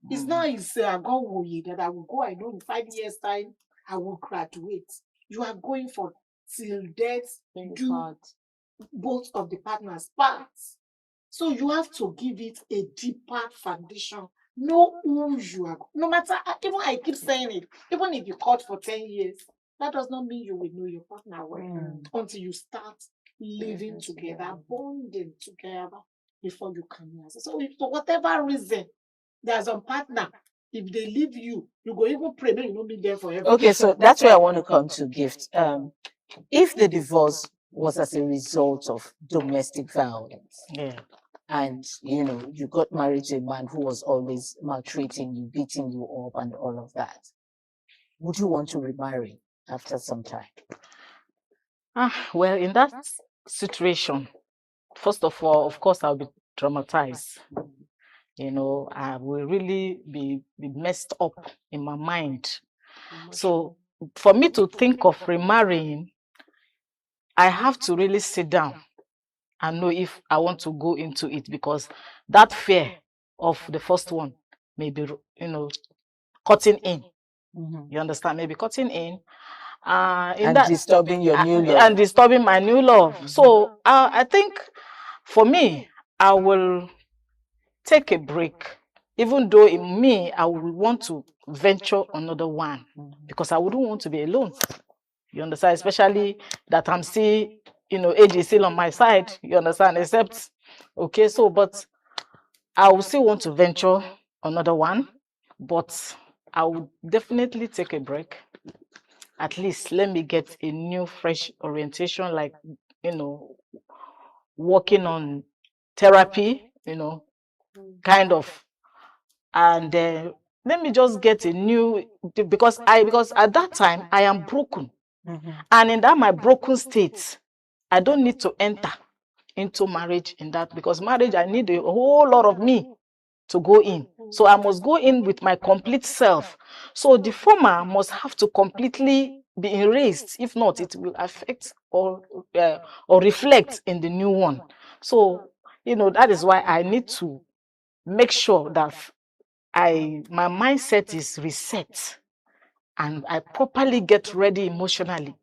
It's not his God that I will go. I know in 5 years' time I will graduate. You are going for till death. Do both of the partners parts. So you have to give it a deeper foundation. Know who you are. No matter, even I keep saying it, even if you court for 10 years, that does not mean you will know your partner well until you start living together, bonding together before you can answer. So if for whatever reason there's a partner, if they leave you, you go even pray, maybe you not be there forever. Okay, so that's where I want to come to, Gift. If the divorce was as a result of domestic violence, and you got married to a man who was always maltreating you, beating you up, and all of that, would you want to remarry after some time? Well, in that situation, first of all, of course, I'll be traumatized. I will really be messed up in my mind. So for me to think of remarrying, I have to really sit down and know if I want to go into it, because that fear of the first one may be, cutting in. You understand? Maybe cutting in. And disturbing your new love. And disturbing my new love. So I think for me, I will take a break. Even though in me, I would want to venture another one, because I wouldn't want to be alone. You understand? Especially that I'm still, age is still on my side. You understand? Except, okay, so, but I will still want to venture another one, but I would definitely take a break. At least let me get a new, fresh orientation, like, working on therapy, kind of. And let me just get a new, because at that time I am broken. And in that my broken state, I don't need to enter into marriage in that, because marriage, I need a whole lot of me to go in. So I must go in with my complete self. So the former must have to completely be erased. If not, it will affect or reflect in the new one. So, that is why I need to make sure that my mindset is reset, and I properly get ready emotionally,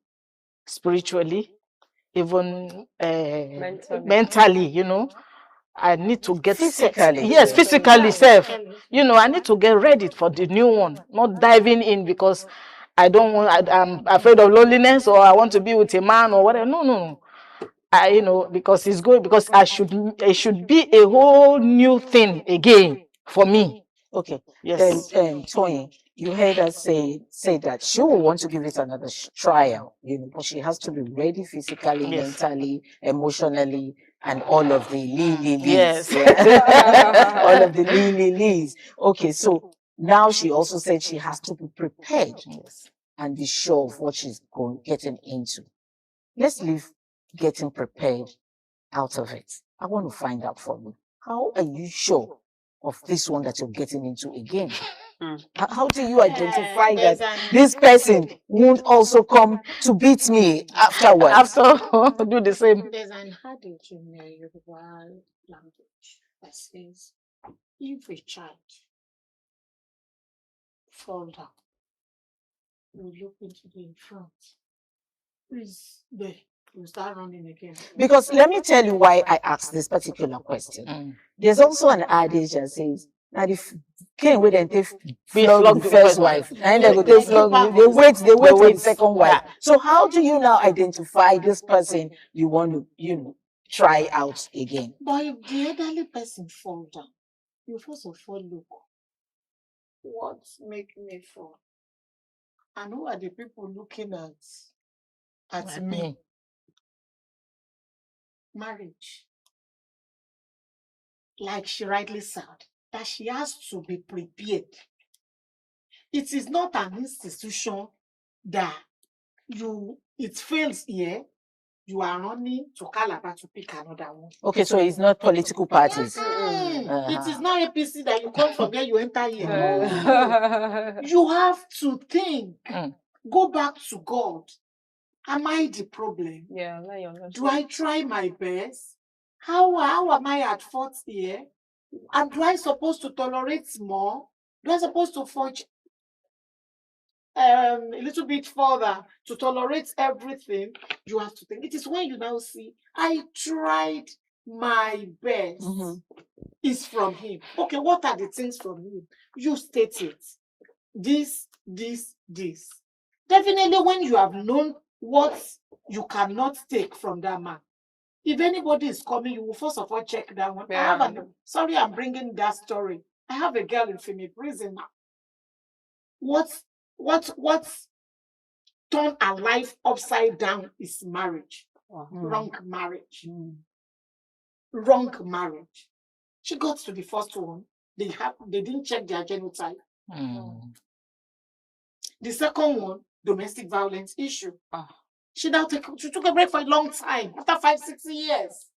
spiritually, even mentally, I need to get physically. Yes, physically self. I need to get ready for the new one, not diving in because I don't want, I'm afraid of loneliness, or I want to be with a man or whatever. No. Because it's good, because it should be a whole new thing again for me. Okay. Yes. Then, Toyin, you heard her say that she will want to give it another trial, but she has to be ready physically, Yes. mentally, emotionally, and all of the lees. Yes. Yeah? All of the lees. Okay, so now she also said she has to be prepared and be sure of what she's getting into. Let's leave getting prepared out of it. I want to find out from you. How are you sure of this one that you're getting into again? How do you identify that this person won't also come to beat me afterwards? After do the same. There's an adage in the Yoruba language that says, if a child fall down, you look into the in front. Please, there. You start running again. Because let me tell you why I asked this particular question. There's also an adage that says, now the king will then take flog the first wife, and they go take flog, they wait for the second wife. So how do you now identify this person you want to, try out again? But if the elderly person fall down, you first of all look, what's making me fall? And who are the people looking at me? Marriage, like she rightly said, that she has to be prepared. It is not an institution that it fails here, you are running to Calabar to pick another one. Okay, so it's not political parties. It is not APC that you come from there, you enter here. No. You have to think. Go back to God. Am I the problem? Yeah, do I try my best? How am I at fault here? And do I supposed to tolerate more? You are supposed to forge a little bit further to tolerate everything. You have to think. It is when you now see, I tried my best. Is from him. Okay, what are the things from him? You state it. This. Definitely, when you have known what you cannot take from that man, if anybody is coming, you will first of all check that one. Yeah. Sorry, I'm bringing that story. I have a girl in Fimi prison. What's turned her life upside down is marriage. Wrong marriage. Wrong marriage. She got to the first one. They didn't check their genotype. The second one, domestic violence issue. She took a break for a long time, after 5-6 years.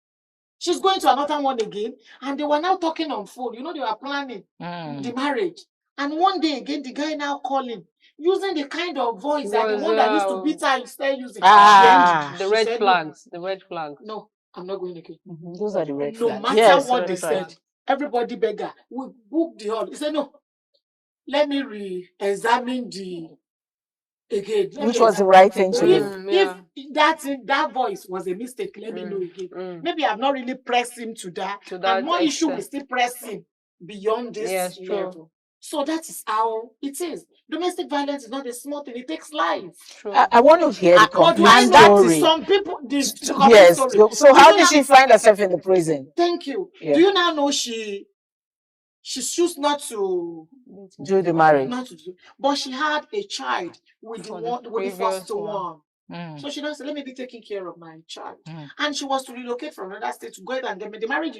She's going to another one again, and they were now talking on phone. You know, they were planning the marriage. And one day again, the guy now calling, using the kind of voice that the one that used to beat her is still using. The red flags. The red flags. No, I'm not going again. Those are the red No flags. matter what they said, everybody beg her. We booked the hall. He said, no, let me re-examine the again. Which was the right thing to do. If that voice was a mistake, let me know again. Maybe I've not really pressed him to that. And more issue will still press him beyond this level. So that is how it is. Domestic violence is not a small thing. It takes life. I want to hear the complete story. Some people, yes. So how did she find herself in the prison? Thank you. Yeah. Do you now know she chose not to do the marriage? Not to do, but she had a child with the first one. So she does say, let me be taking care of my child. And she was to relocate from another state to go ahead and get the marriage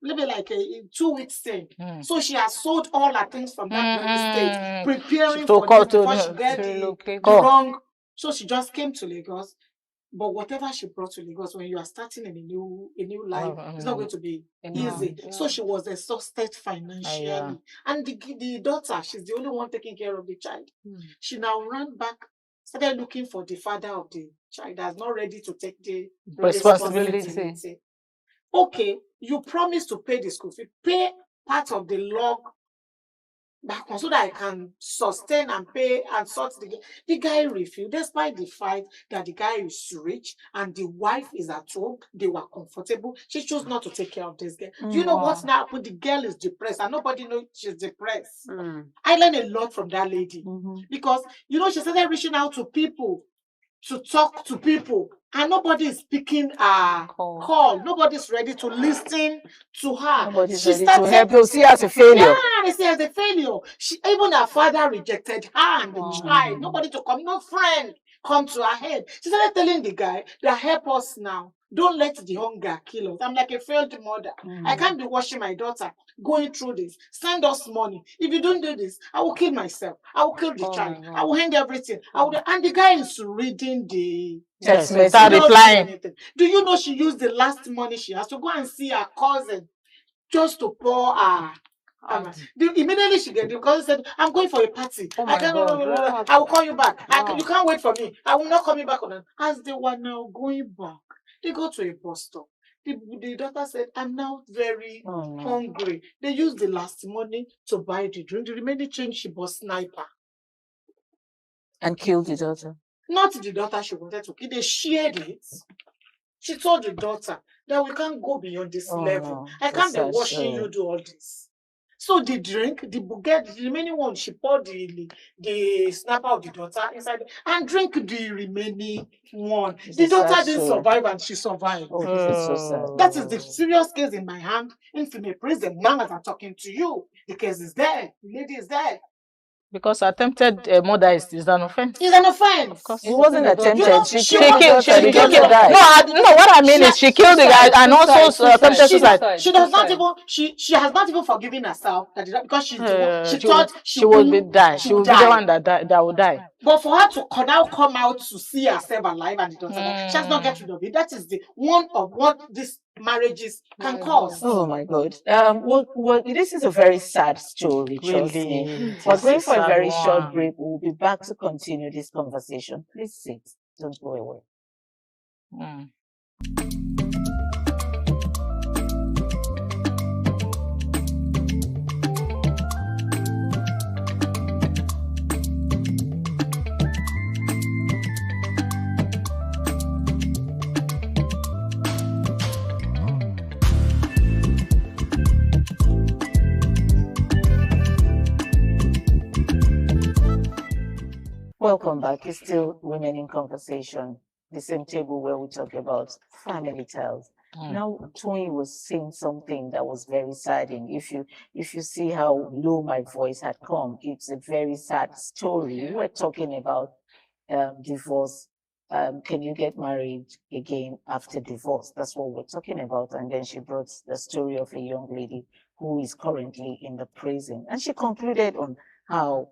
maybe like a 2 weeks thing. So she has sold all her things from that state, preparing for it before she get the wrong. So she just came to Lagos. But whatever she brought to Lagos, when you are starting in a new life, it's not going to be easy. Yeah. So she was exhausted financially. And the daughter, she's the only one taking care of the child. She now ran back, started looking for the father of the child that's not ready to take the responsibility. Okay, you promised to pay the school fee. Pay part of the log back on so that I can sustain and pay and sort the guy refused, despite the fact that the guy is rich and the wife is at home. They were comfortable. She chose not to take care of this girl. Do you know what's now happened? The girl is depressed and nobody knows she's depressed. I learned a lot from that lady because she started reaching out to people to talk to people and nobody is picking a call. Nobody's ready to listen to her. Nobody's ready to help. They'll see her as a failure. Yeah, they see her as a failure. Even her father rejected her and the child. Nobody to come, no friend come to her head. She started telling the guy that help us now. Don't let the hunger kill us. I'm like a failed mother. I can't be watching my daughter going through this. Send us money. If you don't do this, I will kill myself. I will kill the child. I will hand everything. And the guy is reading the text message, replying. Do you know she used the last money she has to go and see her cousin just to pour her? Immediately she get because she said, I'm going for a party. I will call you back. You can't wait for me. I will not call you back on that. As they were now going back, they go to a bus stop. The daughter said, I'm now very hungry. They used the last money to buy the drink. The remaining change, she bought sniper. And killed the daughter. Not the daughter she wanted to kill. They shared it. She told the daughter that we can't go beyond this level. I can't be watching you do all this. So the drink, the remaining one, she poured the snapper of the daughter inside and drink the remaining one. The daughter didn't survive and she survived. So sad. That is the serious case in my hand in Fimi prison. Now as I'm talking to you, the case is there. The lady is there. Because attempted murder is an offense. It's an offense. Of course. It wasn't attempted. She killed the guy. No, what I mean is she killed the guy and also attempted suicide. She does not even. She has not even forgiven herself because she thought she would die. She would be the one that would die. But for her to now come out to see herself alive and the daughter, she has not get rid of it. That is the one of what these marriages can cause. Oh my God. Well, this is a very sad story. Really, we're going for a very short break. We'll be back to continue this conversation. Please sit. Don't go away. Welcome back. It's still Women in Conversation, the same table where we talk about family ties. Now, Tony was saying something that was very saddening. If you see how low my voice had come, it's a very sad story. We're talking about divorce. Can you get married again after divorce? That's what we're talking about. And then she brought the story of a young lady who is currently in the prison, and she concluded on how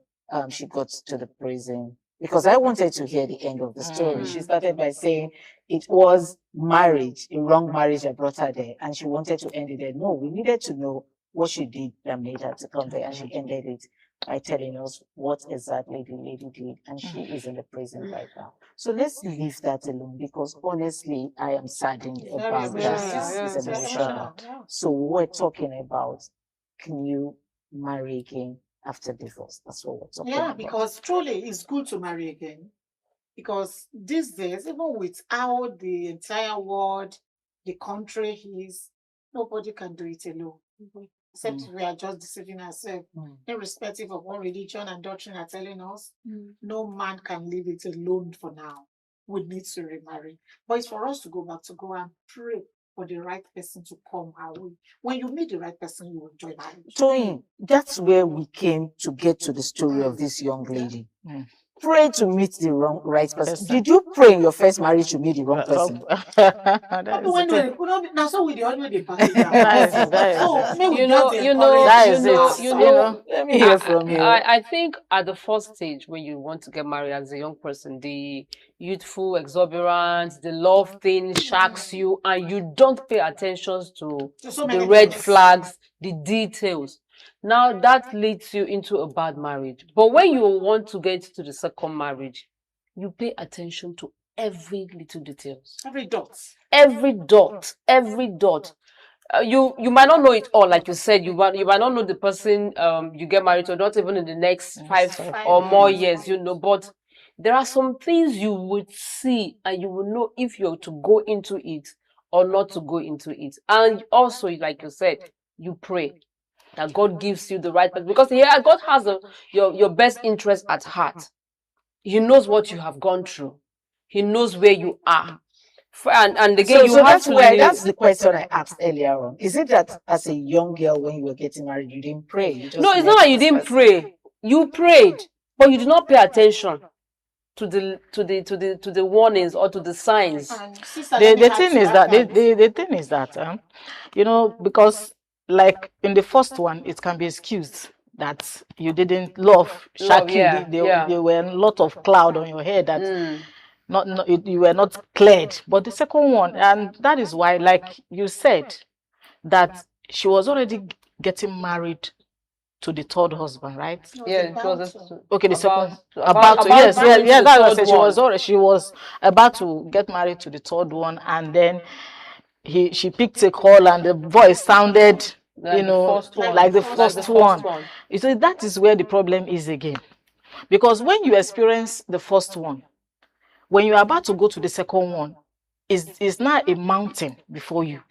she got to the prison, because I wanted to hear the end of the story. She started by saying it was marriage, a wrong marriage that brought her there, and she wanted to end it there. No, we needed to know what she did that made her to come there, and she ended it by telling us what exactly the lady did, and she is in the prison right now. So let's leave that alone, because honestly, I am saddened about that. It's emotional. So we're talking about, can you marry again after divorce? That's what we're talking about. Yeah, because truly it's good to marry again. Because these days, even with how the entire world, the country is, nobody can do it alone. Except we are just deceiving ourselves. Irrespective of what religion and doctrine are telling us, no man can leave it alone for now. We need to remarry. But it's for us to go back to go and pray for the right person to come our way. When you meet the right person, you will enjoy marriage. Toyin, that's where we came to get to the story of this young lady. Pray to meet the right person. Did you pray in your first marriage to meet the wrong person? Now, so we the only the Let me hear from you. I think at the first stage, when you want to get married as a young person, the youthful exuberance, the love thing shocks you, and you don't pay attention to the red flags, the details. Now that leads you into a bad marriage. But when you want to get to the second marriage, you pay attention to every little details. Every dot. Every dot. Every dot. You might not know it all, like you said. You might not know the person you get married to, not even in the next five or more years, but there are some things you would see and you will know if you're to go into it or not to go into it. And also, like you said, you pray that God gives you the right person, because God has your best interest at heart. He knows what you have gone through. He knows where you are. And again, that's the question I asked earlier on. Is it that as a young girl, when you were getting married, you didn't pray? No, it's not that you didn't pray. You prayed, but you did not pay attention to the warnings or to the signs. The thing is that because like in the first one, it can be excused that you didn't love Shaki. There were a lot of cloud on your head that you were not cleared. But the second one, and that is why, like you said, that she was already getting married to the third husband, right? Yeah, it was okay. The second that was she was about to get married to the third one, and then she picked a call, and the voice sounded like the first one. You see, that is where the problem is again, because when you experience the first one, when you're about to go to the second one, it's not a mountain before you,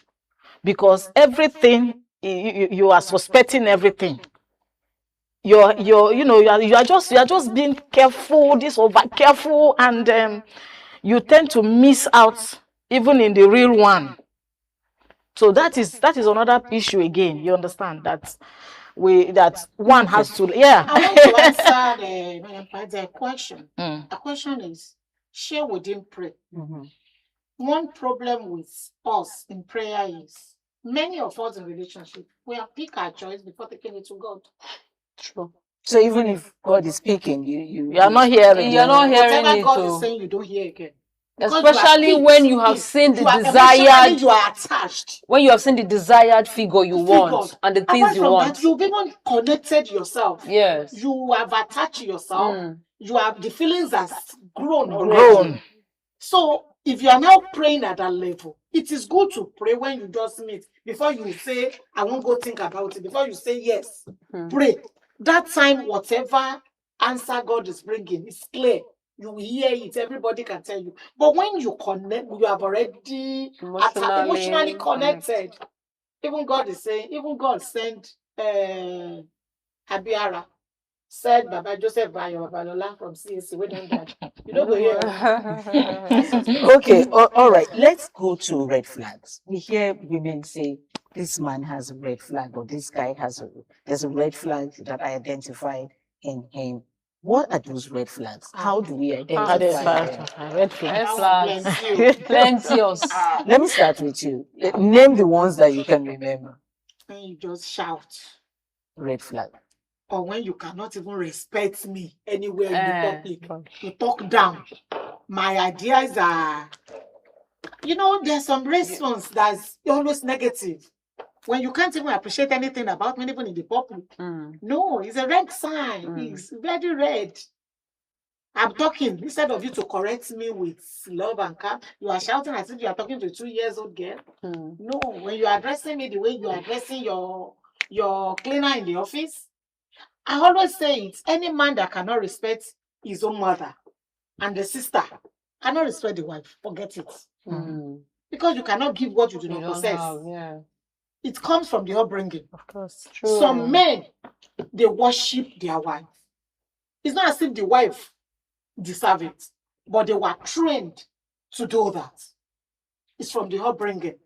because everything you are suspecting everything. You are just being careful, over careful, and you tend to miss out even in the real one. So that is another issue again. You understand that one has to I want to answer the question. The question is, share we didn't pray. One problem with us in prayer is many of us in relationship, we have picked our choice before taking it to God. True. So even if God is speaking, you are not hearing. You're not hearing whatever it. God is saying, you don't hear again. Especially when you have seen the desired, you are attached. When you have seen the desired figure you want and the things you want. That, you've even connected yourself. Yes. You have attached yourself. You have the feelings has grown already. So if you are now praying at that level, it is good to pray when you just meet. Before you say, I won't go think about it. Before you say yes, pray. That time, whatever answer God is bringing is clear. You will hear it. Everybody can tell you. But when you connect, you have already emotionally connected. Even God is saying, even God sent Abiara said Baba Joseph Bayo Babalola from CAC. We don't that. You don't go here. Okay, all right. Let's go to red flags. We hear women say, this man has a red flag, or this guy there's a red flag that I identified in him. What are those red flags? How do we identify them? Red flag. Red Now, flags. plenty. Plenteous. Let me start with you. Name the ones that you can remember. When you just shout, Red flag. or when you cannot even respect me anywhere in Eh. the public, you talk down. My ideas are, there's some response that's always negative. When you can't even appreciate anything about me, even in the public. Mm. No, it's a red sign. It's very red. I'm talking, instead of you to correct me with love and calm, you are shouting as if you are talking to a 2-year-old girl. Mm. No, when you are addressing me the way you are addressing your cleaner in the office, I always say it. Any man that cannot respect his own mother and the sister cannot respect the wife. Forget it. Mm. Because you cannot give what you do You not don't possess. have, yeah. It comes from the upbringing. Of course. True. Some men, they worship their wife. It's not as if the wife deserve it, but they were trained to do that. It's from the upbringing.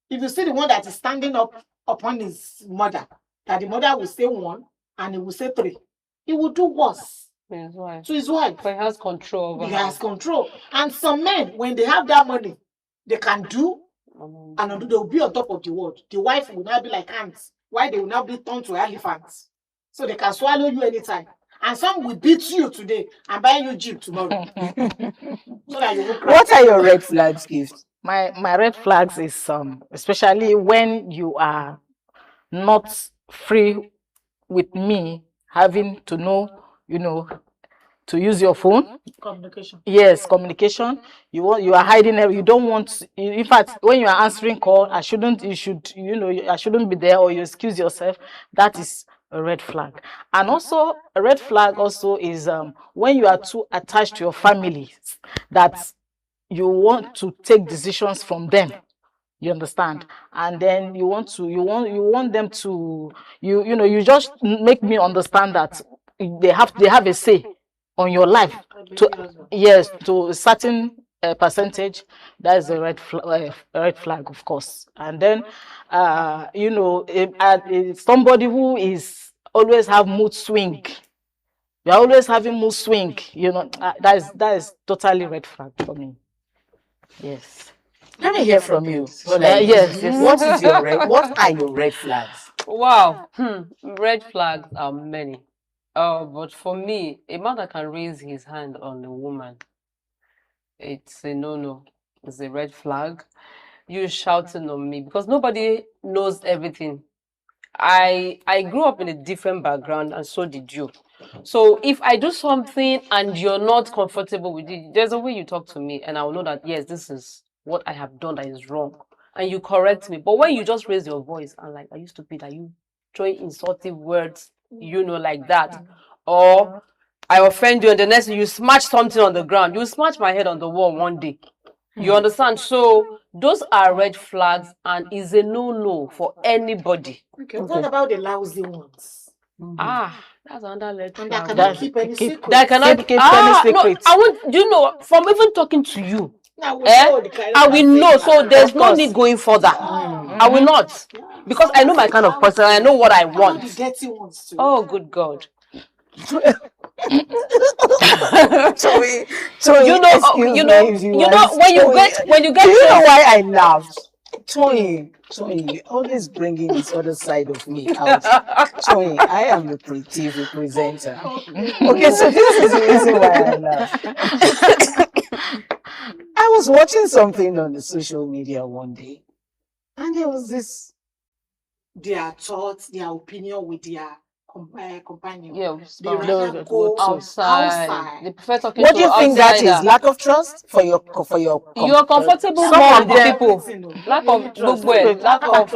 If you see the one that is standing up upon his mother, that the mother will say 1 and he will say 3, he will do worse His wife. to his wife. But he has control over He her. has control. And some men, when they have that money, they can do and undo. They will be on top of the world. The wife will now be like ants. Why they will now be turned to elephants? So they can swallow you anytime. And some will beat you today and buy you Jeep tomorrow. So that you will cry. What are your red flags, Gift? My red flags is especially when you are not free with me having to know, to use your phone. Communication. Yes, communication. You are hiding it. You don't want. In fact, when you are answering call, I shouldn't be there, or you excuse yourself. That is a red flag. And also a red flag also is when you are too attached to your family, that you want to take decisions from them. You understand? And then you want them to you just make me understand that they have a say on your life to a certain percentage. That is a red flag, of course. And then somebody who is always have mood swing. You're always having mood swing, that is totally red flag for me. Yes. Let me hear from you. Yes. What are your red flags? Wow. Red flags are many. But for me, a man that can raise his hand on a woman, it's a no-no. It's a red flag. You shouting on me because nobody knows everything. I grew up in a different background, and so did you. So if I do something and you're not comfortable with it, there's a way you talk to me, and I will know that yes, this is what I have done that is wrong, and you correct me. But when you just raise your voice and like, are you stupid? Are you throwing insultive words? Like that, or I offend you, and the next thing you smash something on the ground. You smash my head on the wall one day. You understand? So those are red flags, and is a no-no for anybody. Okay. What about the lousy ones? That's another red And flag. that cannot keep any secret. That cannot keep any secrets. No, I want from even talking to you. Now we know the kind I of will person know, you so are. there's no need going further. I will not, because I know my kind of person. I know what I How about want. the dirty ones too? Oh, good God! So When you get do you know why I laughed? Toyin, you're always bringing this other side of me out. Toyin, I am the TV presenter. Okay, so this is the reason why I laugh. I was watching something on the social media one day, and there was this. Their thoughts, their opinion with their companion. Yeah, They rather go outside. They prefer talking What to do you think that outsider. is? Lack of trust for your You are comfortable some more of with them- people. Lack of trust. lack of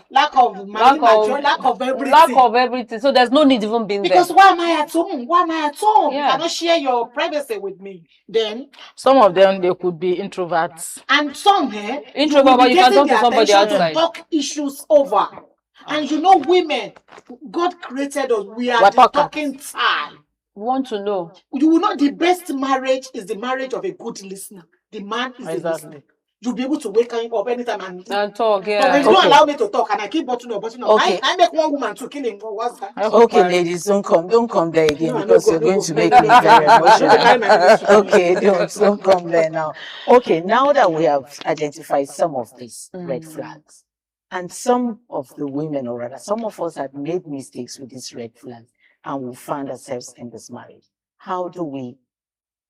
Lack of everything. lack of everything. So there's no need even being Because there. why am I at home? Why am I at home? Yeah. You cannot share your privacy with me. Then, Some of them, they could be introverts. and some Introvert, but you can talk to somebody to outside. talk issues over. And you know, women, God created us. We are the talking time. Want to know? You will know the best marriage is the marriage of a good listener. The man is a listener. You'll be able to wake up anytime and talk. Yeah. But when you don't allow me to talk and I keep button up. I make one woman to kill him. What's that? Okay, ladies, don't come there again because you're going to make me very emotional. Okay, don't come there now. Okay, now that we have identified some of these red flags, and some of the women, or rather, some of us have made mistakes with these red flags, and we find ourselves in this marriage. How do we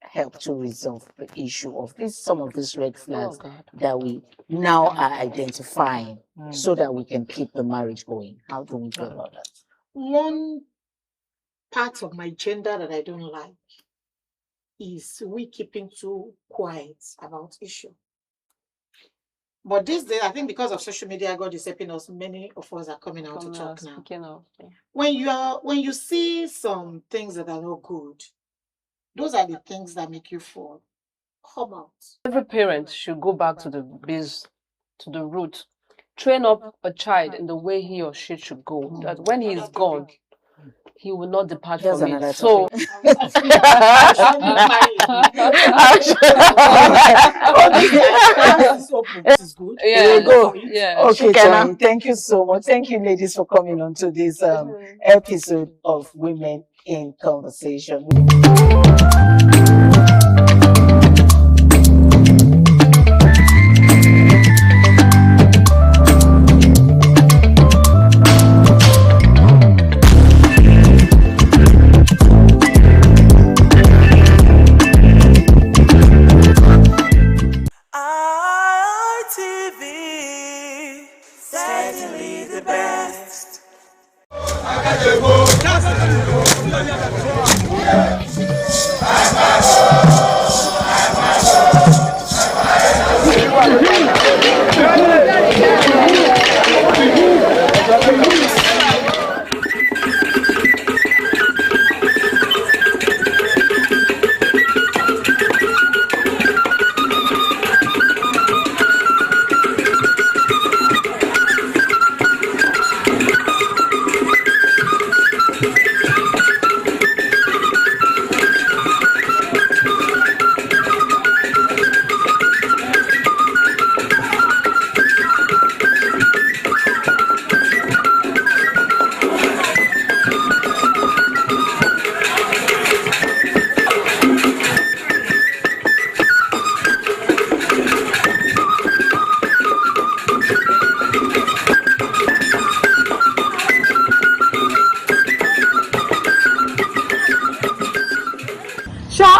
help to resolve the issue of some of these red flags that we now are identifying so that we can keep the marriage going? How do we go about that? One part of my gender that I don't like is we keeping too quiet about issue. But these days, I think because of social media, God is helping us. Many of us are coming out to talk now. When you see some things that are not good, those are the things that make you fall. Come out. Every parent should go back to the base, to the root. Train up a child in the way he or she should go. That when he is gone, he will not depart from it. So, This is good. Yeah. Go. Yeah. Okay, Johnny, thank you so much. Thank you, ladies, for coming on to this episode of Women in Conversation. ITV, certainly the best.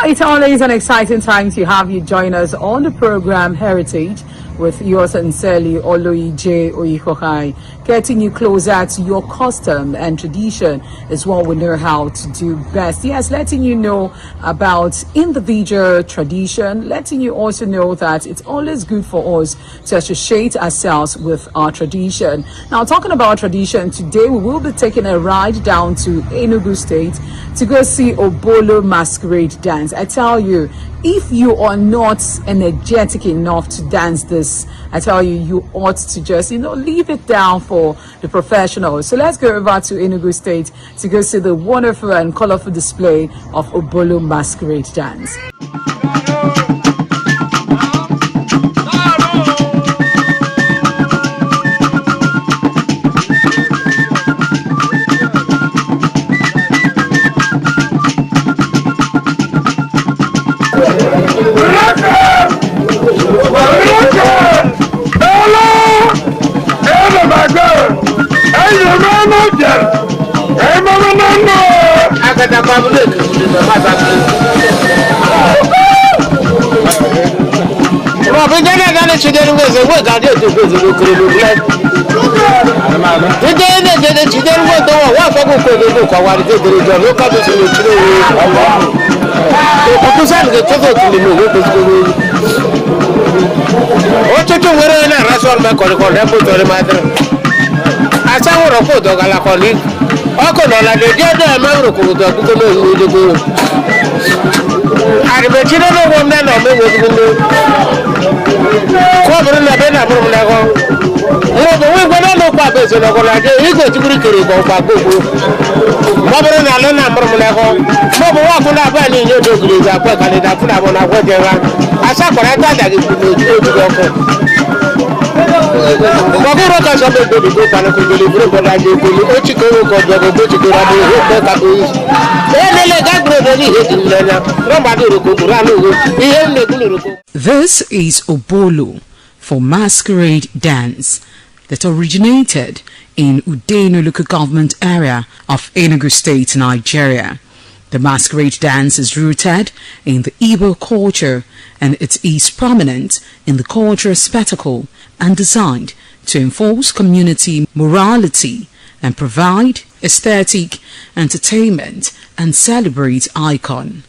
It's always an exciting time to have you join us on the program Heritage with yours sincerely, Oloije Oikohai. Getting you closer to your custom and tradition is what we know how to do best. Yes, letting you know about individual tradition, letting you also know that it's always good for us to associate ourselves with our tradition. Now, talking about tradition, today we will be taking a ride down to Enugu State to go see Obolo Masquerade Dance. I tell you, if you are not energetic enough to dance this, I tell you, you ought to just, leave it down for the professionals. So let's go over to Enugu State to go see the wonderful and colorful display of Obolo Masquerade Dance. I bet you don't know one man or me was going to cover in the bed of we went on no purpose in a college. You go to Greek or Paco. Mother and Alan number Monaco. Mother walk on that van in your degrees. I put on it. I put on a whatever. I saw what I thought I could go. This is Obolo for masquerade dance that originated in Udeno local government area of Enugu State, Nigeria. The masquerade dance is rooted in the Igbo culture and it is prominent in the cultural spectacle and designed to enforce community morality and provide aesthetic entertainment and celebrate icon.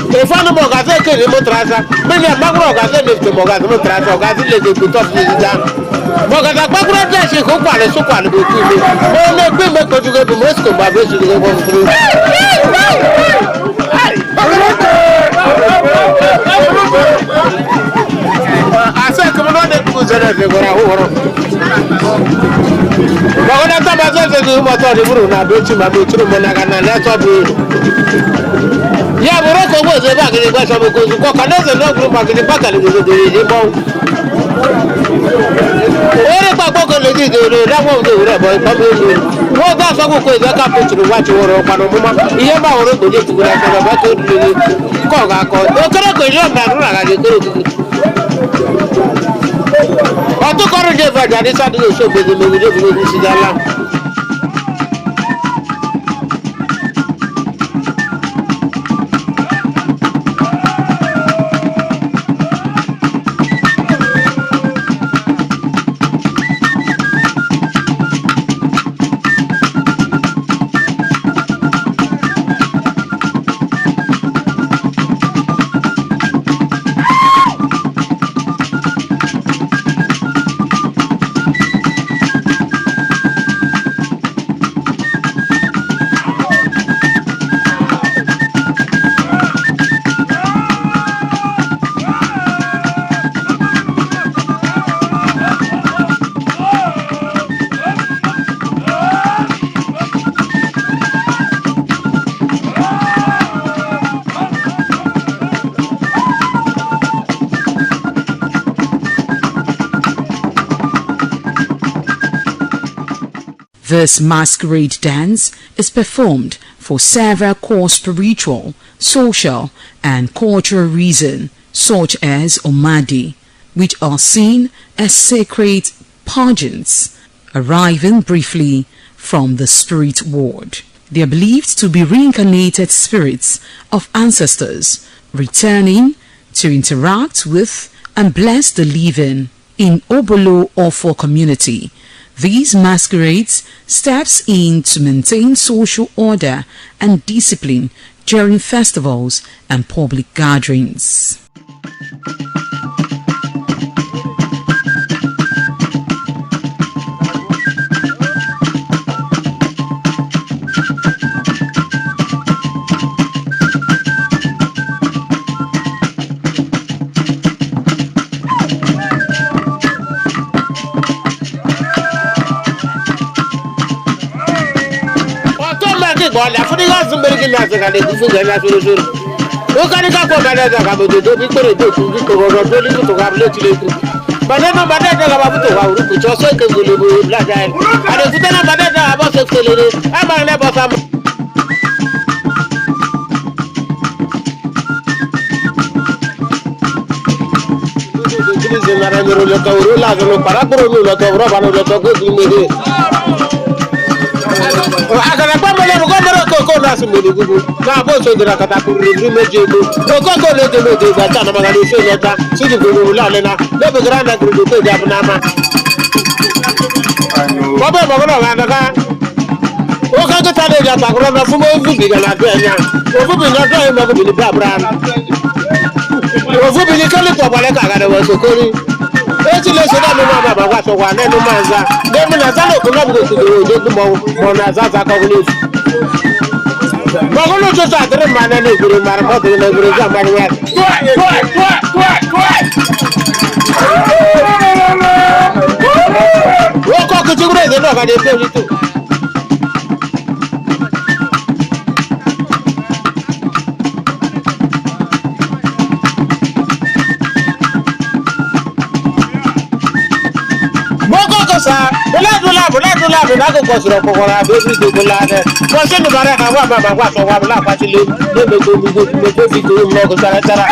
If I know Gaza, can you motraza? Many a Magro Gaza lives to Mogaza Motraza, Gaza lives to top down. Mogaza Bagro, she hope I so far to be. Only people to go to Moscow, but basically go through. I said, come on, the Kuzana, they were over. But when I thought I said, you must have the room, I bet you my true Monagana, that's what yeah, Morocco was a bag in the question because you can no group back in the back of the bomb. What about Boko? That won't do it. What does I go to couple to watch your Panama? You have our own to get to go back to the Coga. I took on a different and decided to show the movie to the This masquerade dance is performed for several core spiritual, social, and cultural reasons, such as Omadi, which are seen as sacred pageants, arriving briefly from the spirit world. They are believed to be reincarnated spirits of ancestors, returning to interact with and bless the living. In Obolo Ofo community, these masquerades steps in to maintain social order and discipline during festivals and public gatherings. call la funi ga zumbere ki na se ka de ku ga na so so o ka ni ka ko ba da ka bo do bi ko do ku ko ro do li to ga le ti le ku ba de no ba de ga ba to ga ru ku cho so ke ngule bo la da ade ku ta na ba de da ba so ke le a ba le ba sa Nara mero lo kauro la lo para pero lo kauro ba lo to ko di me o agara pa mo lo ko mero ko na su me gugu na bo so dira kata ku ri me je ko ko le de me de ga ta na ma ga le se ta su di ko la le na le be gra na ku ko ja na ma ko be mo lo ga ga o ka ta le ja ta ko na fu mo fu bi ga na do nya o fu bi na do e mo ko bi bra bra o fu bi ni ka le to ba le ka ga de wo so ko ni eti le se na me ma baba wa so wa na no ma za de mi na za lo ko na bu ko de de mo na za za ko ni mo ko lo to sa de ma na ne guru ma ma de na guru za ma ni wa wo ko ko ti guru de no ga de pe ni to sa bula na ko sura ko ra be bi ko la de ko se no bare ka wa baba wa so wa la pa ti le me ko mi ko fi ko mo ko tara tara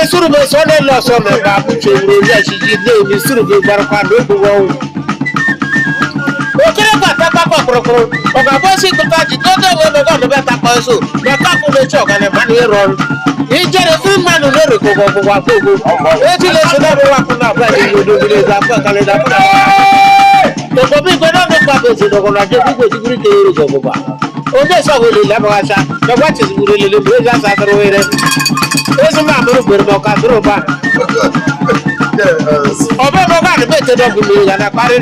suru be so ne lo so me ba bu churu ya shi ji ne mi suru be bar kwa do bu wo o kere pa ta pa pro o ga bo si ko ta ji to de we go no be ta ko so me ka ku le cho ga ne ma ni ro ni je re fi ma no re ko wa ko e ti le so na be wa ku na ba ni do bi le da pa ka le da pa to ko bi ko no be pa be si do ko na je bi ko ti guri ke ro ko ba o de so ko le la ba sa do wa ti guri le be za sa ro re ese ma mo gbere mo ka duro ba obe mo ka be te do mi ya na pare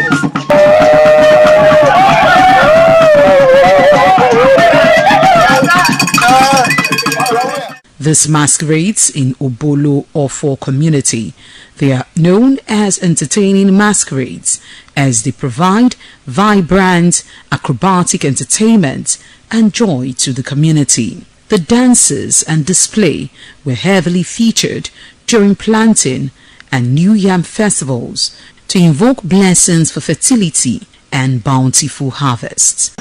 This masquerades in Obolo Ofo community. They are known as entertaining masquerades as they provide vibrant, acrobatic entertainment and joy to the community. The dances and display were heavily featured during planting and New Yam festivals to invoke blessings for fertility and bountiful harvests.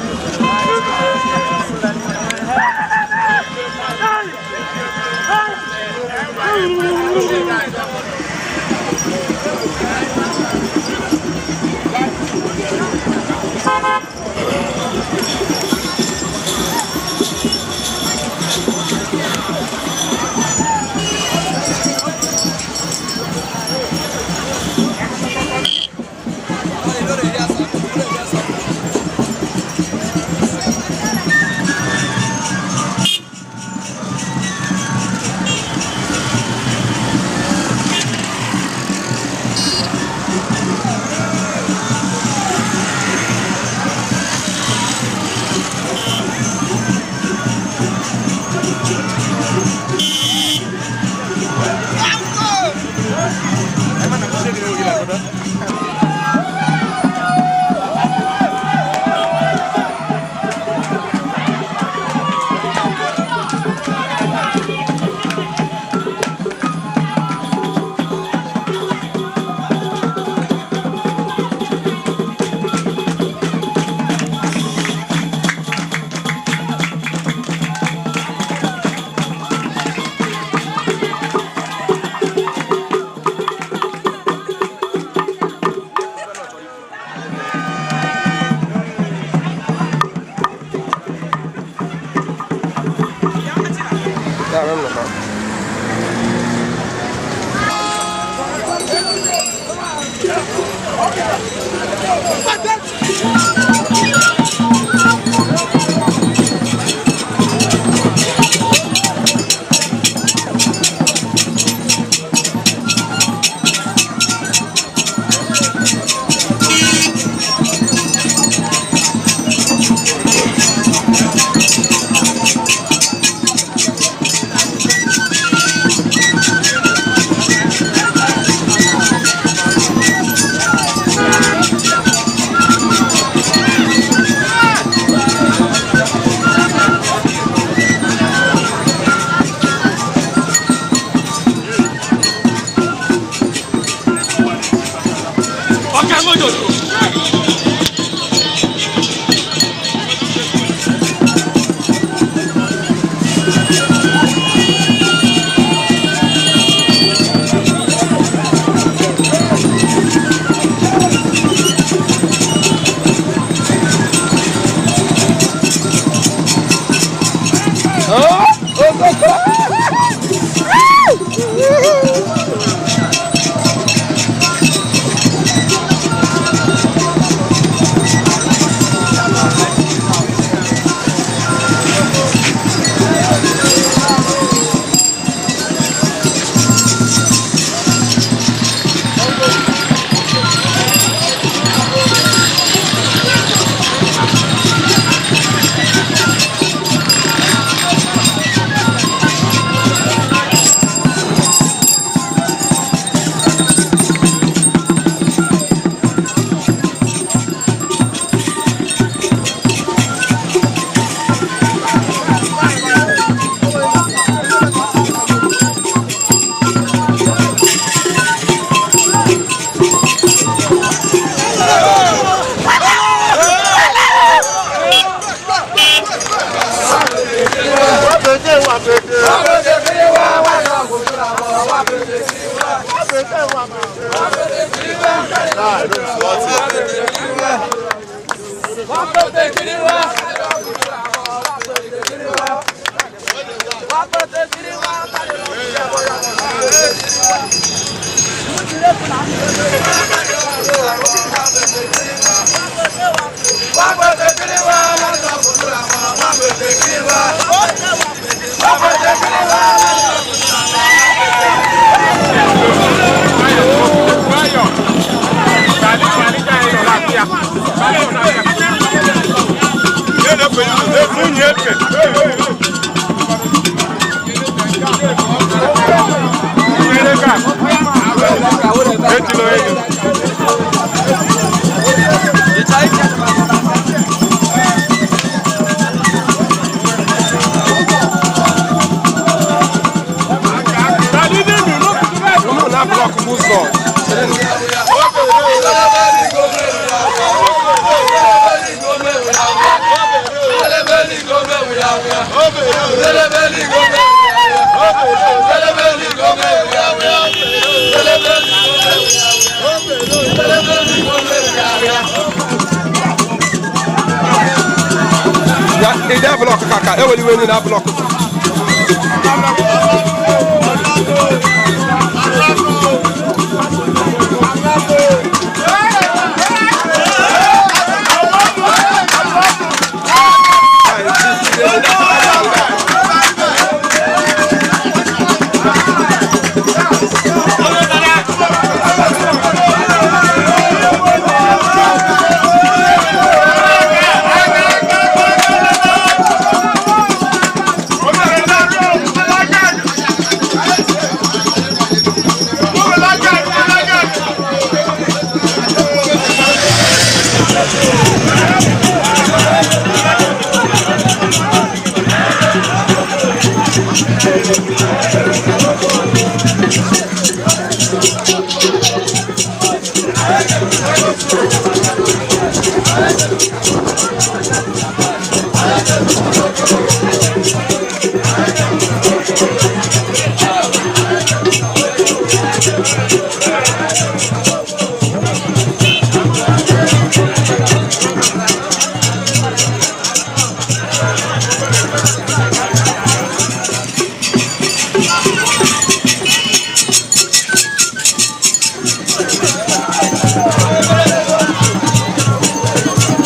Oga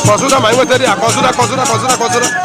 Consider my inventory. Consider.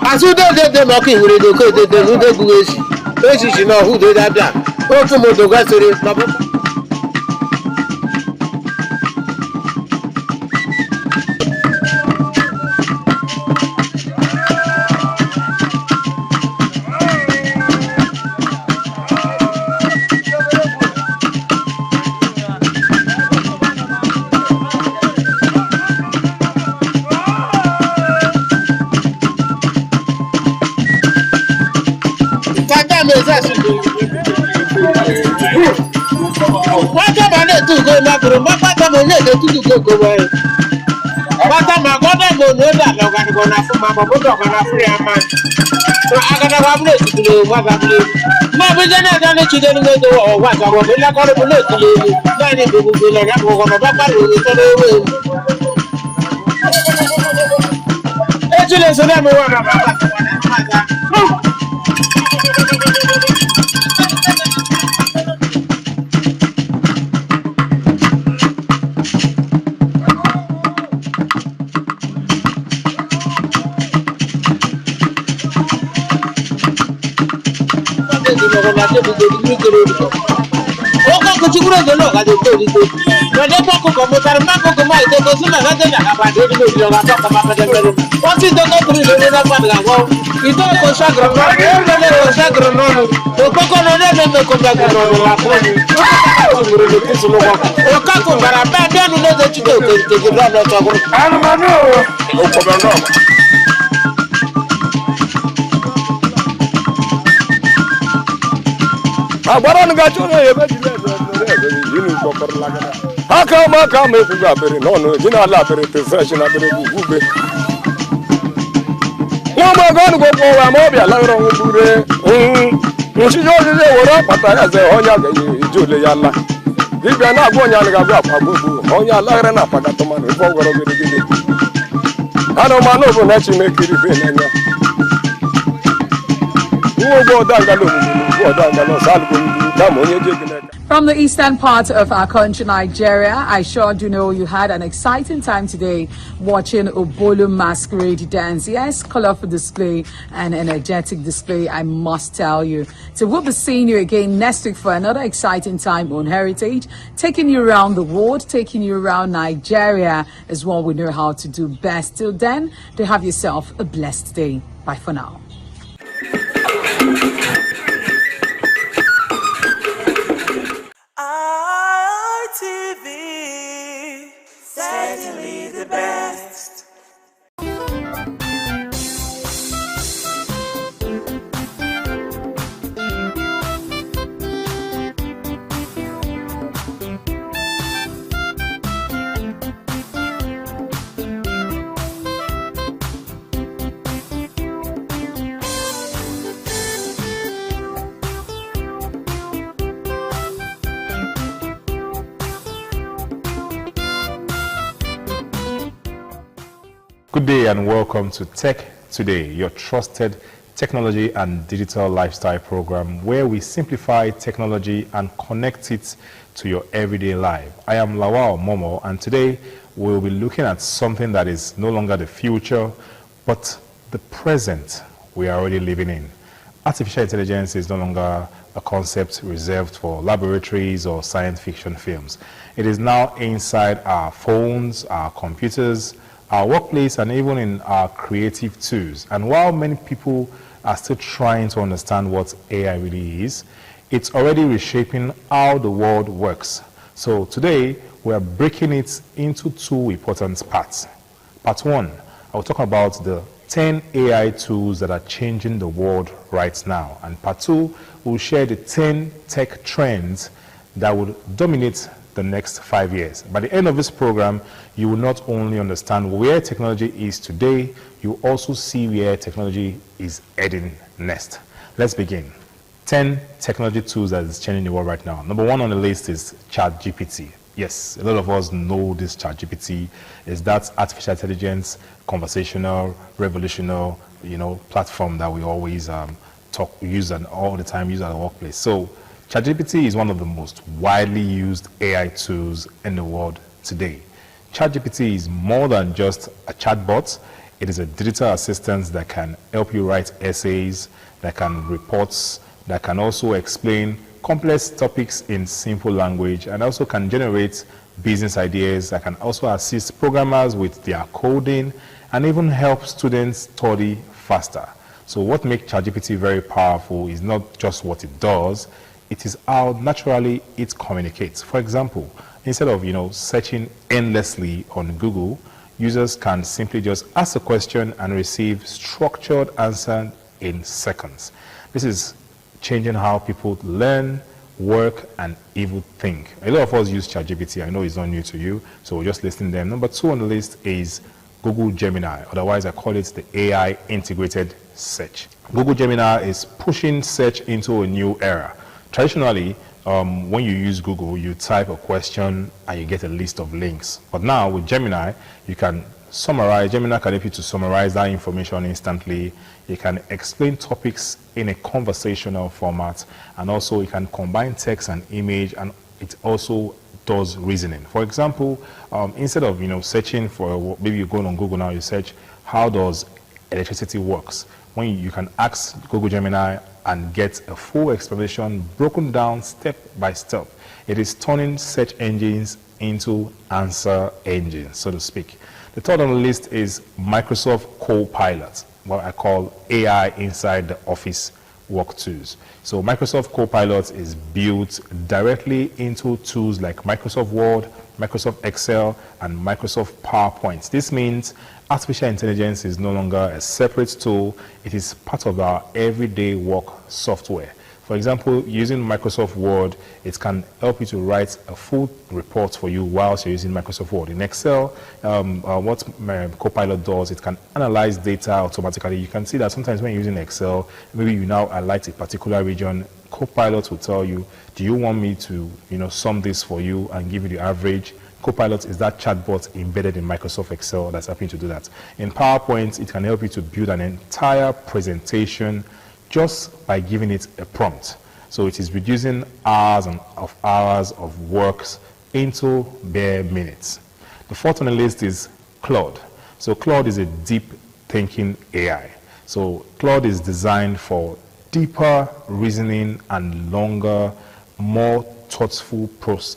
As you don't get them knocking with the code, they do the English. You know who did that. Also, the Western. From the eastern part of our country, Nigeria, I sure do know you had an exciting time today watching Obolo Masquerade dance. Yes, colorful display and energetic display, I must tell you. So we'll be seeing you again next week for another exciting time on Heritage. Taking you around the world, taking you around Nigeria is what we know how to do best. Till then, do have yourself a blessed day. Bye for now. ITV, certainly the best. Good day and welcome to Tech Today, your trusted technology and digital lifestyle program where we simplify technology and connect it to your everyday life. I am Lawal Momo, and today we'll be looking at something that is no longer the future, but the present we are already living in. Artificial intelligence is no longer a concept reserved for laboratories or science fiction films. It is now inside our phones, our computers, our workplace, and even in our creative tools. And while many people are still trying to understand what AI really is, it's already reshaping how the world works. So today, we are breaking it into two important parts. Part one, I will talk about the 10 AI tools that are changing the world right now. And part two, we'll share the 10 tech trends that will dominate the next 5 years. By the end of this program, you will not only understand where technology is today, you also see where technology is heading next. Let's begin. 10 technology tools that is changing the world right now. Number one on the list is ChatGPT. Yes, a lot of us know this ChatGPT. Is that artificial intelligence, conversational, revolutionary, platform that we always use and all the time use at the workplace. So ChatGPT is one of the most widely used AI tools in the world today. ChatGPT is more than just a chatbot. It is a digital assistant that can help you write essays, that can reports, that can also explain complex topics in simple language, and also can generate business ideas, that can also assist programmers with their coding, and even help students study faster. So what makes ChatGPT very powerful is not just what it does, it is how naturally it communicates. For example, instead of searching endlessly on Google, users can simply just ask a question and receive structured answer in seconds. This is changing how people learn, work, and even think. A lot of us use ChatGPT. I know it's not new to you, so we're just listing them. Number two on the list is Google Gemini. Otherwise, I call it the AI integrated search. Google Gemini is pushing search into a new era. Traditionally, when you use Google, you type a question and you get a list of links. But now with Gemini, you can summarize. Gemini can help you to summarize that information instantly. You can explain topics in a conversational format, and also you can combine text and image, and it also does reasoning. For example, instead of searching for, maybe you're going on Google now, you search how does electricity works. When you can ask Google Gemini and get a full explanation broken down step by step. It is turning search engines into answer engines, so to speak. The third on the list is Microsoft Copilot, what I call AI inside the office work tools. So Microsoft Copilot is built directly into tools like Microsoft Word, Microsoft Excel, and Microsoft PowerPoint. This means artificial intelligence is no longer a separate tool. It is part of our everyday work software. For example, using Microsoft Word, it can help you to write a full report for you whilst you're using Microsoft Word. In Excel, what Copilot does, it can analyze data automatically. You can see that sometimes when you're using Excel, maybe you now highlight a particular region, Copilot will tell you, do you want me to sum this for you and give you the average? Copilot is that chatbot embedded in Microsoft Excel that's helping to do that. In PowerPoint, it can help you to build an entire presentation just by giving it a prompt. So it is reducing hours of works into bare minutes. The fourth on the list is Claude. So Claude is a deep thinking AI. So Claude is designed for deeper reasoning and longer, more thoughtful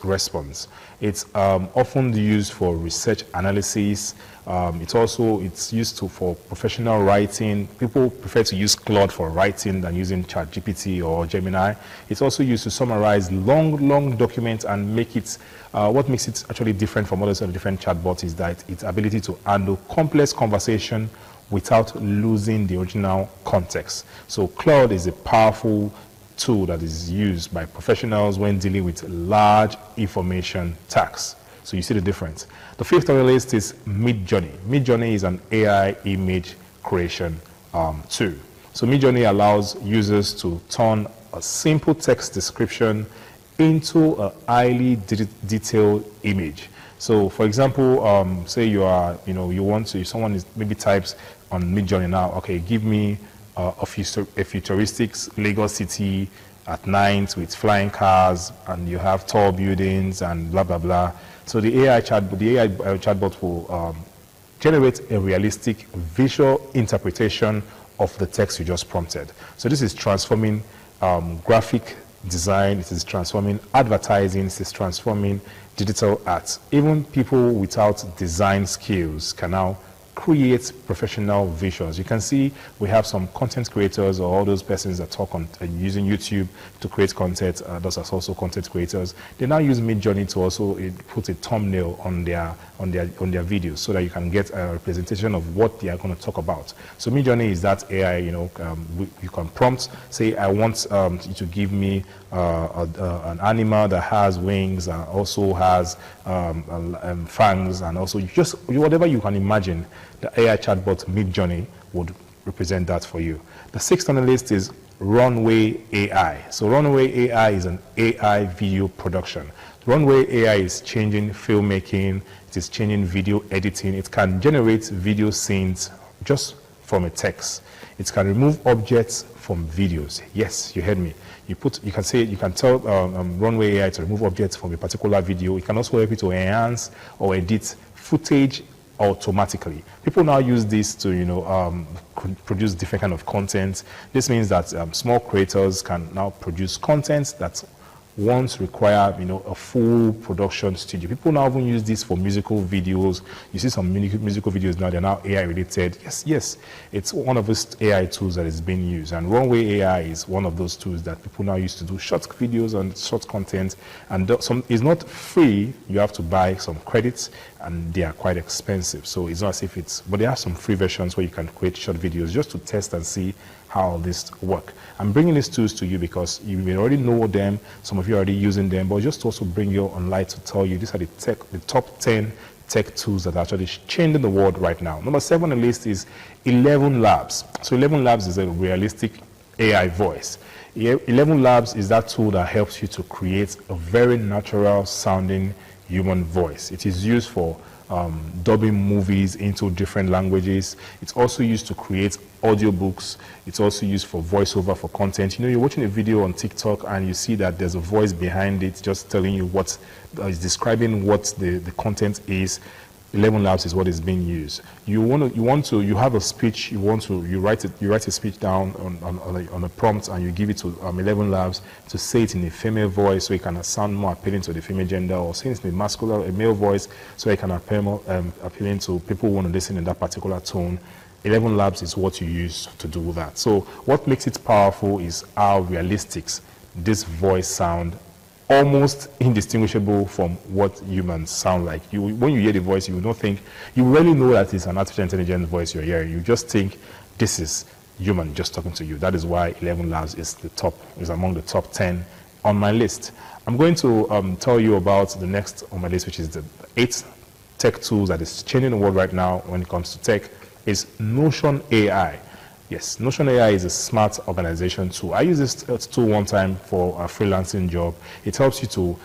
response. It's often used for research analysis. It's used for professional writing. People prefer to use Claude for writing than using ChatGPT or Gemini. It's also used to summarize long documents and make it, what makes it actually different from other different chatbots is that its ability to handle complex conversation without losing the original context. So Claude is a powerful tool that is used by professionals when dealing with large information tasks. So you see the difference. The fifth on the list is Midjourney. Midjourney is an AI image creation tool. So Midjourney allows users to turn a simple text description into a highly detailed image. So, for example, say you are, you want to, if someone is maybe types on Midjourney now, okay, give me a futuristic Lagos city at night with flying cars, and you have tall buildings and blah blah blah. So the AI chatbot will generate a realistic visual interpretation of the text you just prompted. So this is transforming graphic design, it is transforming advertising, it is transforming digital art. Even people without design skills can now create professional visuals. You can see we have some content creators, or all those persons that talk on using YouTube to create content. Those are also content creators. They now use Midjourney to also put a thumbnail on their videos, so that you can get a representation of what they are going to talk about. So Midjourney is that AI. You can prompt, say, I want you to give me an animal that has wings and also has fangs, and also just whatever you can imagine. The AI chatbot Midjourney would represent that for you. The sixth on the list is Runway AI. So Runway AI is an AI video production. Runway AI is changing filmmaking, it is changing video editing. It can generate video scenes just from a text. It can remove objects from videos. Yes, you heard me. You can tell Runway AI to remove objects from a particular video. It can also help you to enhance or edit footage automatically. People now use this to produce different kind of content. This means that small creators can now produce content that once require a full production studio. People now even use this for musical videos. You see some musical videos now, they're now AI related. Yes, it's one of those AI tools that is being used, and Runway AI is one of those tools that people now use to do short videos and short content. And it's not free. You have to buy some credits, and they are quite expensive. So it's not as if but there are some free versions where you can create short videos just to test and see how this work. I'm bringing these tools to you because you may already know them, some of you are already using them, but just to also bring you online to tell you these are the top 10 tech tools that are actually changing the world right now. Number 7 on the list is 11 Labs. So 11 Labs is a realistic AI voice. 11 Labs is that tool that helps you to create a very natural sounding human voice. It is used for dubbing movies into different languages. It's also used to create audiobooks. It's also used for voiceover for content. You're watching a video on TikTok and you see that there's a voice behind it just telling you what is describing what the content is. 11 Labs is what is being used. You have a speech, you write a speech down on a prompt, and you give it to 11 Labs to say it in a female voice, so it can sound more appealing to the female gender, or say it in a male voice, so it can appeal more appealing to people who want to listen in that particular tone. 11 Labs is what you use to do that. So what makes it powerful is how realistic this voice sound, almost indistinguishable from what humans sound like. When you hear the voice, you rarely know that it's an artificial intelligence voice you're hearing. You just think this is human just talking to you. That is why 11 Labs is among the top 10 on my list. I'm going to tell you about the next on my list, which is the 8 tech tools that is changing the world right now when it comes to tech, is Notion AI. Yes, Notion AI is a smart organization tool. I used this tool one time for a freelancing job. It helps you to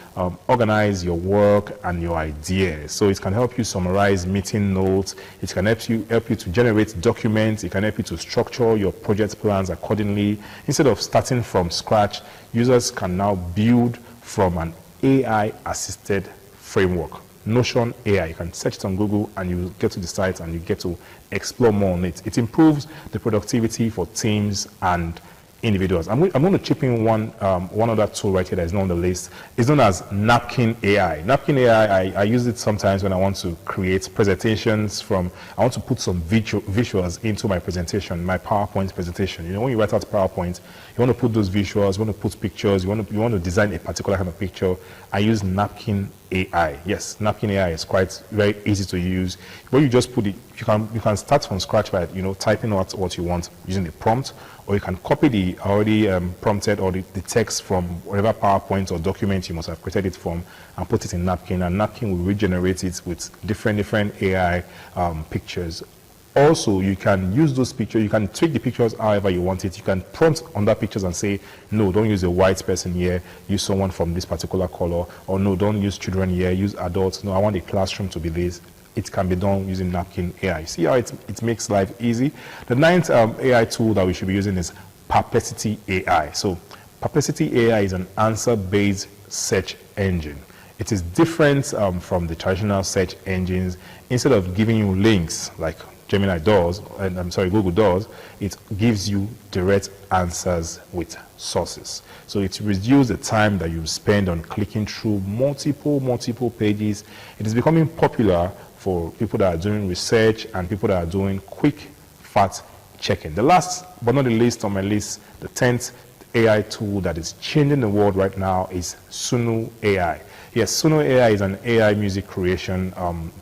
organize your work and your ideas. So it can help you summarize meeting notes. It can help you to generate documents. It can help you to structure your project plans accordingly. Instead of starting from scratch, users can now build from an AI-assisted framework. Notion AI. You can search it on Google and you get to the site and you get to explore more on it. It improves the productivity for teams and individuals. I'm going to chip in one other tool right here that is not on the list. It's known as Napkin AI. Napkin AI, I use it sometimes when I want to create presentations I want to put some visuals into my presentation, my PowerPoint presentation. When you write out PowerPoint, you want to put those visuals, you want to put pictures, you want to design a particular kind of picture. I use Napkin AI. Yes, Napkin AI is very easy to use. Where you just put it, you can start from scratch by typing out what you want using the prompt, or you can copy the already prompted or the text from whatever PowerPoint or document you must have created it from and put it in Napkin, and Napkin will regenerate it with different AI pictures also you can use those pictures, you can tweak the pictures however you want it. You can prompt on that pictures and say, no, don't use a white person here, use someone from this particular color, or no, don't use children here, use adults. No, I want the classroom to be this. It can be done using Napkin AI. See how it makes life easy? The ninth AI tool that we should be using is Perplexity AI. So Perplexity AI is an answer-based search engine. It is different from the traditional search engines. Instead of giving you links like Gemini does, and I'm sorry, Google does, it gives you direct answers with sources. So it reduces the time that you spend on clicking through multiple pages. It is becoming popular for people that are doing research and people that are doing quick fact checking. The last but not the least on my list, the 10th AI tool that is changing the world right now is Suno AI. Yes, Suno AI is an AI music creation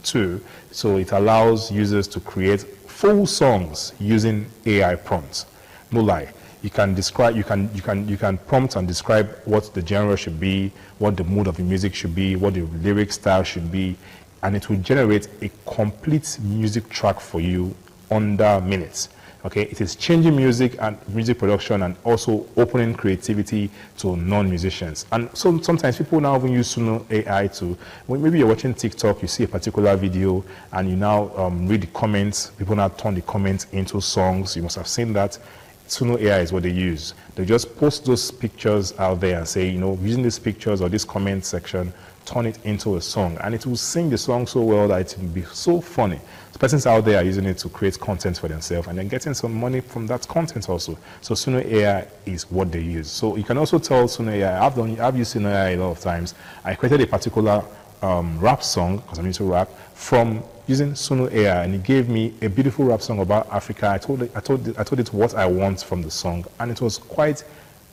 tool. So it allows users to create full songs using AI prompts. No lie. You can describe, you can prompt and describe what the genre should be, what the mood of the music should be, what the lyric style should be, and it will generate a complete music track for you under minutes. Okay, it is changing music and music production and also opening creativity to non-musicians. And so sometimes people now even use Suno AI to, when maybe you're watching TikTok, you see a particular video and you now read the comments, people now turn the comments into songs. You must have seen that. Suno AI is what they use. They just post those pictures out there and say, you know, using these pictures or this comment section, turn it into a song. And it will sing the song so well that it will be so funny. The persons out there are using it to create content for themselves and then getting some money from that content also. So Suno AI is what they use. So you can also tell Suno AI, I've used Suno AI a lot of times. I created a particular rap song, because I'm into rap, from using Suno AI, and it gave me a beautiful rap song about Africa. I told it what I want from the song, and it was quite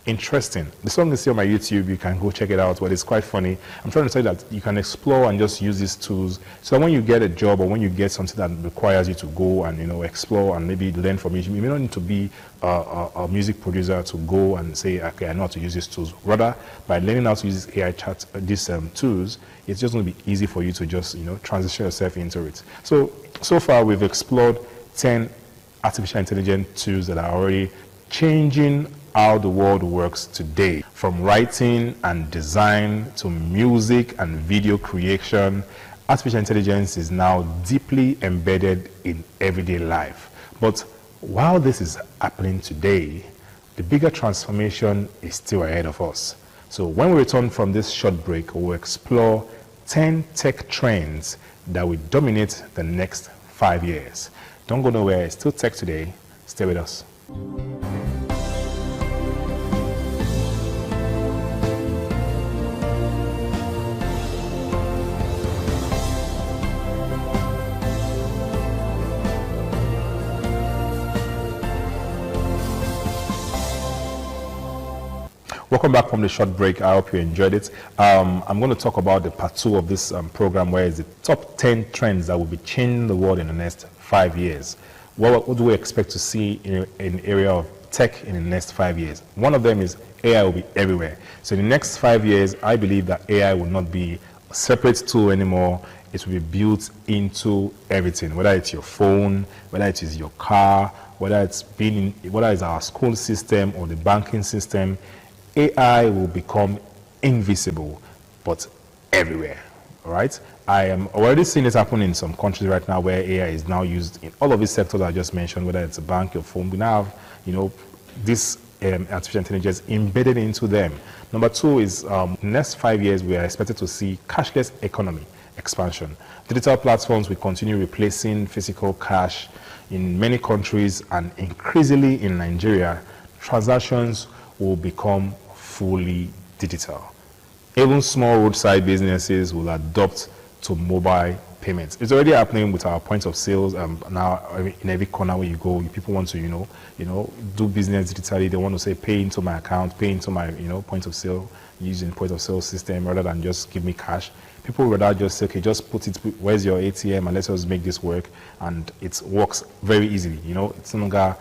interesting. The song is here on my YouTube. You can go check it out, but it's quite funny. I'm trying to tell you that you can explore and just use these tools so that when you get a job or when you get something that requires you to go and, you know, explore and maybe learn from it, you may not need to be a music producer to go and say, okay, I know how to use these tools. Rather, by learning how to use these AI chat, these tools, it's just going to be easy for you to just, you know, transition yourself into it. So far we've explored 10 artificial intelligence tools that are already changing how the world works today. From writing and design to music and video creation, artificial intelligence is now deeply embedded in everyday life. But while this is happening today, the bigger transformation is still ahead of us. So when we return from this short break, we'll explore 10 tech trends that will dominate the next 5 years. Don't go nowhere, it's still Tech Today. Stay with us. Welcome back from the short break. I hope you enjoyed it. I'm going to talk about the part 2 of this program, where it's the top 10 trends that will be changing the world in the next 5 years. What do we expect to see in the area of tech in the next 5 years? One of them is AI will be everywhere. So in the next 5 years, I believe that AI will not be a separate tool anymore. It will be built into everything, whether it's your phone, whether it is your car, whether it's our school system or the banking system. AI will become invisible, but everywhere. All right. I am already seeing it happen in some countries right now, where AI is now used in all of these sectors I just mentioned, whether it's a bank, your phone. We now have, you know, this artificial intelligence embedded into them. Number 2 is next 5 years, we are expected to see cashless economy expansion. Digital platforms will continue replacing physical cash in many countries, and increasingly in Nigeria, transactions will become fully digital. Even small roadside businesses will adopt to mobile payments. It's already happening with our points of sales. Now, in every corner where you go, people want to, you know, do business digitally. They want to say, pay into my account, pay into my, point of sale, using point of sale system rather than just give me cash. People would rather just say, okay, just put it, where's your ATM, and let's just make this work. And it works very easily. It's no longer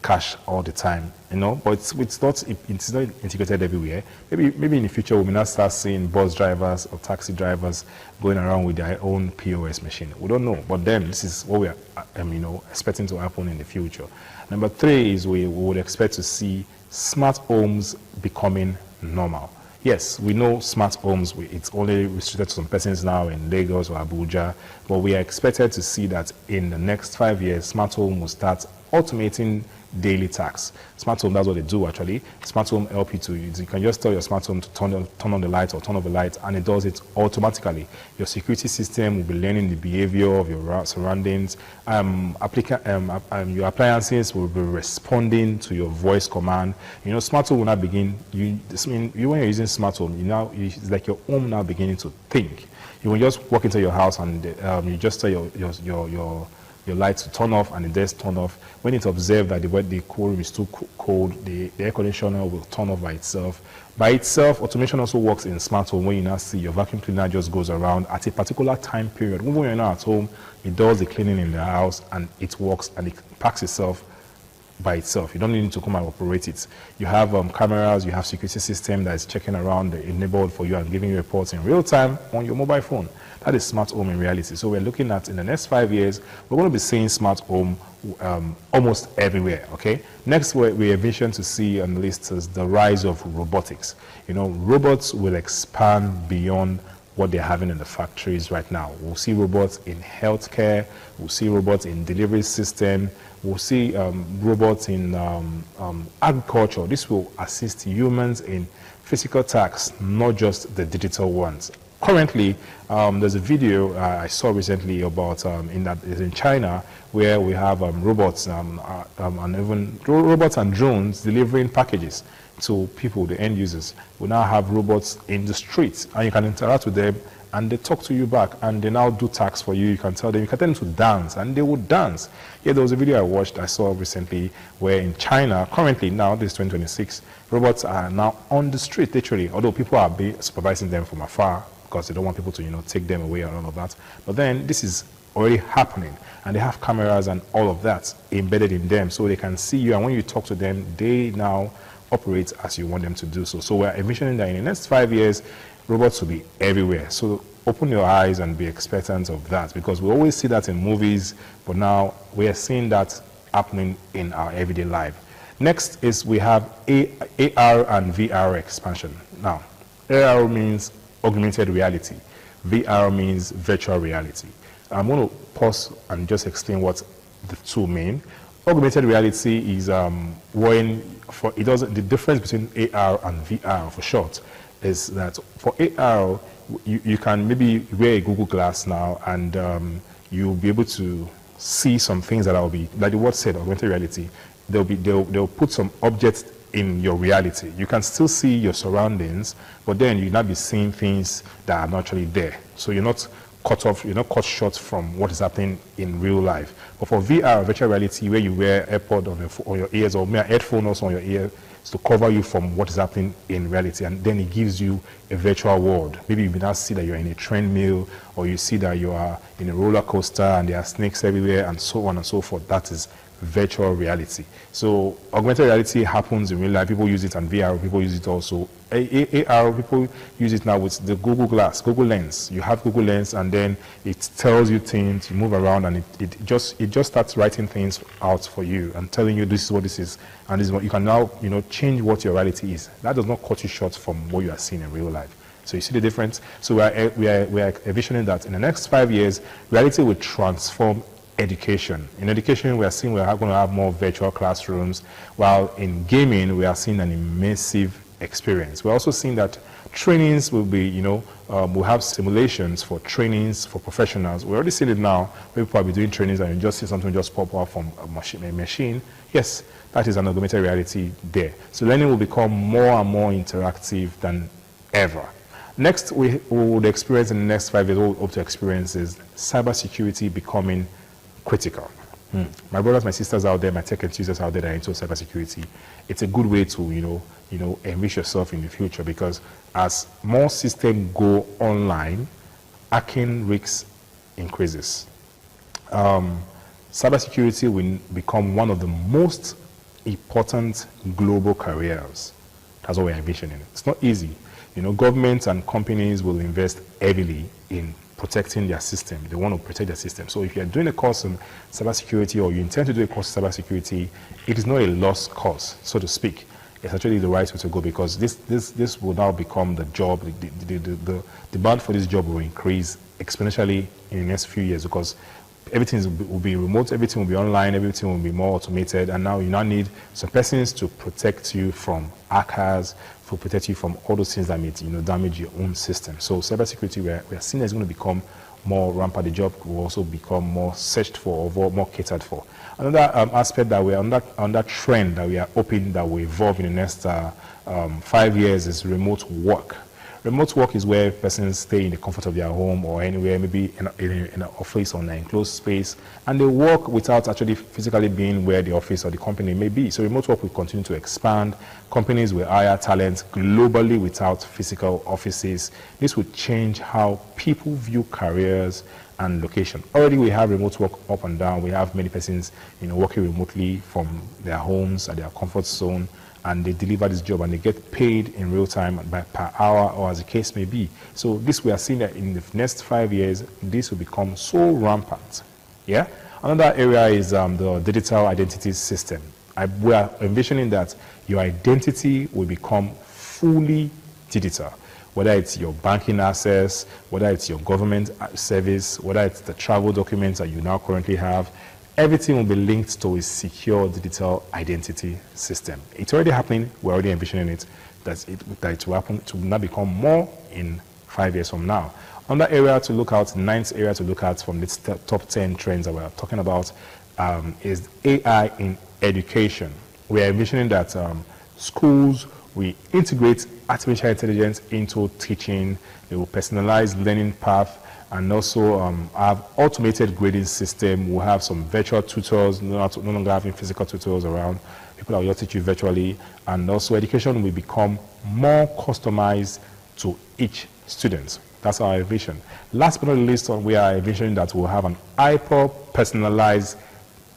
cash all the time, you know, but it's not integrated everywhere. Maybe in the future we may not start seeing bus drivers or taxi drivers going around with their own POS machine. We don't know, but then this is what we are, you know, expecting to happen in the future. Number 3 is we would expect to see smart homes becoming normal. Yes, we know smart homes, it's only restricted to some persons now in Lagos or Abuja, but we are expected to see that in the next 5 years, smart home will start automating daily tasks. Smart home, that's what they do actually. Smart home help you can just tell your smart home to turn on the light or turn off the light, and it does it automatically. Your security system will be learning the behavior of your surroundings. Your appliances will be responding to your voice command. You know, smart home will now begin, when you're using smart home, it's like your home now beginning to think. You will just walk into your house and you just tell your lights to turn off and the desk turn off. When it's observed that the cool room is too cold, the air conditioner will turn off by itself. By itself, automation also works in smart home when you now see your vacuum cleaner just goes around at a particular time period. When you're not at home, it does the cleaning in the house and it works and it packs itself by itself. You don't need to come and operate it. You have cameras, you have security system that is checking around the neighborhood for you and giving you reports in real time on your mobile phone. That is smart home in reality. So we're looking at in the next 5 years, we're going to be seeing smart home almost everywhere. Okay. Next, we envision to see on the list is the rise of robotics. You know, robots will expand beyond what they're having in the factories right now. We'll see robots in healthcare. We'll see robots in delivery system. We'll see robots in agriculture. This will assist humans in physical tasks, not just the digital ones. Currently, there's a video I saw recently about in China where we have robots and even robots and drones delivering packages to people, the end users. We now have robots in the streets, and you can interact with them, and they talk to you back, and they now do tasks for you. You can tell them to dance, and they would dance. Yeah, there was a video I saw recently, where in China, currently now, this is 2026, robots are now on the street, literally, although people are supervising them from afar, because they don't want people to, take them away and all of that. But then this is already happening, and they have cameras and all of that embedded in them, so they can see you, and when you talk to them, they now operate as you want them to do so. So we're envisioning that in the next 5 years, robots will be everywhere. So open your eyes and be expectant of that, because we always see that in movies, but now we are seeing that happening in our everyday life. Next is we have AR and VR expansion. Now, AR means augmented reality. VR means virtual reality. I'm going to pause and just explain what the two mean. Augmented reality is the difference between AR and VR for short is that for AR, you can maybe wear a Google Glass now, and you'll be able to see some things that will be, like the word said, augmented reality. They'll put some objects in your reality. You can still see your surroundings, but then you'll not be seeing things that are not actually there. So you're not cut short from what is happening in real life. But for VR, virtual reality, where you wear AirPod on your ears, or maybe a headphone also on your ear, is to cover you from what is happening in reality, and then it gives you a virtual world. Maybe you may now see that you're in a treadmill, or you see that you are in a roller coaster and there are snakes everywhere, and so on and so forth. That is virtual reality. So augmented reality happens in real life. People use it, and VR people use it also. AR people use it now with the Google Glass, Google Lens. You have Google Lens, and then it tells you things. You move around, and it just starts writing things out for you and telling you this is what this is, and this is what you can now change what your reality is. That does not cut you short from what you are seeing in real life. So you see the difference. So we are envisioning that in the next 5 years, reality will transform education. In education, we are seeing we are going to have more virtual classrooms, while in gaming, we are seeing an immersive experience. We're also seeing that trainings will be, we'll have simulations for trainings for professionals. We're already seeing it now, where people will be doing trainings and you just see something just pop up from a machine. Yes, that is an augmented reality there. So learning will become more and more interactive than ever. Next, we would experience in the next 5 years, what we hope to experience is cybersecurity becoming critical. My brothers, my sisters out there, my tech enthusiasts out there that are into cybersecurity, it's a good way to, enrich yourself in the future, because as more systems go online, hacking risks increases. Cybersecurity will become one of the most important global careers. That's what we're envisioning. It's not easy. You know, governments and companies will invest heavily in protecting their system. They want to protect their system. So if you're doing a course on cybersecurity or you intend to do a course on cybersecurity, it is not a lost cause, so to speak. It's actually the right way to go, because this will now become the job. The demand for this job will increase exponentially in the next few years, because everything will be remote, everything will be online, everything will be more automated, and now you now need some persons to protect you from hackers, to protect you from all those things that may, you know, damage your own system. So cybersecurity, we are seeing, is going to become more rampant. The job will also become more searched for, or more catered for. Another aspect that we are on that trend that we are hoping that will evolve in the next 5 years is remote work. Remote work is where persons stay in the comfort of their home or anywhere, maybe in an office or an enclosed space, and they work without actually physically being where the office or the company may be. So remote work will continue to expand. Companies will hire talent globally without physical offices. This will change how people view careers and location. Already we have remote work up and down. We have many persons, you know, working remotely from their homes at their comfort zone, and they deliver this job and they get paid in real time per hour, or as the case may be. So this, we are seeing that in the next 5 years, this will become so rampant. Yeah. Another area is the digital identity system. We are envisioning that your identity will become fully digital, whether it's your banking access, whether it's your government service, whether it's the travel documents that you now currently have. Everything will be linked to a secure digital identity system. It's already happening. We're already envisioning it, that it will happen, to now become more in 5 years from now. Another area to look at, ninth area to look at from this top 10 trends that we're talking about is AI in education. We're envisioning that schools will integrate artificial intelligence into teaching. They will personalize learning path, and also have automated grading system. We'll have some virtual tutors, no longer having physical tutors around. People that will teach you virtually. And also education will become more customized to each student. That's our vision. Last but not least, we are envisioning that we'll have an hyper-personalized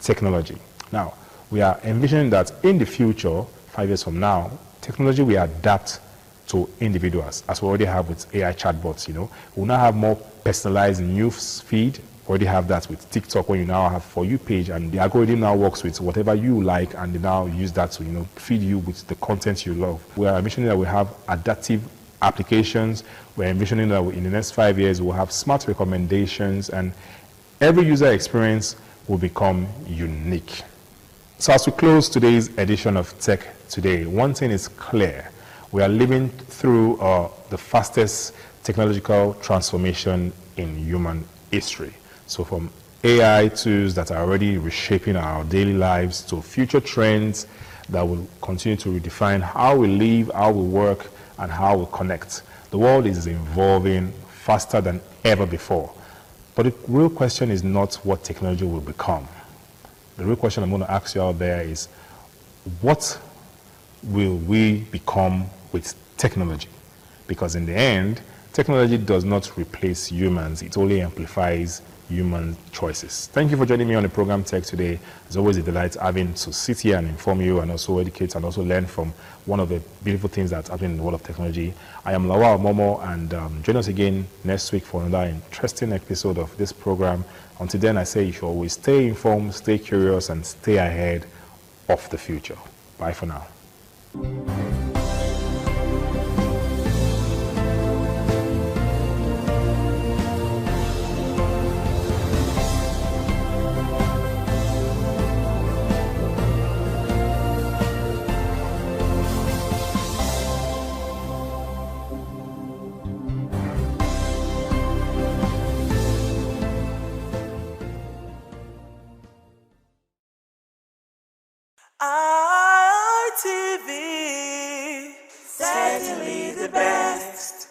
technology. Now, we are envisioning that in the future, 5 years from now, technology will adapt to individuals, as we already have with AI chatbots. You know, we'll now have more personalized news feed. We already have that with TikTok, when you now have For You page, and the algorithm now works with whatever you like, and they now use that to, you know, feed you with the content you love. We are envisioning that we have adaptive applications. We're envisioning that in the next 5 years we'll have smart recommendations, and every user experience will become unique. So as we close today's edition of Tech Today, one thing is clear. We are living through the fastest technological transformation in human history. So from AI tools that are already reshaping our daily lives to future trends that will continue to redefine how we live, how we work, and how we connect. The world is evolving faster than ever before. But the real question is not what technology will become. The real question I'm going to ask you out there is, what will we become with technology? Because in the end, technology does not replace humans. It only amplifies human choices. Thank you for joining me on the program Tech Today. It's always a delight having to sit here and inform you, and also educate, and also learn from one of the beautiful things that's happening in the world of technology. I am Lawal Momo, and join us again next week for another interesting episode of this program. Until then, I say you should always stay informed, stay curious, and stay ahead of the future. Bye for now. ITV, certainly the best.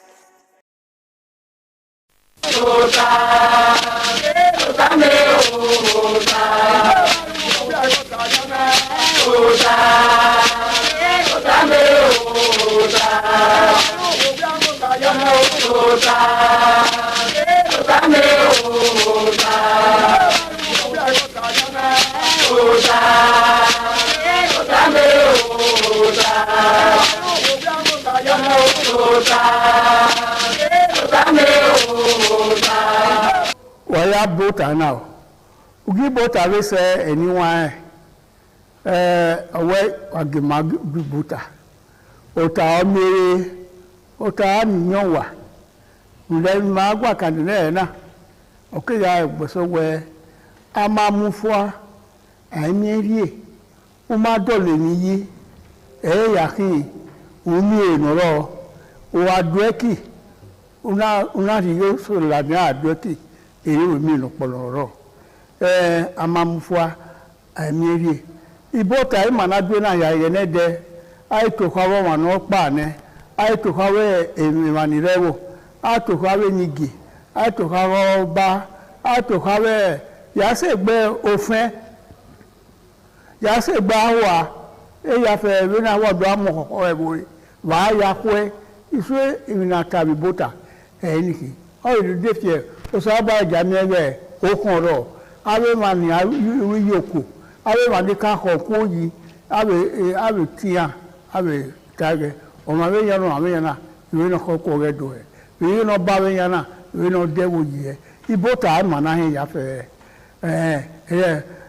Waya bota now. Ugi bota we say anyone away agima bota. Ota omere ota nyowa. Ule magwa kanene na. Okay ya boso we amamufwa aimerie. Uma dole ni yi yaki umi enoro o adweki una riyo so la ni adweki eri mi no poloro amamufwa aimerie ibota imanadwe na ya yene de ai to kawo wa no pa ne ai to kawe emanirewo ai to kawe nigi ai to kawo ba ai to kawe ya se gbe ofin ya se gba wa ya fe we na wo do amoko ebo wa ya kwe isu ina tabi bota eniki o ri de fie o sa ba ja mi ebe o kan ro awe ma ni wi yoko awe ma ni ka ko ko yi awe tia awe tage o ma we ya no ame ya na we no ko ko ge do we no ba we ya na we no de wo yi ibota ma na he ya fe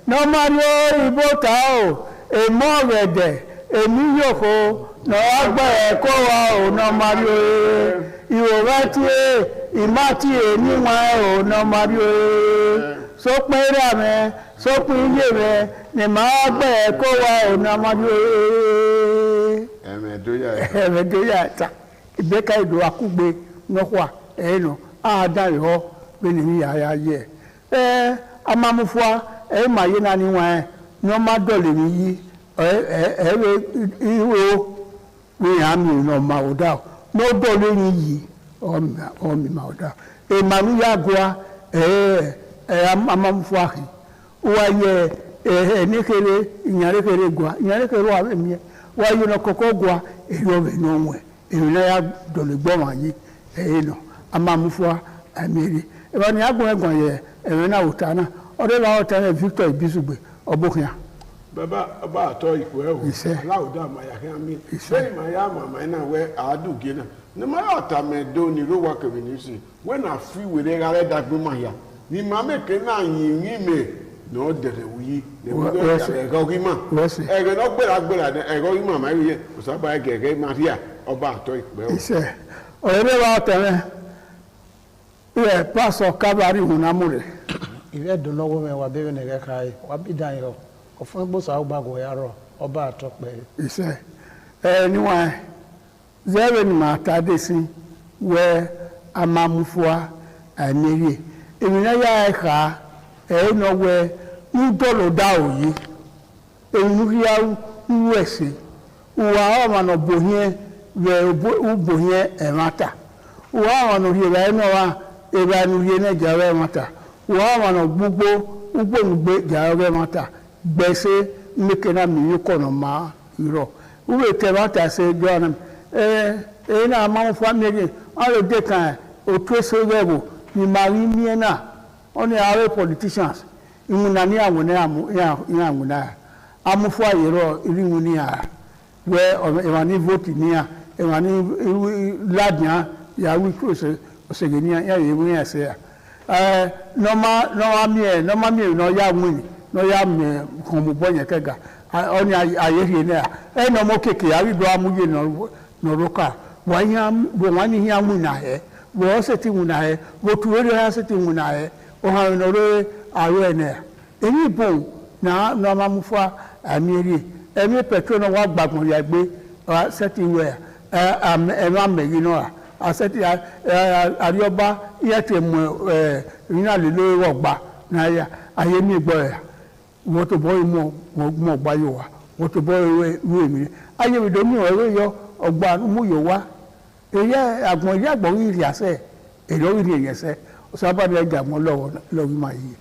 no mario ibota o emorede emiyoko no agba ko wa o no mario iworati imati eniwa o no mario so pera me so pinje me ni ma agba ko wa o no mario emedoya ta ibeka ido akugbe no kwa no adari ho be ni ya ye amamufwa ma ye na ni wa no ma dole ni yi iwo we ami no ma oda no dole ni yi o mi ma oda ma mi ya gwa amamufwa ki wa ye ni kere inyare kere gwa inyare kere wa mi wa ye no koko gwa yo be no nwe na ya dole gbo ma yi no amamufwa amiri ba ni agun egbon ye na utana ode la otana Victor Ibisugbe obokia baba ato ipo ewo lauda ma ya kan mi se ma ya mama na we adu gina ni ma ota me do ni ro wa community when I free we dey gare dagbe ma ya ni ma me ke na yin me no dere wi le wo ya go gi ma e go no gbera de e go gi ma ma ye o sa ba gege Maria oba ato ipo ewo ise ore la otana e paso kabari hunamure iwe do lowo me wa bebe ne kai wa bidan yo ofun gbo sa gba go yaro oba atope ise niwa zero ni ma ta de si we amamufua amiri emina ya ka no we ndolo da oyi enu ya uwese uwa o ma no bohie we bohie emata uwa o no ri ba no wa eba nu ri ne jawe mata wa wana gbugbo ngbe jawe mata gbese mekena mi yukono ma iro uwe te mata se jona na ma family all de kan o twese webo ni mari miena oni are politicians imuna ni awon ya amuna amufu ayero irimu ni a we e ni vote ni a e ni ladnya ya wi twese osegenia ya yewu ya se no mami no ya wini no ya me komo bonye kega oni ayeri ne no mo keke ari do amuye no roka wani ya wina he wo se ti wina he wo tuwe ya se ti wina he o ha no re aro ne eni bon na no mamufua amieri emi petro no wa gbagbon ya gbe se ti we ma me yi no aseti arioba yete mo ina le lo ogba na ya aye mi gbo ya wo to boy mo gba yo wa wo to boy we mi aye mi do mi o yo ogba mu yo wa eye agbon iri ase ero iri yen se o sa ba de ja mo lo ma yi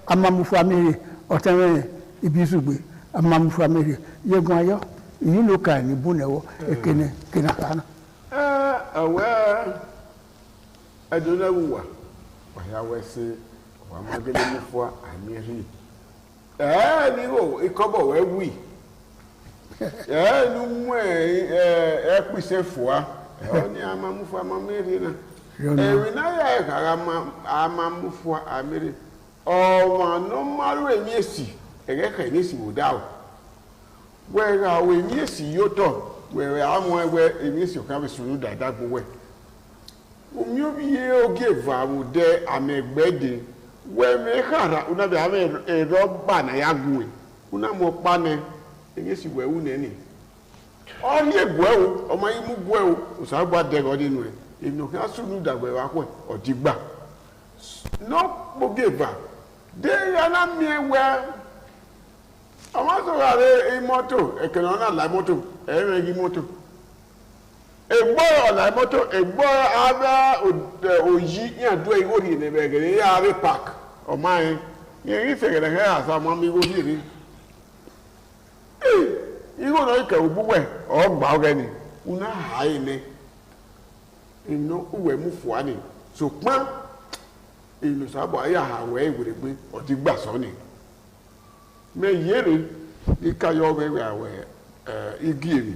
amamufu amiri otenwe Ibisugbe amamufu amiri yegun ayo yi lo ka ni bunewo ekene kenakana awe adona wuwa wa ya wese wa magele mufua amiri ni o ikobo we wi nu mu pise fua oni amamufu amamiri na ewi na ya kara amamufu amiri o no maru emiesi ege ka ni si wodawo we ga we emiesi yoto we amwe we emiesi ka be suru dada gbo we umyo biye oge vawu de amegbede we me kara una be ame roba na ya gwe una mo pane emiesi we uneni onye gwewo ọmọ imu gwewo usagba dego dinu e inu ka sunu dagbe wa ko odigba no bogeva de yana miewe ọmọ so are moto ekena na la moto ere gi moto egbo la moto egbo aba oyi yan do iwo ri ne begere ya re park ọmọ yin yin fegere ha asa mo mi wo bi igo no ike obuwe o gba ogeni una haile ino uwe mu fuani so pon inu sabo aya ha we gberegbe o ti gba so ni me yere ikayo we awe igiri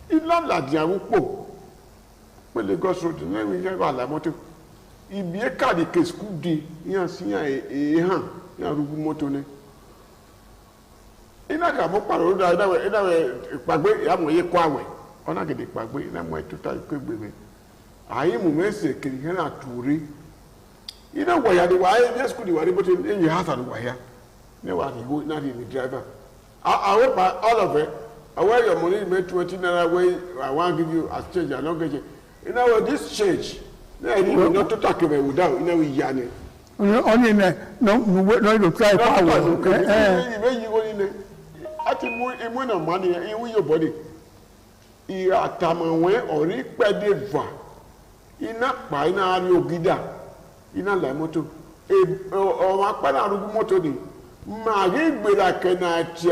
ila la di awupo pe Lagos road na wi je ba la moto ibi e ka di ke school di yan si yan han yan rugu moto ni ina ka mo paro da ina we pagbe ya mo ye kwa we ona gede pagbe ina mo tuta pe gbere ayi mu mese kiri na turi ina wo ya di wa ye school di wa ri bo tin enyi hasan wa ya ne wa ni go na di driver I will buy all of it. I wear your money, make 20 naira away. I want to give you as change. I don't get it. You know this change. No, not to talk about without. You know we yarn. Only no to try power. Ati mu emu na money in your body. Ira tamawe ori pede va. Ina pa ina ari ogida. Ina la moto. O ma pa na rugu moto ni. Ma ri gbera kena che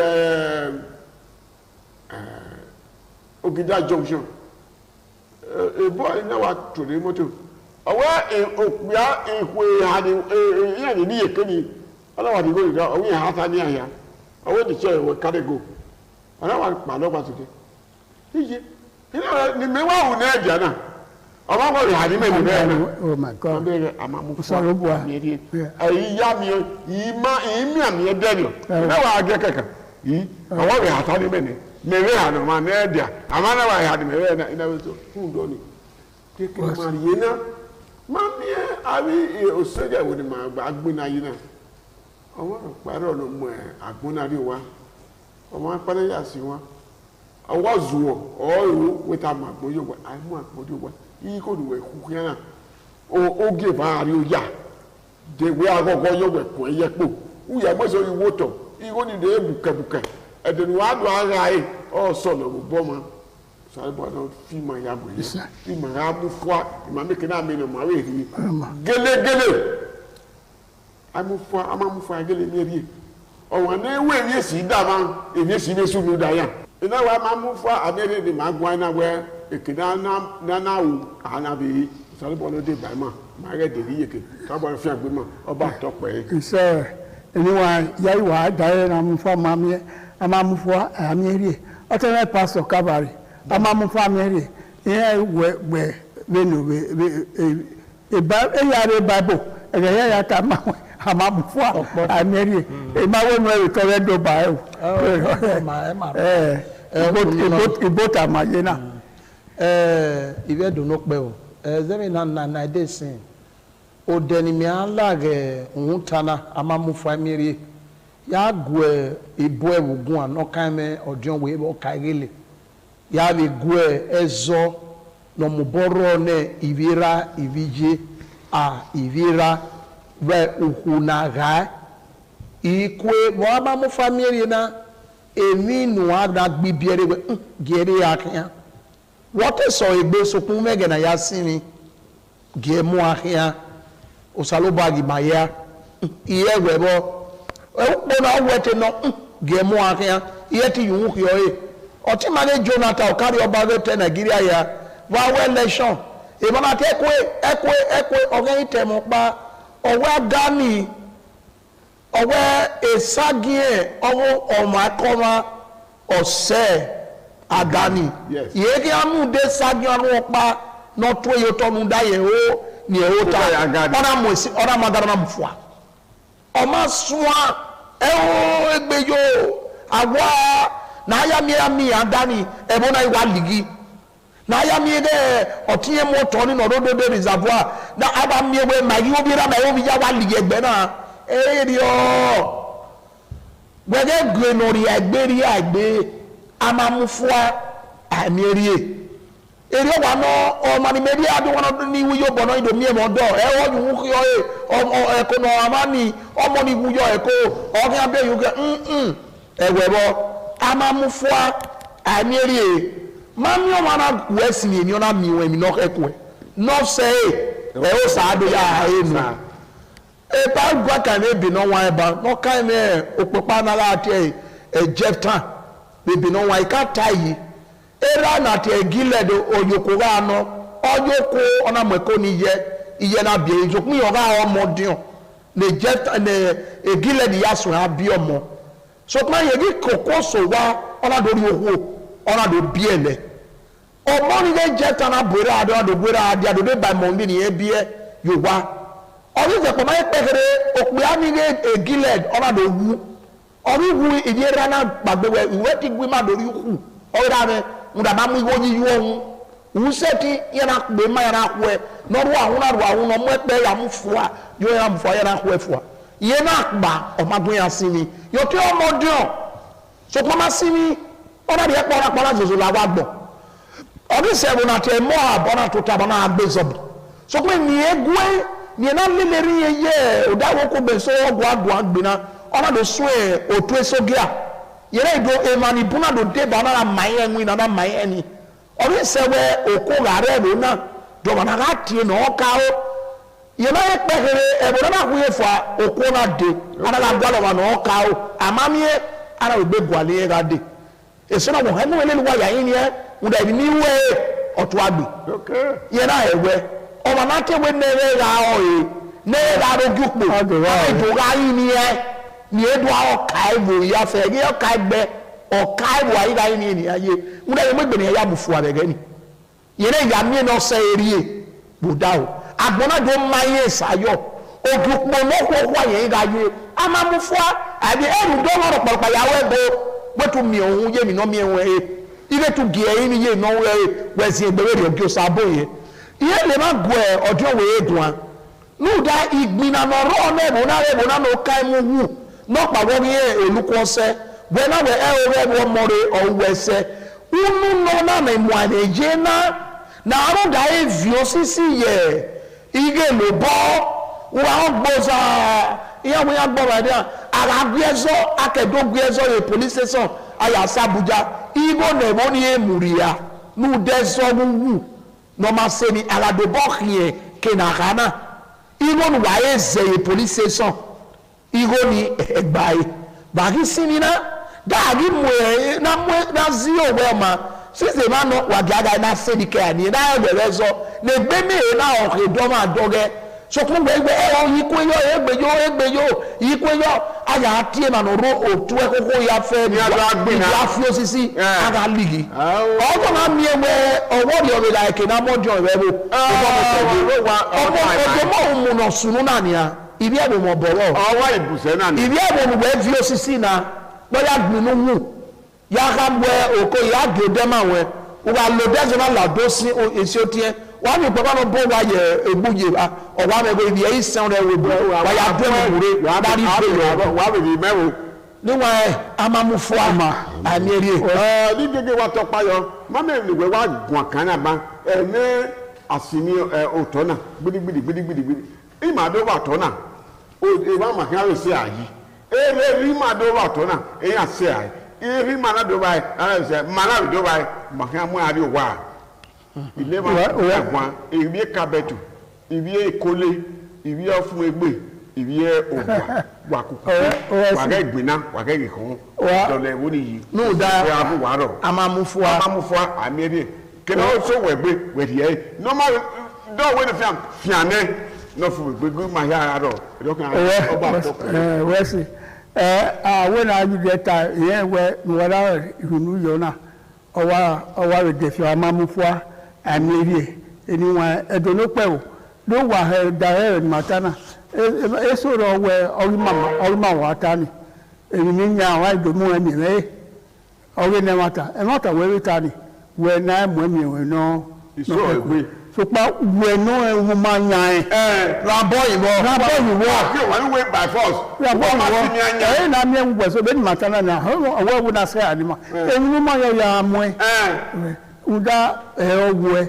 ogida junction. Boy ina wa to the moto. Awa okpia ehwe ha ni ya ni yekeni. Ala wa di go ida o wi ha ta ni aya. Awe the chair we carry go. Ala wa pa lo pa toke. Ije. Ina ni me wa hu na eja na. Ọba ko ri hadi me ni be na. Oh my God. Be amamu So ro bua. Ayi ya mi imi ami e de ni. Na wa age keka. Yi. Awa ri hata ni me ni. Me we ha no ma na edia. Ama na wa hadi me we na ina we so. Hu do ni. Take ma ri na. Ma mi abi o seja wo ni ma gba gbina yi na. Ọwọ́ àpárọ̀ ló mọ àgbónárí wa ọmọ apárẹ́ yà sí wọn ọwọ́ zuwọ̀ ọ̀rọ̀ wẹ́ta mọ àgbóyò wa àìmọ́ àgbóyò wa yìí kò ní wẹ̀ kú kí náà ó gé báàrí ó yà dèwé àgọ́gọ́ yóò wẹ̀ kún ẹyẹ pò wúyà mọ́sọ̀ ìwó tọ̀ ìwó ni dè é bùkẹ́bùkẹ́ ẹ̀dẹ̀nu wàá dùn ara ẹ̀ ọ̀ sọ̀nà bọ́ ma sàrìbọ̀ náà fíìmù àyàbò yẹn fíìmù àyàbò fúwa ìmàmẹ́kẹ́ náà mi nà má wẹ̀ rí gẹ́lẹ́gẹ́lẹ́ amufua amamufua agele mierie owa na ewe esi dama esi ne sunu da ya ina wa amamufua amere de magwa na we ekina na wu ana bi sale bo no de ba ma re de ri yeke ka bo fi agbe ma oba tope ise eniwa yai wa da na amufua mamie amamufua amierie otene pastor kabari amamufua amierie ye we no e ba e yare bible e ya ta ma amamufua ameri emawo no recover do ba ibot amayena ibe do no pe o zemi na dey sin o deni mi alage untana amamufua ameri ya gwe ibo ewugun anokan me odion we o kaigele ya be gwe ezo no muboro ne ivira ivije ivira we uhunaga ikwe moaba mu family na emi nu ada gbibiere we gere akia what so egbe sokun mege na yasini ge mu akia osaloba gi maya iye webo e na wete no ge mu akia iye ti yun yo e oti mane Jonathan o carry oba wete Nigeria ya wa election e bana te ekwe ogen itemo pa ọwọ́ dání ọwọ́ esagie ọwọ́ ọmọ akọ́mọ ọ̀sẹ̀ Agani. Yes. Yegi amu de sagyan opa no to yo to nu da ye o ni e o ta. Ona mo si ona madara na mfua. Oma soa e o egbeyo agwa na ya mi Agani e bo na iwa ligi. Na ya mi de otinye mo to ni no do de reservoir na aba mi we magi obi ra ma obi ya wa ligi egbe na e ri o. Wege grenori agberi agbe amamufua amerie eri wa no o mani meri adu wona ni wuyo bono ido mi e mo do e wo yu ku yo e o ko no amani o mo ni wuyo e ko o kan be yu ke e we bo amamufua amerie mami o mana wesi ni ona mi we mi no e ko no say e o sa do ya e no e ba gwa kan e bi no wan e ba no kan me opopa na la te e Jefta bebi no wan ka tai era na te gile do oyoko ga no oyoko ona meko ni iye na bi ejokun yo ga omodin ne Jefta ne e gile di yaso ha bi omo so plan ye gi kokoso wa ona do ri owo ona do bi ele omo ni ge Jefta na bora ado bora ade do ba mo ni e bi e yo wa ori se ko mai pekere okpe ani ge egiled ona do wu ori wu idira na gbagbe we iwe ti gbe ma dori hu ora me nda ba mu iwo yi yo hu wu se ti yana gbe ma yana ku e no ru ahun no mo pe ya mu fua yo ya mu fua yana ku e fua ye na gba o ma gun ya sini yo ti o mo dion so ko ma sini ona de po ra zozo la wa gbo ori se bu na te mo abona to ta bona agbe zob so ko ni egwe ni na lileri ye o da wo ko be so ogwa agbina ona do so e otu esogia yere do e mani buna do de ba na mai enwi na mai eni ori se we oko gare do na do na ga tie no ka o ye na e pegere e bo na ku ye fa oko na de ana la gwa lo wa no ka o amamie ara we be gwale ga de e so na wo he mo le lu wa ya yin ye unda ni we otu agbe Okay. ye na ewe ọmọ náà tẹ́wé nẹ́rẹ́ ra ọ̀rẹ́ nẹ́rẹ́ ra rojúpò ìdòrá yìí ni ẹ ní edu ọ̀ka ìwò ìyáfẹ́ ní ọ̀ka ẹgbẹ́ ọ̀ka ìwò ayíra yìí ni ènìyàn yé ń dẹ́ ẹgbẹ́ gbẹ̀rẹ̀ ẹ̀yà bùfù àbẹ̀gẹ́ ni yẹn ìyá mi náà sẹ́ eré yẹ bùdá o agbọ́nàdó máa yẹ ṣayọ òdùpò lọ́kọ̀ọ́kọ́ yẹn ìra yẹ amámúfọ́ àbí ẹrù dọ́wọ́rọ̀ pọ̀lọpọ̀ yàwó ẹ̀bọ gbẹ́tù mi òun yé mi náà mi ẹ̀wọ̀n ẹ̀ ilé tù gẹ̀ ẹ̀yìn ni yé ìnáwó ẹ̀ wẹ̀sìn ìgbẹ́wẹ̀ rẹ̀ ọjọ́ sábọ̀ yẹn iye le ma go e ojo we edun nu da igbina no ro na ebo na no kai mu hu no pa wo ni oluko se we na we e o we wo more o we se unu no na me mu aneje na ro da e vi osisi ye ige lo bo wa gboza iya we ya gbo ba dia ara gbezo akedo gbezo e police station aya Abuja ibo na ebo ni emuria nu de so wu normal say ni alado bokye kenagana even waye zeye police station igo ni egbai bagi sinina dagi mwe na zio wema since man no wagaga na sedike ani na eberezo na gbeme na okedo ma doge so kun gbe e yikweyo aya atie ma no ro otu ekoko ya fe ni ya fi osisi aga ligi ogo na mi ewe owo ri ore like na mojo rebo ogo mo mu no sunu na ni a ibi ebo mo boro Ọwọ́ ibùsẹ̀ náà ni. ibi ebo mo gbe fi osisi na lo ya gbinu wu ya ka gbe oko ya gede ma we wa lo dezo na la do si esi otie wa mi papa no bo wa ye egbuje o wa me go ibi e sound re we wa ya do mo re wa dari pe Wa bèbí mẹ́wò. níwọ̀n amamufu ama àmìrí Ní gẹ́gẹ́ wa tọpa yọ, mọ́mọ́ ìwé wa gùn àkànnà bá ní àsìmí òtọ́ náà gbìdìgbìdì. Ìmọ̀ àdó wà tọ́ náà, ìwà màkà rẹ̀ sí àyí. Èrè ìmọ̀ àdó wà tọ́ náà, èyí àṣẹ àyí. Ìrì màá náà dó báyìí, màá náà dó báyìí, màkà mú àrí wà. Ilé máa ẹ̀gbọ́n, ìbí kábẹ́tù, ìbí ìkólé, ìbí ọ̀fun egbè, ìbí ògbà, wàkùkù, wàgẹ́ ìgbìnà, wàgẹ́ ìkàn, dọ̀lẹ̀ ìwé nìyí. Nù dá Wàrọ̀. amamufu Amamufu àmì ẹ̀dẹ̀. Kẹ̀lẹ́ ó sọ wẹ̀gbẹ́ wẹ̀dì ẹ̀. Nọ́mà dọ́wọ́ ní fìànẹ́ náà fún gbẹgbẹ́ máa yá ara rọ̀. Ọba àtọkùn. wẹ́sì àwọn náà yìí dẹ́ ta ìyẹn wẹ́ ìwọ́dà ìrùnú yọ náà ọwa redefi amamufua amiri eniwa edonope do wa he dahe matana esoro we orima watani eninya wa domu emire owe ne mata we tani we na mu emi we no iso egbe so pa we no ewu ma yan la boy you want wait by force la boy na mi en so be matana na owe wu na se anima enu ma ya amu uda owe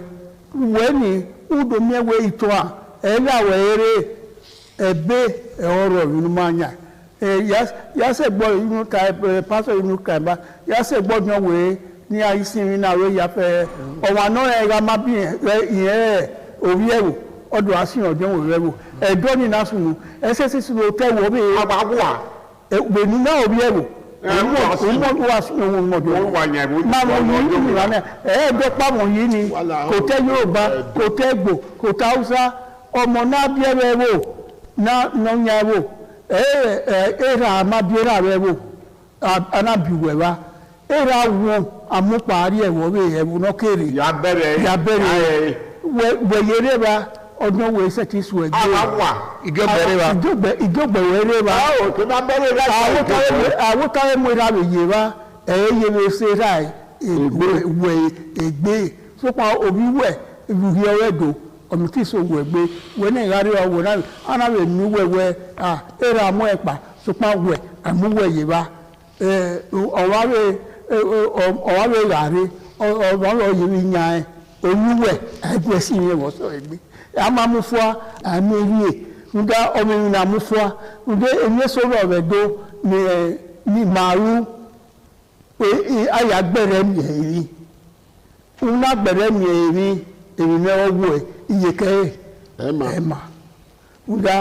we ni udo mi we ito a la we ere ebe oro inu ma yan ya se gbo inu ka pastor inu ka ba ya se gbo yan we ni ayisin na we ya fe o wa no e ga ma bi yen obi ewo odo asin ojo we ewo edo ni na sunu ese si lo te wo bi agbawa be ni na obi ewo mo wa sunu mo do wa yan bo ma mo ni ni na do pa mo yi ni ko te Yoruba ko te Igbo ko ta Hausa ọmọ na bi ewo na no nya ewo era ma bi era ewo ana bi we wa era won amupari ewo we ewo no kere ya bere we yere ba odun we se ti su egbe awa igobere ba igogbe were ba o to na bere la awo tare mo ra we ye ba ye we se rai egbe so pa obi we ibu hi oredo omi ti so wo egbe we na ngari owo na ana we nu wewe era mo epa so pa we amu we ye ba ọ̀wáwé yàrí ọ̀wáwé yìí yan olúwẹ̀ ẹgbẹ́ sí ìyẹn wọ́n sọ ẹgbẹ́ a máa mú fún wa àmì eríyè nígbà ọmọ ìrìn náà mú fún wa nígbà èmi sọ̀rọ̀ rẹ̀ dó ní màálù ayàgbẹ̀rẹ̀ mi èrí ńlá gbẹ̀rẹ̀ mi èrí èmi náà wọ̀ ẹ̀ iyekẹ́ ẹ̀mà nígbà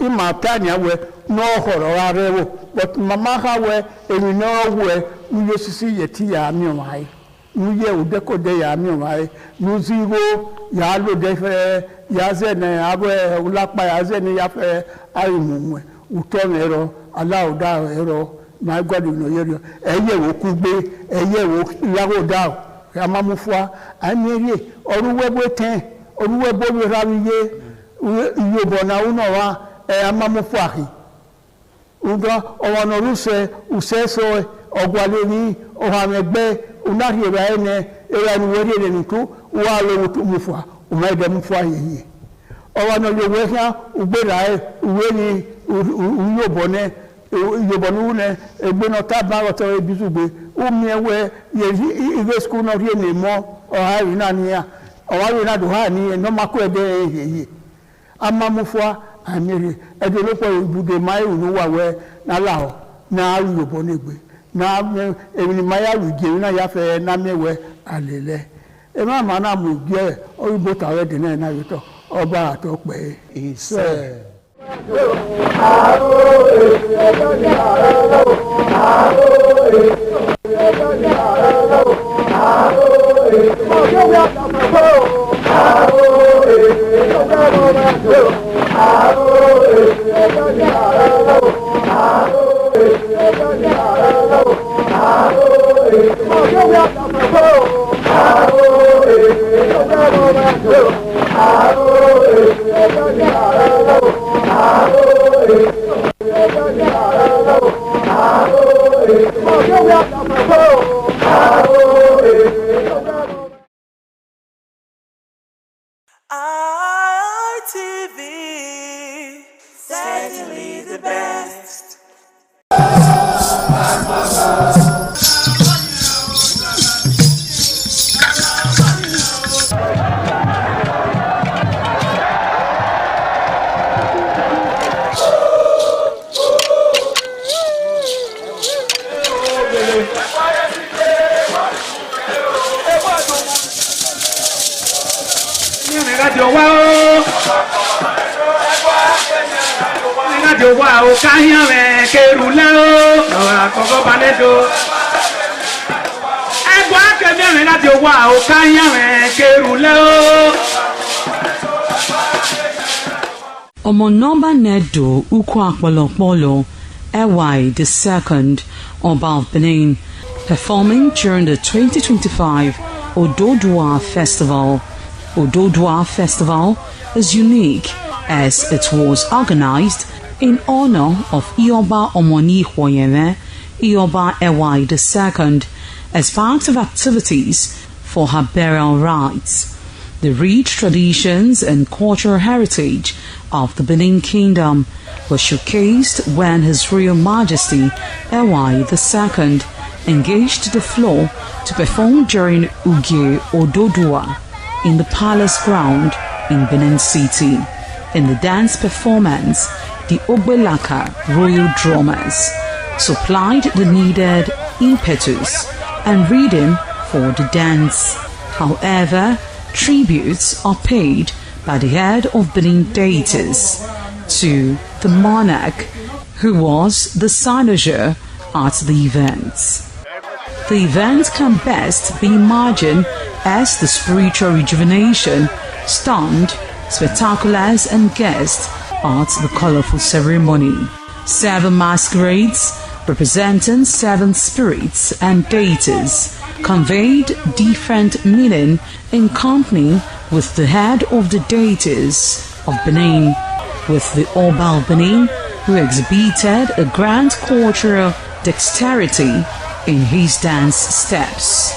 ìmà tánìyàwó no horror arewo but mama hawe eni no we nu yesisi yeti ya mi wai nu ye udeko de ya mi wai nu zigo ya lo de fe ya ze ne awe ulapa ya ze ni ya fe arimu uto mero ala oda ero my god no yero eye wo kugbe eye wo lawo da ya mamufua amiri oruwebo ten oruwebo rawiye yobo na uno wa amamufua uga owana ruse useso ogwaleni ohamegbe unari ene era ni wori ni tu wa lo mufa umaide mufa yeye owana yo wehia ugbera uwe ni uyobone yobonu ne egbe no taba oto ebizugbe umiewe ye school no rie ni mo o ha ri na ni ya o wa ri na do ha ni no mako ede yeye amamufua amiri edolopo ibude mai unu wawe na lao na arubo negbe na emi maya ruje na ya fe na mewe alele e ma ma na mu gbe oyibo tawe de na yoto oba atope ise ITV, certainly the best. Wa o kanya me kerula o akoko banedo egwa ke me na de wa o kanya me kerula o Omo number nedo uko akpolopolo Ewai the second Oba of Benin performing during the 2025 Ododua Festival. Ododua Festival is unique as it was organized in honor of Ioba Omoni Hwoyeme, Ioba Ewai II, as part of activities for her burial rites. The rich traditions and cultural heritage of the Benin Kingdom were showcased when His Royal Majesty Ewai II engaged the floor to perform during Uge Ododua in the palace ground in Benin City. In the dance performance, the Ogbelaka royal drummers supplied the needed impetus and rhythm for the dance. However, tributes are paid by the head of Benin deities to the monarch, who was the cynosure at the events. The event can best be imagined as the spiritual rejuvenation, stunned, spectaculars and guests at the colorful ceremony. 7 masquerades representing 7 spirits and deities conveyed different meaning in company with the head of the deities of Benin, with the Oba of Benin, who exhibited a grand cultural dexterity in his dance steps.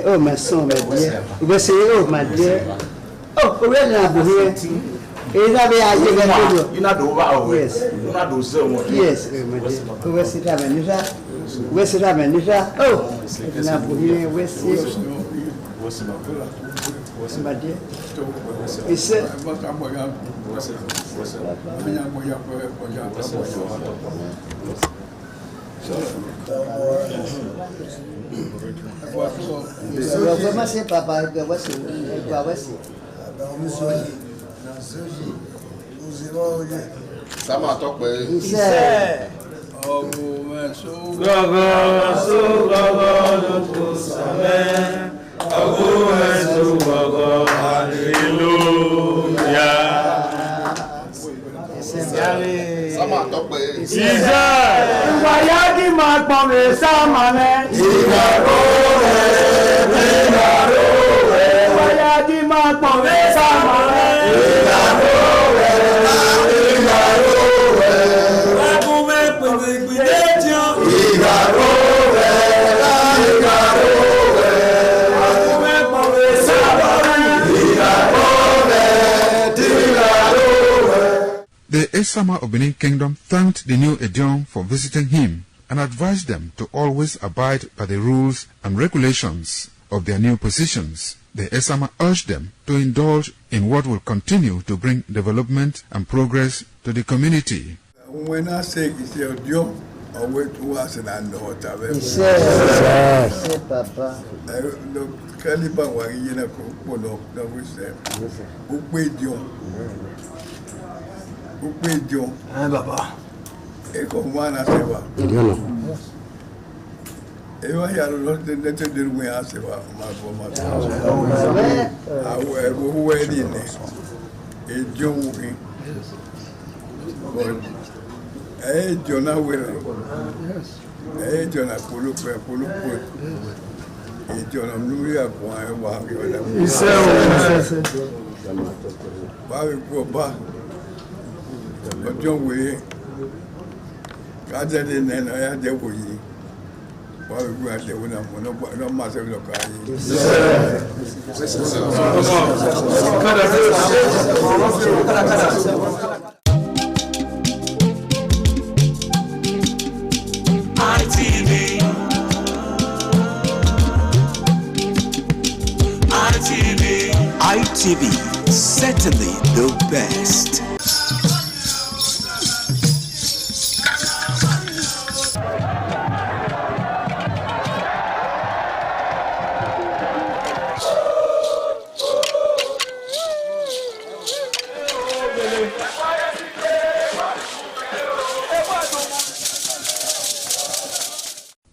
Oh, my son, my dear. You will say, oh, my dear. Oh, where are you here? Is that where you not over? Yes. You not do so much. Yes, my dear. Where sit down, Nisha? Where sit down, Nisha? Oh, now here, where sit? My dear. He said, comment c'est papa de voici quoi voici ça m'a topé The Esama of Benin Kingdom thanked the new Edion for visiting him and advised them to always abide by the rules and regulations of their new positions. The Esama urged them to indulge in what will continue to bring development and progress to the community. When I say it's your job, I wait to us and I know what I will. Yes, Papa. Caliban was in a cocoa, no, we say, who paid you? Who paid you? Papa. Echo one as ever. Ever had lost the letter than we asked about my former. I will go in it. A joke. But eh, Jonah will. Eh, Jonah Pulu, eh, Jonah Luria, why, go back. But John Way, God didn't and I had the way. Why we were there when I'm no matter of ITV, certainly the best.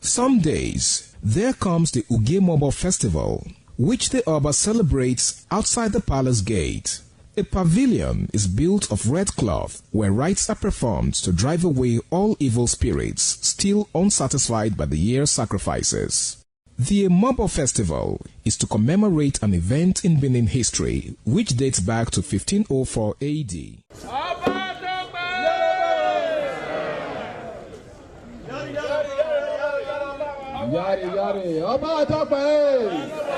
Some days, there comes the Ugemobo Festival, which the Oba celebrates outside the palace gate. A pavilion is built of red cloth where rites are performed to drive away all evil spirits still unsatisfied by the year's sacrifices. The Emobo Festival is to commemorate an event in Benin history which dates back to 1504 AD. Yari, yari, Oba Tope!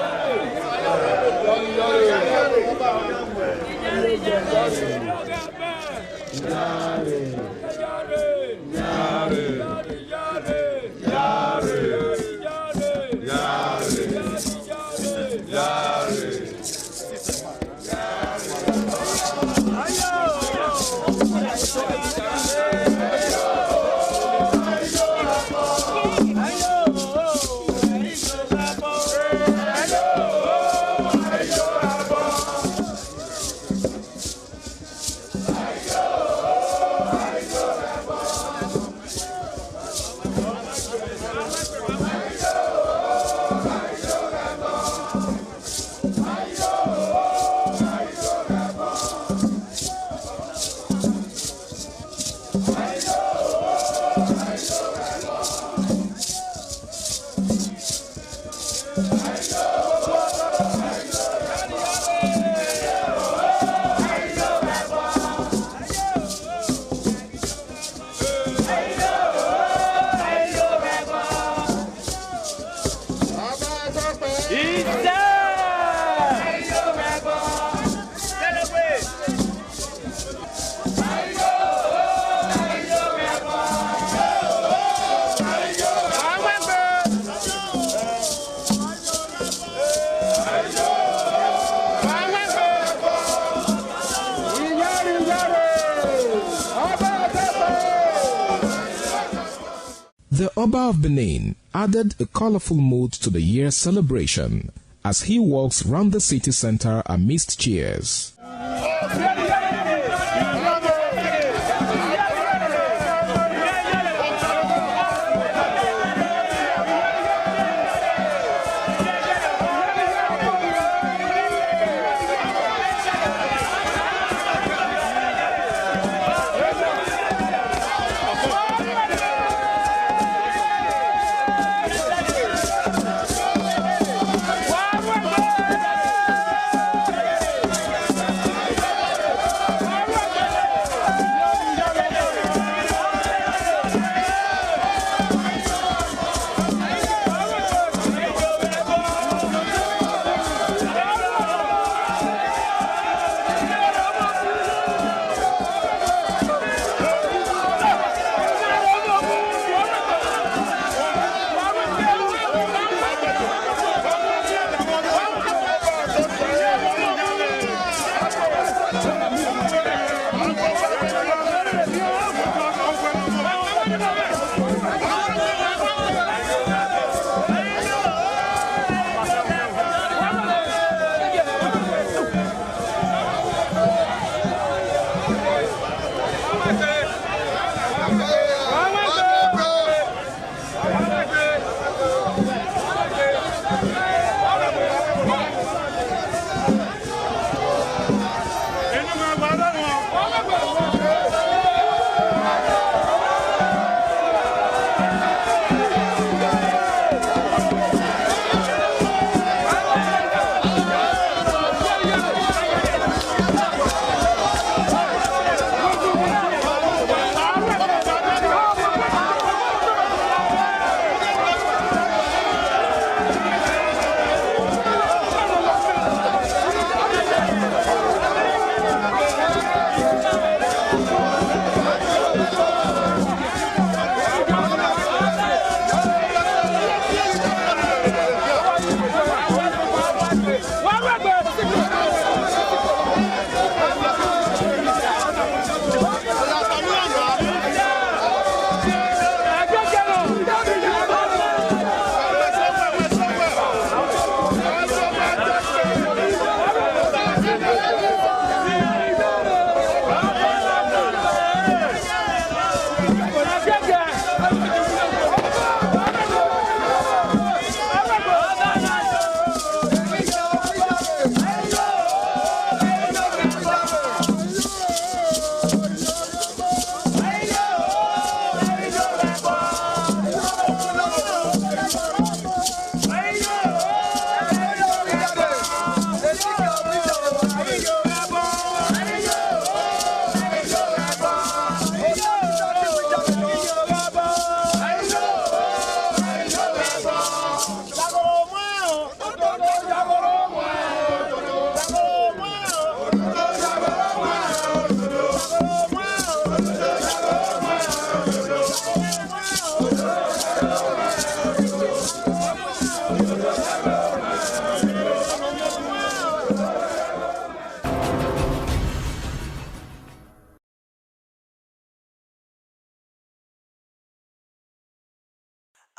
The Oba of Benin added a colorful mood to the year's celebration as he walks round the city center amidst cheers.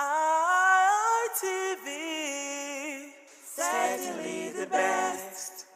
ITV, certainly the best.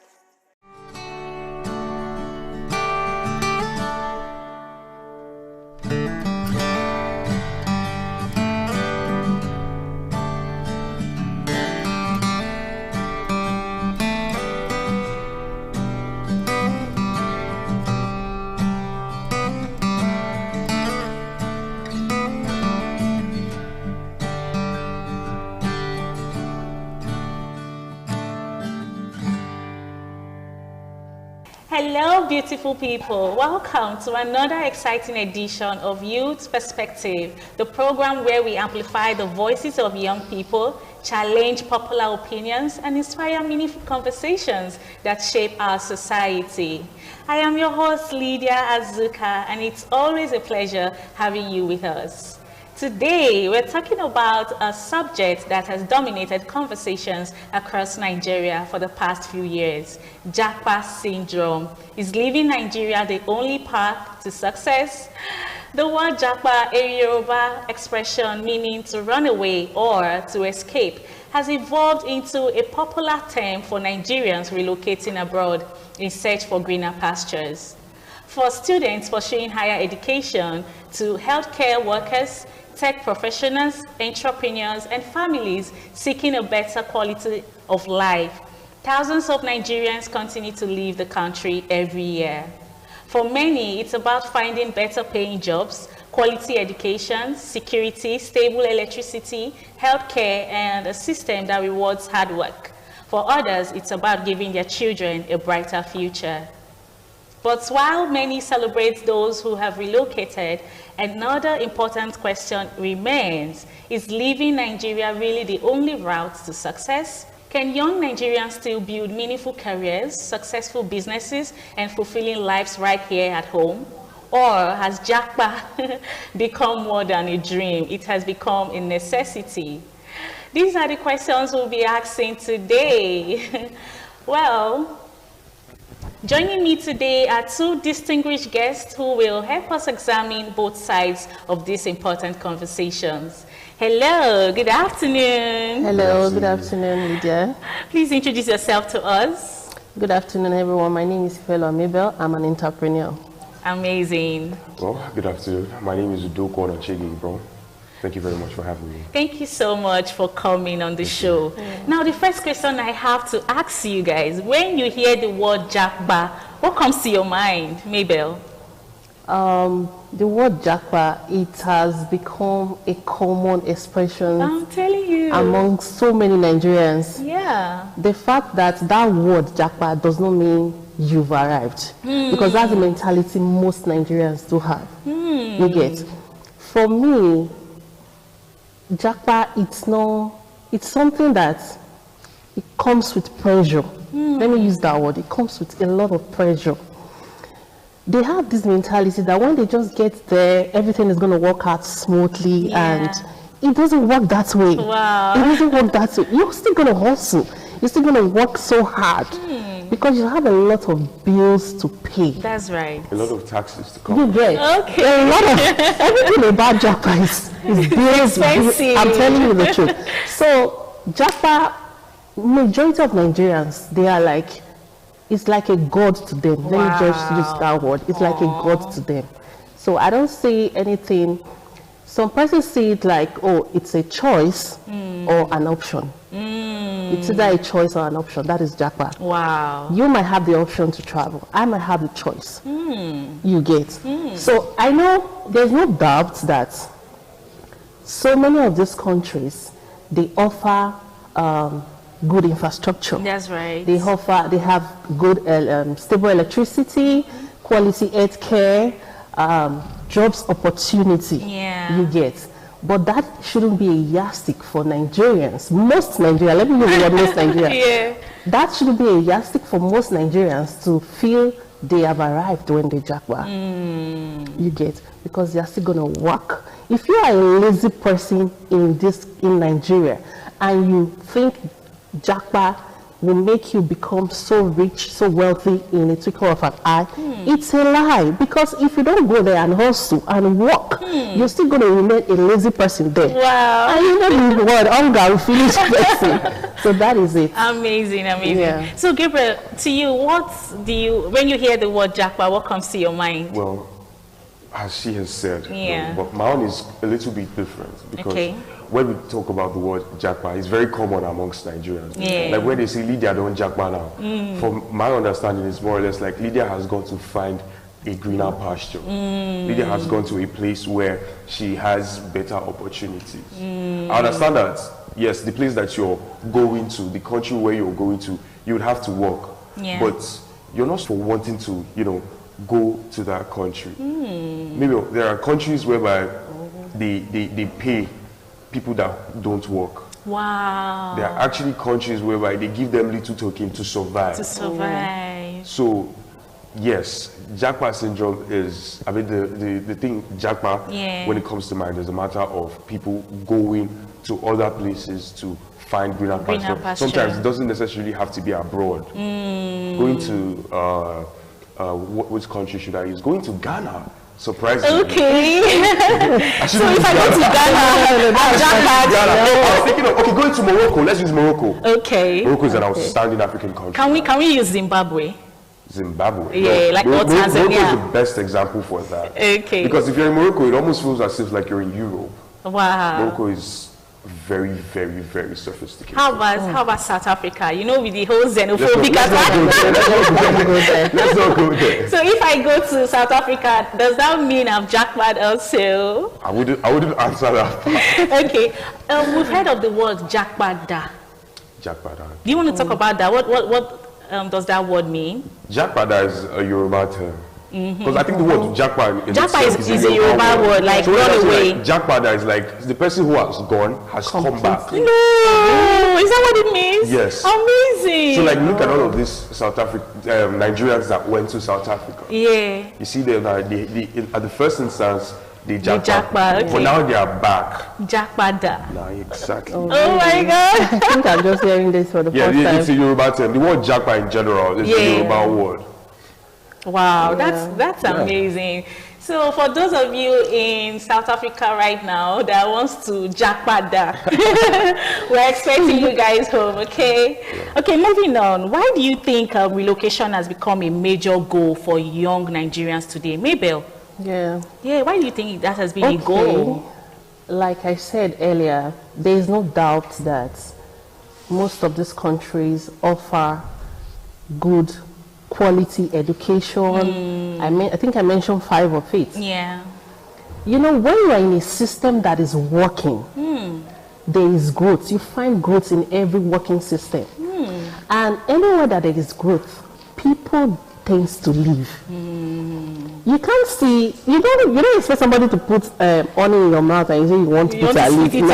Hello, beautiful people. Welcome to another exciting edition of Youth Perspective, the program where we amplify the voices of young people, challenge popular opinions, and inspire meaningful conversations that shape our society. I am your host, Lydia Azuka, and it's always a pleasure having you with us. Today, we're talking about a subject that has dominated conversations across Nigeria for the past few years, Japa syndrome. Is leaving Nigeria the only path to success? The word Japa, a Yoruba expression meaning to run away or to escape, has evolved into a popular term for Nigerians relocating abroad in search for greener pastures. For students pursuing higher education, to healthcare workers, tech professionals, entrepreneurs, and families seeking a better quality of life, thousands of Nigerians continue to leave the country every year. For many, it's about finding better paying jobs, quality education, security, stable electricity, healthcare, and a system that rewards hard work. For others, it's about giving their children a brighter future. But while many celebrate those who have relocated, another important question remains: is leaving Nigeria really the only route to success? Can young Nigerians still build meaningful careers, successful businesses, and fulfilling lives right here at home? Or has Japa become more than a dream? It has become a necessity. These are the questions we'll be asking today. Well, joining me today are two distinguished guests who will help us examine both sides of these important conversations. Hello, good afternoon. Hello, good afternoon, Lydia. Please introduce yourself to us. Good afternoon, everyone. My name is Felo Mabel. I'm an entrepreneur. Amazing. Well, good afternoon. My name is Udoka Onachigi, bro. Thank you very much for having me. Thank you so much for coming on the show. Now, the first question I have to ask you guys, when you hear the word Japa, what comes to your mind, Mabel? The word Japa, it has become a common expression I'm telling you. among so many Nigerians. Yeah. The fact that that word Japa does not mean you've arrived, because that's the mentality most Nigerians do have. You get? For me, Japa, it's something that it comes with pressure. Let me use that word. It comes with a lot of pressure. They have this mentality that when they just get there, everything is going to work out smoothly, and it doesn't work that way. Wow. It doesn't work that way. You're still going to hustle. You're still going to work so hard because you have a lot of bills to pay. That's right. A lot of taxes to come. You get a lot of everything about Japa is bills. Expensive. I'm telling you the truth. So Japa, majority of Nigerians, they are like, it's like a god to them. Let me just use that word. It's like a god to them. So I don't see anything. Some persons see it like, oh, it's a choice or an option. It's either a choice or an option. That is Japa. Wow. You might have the option to travel. I might have the choice. You get. So I know there's no doubt that so many of these countries, they offer good infrastructure. That's right. They have good stable electricity, quality health care, jobs opportunity. Yeah. You get. But that shouldn't be a yardstick for Nigerians. Most Nigerians, let me use the word most Nigerians. Yeah. That shouldn't be a yardstick for most Nigerians to feel they have arrived when they Japa. You get, because they're still gonna work. If you are a lazy person in Nigeria and you think Japa will make you become so rich, so wealthy in a twinkle of an eye. It's a lie, because if you don't go there and hustle and work, you're still going to remain a lazy person there. Wow. And you know the word hunger will finish person. So that is it. Amazing, amazing. Yeah. So Gabriel, to you, when you hear the word Japa, what comes to your mind? Well, as she has said, Yeah. but my own is a little bit different, because Okay. when we talk about the word Japa, it's very common amongst Nigerians. Yeah. Like when they say Lydia don't Japa now, from my understanding, it's more or less like Lydia has gone to find a greener pasture. Lydia has gone to a place where she has better opportunities. I understand that, yes, the place that you're going to, the country where you're going to, you would have to work. Yeah. But you're not for wanting to, go to that country. Maybe there are countries whereby they pay people that don't work. Wow. There are actually countries whereby they give them little token to survive. To survive. So, yes, Japa syndrome is, the thing, Japa, Yeah. when it comes to mind, is a matter of people going to other places to find greener pasture. pasture. Sometimes it doesn't necessarily have to be abroad. Going to, which country should I use? Going to Ghana. Surprisingly. Okay. So if I go to Ghana, I was thinking of, going to Morocco. Let's use Morocco. Okay. Morocco is an outstanding African country. Can we use Zimbabwe? Zimbabwe. Yeah, like Morocco is Tanzania. the best example for that. Okay. Because if you're in Morocco, it almost feels as if like you're in Europe. Wow. Morocco is very, very, very sophisticated. How about South Africa? You know, with the whole xenophobic attack. Let's not go there. So if I go to South Africa, does that mean I've jackpot also? I wouldn't answer that. Okay. We've heard of the word jackpot. Jackpot. Do you want to talk about that? What does that word mean? Jackpot is a Yoruba term. Because I think the word jackpot is a Yoruba word, like run away. Jackpot is like the person who has gone has come back. No, is that what it means? Yes. Amazing. So like look at all of these South African Nigerians that went to South Africa. Yeah. You see them at the first instance they jackpot, okay. but now they are back. Jackpot. Nah, exactly. Oh my God. I think I'm just hearing this for the first time. Yeah, it's a Yoruba term. The word jackpot in general is a Yoruba word. Wow, that's amazing. So for those of you in South Africa right now that wants to jackpot that, we're expecting you guys home, okay? Okay, moving on. Why do you think relocation has become a major goal for young Nigerians today? Mabel? Yeah, why do you think that has been a goal? Like I said earlier, there is no doubt that most of these countries offer good quality education. I think I mentioned 5 of it. Yeah. You know, when you are in a system that is working, there is growth. You find growth in every working system. And anywhere that there is growth, people tends to live. You can't see, you don't expect somebody to put honey in your mouth and you say you want to put a leaf. No.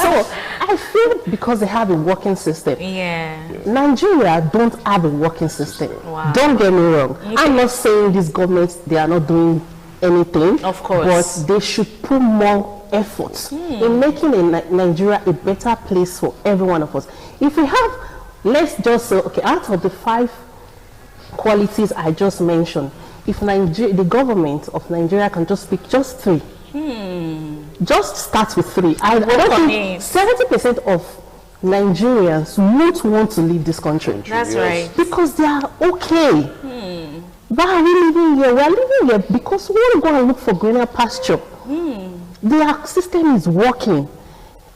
So I feel because they have a working system. Nigeria don't have a working system. Wow. Don't get me wrong. I'm not saying these governments, they are not doing anything. Of course. But they should put more effort in making Nigeria a better place for every one of us. If we have, let's just say, okay, out of the 5 qualities I just mentioned, if the government of Nigeria can just pick just 3, just start with 3. I don't think 70% of Nigerians won't want to leave this country. That's right. Because they are okay. Why are we living here? We are living here because we want to go and look for greener pasture. Their system is working.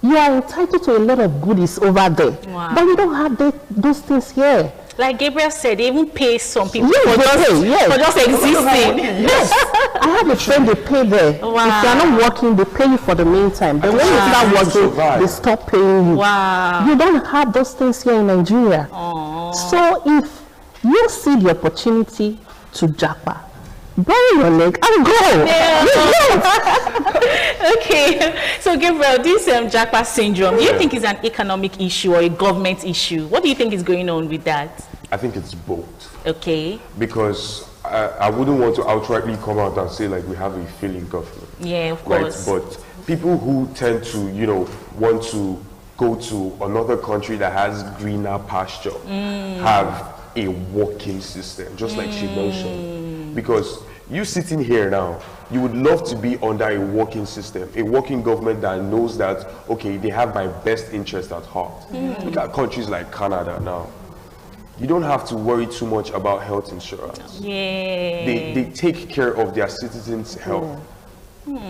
You are entitled to a lot of goodies over there. Wow. But we don't have those things here. Like Gabriel said, they even pay some people for just existing. Yes. I have a friend, they pay there. Wow. If you are not working, they pay you for the meantime. But when you start working, they stop paying you. Wow. You don't have those things here in Nigeria. So if you see the opportunity to japa, bury your leg and go. Okay, so Gabriel, this Japa syndrome, do you think is an economic issue or a government issue? What do you think is going on with that? I think it's both. Okay. Because I wouldn't want to outrightly come out and say like we have a failing government. Yeah, of course. Right? But people who tend to, want to go to another country that has greener pasture, have a working system, just like she mentioned. Because you sitting here now, you would love to be under a working system, a working government that knows that, okay, they have my best interest at heart. Look at countries like Canada now. You don't have to worry too much about health insurance. They take care of their citizens' health.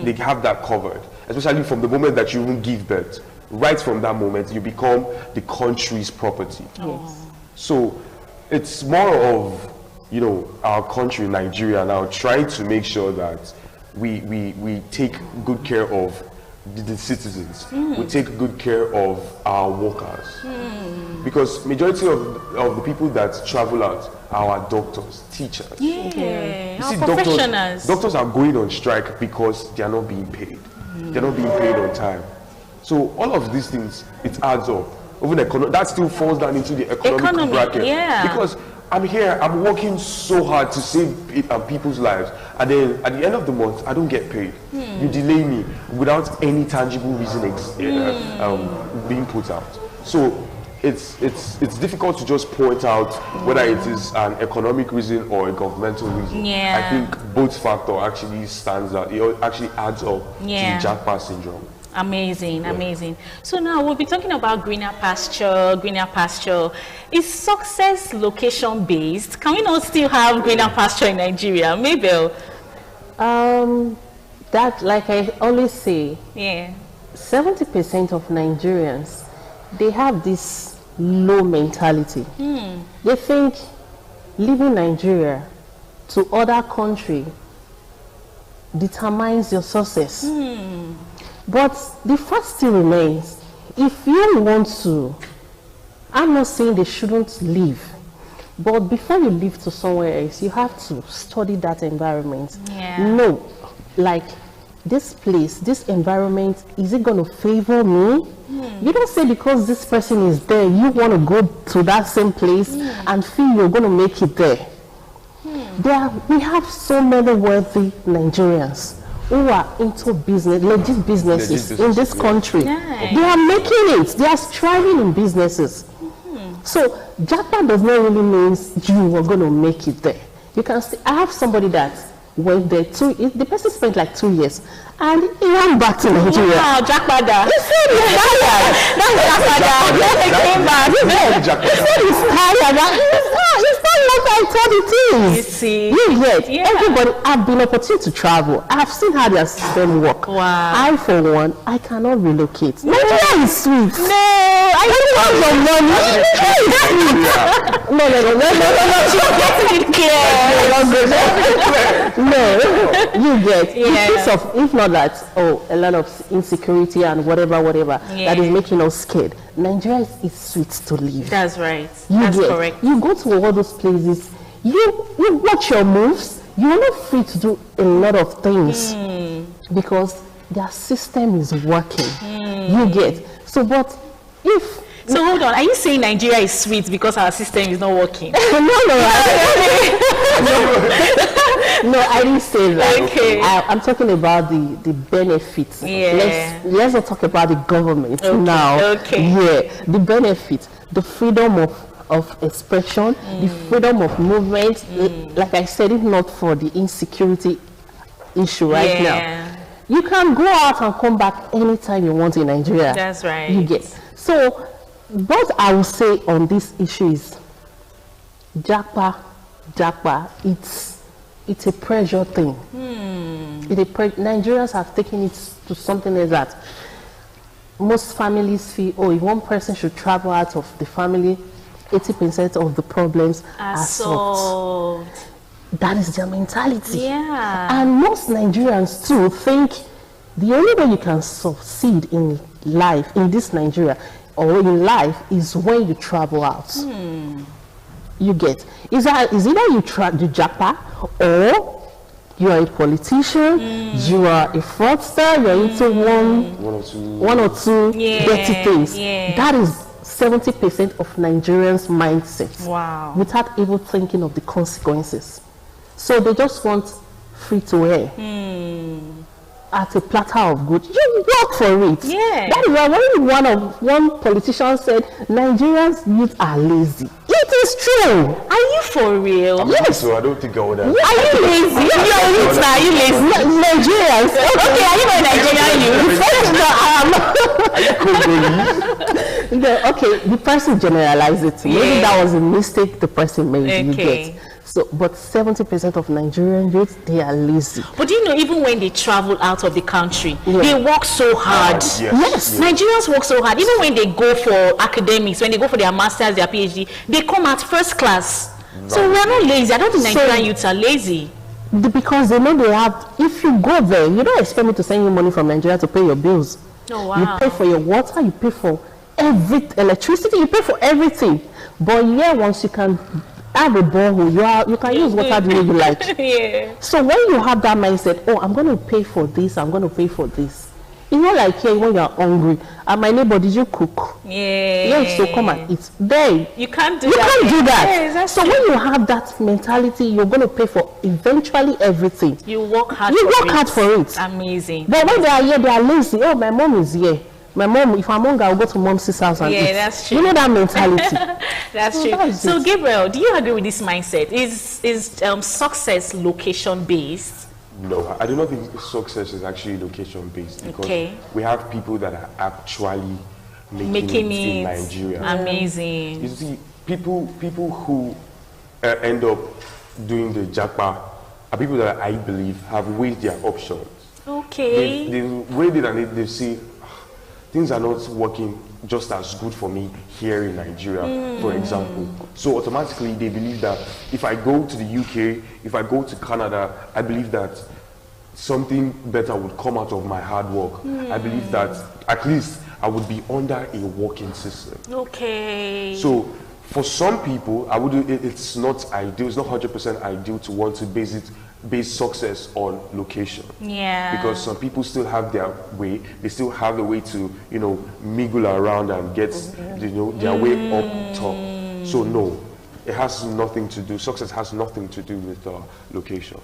They have that covered, especially from the moment that you even give birth. Right from that moment, you become the country's property. So it's more of, you know, our country, Nigeria, now trying to make sure that we take good care of the citizens. We take good care of our workers. Because majority of the people that travel out are our doctors, teachers. You see, doctors are going on strike because they are not being paid. They're not being paid on time. So all of these things, it adds up. Even that still falls down into the economic bracket. Because I'm here, I'm working so hard to save people's lives, and then at the end of the month, I don't get paid. You delay me without any tangible reason being put out. So it's difficult to just point out whether it is an economic reason or a governmental reason. I think both factor actually stands out. It actually adds up to the Japa syndrome. Amazing. So now we'll be talking about greener pasture. Is success location based? Can we not still have greener pasture in Nigeria? Mabel? That, like I always say, 70% of Nigerians, they have this low mentality. They think leaving Nigeria to other country determines your success. But the fact still remains, if you want to, I'm not saying they shouldn't leave, but before you leave to somewhere else, you have to study that environment. No, like this place, this environment, is it going to favor me? You don't say because this person is there, you want to go to that same place and feel you're going to make it there. We have so many wealthy Nigerians who are into business, legit businesses in this country. They are making it. They are striving in businesses. So Japa does not really mean you are going to make it there. You can see, I have somebody that went there, the person spent like 2 years, and he went back to Nigeria. Wow, Jakpada. He said he's tired. That's Jakpada. He came back. He said he's tired. It's not like I thought it is. You see? Everybody, I've been opportunity to travel. I've seen how their system work. Wow. I, for one, I cannot relocate. Nigeria is sweet. No, I don't want your money. No, you get. Because of, if not that, a lot of insecurity and whatever, that is making us scared. Nigeria is sweet to live. That's right. That's correct. You go to all those places, you watch your moves, you're not free to do a lot of things because their system is working. You get. So, but if... So hold on, are you saying Nigeria is sweet because our system is not working? No, I didn't say that. Okay. I'm talking about the benefits. Let's not talk about the government now. The benefits, the freedom of expression, the freedom of movement. Like I said, if not for the insecurity issue right now, you can go out and come back anytime you want in Nigeria. That's right. You get. So what I will say on this issue is Japa, it's a pressure thing. Nigerians have taken it to something like that. Most families feel, if one person should travel out of the family, 80% of the problems are solved. That is their mentality. And most Nigerians too think the only way you can succeed in life, in this Nigeria, or in life, is when you travel out. You get. Is either you Japa, or you are a politician, you are a fraudster, you are into one or two dirty things. That is 70% of Nigerians' mindset. Wow. Without even thinking of the consequences. So they just want free to air. at a platter of good. You work for it. Yeah. That is why when one politician said Nigerians youth are lazy. It is true. Are you for real? Yes. So I don't think I would have. Are you lazy? You're youth now. Are you lazy? Nigerians. Okay, are you a Nigerian youth? Are you Congolese? Okay, the person generalized it. Maybe that was a mistake the person made. You get. So, but 70% of Nigerian youth, they are lazy. But you know, even when they travel out of the country, they work so hard. Yes. Nigerians work so hard. Even when they go for academics, when they go for their masters, their PhD, they come at first class. So we are not lazy. I don't think Nigerian youths are lazy. Because they know they have, if you go there, you don't expect me to send you money from Nigeria to pay your bills. Oh, wow. You pay for your water, you pay for electricity, you pay for everything. But yeah, once you can have a borehole, you can use water the way you like. Yeah. So when you have that mindset, oh, I'm going to pay for this, I'm going to pay for this. It's not like here when you're hungry. And my neighbor, did you cook? Yeah. Yes, so come and eat. There. You can't do that. that. You can't do that. Yeah, so when you have that mentality, you're going to pay for eventually everything. You work hard for it. You work hard for it. Amazing. But when they are here, they are lazy. Oh, my mom is here. My mom, if I'm hungry, I'll go to mom's sister's house and eat. That's true. You know that mentality. That's true. So Gabriel, do you agree with this mindset? Is success location based? No, I do not think success is actually location based, because we have people that are actually making it in Nigeria. Amazing. You see, people who end up doing the Japa are people that I believe have weighed their options. Okay. They've weighed it and they see things are not working just as good for me here in Nigeria, for example. So automatically they believe that if I go to the UK, if I go to Canada, I believe that something better would come out of my hard work. I believe that at least I would be under a working system. Okay. So for some people, it's not ideal, it's not 100% ideal to want to base success on location. Yeah. Because some people still have their way, they still have the way to, mingle around and get, their way up top. So no, it has nothing to do, success has nothing to do with location.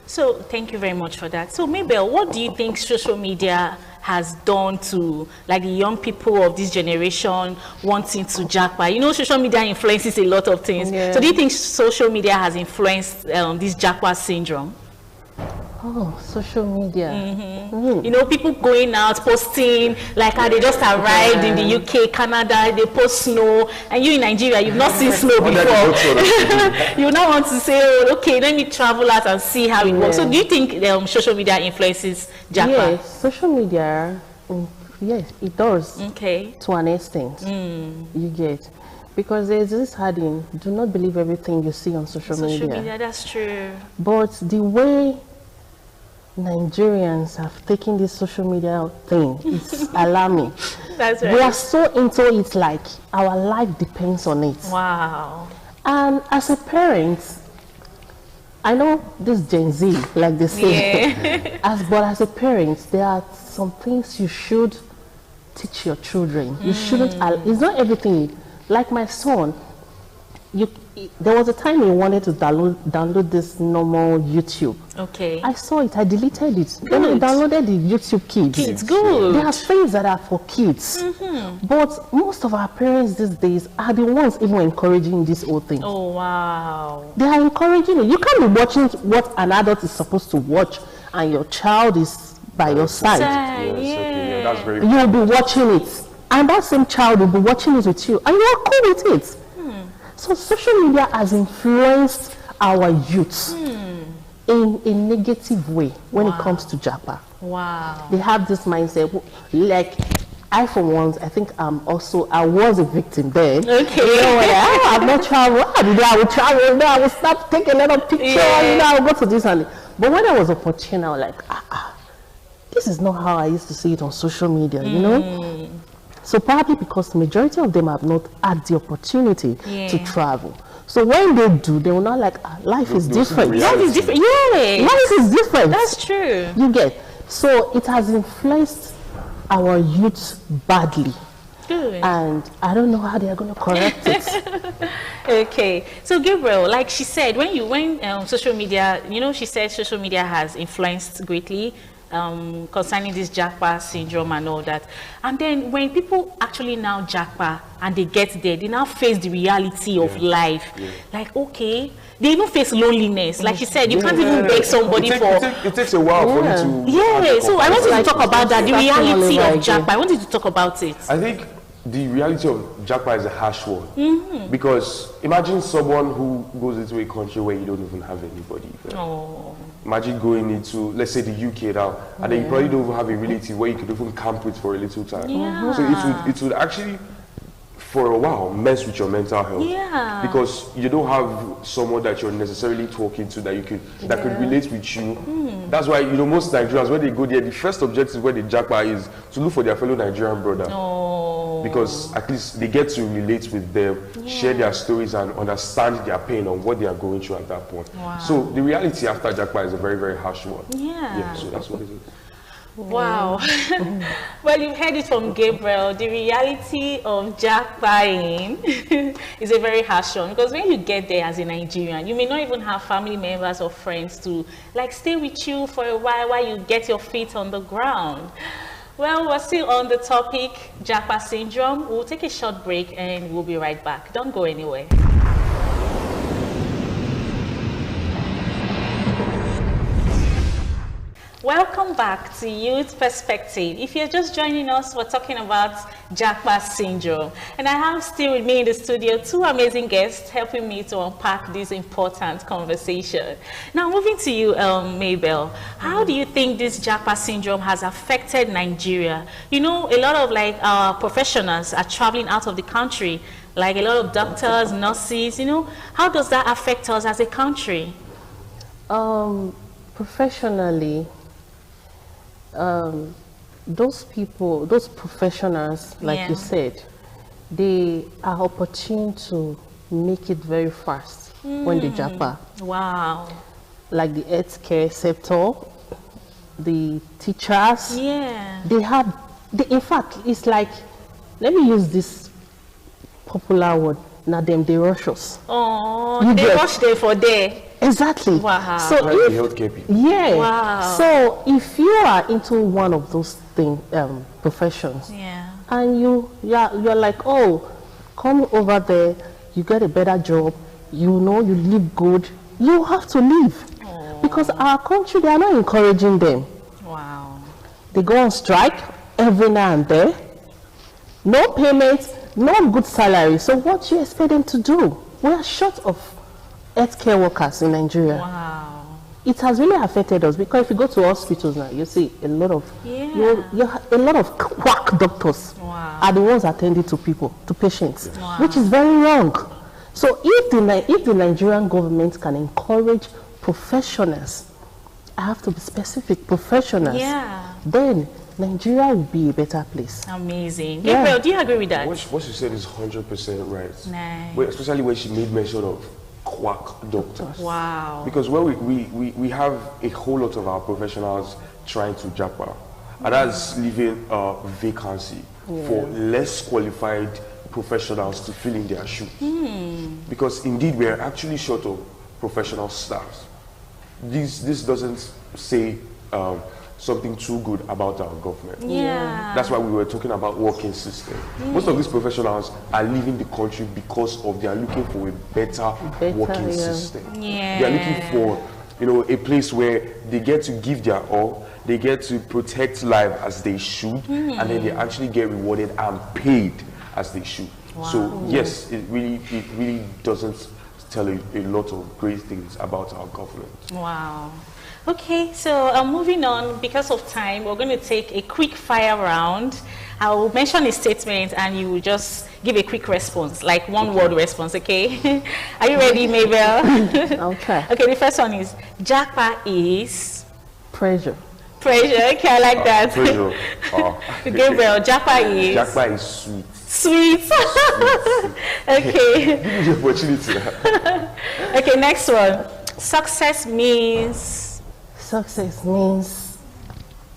So thank you very much for that. So Mabel, what do you think social media has done to the young people of this generation wanting to japa? You know, social media influences a lot of things. Yeah. So do you think social media has influenced this japa syndrome? Oh, social media. You know, people going out, posting, how they just arrived in the UK, Canada, they post snow, and you in Nigeria, you've not seen snow before. You now want to say, oh, okay, let me travel out and see how it works. So do you think social media influences Japa? Yes, social media, yes, it does. Okay. To an extent, you get. Because there's this heading, do not believe everything you see on social media. Social media, that's true. But the way Nigerians have taken this social media thing, it's alarming. That's right. We are so into it, like our life depends on it. Wow. And as a parent, I know this Gen Z, like they say, but as a parent, there are some things you should teach your children. You shouldn't, it's not everything. Like my son, there was a time he wanted to download this normal YouTube. Okay. I saw it, I deleted it. Then I downloaded the YouTube Kids. Kids, good. There are things that are for kids. But most of our parents these days are the ones even encouraging this whole thing. Oh, wow. They are encouraging it. You can't be watching what an adult is supposed to watch and your child is by your side. Yeah, that's very You'll be watching it. And that same child will be watching it with you. And you're cool with it. So social media has influenced our youth in a negative way when it comes to Japa. Wow. They have this mindset, like I for once, I think I was a victim there. Okay. You know, I've not traveled. I will travel, I will start taking a lot of pictures, I will go to this and that. But when I was opportune, I was like, this is not how I used to see it on social media, you know? So probably because the majority of them have not had the opportunity to travel. So when they do, they will not life is different. Life is different. Yeah. Life is different. That's true. You get. So it has influenced our youth badly. Good. And I don't know how they are going to correct it. Okay. So Gabriel, like she said, when social media, she said social media has influenced greatly concerning this Japa syndrome and all that. And then when people actually now Japa and they get there, they now face the reality of life. Like, okay, they even face loneliness. Like you said, you can't even beg somebody it takes a while for you to... Yeah, so I wanted to talk about that, the reality of Japa. I wanted to talk about it. I think the reality of Japa is a harsh one. Because imagine someone who goes into a country where you don't even have anybody. Imagine going into, let's say, the UK now, and then you probably don't even have a relative where you could even camp with for a little time. So it would actually, for a while, mess with your mental health. Because you don't have someone that you're necessarily talking to that could relate with you. That's why, most Nigerians, when they go there, the first objective when they Japa is to look for their fellow Nigerian brother. Because at least they get to relate with them, share their stories and understand their pain on what they are going through at that point. So the reality after Japa is a very, very harsh one. So that's what it is. Wow. Well, you've heard it from Gabriel. The reality of Japaing is a very harsh one, because when you get there as a Nigerian, you may not even have family members or friends to stay with you for a while you get your feet on the ground. Well, we're still on the topic, Japa syndrome. We'll take a short break and we'll be right back. Don't go anywhere. Welcome back to Youth Perspective. If you're just joining us, we're talking about Japa syndrome. And I have still with me in the studio 2 amazing guests helping me to unpack this important conversation. Now, moving to you, Mabel, how do you think this Japa syndrome has affected Nigeria? A lot of professionals are traveling out of the country, like a lot of doctors, nurses, how does that affect us as a country? Professionally, those professionals, like you said, they are opportune to make it very fast when they Japa. Wow. Like the healthcare sector, the teachers, in fact, it's like, let me use this popular word, now they rush us. They rush there for there. Exactly. Wow. So So if you are into one of those professions, and you're like, oh, come over there, you get a better job, you live good, you have to leave. Because our country, they are not encouraging them. Wow. They go on strike every now and then. No payment, no good salary. So what do you expect them to do? We are short of healthcare workers in Nigeria. Wow. It has really affected us, because if you go to hospitals now, you see a lot of a lot of quack doctors are the ones attending to patients, which is very wrong. So if the Nigerian government can encourage professionals, I have to be specific, professionals, then Nigeria will be a better place. Amazing. Gabriel, do you agree with that? What she said is 100% right. Nice. Especially when she made mention of quack doctors. Wow. Because when we have a whole lot of our professionals trying to Japa, and that's leaving a vacancy for less qualified professionals to fill in their shoes. Because indeed we are actually short of professional staffs. This doesn't say something too good about our government. That's why we were talking about working system. Most of these professionals are leaving the country because they are looking for a better working system. They are looking for a place where they get to give their all, they get to protect life as they should, and then they actually get rewarded and paid as they should. So yes, it really doesn't tell a lot of great things about our government. Wow. Okay, so moving on, because of time, we're going to take a quick fire round. I will mention a statement and you will just give a quick response, like one word response, okay? Are you ready, Mabel? I'll try. Okay, the first one is, Japa is? Pressure. Pressure, okay, I like that. Pressure. Gabriel, Japa is? Japa is sweet. Sweet. Okay. Give me the opportunity. Okay, next one. Success means? Success means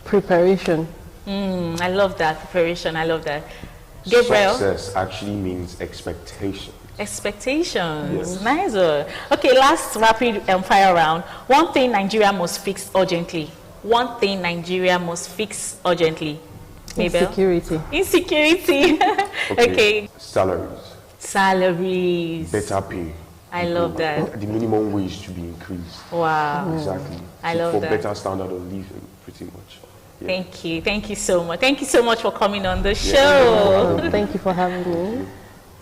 preparation. I love that, preparation. I love that. Gabriel? Success actually means expectation. Expectations. Yes. Nice. Okay, last rapid fire round. One thing Nigeria must fix urgently. one thing Nigeria must fix urgently? Mabel? Insecurity. Insecurity. Okay. Salaries. Better pay. I love that. The minimum wage should be increased. Wow. Exactly. I love for that. better standard of living, pretty much. Yeah. Thank you. Thank you so much. Thank you so much for coming on the show. Thank you for having me.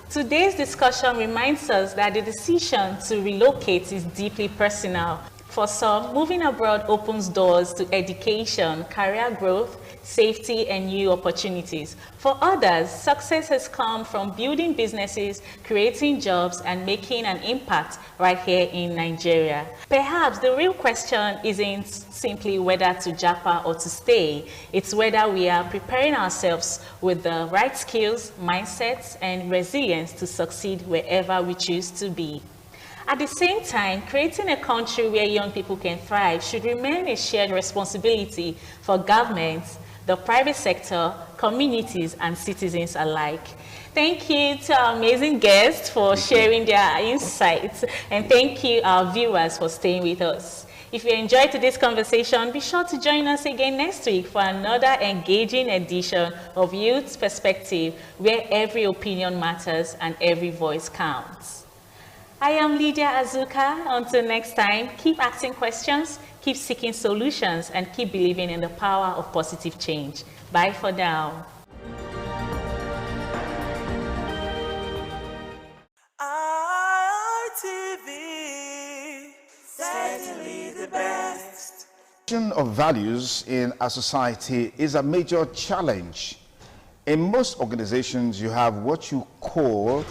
Today's discussion reminds us that the decision to relocate is deeply personal. For some, moving abroad opens doors to education, career growth, safety, and new opportunities. For others, success has come from building businesses, creating jobs, and making an impact right here in Nigeria. Perhaps the real question isn't simply whether to japa or to stay. It's whether we are preparing ourselves with the right skills, mindsets, and resilience to succeed wherever we choose to be. At the same time, creating a country where young people can thrive should remain a shared responsibility for governments, the private sector, communities, and citizens alike. Thank you to our amazing guests for sharing their insights, and thank you our viewers for staying with us. If you enjoyed today's conversation, be sure to join us again next week for another engaging edition of Youth's Perspective, where every opinion matters and every voice counts. I am Lydia Azuka. Until next time, keep asking questions, keep seeking solutions, and keep believing in the power of positive change. Bye for now. ITV, certainly the best. Of values in a society is a major challenge. In most organizations, you have what you call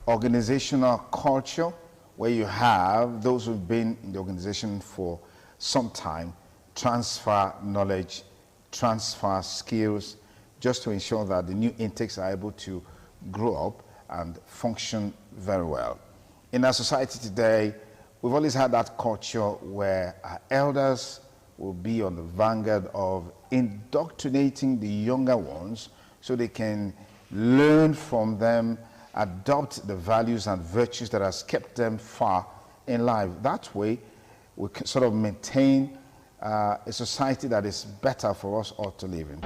organizational culture, where you have those who've been in the organization for some time transfer knowledge, transfer skills, just to ensure that the new intakes are able to grow up and function very well. In our society today, we've always had that culture where our elders will be on the vanguard of indoctrinating the younger ones so they can learn from them, adopt the values and virtues that has kept them far in life. That way, we can sort of maintain a society that is better for us all to live in.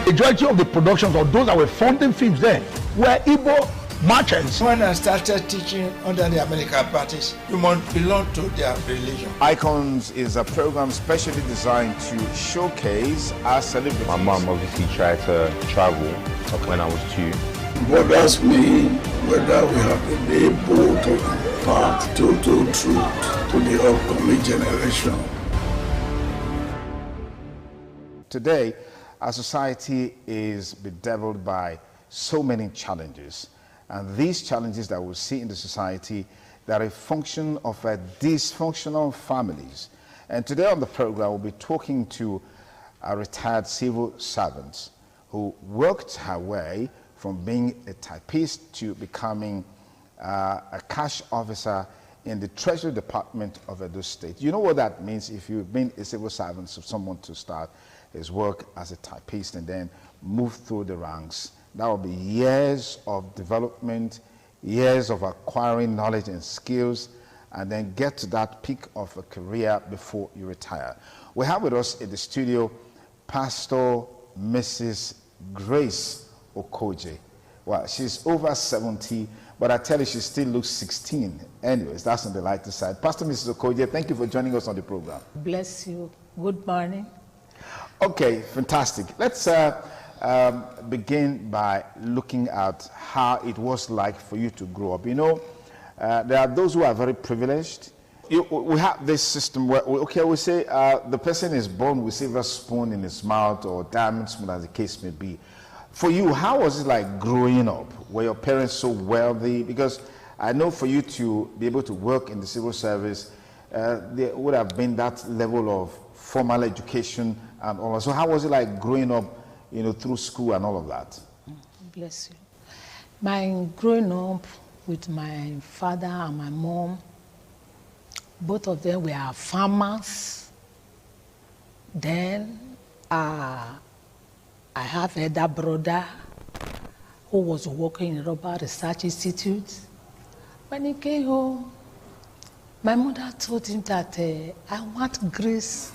Majority of the productions of those that were funding films then were Igbo merchants. When I started teaching under the American parties, you must belong to their religion. Icons is a program specially designed to showcase our celebrities. My mom obviously tried to travel when I was 2. Bothers me whether we have been able to impart total truth to the upcoming generation. Today, our society is bedeviled by so many challenges. And these challenges that we see in the society, they are a function of dysfunctional families. And today on the program, we'll be talking to a retired civil servant who worked her way from being a typist to becoming a cash officer in the Treasury Department of Edo State. You know what that means if you've been a civil servant, so someone to start his work as a typist and then move through the ranks. That will be years of development, years of acquiring knowledge and skills, and then get to that peak of a career before you retire. We have with us in the studio Pastor Mrs. Grace Okoje. Well, she's over 70, but I tell you, she still looks 16. Anyways, that's on the lighter side. Pastor Mrs. Okoje, thank you for joining us on the program. Bless you. Good morning. Okay, fantastic. Let's begin by looking at how it was like for you to grow up. You know, there are those who are very privileged. We have this system where, okay, we say the person is born with silver spoon in his mouth or diamond spoon, as the case may be. For you, how was it like growing up? Were your parents so wealthy? Because I know for you to be able to work in the civil service, there would have been that level of formal education and all that. So how was it like growing up, you know, through school and all of that? Bless you. My growing up with my father and my mom, both of them were farmers. Then I have an elder brother who was working in Rubber Research Institute. When he came home, My mother told him that I want Grace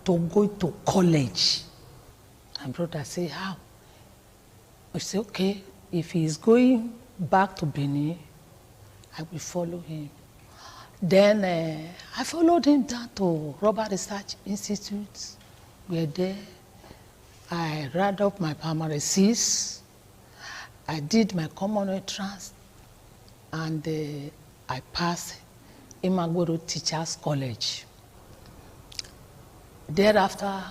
to go to college. My brother said, how? I said, okay, if he is going back to Benin, I will follow him. Then I followed him down to Robert Research Institute. We were there. I read up my primary 6. I did my common entrance, and I passed Imagwero Teachers College. Thereafter,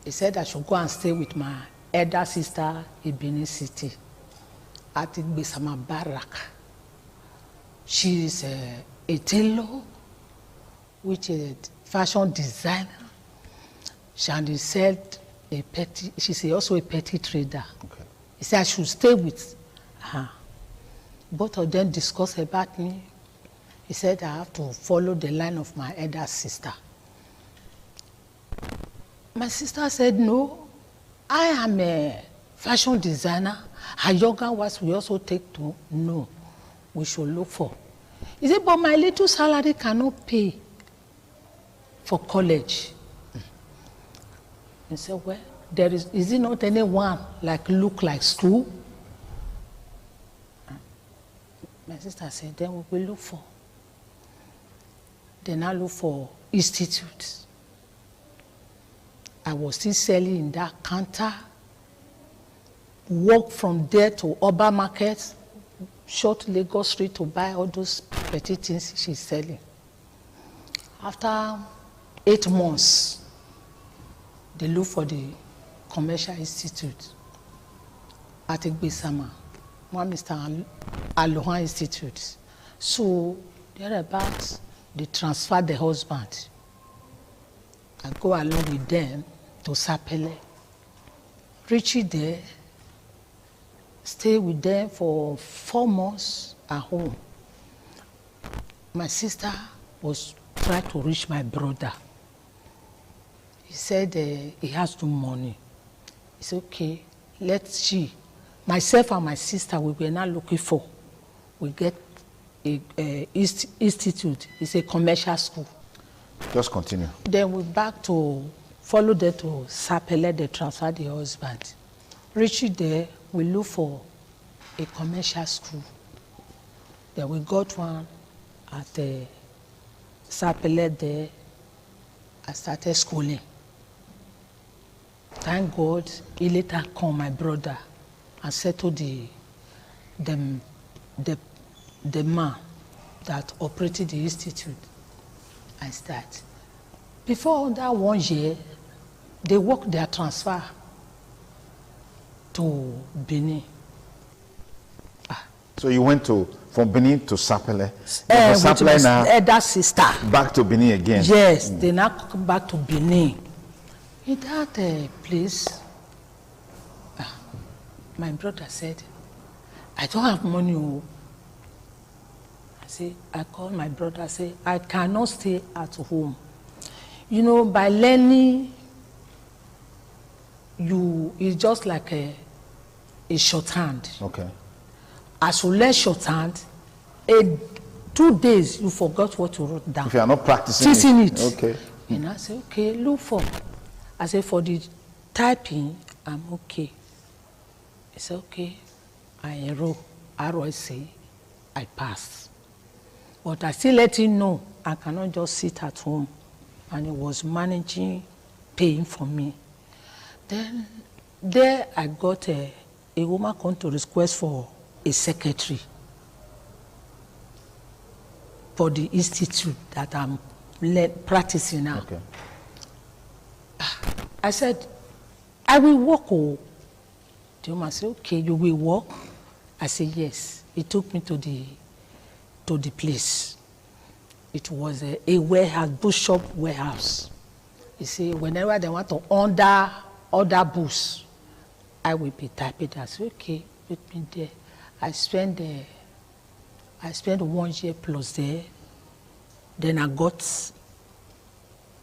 he said I should go and stay with my elder sister in Benin City at Igbesama Barrack. She is a tailor, which is a fashion designer. She said she's also a petty trader. Okay. He said I should stay with her. Both of them discussed about me. He said I have to follow the line of my elder sister. My sister said, no, I am a fashion designer. Her younger ones we also take to no. We should look for. He said, but my little salary cannot pay for college. He said, well, is it not anyone look like school? My sister said, then we will look for. Then I look for institutes. I was still selling in that counter, walk from there to Oba Market, short Lagos Street to buy all those petty things she's selling. After 8 months, they look for the Commercial Institute at Igbesama, one Mr. Aloha Institute. So thereabouts, they transfer the husband. I go along with them to Sapele. Reach there, stay with them for 4 months at home. My sister was trying to reach my brother. He said he has no money. He said, okay, myself and my sister, we were now looking for, we get a institute. It's a commercial school. Just continue. Then we back to follow them to Sapele, they transfer the husband. Reaching there, we look for a commercial school. Then we got one at the Sapele there. I started schooling. Thank God, he later called my brother and settled the man that operated the institute and start. Before that 1 year, they worked their transfer to Benin. So you went from Benin to Sapele. With my elder sister. Back to Benin again. Yes, they now come back to Benin. In that place, my brother said, I don't have money. I called my brother, I said, I cannot stay at home. You know, by learning, it's just like a shorthand. Okay. As you learn shorthand, 2 days you forgot what you wrote down. If you are not practicing it. Okay. And I said, okay, look for. I said, for the typing, I'm okay. He said, okay. I enrolled ROC, I passed. But I still let him know I cannot just sit at home. And he was managing, paying for me. Then there I got a woman come to request for a secretary for the institute that I'm practicing now. Okay. I said, I will work. Oh. The woman said, okay, you will work? I said, yes. He took me to the place. It was a warehouse, bookshop warehouse. He said, whenever they want to order books, I will be typing. I said, okay, put me there. I spent 1 year plus there. Then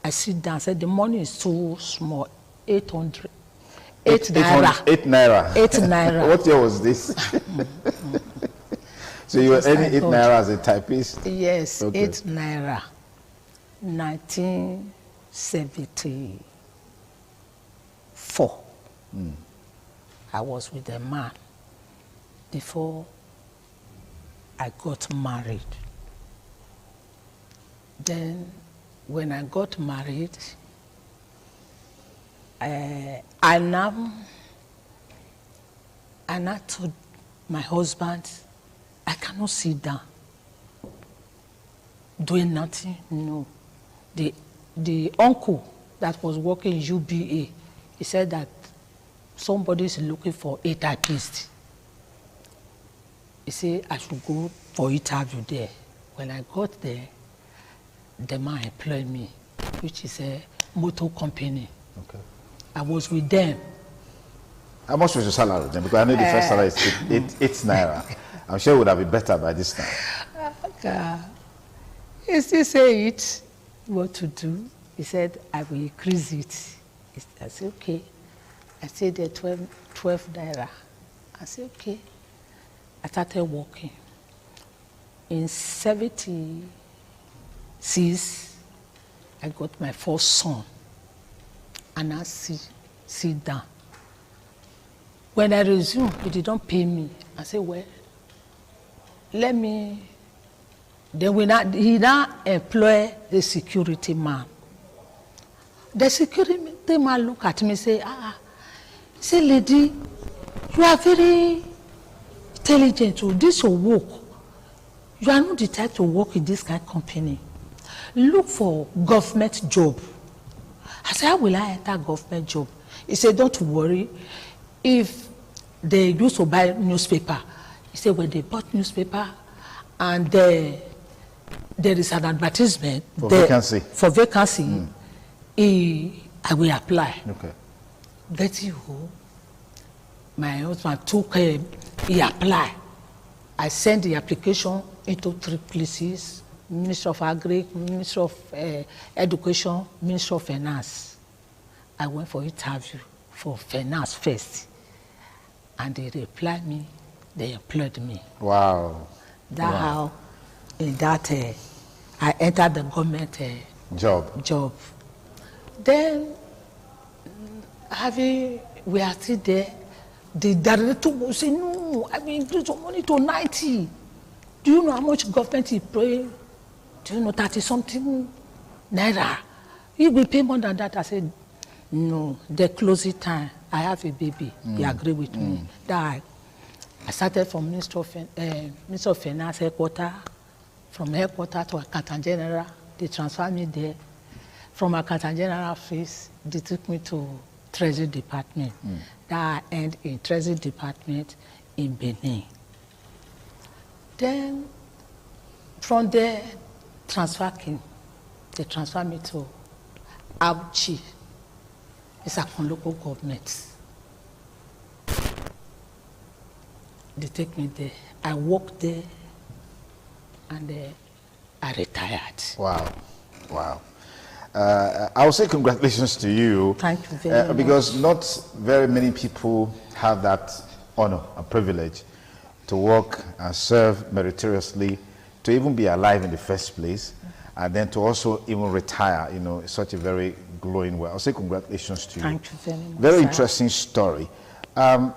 I sit down, I said, the money is too small, 800. 8 naira. 8 naira. 8 naira. What year was this? So you were earning 8 naira as a typist? Yes, Okay. 8 naira. 1974. I was with a man before I got married. Then when I got married, I now told my husband, I cannot sit down doing nothing. No. The uncle that was working in UBA, he said that somebody is looking for a typist. He said I should go for interview there. When I got there, the man employed me, which is a motor company. Okay. I was with them. How much was your salary then? Because I know the first salary is 8 naira. I'm sure it would have been better by this time. He still say it, what to do. He said, I will increase it. I said, okay. I said, there 12 naira. I said, okay. I started working. In 76, I got my first son. And I sit down. When I resumed, he didn't pay me. I said, well, let me. Then he now employ the security man. The security man look at me and say, say, lady, you are very intelligent. So this will work. You are not the type to work in this kind of company. Look for government job. I said, how will I enter government job? He said, don't worry. If they used to buy newspaper, he said, when they bought newspaper and there is an advertisement for vacancy. I will apply. Okay. Let you go. My husband took him, he applied. I sent the application into 3 places: Ministry of Agri, Ministry of Education, Ministry of Finance. I went for interview for finance first. And they replied me, they employed me. Wow. That's how, in that, I entered the government job. Then, we are still there. The director will say, no, I will increase your money to 90. Do you know how much government is paying? Do you know 30-something naira? You will pay more than that. I said, no, the closing time. I have a baby. He agreed with me. That I started from Minister of Finance headquarters. From headquarters to Accountant General, they transferred me there. From Accountant General office, they took me to Treasury Department. That I ended in Treasury Department in Benin. Then, from there, they transferred me to Abuchi. It's a local government. They take me there. I worked there, and I retired. Wow, wow. I will say congratulations to you. Thank you very much. Because not very many people have that honor and privilege to work and serve meritoriously, to even be alive in the first place, and then to also even retire, you know, such a very glowing way. I'll say congratulations to you. Thank you very much. Very interesting story.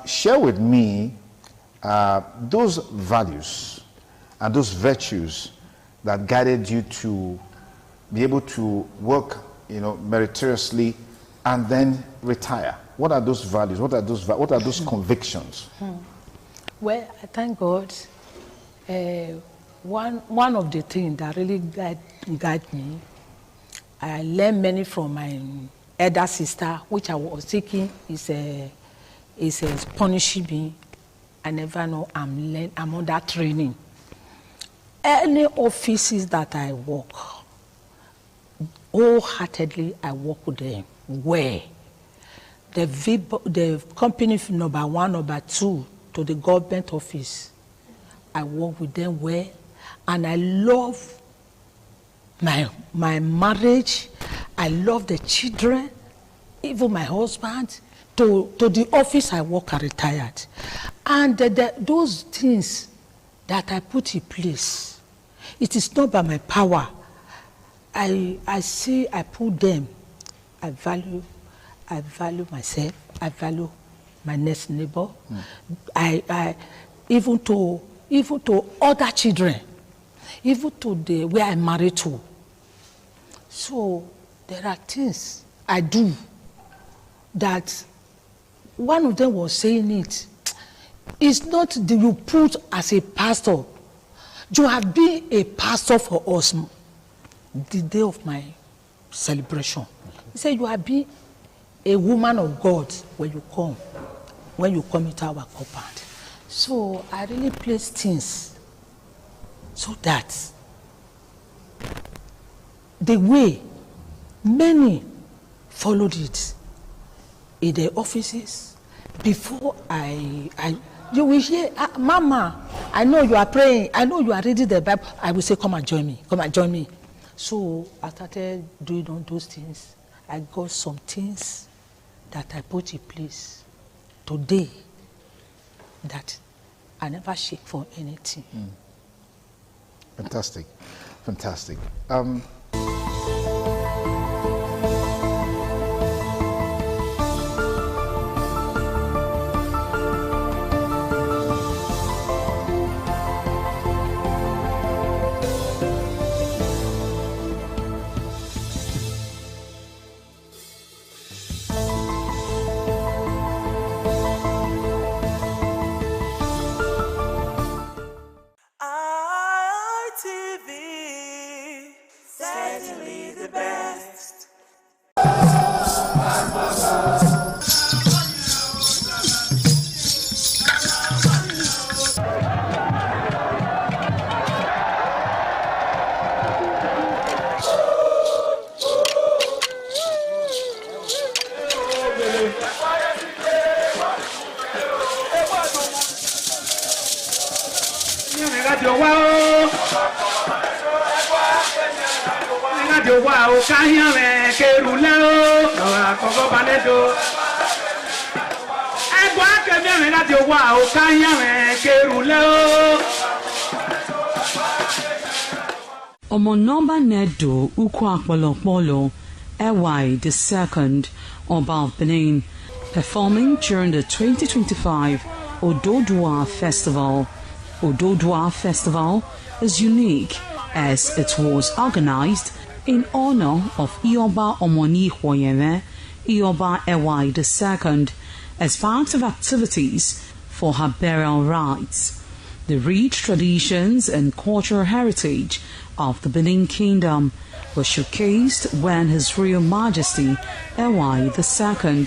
Share with me those values and those virtues that guided you to be able to work, you know, meritoriously and then retire. What are those values? What are those convictions? Well, I thank God. One of the things that really guide me, I learned many from my elder sister, which I was thinking is punishing me. I never know I'm under training. Any offices that I work, wholeheartedly I work with them. Where the company number 1, number 2 to the government office, I work with them well, and I love my marriage. I love the children, even my husband. To the office I work, I retired, and those things that I put in place. It is not by my power. I say I put them. I value myself. I value my next neighbor. I even to other children, even to the where I'm married to. So there are things I do that one of them was saying it. It's not that you put as a pastor. You have been a pastor for us the day of my celebration. He said you have been a woman of God when you come into our compound. So I really place things so that the way many followed it in their offices before you will hear, Mama, I know you are praying, I know you are reading the Bible. I will say, come and join me, come and join me. So I started doing all those things. I got some things that I put in place today that I never shake for anything. Fantastic, fantastic. RTV, certainly the best. Omonomba Nedo Ukwakwalopolo Ewai II, Oba of Benin, performing during the 2025 Ododua Festival. Ododua Festival is unique as it was organized in honor of Ioba Omoni Hwoyeme, Ioba Ewai II, as part of activities for her burial rites. The rich traditions and cultural heritage of the Benin Kingdom were showcased when His Royal Majesty Ewai II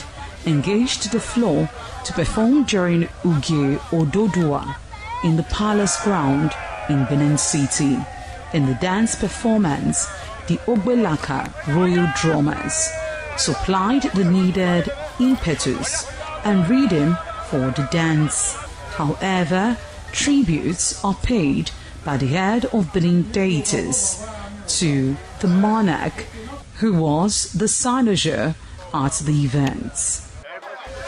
engaged the floor to perform during Uge Ododua in the palace ground in Benin City. In the dance performance, the Ogbelaka royal drummers supplied the needed impetus and rhythm for the dance. However, tributes are paid by the head of Benin deities to the monarch, who was the cynosure at the events.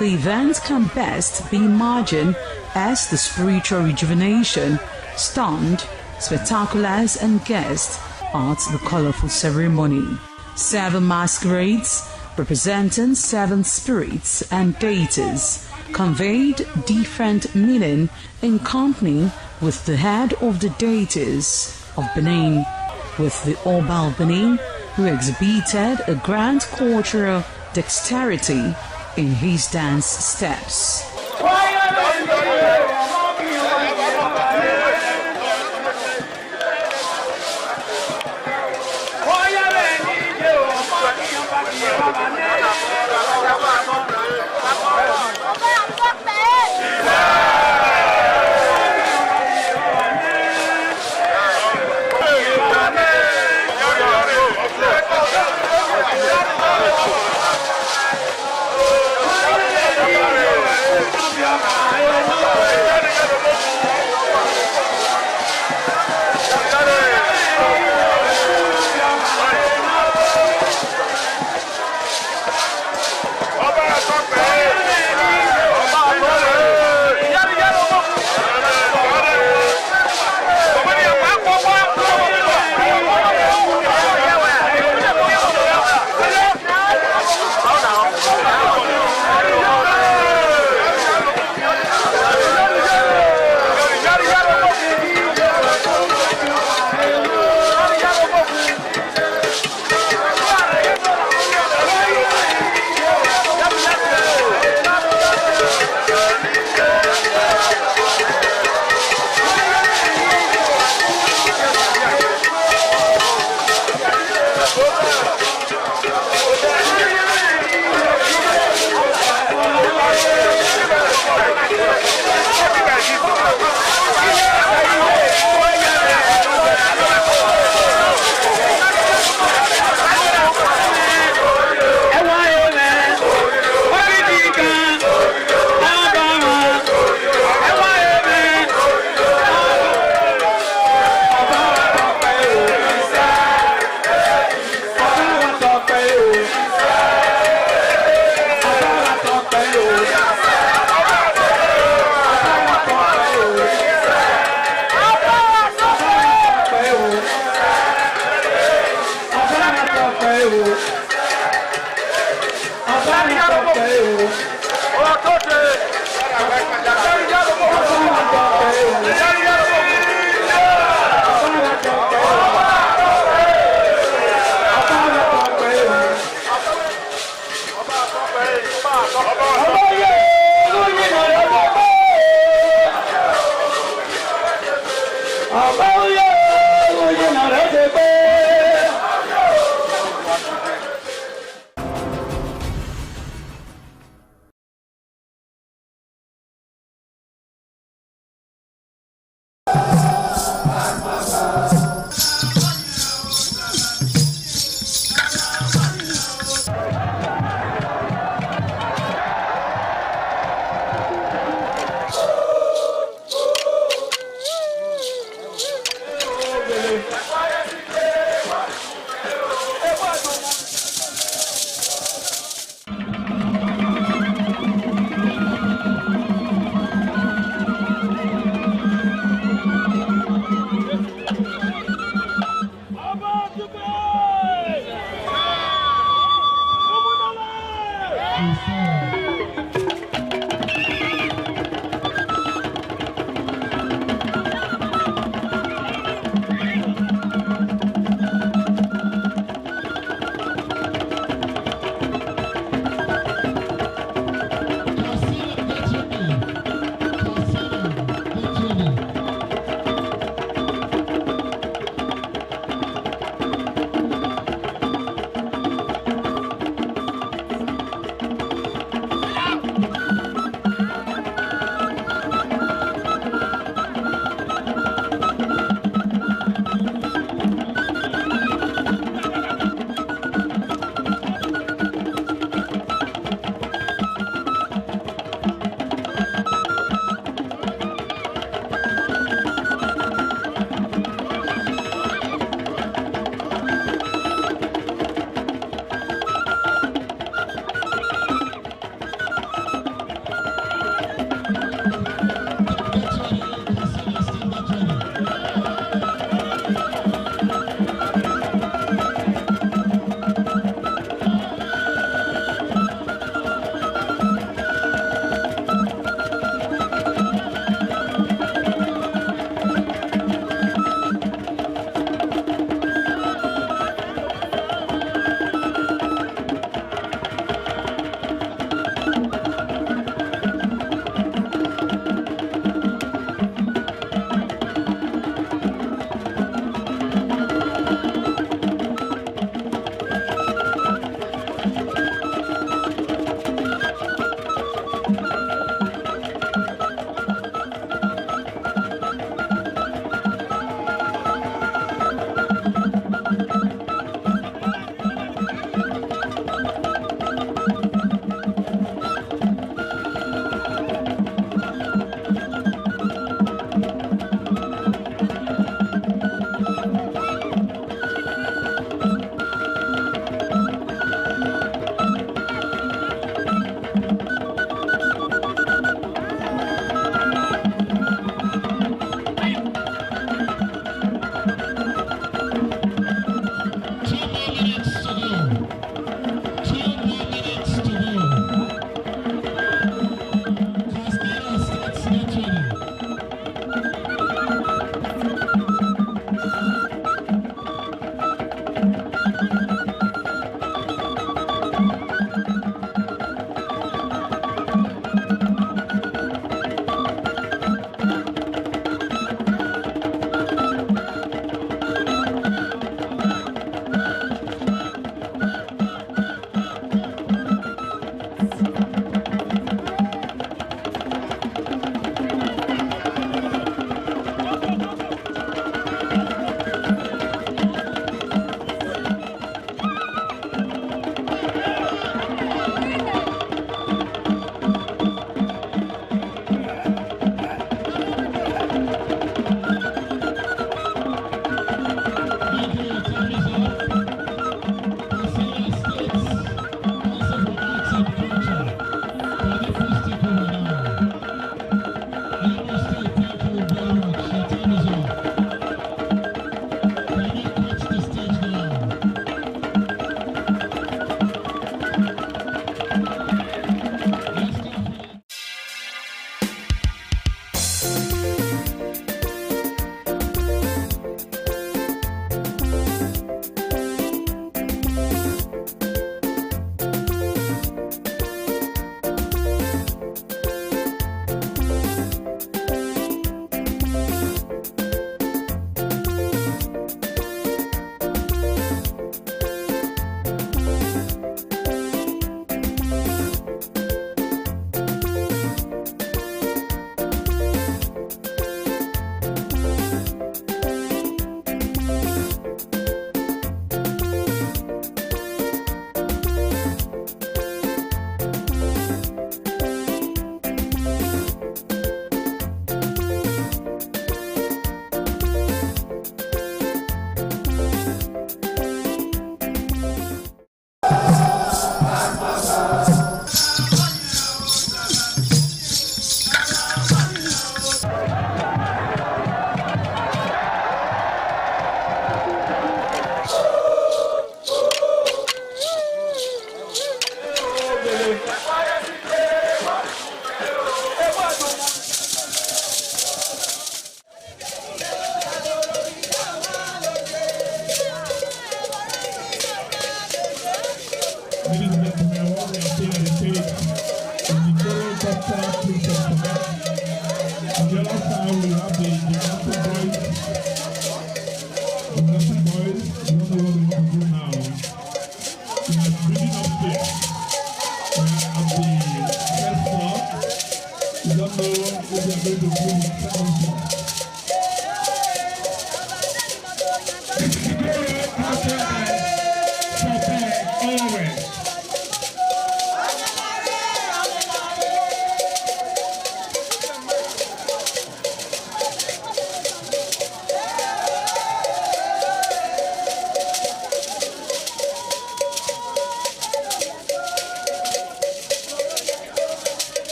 The event can best be imagined as the spiritual rejuvenation, stunned, spectaculars and guests at the colorful ceremony. 7 masquerades representing 7 spirits and deities conveyed different meaning in company with the head of the deities of Benin, with the Oba of Benin, who exhibited a grand cultural dexterity in his dance steps.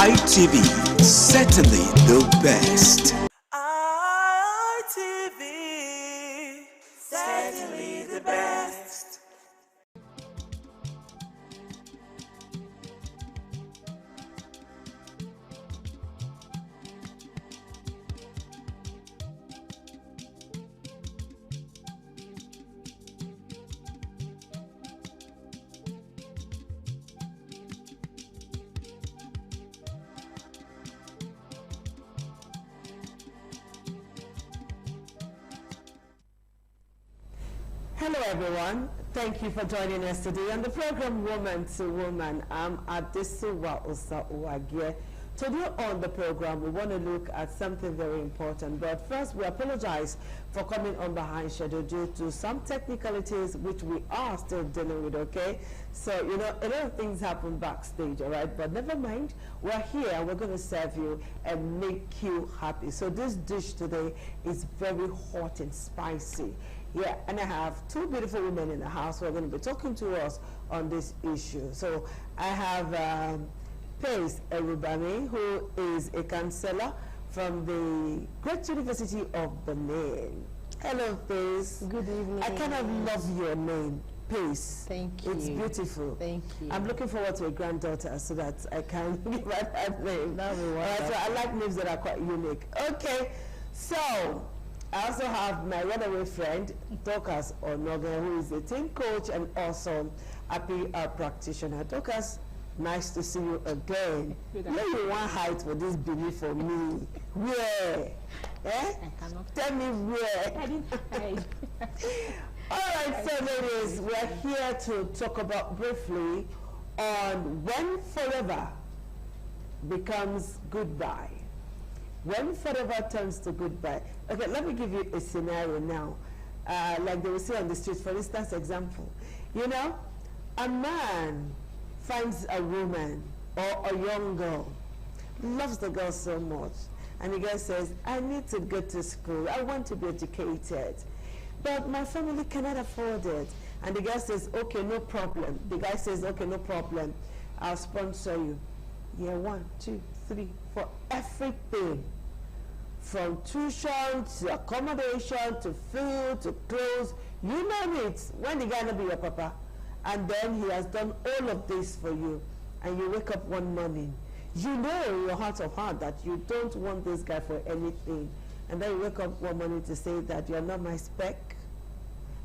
ITV, certainly the best. ITV, certainly the best. Hello everyone, thank you for joining us today on the program Woman to Woman. I'm Adesuwa Osa Uwagie. Today on the program we want to look at something very important, but first we apologize for coming on behind schedule due to some technicalities which we are still dealing with, okay? So, you know, a lot of things happen backstage, all right? But never mind, we're here, we're going to serve you and make you happy. So this dish today is very hot and spicy. Yeah, and I have two beautiful women in the house who are going to be talking to us on this issue. So I have Pace Erubami, who is a counselor from the Great University of Benin. Hello, Pace. Good evening. I kind of love your name, Pace. Thank you. It's beautiful. Thank you. I'm looking forward to a granddaughter so that I can give her that name. That will work. So I like names that are quite unique. Okay, so I also have my runaway friend, Dorcas Onoga, who is a team coach and also a PR practitioner. Dorcas, nice to see you again. Where you want height for this belief for me? Where? Eh? Tell me where. I didn't hide. All right, so ladies, we're here to talk about briefly on when forever becomes goodbye. When forever turns to goodbye. Okay, let me give you a scenario now. Like they will say on the street, for instance, example. You know, a man finds a woman or a young girl, loves the girl so much, and the girl says, I need to go to school, I want to be educated, but my family cannot afford it. And the guy says, okay, no problem. The guy says, okay, no problem. I'll sponsor you. Yeah, 1, 2, 3, for everything. From tuition to accommodation to food to clothes, you name it. When the guy not be your papa, and then he has done all of this for you, and you wake up one morning, you know in your heart of heart that you don't want this guy for anything, and then you wake up one morning to say that you're not my spec.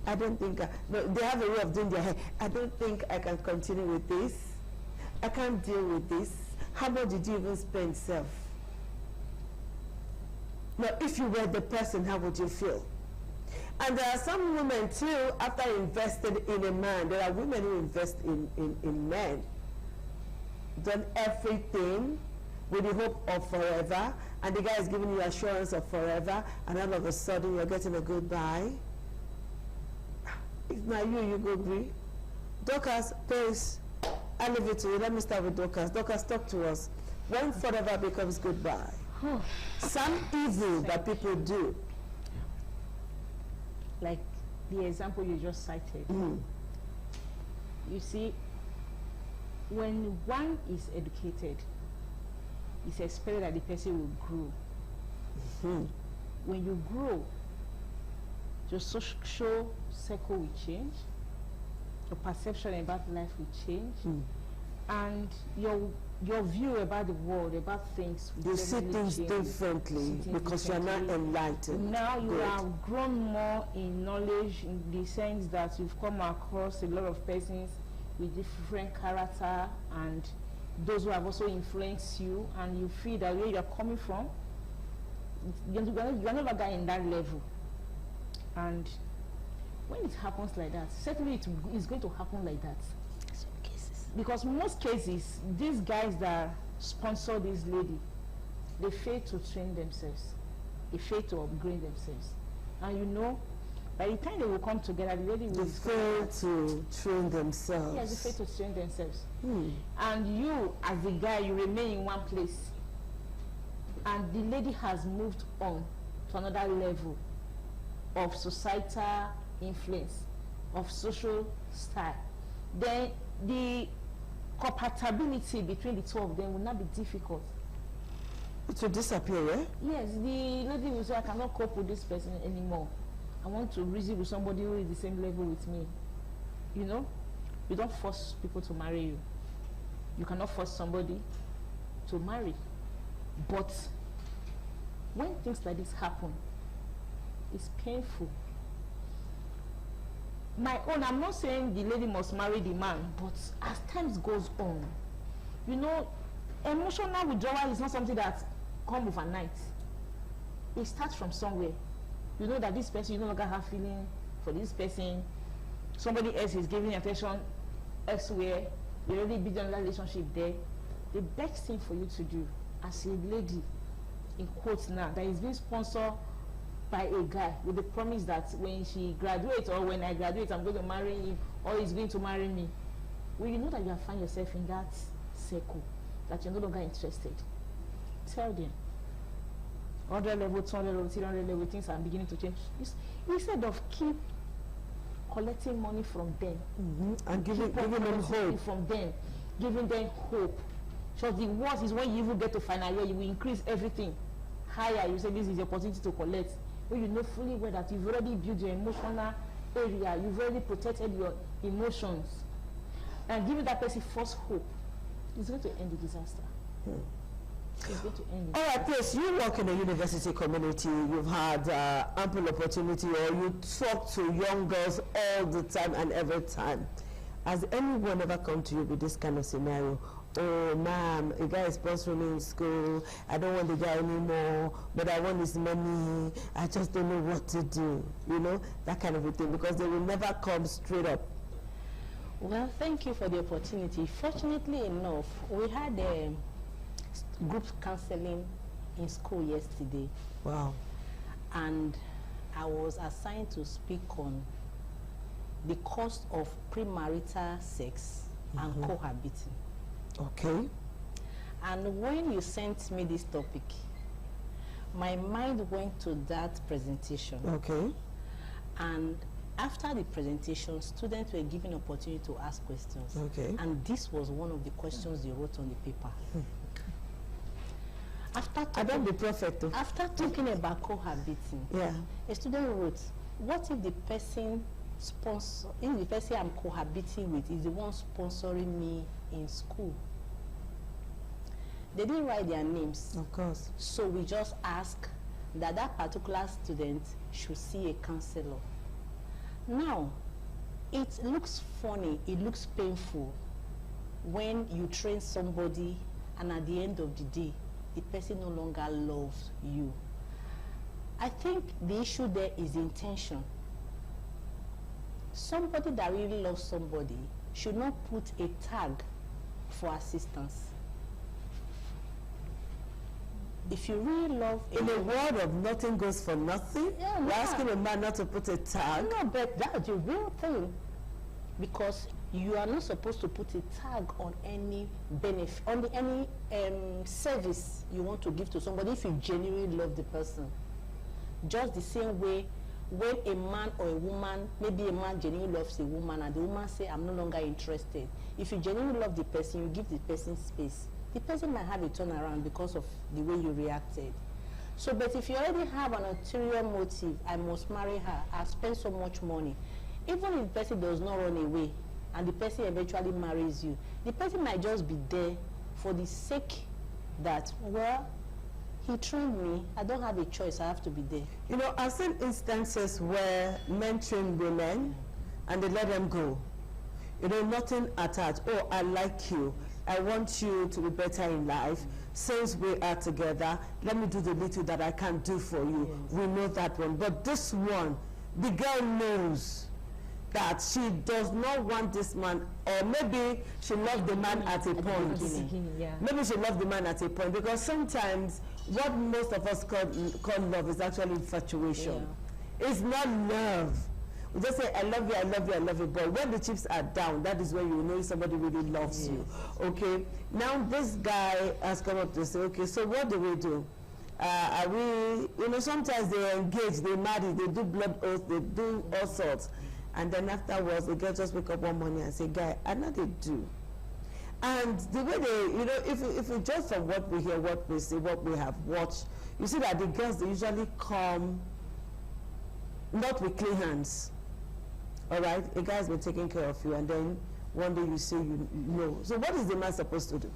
I don't think no, they have a way of doing their hair. I don't think I can continue with this. I can't deal with this. How much did you even spend, self? Now, if you were the person, how would you feel? And there are some women too, after invested in a man, there are women who invest in men, done everything with the hope of forever, and the guy is giving you assurance of forever, and all of a sudden you're getting a goodbye. If not you, you go agree. Dorcas, please, I leave it to you. Let me start with Dorcas. Dorcas, talk to us. When forever becomes goodbye, some evil that people do. Like the example you just cited. You see, when one is educated, it's expected that the person will grow. When you grow, your social circle will change, your perception about life will change, and your view about the world, about things, you see things differently because you're not enlightened. Now you have grown more in knowledge, in the sense that you've come across a lot of persons with different character, and those who have also influenced you, and you feel that where you're coming from, you're never guy in that level. And when it happens like that, certainly it's going to happen like that. Because most cases, these guys that sponsor this lady, they fail to train themselves. They fail to upgrade themselves. And you know, by the time they will come together, the lady will fail to train themselves. Yes, they fail to train themselves. And you, as the guy, you remain in one place. And the lady has moved on to another level of societal influence, of social style. Then the compatibility between the two of them will not be difficult. It will disappear, yeah? Yes, the lady will say, I cannot cope with this person anymore. I want to reason with somebody who is the same level with me. You know, you don't force people to marry you. You cannot force somebody to marry. But when things like this happen, it's painful. My own, I'm not saying the lady must marry the man, but as time goes on, you know, emotional withdrawal is not something that comes overnight. It starts from somewhere. You know that this person, you no longer have feeling for this person. Somebody else is giving attention elsewhere. You already build another relationship there. The best thing for you to do as a lady, in quotes now, that is being sponsored by a guy with the promise that when she graduates or when I graduate, I'm going to marry him or he's going to marry me. When you know that you find yourself in that circle, that you're no longer interested, tell them. 100 level, 200 level, 300 level, things are beginning to change. Instead of keep collecting money from them and giving them hope from them, giving them hope. So the worst is when you even get to final year, you will increase everything higher. You say this is the opportunity to collect. When you know fully well that you've already built your emotional area, you've already protected your emotions, and giving that person false hope, it's going to end the disaster. It's going to end. All right, please, you work in the university community, you've had ample opportunity, or you talk to young girls all the time and every time. Has anyone ever come to you with this kind of scenario? Oh, ma'am, a guy is sponsoring me in school. I don't want the guy anymore, but I want his money. I just don't know what to do. You know, that kind of a thing, because they will never come straight up. Well, thank you for the opportunity. Fortunately enough, we had a group counseling in school yesterday. Wow. And I was assigned to speak on the cost of premarital sex and cohabiting. Okay. And when you sent me this topic, my mind went to that presentation. Okay. And After the presentation, students were given opportunity to ask questions. Okay. And this was one of the questions they wrote on the paper. After talking about cohabiting, a student wrote, what if the person I'm cohabiting with is the one sponsoring me in school? They didn't write their names. Of course. So we just ask that that particular student should see a counselor. Now, it looks funny, it looks painful when you train somebody and at the end of the day, the person no longer loves you. I think the issue there is intention. Somebody that really loves somebody should not put a tag for assistance. If you really love... In a world of nothing goes for nothing, you're asking a man not to put a tag? No, but that's the real thing. Because you are not supposed to put a tag on any benefit, on any service you want to give to somebody if you genuinely love the person. Just the same way when a man or a woman, maybe a man genuinely loves a woman and the woman say, I'm no longer interested. If you genuinely love the person, you give the person space. The person might have a turnaround because of the way you reacted. So, but if you already have an ulterior motive, I must marry her, I spend so much money, even if the person does not run away and the person eventually marries you, the person might just be there for the sake that, well, he trained me, I don't have a choice, I have to be there. You know, I've seen instances where men train women and they let them go. You know, nothing attached. Oh, I like you. I want you to be better in life. Since we are together, let me do the little that I can do for you. Yes. We know that one. But this one, the girl knows that she does not want this man, or maybe she loved the man at a point. Maybe she loved the man at a point, because sometimes what most of us call love is actually infatuation. Yeah. It's not love. We just say, I love you, I love you, I love you. But when the chips are down, that is when you know somebody really loves you. Okay. Now this guy has come up to say, okay, so what do we do? Are we, you know, sometimes they engage, they marry, they do blood oaths, they do all sorts. And then afterwards, the girl just wake up one morning and say, guy, I know they do. And the way they, you know, if we just from what we hear, what we see, what we have watched, you see that the girls, they usually come not with clean hands. All right, a guy's been taking care of you, and then one day you say you know. So what is the man supposed to do?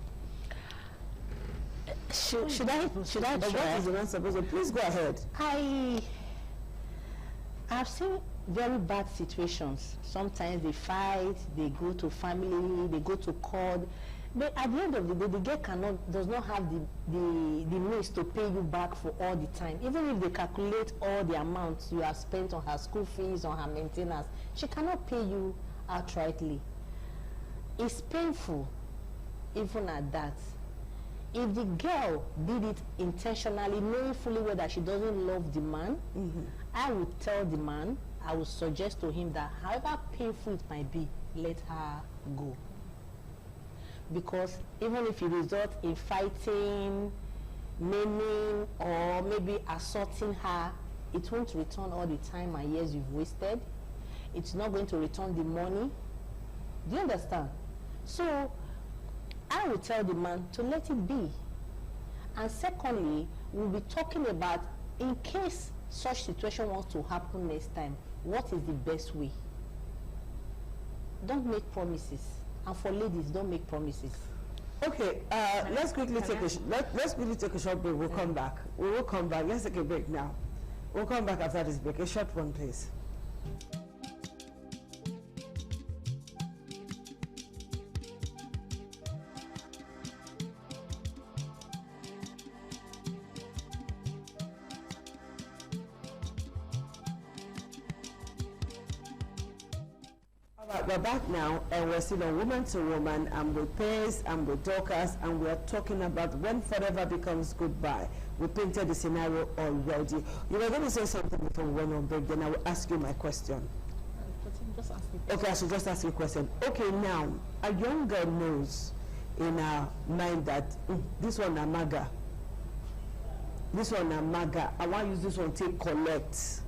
Should I try? What is the man supposed to do? Please go ahead. I've seen very bad situations. Sometimes they fight, they go to family, they go to court. But at the end of the day, the girl does not have the means to pay you back for all the time. Even if they calculate all the amounts you have spent on her school fees, on her maintenance, she cannot pay you outrightly. It's painful, even at that. If the girl did it intentionally, knowing fully well that she doesn't love the man, I would tell the man, I would suggest to him that however painful it might be, let her go. Because even if it results in fighting, maiming, or maybe assaulting her, it won't return all the time and years you've wasted. It's not going to return the money. Do you understand? So I will tell the man to let it be. And secondly, we'll be talking about, in case such situation wants to happen next time, what is the best way? Don't make promises. And for ladies, don't make promises. Okay, let's quickly take a short break. We'll come back. We will come back. Let's take a break now. We'll come back after this break. A short one, please. We're back now, and we're still on Woman to Woman. I'm with Pace, I'm with Dorcas, and we're talking about when forever becomes goodbye. We painted the scenario already. You were going to say something before we went on break, then I will ask you my question. Just ask me. Okay, I should just ask you a question. Okay, now, a young girl knows in her mind that this one is MAGA. This one is MAGA. I want to use this one to collect.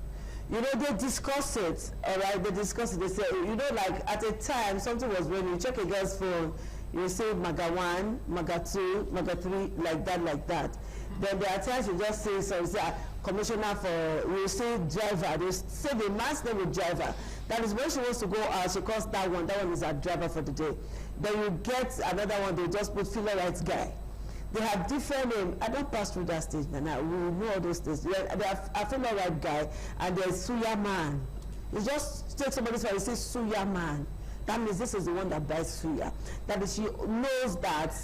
You know, they discuss it, all right? They discuss it. They say, you know, like at a time, something was when you check a girl's phone, you say Maga 1, Maga 2, Maga 3, like that. Then there are times you just say, so you say, commissioner for, you say driver, they say the man's name is driver. That is when she wants to go out, she calls that one is our driver for the day. Then you get another one, they just put filler rights guy. They have different names. I don't pass through that stage now. We know all those things. They have a filler right guy, and there's Suya man. You just take somebody's phone and say Suya man. That means this is the one that buys Suya. That is, she knows that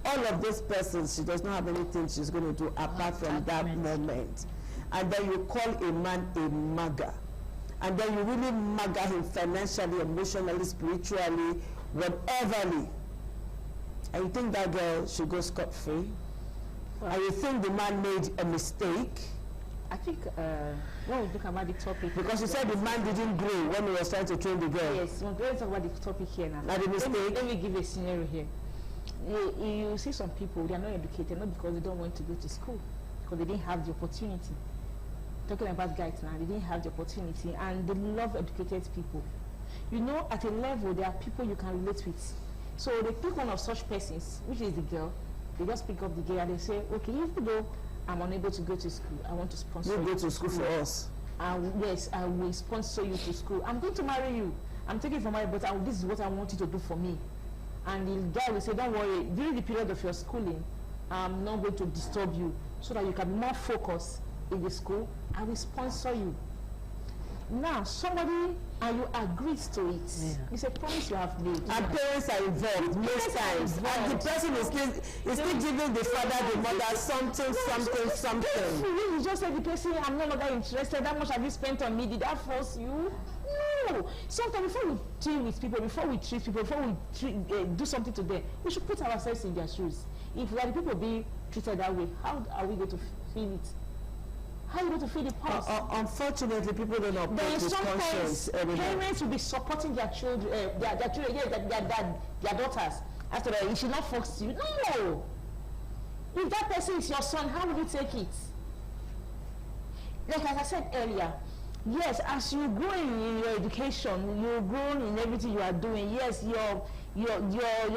all of those persons, she does not have anything she's going to do apart from that moment. And then you call a man a maga. And then you really maga him financially, emotionally, spiritually, whateverly. And you think that girl should go scot-free? And you think the man made a mistake? I think when we talk about the topic, because you said the man didn't grow when he was trying to train the girl. Yes, we're going to talk about the topic here now. Not a mistake. Let me give you a scenario here. You see some people, they are not educated, not because they don't want to go to school, because they didn't have the opportunity. Talking about guys now, they didn't have the opportunity, and they love educated people. You know, at a level, there are people you can relate with. So they pick one of such persons, which is the girl. They just pick up the girl and they say, okay, even though I'm unable to go to school, I want to sponsor you. You go to school for us. Yes, I will sponsor you to school. I'm going to marry you. I'm taking for my, but this is what I want you to do for me. And the guy will say, don't worry, during the period of your schooling, I'm not going to disturb you, so that you can be more focused in the school. I will sponsor you. Now, somebody, and you agreed to it. Yeah. It's a promise you have made. And parents are involved most times. And the person is still giving the father, the mother, something. You just said the person, I'm no longer interested. How much have you spent on me? Did that force you? No. Sometimes before we deal with people, before we treat people, before we do something to them, we should put ourselves in their shoes. If the people being treated that way, how are we going to feel it? How are you going to feel the pulse? Unfortunately, people don't know. Then sometimes parents will be supporting their children, their daughters. After that, it should not force you. No. If that person is your son, how will you take it? Like as I said earlier, yes, as you grow in your education, you grow in everything you are doing. Yes, your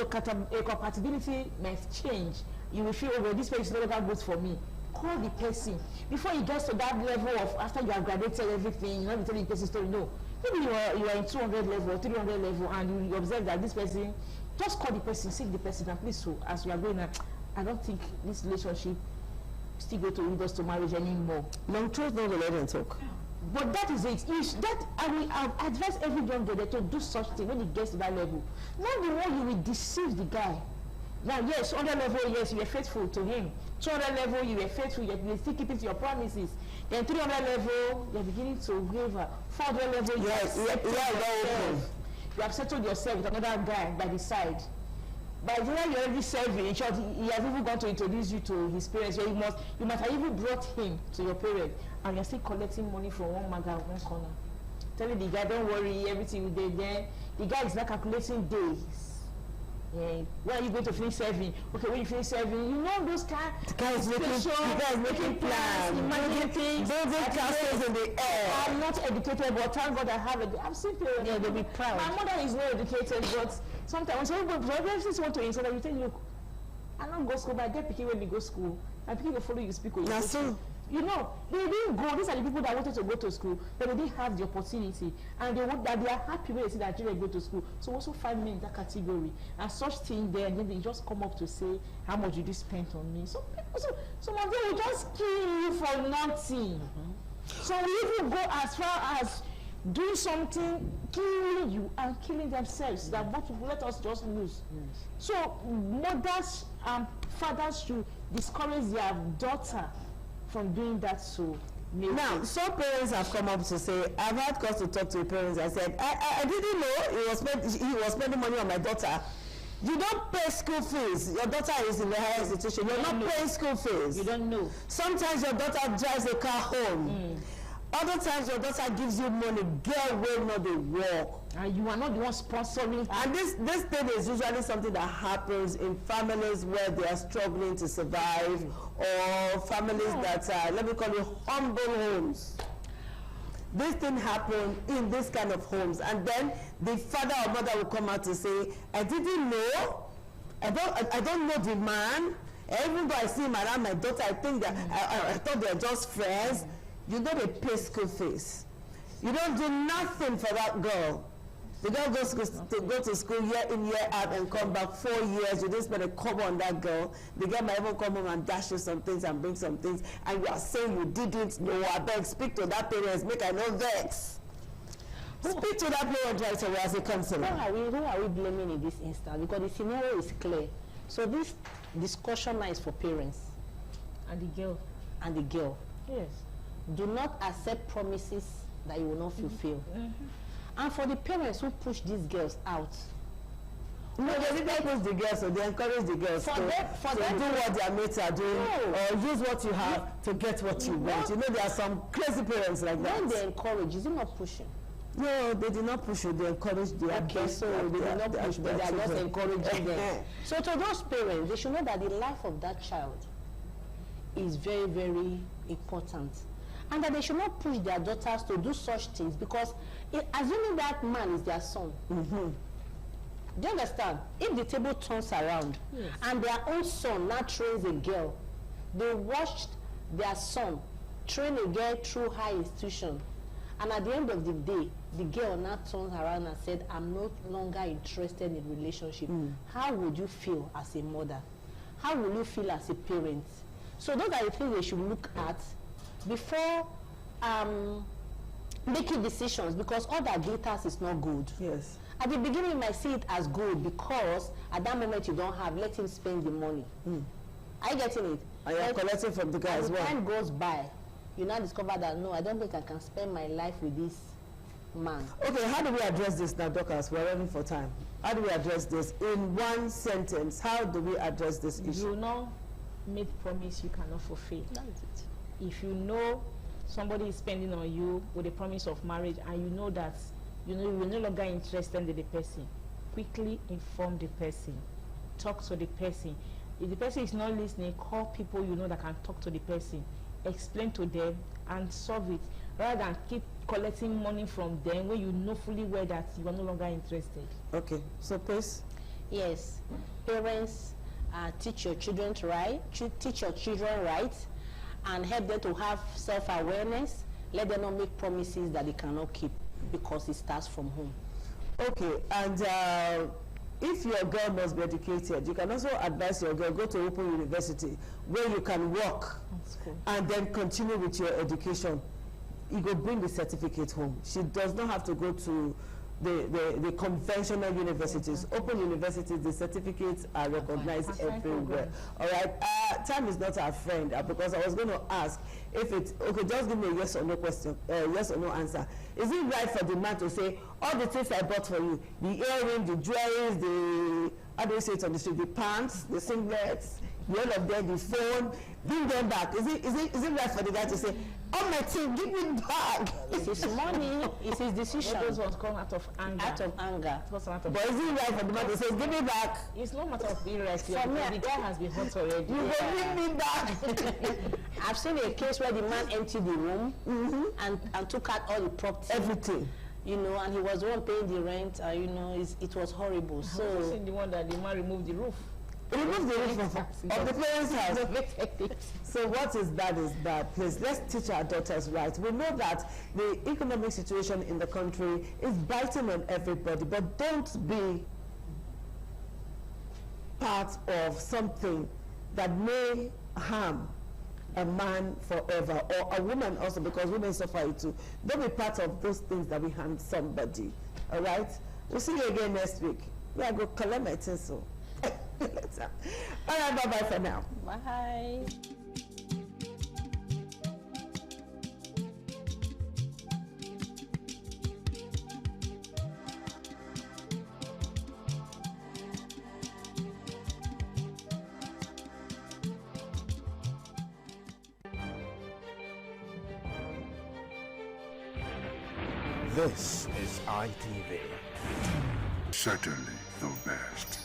compatibility must change. You will feel, oh, this person is no longer good for me. Call the person before he gets to that level of after you have graduated everything. You know, telling the person story. No, maybe you are in 200 level, 300 level, and you observe that this person. Just call the person, seek the person, and please. So as we are going, I don't think this relationship still go to lead us to marriage anymore. Long truth, no, let them talk. But that is it. I will advise every young girl to do such thing when it gets to that level. Not the one you will deceive the guy. Now, yes, 100 level, yes, you were faithful to him. 200 level, you were faithful, you still keeping to your promises. Then 300 level, you're beginning to waver. 400 level, you have settled yourself with another guy by the side. By the time you're already serving, in short, he has even gone to introduce you to his parents. So you must have even brought him to your parents, and you're still collecting money from one maga, one corner. Telling the guy, don't worry, everything will be there. The guy is not calculating days. Yeah. When are you going to finish serving? Okay, when you finish serving, you know those kind. The guy is making plans, imagining building castles in the air. I'm not educated, but thank God I have it. I've seen parents. Yeah, they'll be proud. My mother is not educated, but sometimes when people want to insult her, you tell look, I don't go school, but I get picky when we go school. And people will follow you speak. That's true. You know, they didn't go. These are the people that wanted to go to school, but they didn't have the opportunity, and they are happy when they see that children go to school. So also find me in that category, and such thing there, and then they just come up to say, "How much did you spend on me?" So some of them will just kill you for nothing. So we even go as far as doing something, killing you and killing themselves. That what will let us just lose. Yes. So mothers and fathers should discourage their daughter from doing that. So now some parents have come up to say, I've had cause to talk to the parents. I said, I didn't know he was spending money on my daughter. You don't pay school fees. Your daughter is in the higher institution. You're not paying school fees. You don't know. Sometimes your daughter drives a car home. Other times your daughter gives you money. Girl will not the work. And you are not the one sponsoring. And this thing is usually something that happens in families where they are struggling to survive, or families that are, let me call it, humble homes. this thing happened in this kind of homes, and then the father or mother will come out to say, I didn't know, I don't know the man, even though I see him around my daughter, I think that I thought they're just friends. You know, they pay school fees. You don't do nothing for that girl. The girl goes to go to school year in, year out, and come back 4 years. You didn't spend a kobo on that girl. The girl might even come home and dash you some things and bring some things, and you are saying you didn't know. I beg, speak to that parents, make I no vex. Speak to that parent right away as a counselor. Who are we blaming in this instance? Because the scenario is clear. So this discussion now is for parents. And the girl. And the girl. Yes. Do not accept promises that you will not fulfill. And for the parents who push these girls out. No, they didn't push the girls, so they encourage the girls to do what their mates are doing, or use what you have to get what you want. You know, there are some crazy parents like that. When they encourage, is it not pushing? No, they did not push you. They encouraged their Okay, so they did not push, but they are just encouraging them. So to those parents, they should know that the life of that child is very, very important. And that they should not push their daughters to do such things, because assuming that man is their son, do you understand? If the table turns around and their own son now trains a girl, they watched their son train a girl through high institution, and at the end of the day, the girl now turns around and said, I'm no longer interested in relationship. How would you feel as a mother? How will you feel as a parent? So those are the things they should look at before making decisions, because all that glitters is not good. Yes. At the beginning, you might see it as good because at that moment you don't have, let him spend the money. Are you getting it? And you're collecting from the guy as well. As time goes by, you now discover that, no, I don't think I can spend my life with this man. Okay, how do we address this now, Dorcas? We're running for time. How do we address this? In one sentence, how do we address this issue? You know, make promise you cannot fulfill. That's it. If you know somebody is spending on you with a promise of marriage, and you know that you're no longer interested in the person, quickly inform the person. Talk to the person. If the person is not listening, call people you know that can talk to the person. Explain to them and solve it, rather than keep collecting money from them when you know fully well that you are no longer interested. Okay, so please. Yes, parents, teach your children right, and help them to have self-awareness. Let them not make promises that they cannot keep, because it starts from home. Okay, and if your girl must be educated, you can also advise your girl, go to Open University where you can work and then continue with your education. You go bring the certificate home. She does not have to go to the conventional universities. Open universities, the certificates are recognized everywhere. All right. Time is not our friend, because I was going to ask if it's okay. Just give me a yes or no question, yes or no answer. Is it right for the man to say, all the things I bought for you, the earrings, the jewelry, the, how do you say it on the street, the pants, the singlets, the all of them, the phone, bring them back? Is it right for the guy to say, oh my thing, give me back? It's his money, it's his decision. Those ones come out of anger. Out of anger. But is it right for the man to say, give me back? It's not matter of being right. For me, the guy has been hurt already. You will bring me back. I've seen a case where the man emptied the room and took out all the property. Everything. You know, and he was the one paying the rent, you know, it was horrible. So I've seen the one that the man removed the roof. Remove the roof of the parents' house. So what is bad. Please, let's teach our daughters right. We know that the economic situation in the country is biting on everybody, but don't be part of something that may harm a man forever, or a woman also, because women suffer it too. Don't be part of those things that will harm somebody. All right? We'll see you again next week. We are going to collect my tinsel. All right, bye-bye for now. Bye. This is ITV. Certainly the best.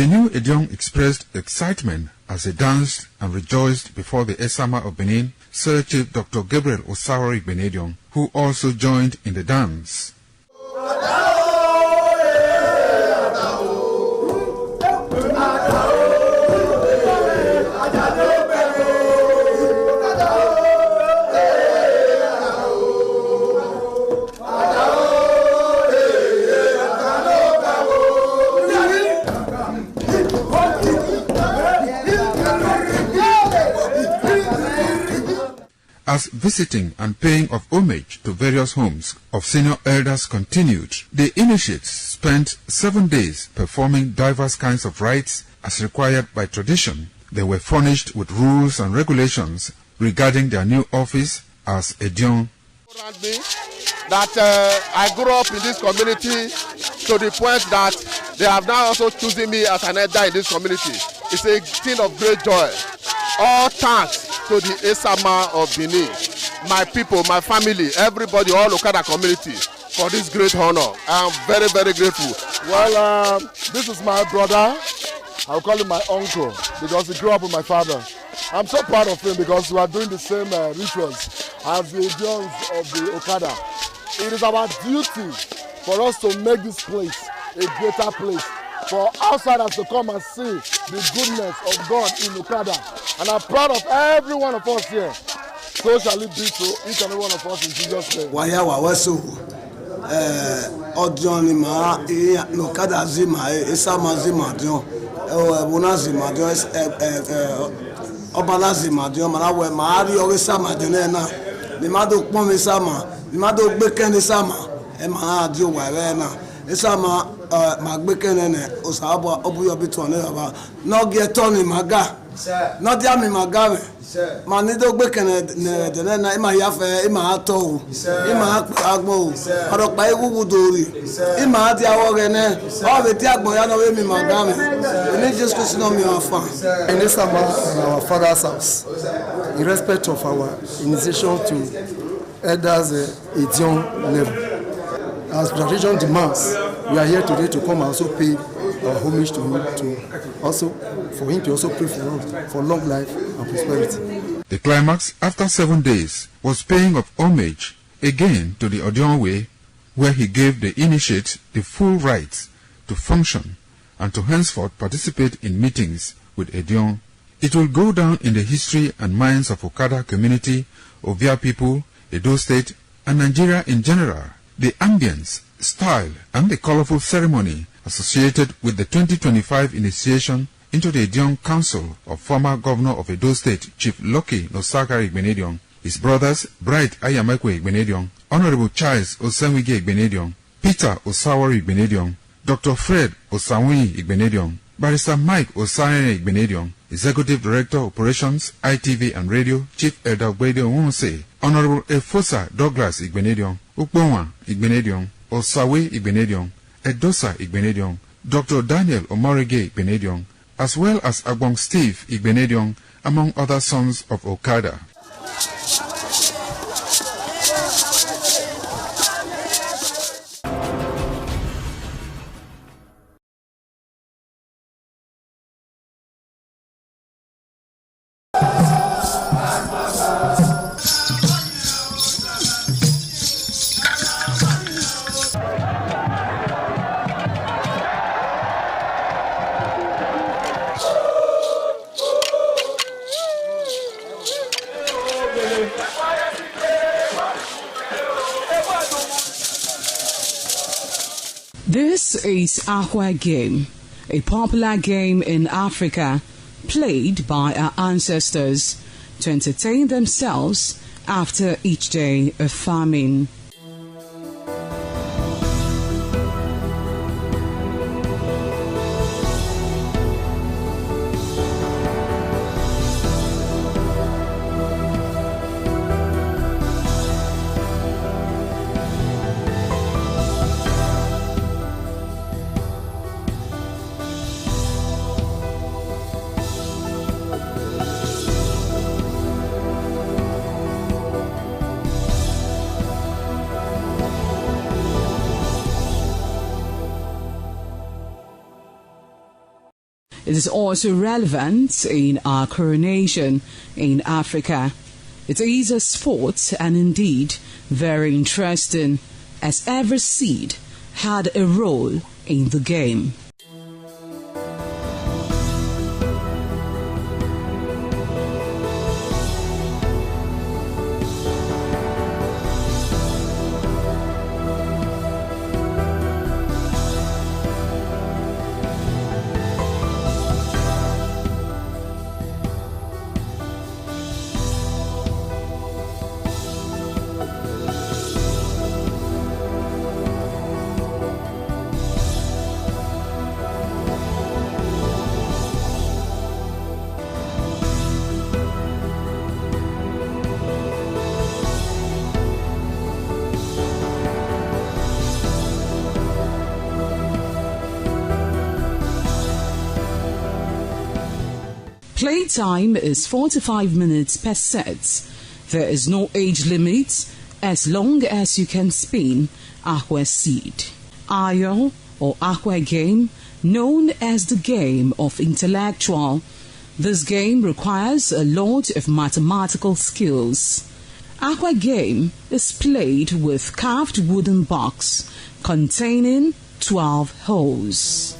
The new Edion expressed excitement as they danced and rejoiced before the Esama of Benin, Sir Chief Dr. Gabriel Osawori Igbinedion, who also joined in the dance. As visiting and paying of homage to various homes of senior elders continued, the initiates spent 7 days performing diverse kinds of rites as required by tradition. They were furnished with rules and regulations regarding their new office as Edion. That I grew up in this community to the point that they have now also chosen me as an elder in this community. It's a thing of great joy. All thanks to the Esama of Benin, my people, my family, everybody, all Okada community for this great honor. I am very, very grateful. Well, this is my brother. I'll call him my uncle because he grew up with my father. I'm so proud of him because we are doing the same rituals as the Edions of the Okada. It is our duty for us to make this place a greater place, for outsiders to come and see the goodness of God in Okada. And I'm proud of every one of us here. So shall it be to each and every one of us in Jesus' name. Odion ma Okada zima Esama zima dion bona zima dion Obala zima dion mara we ma ri o Esama dion na ni ma do pon mi sama ni ma do gbe ken sama e ma adi o wa re na Esama ma gbe ken ne o sa bo obuyo bi to ne baba no get on ni maga no dia mi maga ma ni do gbe ken ne de na e ma ya fe e ma ato o e ma agbo o oro pa egugu dori e ma adi awo re ne o be ti agbo ya no we mi maga me we need just to know me afa in Esama, in our father's house, in respect of our initiation to elders Edion level. As tradition demands, we are here today to come and also pay our homage to him, for him to also pray for long life and prosperity. The climax, after 7 days, was paying of homage again to the Edion way, where he gave the initiate the full rights to function and to henceforth participate in meetings with Edion. It will go down in the history and minds of Okada community, Ovia people, Edo State, and Nigeria in general. The ambience, style, and the colorful ceremony associated with the 2025 initiation into the Edion Council of former Governor of Edo State, Chief Lucky Nosagari Igbinedion, his brothers Bright Ayamakwe Igbinedion, Honorable Charles Osenwige Igbinedion, Peter Osawori Igbinedion, Dr. Fred Osanwi Igbinedion, Barrister Mike Osane Igbinedion, Executive Director Operations, ITV and Radio, Chief Elder Gbedio Wonse, Honorable Efosa Douglas Igbinedion, Ukbonwa Igbinedion, Osawe Igbinedion, Edosa Igbinedion, Dr. Daniel Omorige Igbinedion, as well as Agbong Steve Igbinedion, among other sons of Okada. This is Ahwa Game, a popular game in Africa played by our ancestors to entertain themselves after each day of farming. It is also relevant in our coronation in Africa. It is a sport and indeed very interesting, as every seed had a role in the game. Playtime is 45 minutes per set. There is no age limit as long as you can spin aqua seed. Ayo or aqua game, known as the game of intellectual. This game requires a lot of mathematical skills. Aqua game is played with carved wooden box containing 12 holes.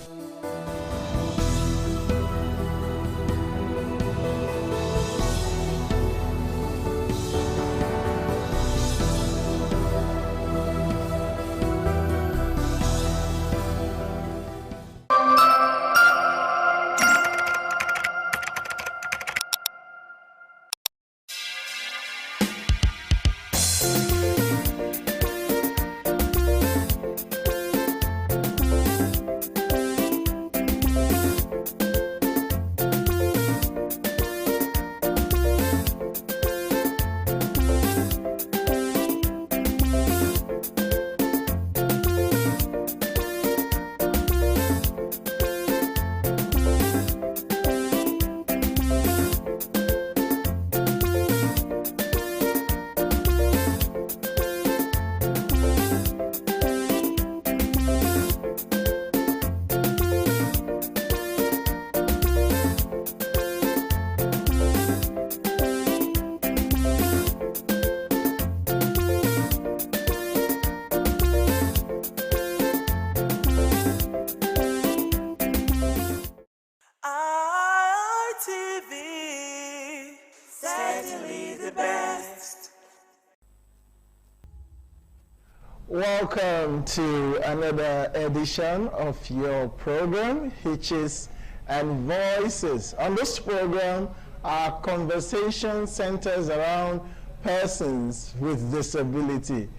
Welcome to another edition of your program, Hitches and Voices. On this program, our conversation centers around persons with disability.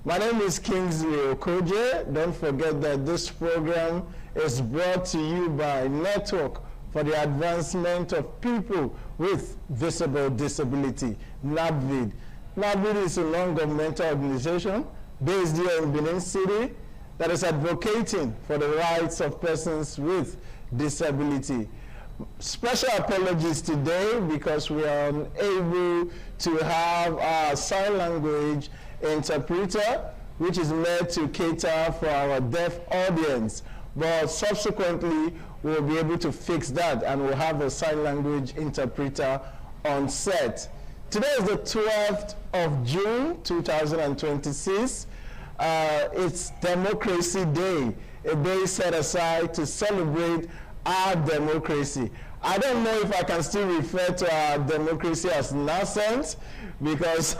My name is Kingsley Okoje. Don't forget that this program is brought to you by Network for the Advancement of People with Visible Disability, NABVID. NABVID is a non-governmental organization based here in Benin City that is advocating for the rights of persons with disability. Special apologies today because we are unable to have our sign language interpreter, which is meant to cater for our deaf audience. But subsequently, we'll be able to fix that and we'll have a sign language interpreter on set. Today is the 12th of June, 2026. It's Democracy Day, a day set aside to celebrate our democracy. I don't know if I can still refer to our democracy as nascent because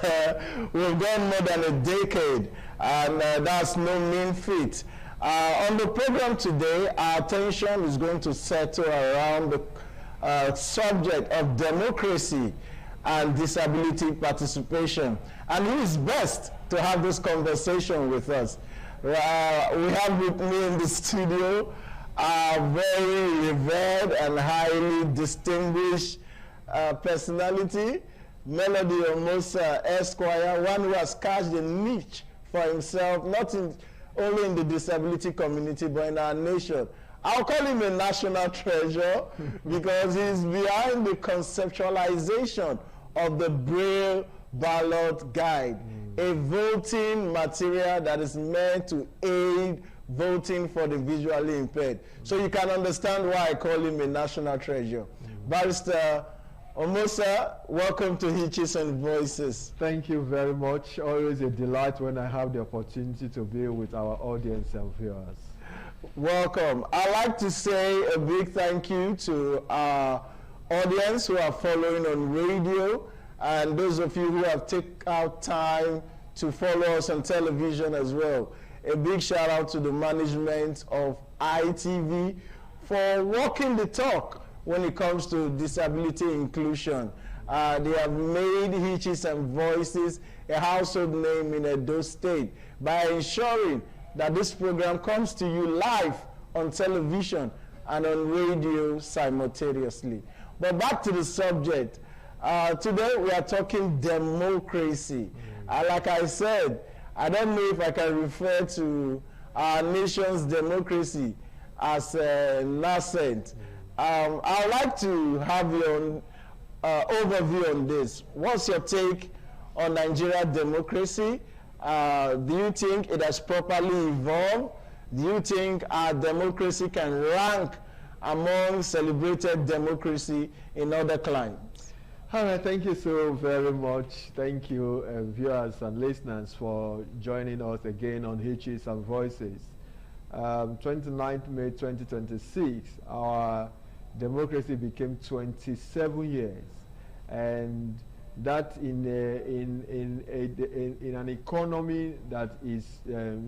we've gone more than a decade and that's no mean feat. On the program today, our attention is going to settle around the subject of democracy and disability participation. And who is best to have this conversation with us? We have with me in the studio a very revered and highly distinguished personality, Melody Omosa Esquire, one who has cast a niche for himself, not only in the disability community, but in our nation. I'll call him a national treasure because he's behind the conceptualization of the Braille Ballot Guide, a voting material that is meant to aid voting for the visually impaired. So you can understand why I call him a national treasure. Barrister Omosa, welcome to Hitches and Voices. Thank you very much. Always a delight when I have the opportunity to be with our audience and viewers. Welcome. I'd like to say a big thank you to our audience who are following on radio, and those of you who have taken out time to follow us on television as well. A big shout out to the management of ITV for walking the talk when it comes to disability inclusion. They have made Hitches and Voices a household name in Edo State by ensuring that this program comes to you live on television and on radio simultaneously. But back to the subject. Today we are talking democracy. Like I said, I don't know if I can refer to our nation's democracy as nascent. I would like to have your overview on this. What's your take on Nigeria democracy? Do you think it has properly evolved? Do you think our democracy can rank among celebrated democracy in other climes? All right, thank you so very much. Thank you, viewers and listeners, for joining us again on Hitches and Voices. 29th May 2026, our democracy became 27 years, and that in an economy that is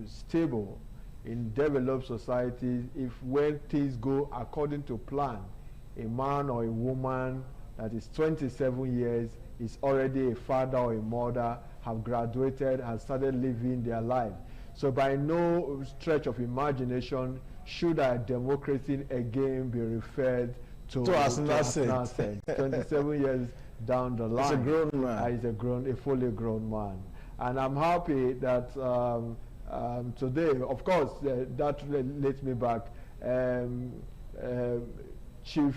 stable, in developed societies, if when things go according to plan, a man or a woman that is 27 years is already a father or a mother, have graduated and started living their life. So by no stretch of imagination should our democracy again be referred to as nascent. 27 years down the line. He's a grown man. A fully grown man. And I'm happy that today, of course, that leads me back. Chief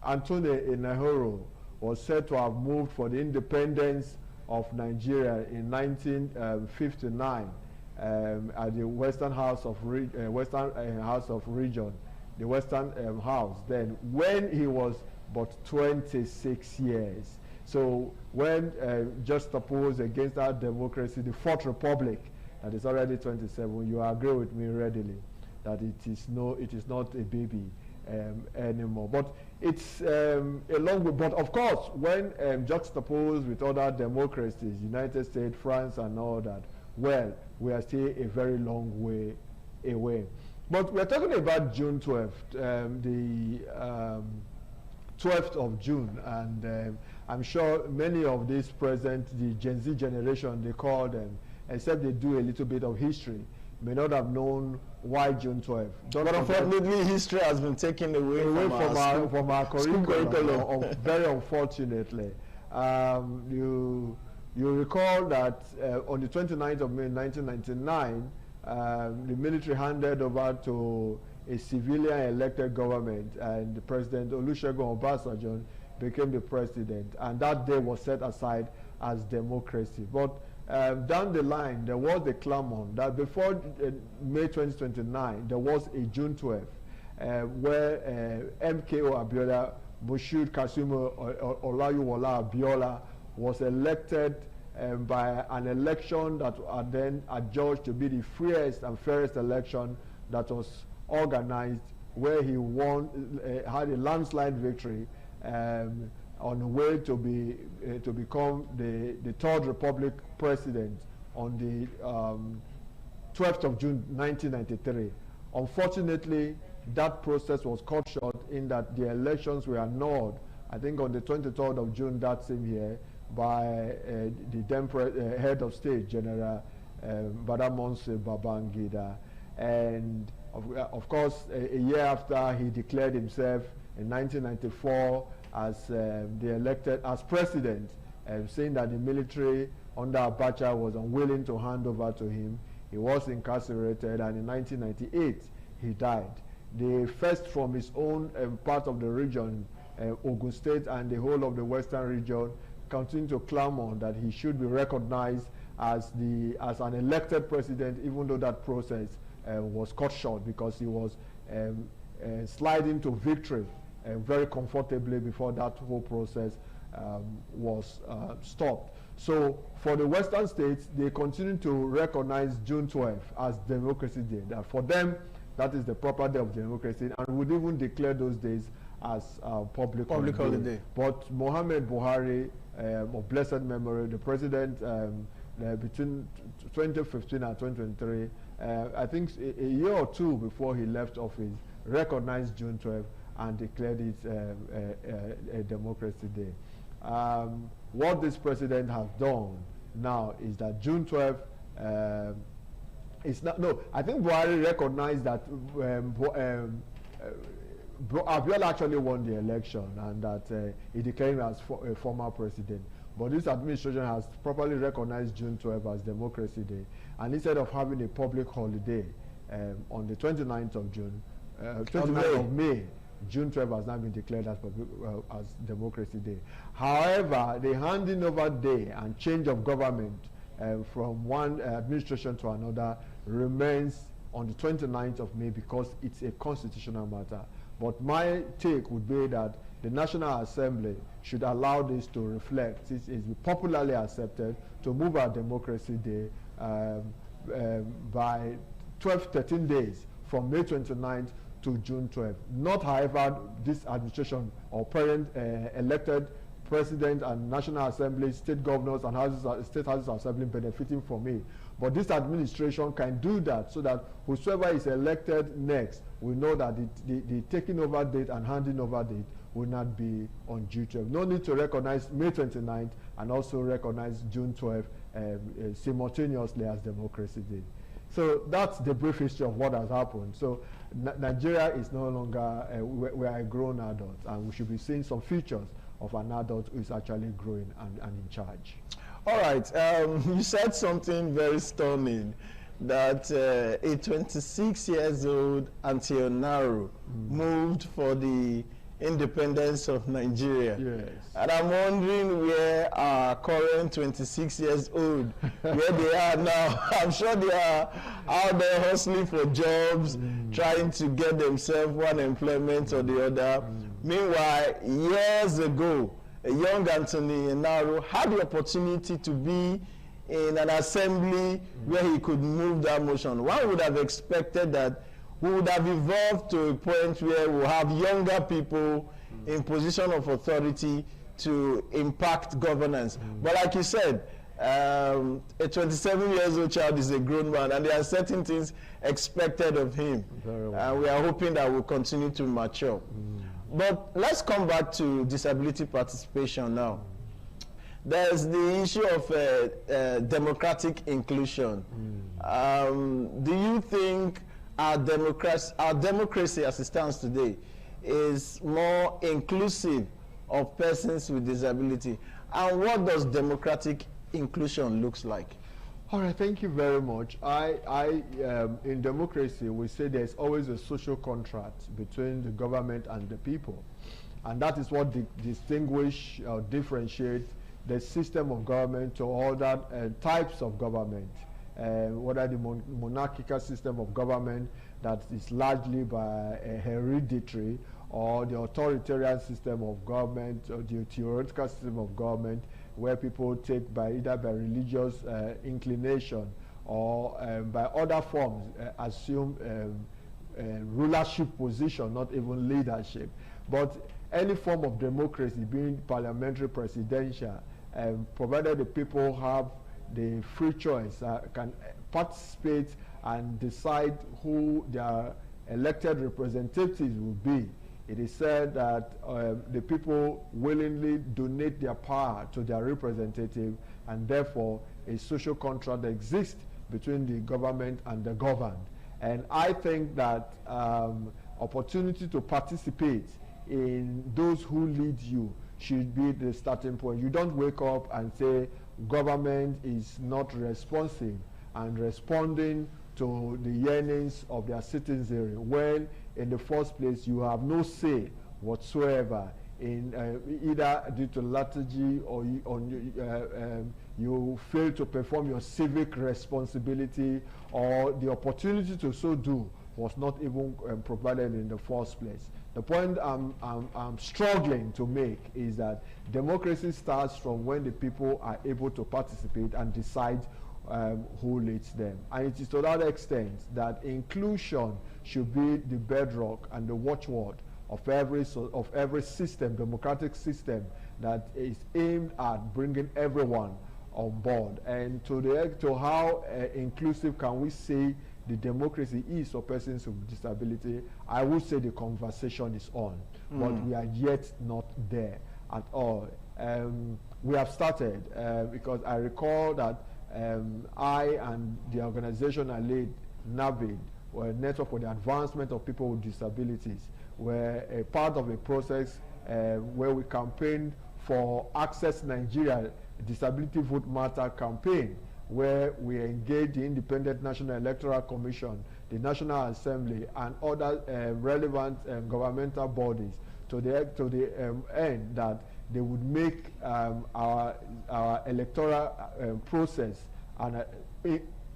Anthony Enahoro was said to have moved for the independence of Nigeria in 1959 at the Western House of Region, the Western House. Then, when he was but 26 years. So when juxtaposed against our democracy, the Fourth Republic, that is already 27, you agree with me readily that it is not a baby anymore. But it's a long way. But of course, when juxtaposed with other democracies, United States, France, and all that, well, we are still a very long way away. But we're talking about June 12th, the 12th of June, and I'm sure many of these present, the Gen Z generation, they call them, except they do a little bit of history, may not have known why June 12th. But unfortunately, history has been taken away from our curriculum. Very unfortunately. You recall that on the 29th of May 1999, the military handed over to a civilian elected government, and President Olusegun Obasanjo became the president, and that day was set aside as democracy. But down the line, there was a clamor that before May 2029, there was a June 12th, where MKO Abiola, Moshood Kasumu Olayiwola Abiola, was elected by an election that are then adjudged to be the freest and fairest election that was organized, where he won, had a landslide victory on the way to become the Third Republic president on the 12th of June 1993. Unfortunately, that process was cut short in that the elections were annulled, I think on the 23rd of June that same year, by the then head of state, General Badamasi Babangida. And of course, a year after, he declared himself in 1994 as as president, saying that the military under Abacha was unwilling to hand over to him. He was incarcerated, and in 1998 he died. The first from his own part of the region, Ogun State and the whole of the Western region, continued to clamor that he should be recognized as an elected president, even though that process was cut short because he was sliding to victory very comfortably before that whole process was stopped. So for the Western states, they continue to recognize June 12th as Democracy Day. That for them, that is the proper day of democracy, and would even declare those days as public holiday. But Mohammed Buhari, of blessed memory, the president between 2015 and 2023, I think a year or two before he left office, recognized June 12th and declared it a Democracy Day. What this president has done now is that June 12th is not, no, I think Buhari recognized that Abiola actually won the election and that he declared him as a former president. But this administration has properly recognized June 12th as Democracy Day. And instead of having a public holiday on the 29th of June, 29th of May, June 12th has now been declared as Democracy Day. However, the handing over day and change of government from one administration to another remains on the 29th of May because it's a constitutional matter. But my take would be that the National Assembly should allow this to reflect. This is popularly accepted to move our Democracy Day by 13 days from May 29th to June 12th. Not, however, this administration or parent elected president and National Assembly, state governors and state houses of assembly benefiting from it. But this administration can do that so that whosoever is elected next will know that the taking over date and handing over date will not be on June 12th. No need to recognize May 29th and also recognize June 12th simultaneously as Democracy Day. So that's the brief history of what has happened. So Nigeria is no longer, we are a grown adult, and we should be seeing some features of an adult who is actually growing and in charge. All right, you said something very stunning, that a 26 years old Auntie Naro moved for the independence of Nigeria. Yes. And I'm wondering where our current 26 years old, where they are now. I'm sure they are out there hustling for jobs, trying to get themselves one employment or the other. Meanwhile, years ago, a young Anthony Enaro had the opportunity to be in an assembly where he could move that motion. One would have expected that we would have evolved to a point where we'll have younger people in position of authority to impact governance. But like you said, a 27-year-old child is a grown man, and there are certain things expected of him. And we are hoping that we'll continue to mature. But let's come back to disability participation now. There's the issue of democratic inclusion. Do you think our democracy as it stands today is more inclusive of persons with disability? And what does democratic inclusion looks like? All right, thank you very much. In democracy, we say there's always a social contract between the government and the people. And that is what distinguish or differentiate the system of government to other types of government. Whether the monarchical system of government that is largely by hereditary, or the authoritarian system of government, or the theoretical system of government, where people take either by religious inclination or by other forms assume rulership position, not even leadership. But any form of democracy, being parliamentary, presidential, provided the people have the free choice, can participate and decide who their elected representatives will be. It is said that the people willingly donate their power to their representative, and therefore a social contract exists between the government and the governed. And I think that opportunity to participate in those who lead you should be the starting point. You don't wake up and say government is not responsive and responding to the yearnings of their citizenry, when in the first place you have no say whatsoever either due to lethargy or you fail to perform your civic responsibility, or the opportunity to so do was not even provided in the first place. The point I'm struggling to make is that democracy starts from when the people are able to participate and decide who leads them. And it is to that extent that inclusion should be the bedrock and the watchword of every system, democratic system, that is aimed at bringing everyone on board. And to how inclusive can we say the democracy is for persons with disability, I would say the conversation is on, but we are yet not there at all. We have started because I recall that I and the organization I lead, NAVID, or Network for the Advancement of People with Disabilities, were a part of a process where we campaigned for Access Nigeria Disability Vote Matter campaign, where we engaged the Independent National Electoral Commission, the National Assembly, and other relevant governmental bodies to the end that they would make our electoral process and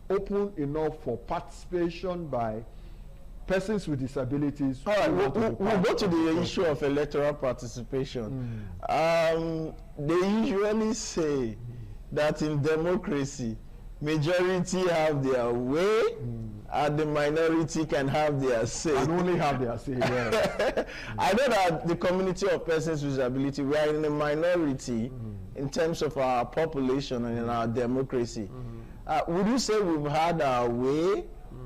open enough for participation by persons with disabilities. All right, we'll go to the issue of electoral participation. They usually say that in democracy, majority have their way, and the minority can have their say. And only have their say, yeah. I know that the community of persons with disability, we are in a minority in terms of our population and in our democracy. Would you say we've had our way,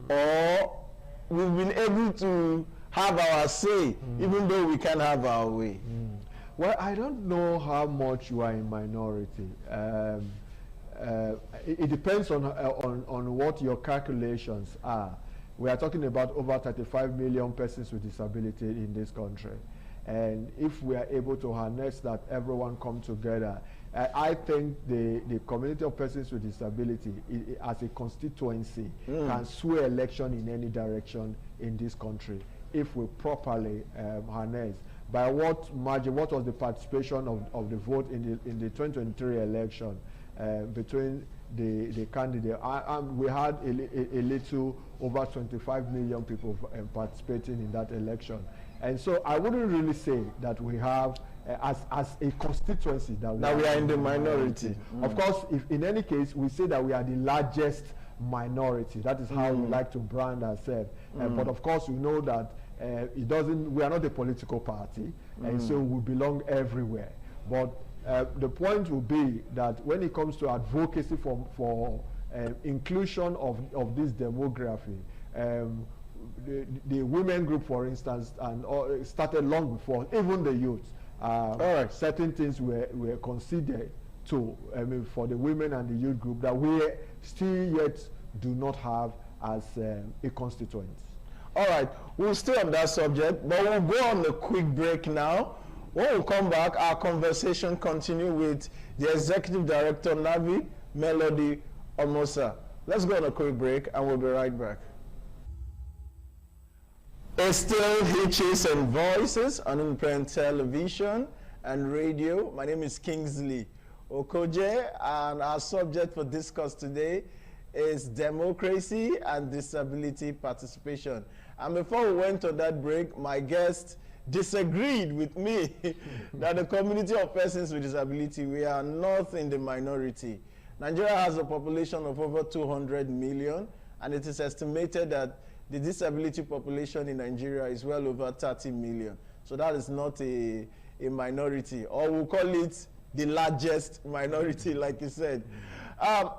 or we've been able to have our say, even though we can't have our way? Well, I don't know how much you are in minority. It depends on what your calculations are. We are talking about over 35 million persons with disability in this country. And if we are able to harness that, everyone come together, I think the community of persons with disability as a constituency can sway election in any direction in this country if we properly harness. By what margin, what was the participation of the vote in the 2023 election between the candidate? We had a little over 25 million people participating in that election. And so I wouldn't really say that we have, as a constituency, that we are in the minority. Of course, if in any case, we say that we are the largest minority. That is how we like to brand ourselves. But of course, we know that we are not a political party, and so we belong everywhere. But the point will be that when it comes to advocacy for inclusion of this demography, the women group, for instance, and started long before, even the youth. Certain things were considered for the women and the youth group that we still yet do not have as a constituent. All right, we'll stay on that subject, but we'll go on a quick break now. When we come back, our conversation continue with the Executive Director, NAVID, Melody Omosa. Let's go on a quick break, and we'll be right back. It's still Hitches and Voices on Independent Television and Radio. My name is Kingsley Okoje, and our subject for discuss today is democracy and disability participation. And before we went on that break, my guest disagreed with me that the community of persons with disability, we are not in the minority. Nigeria has a population of over 200 million, and it is estimated that the disability population in Nigeria is well over 30 million. So that is not a minority, or we'll call it the largest minority, like you said.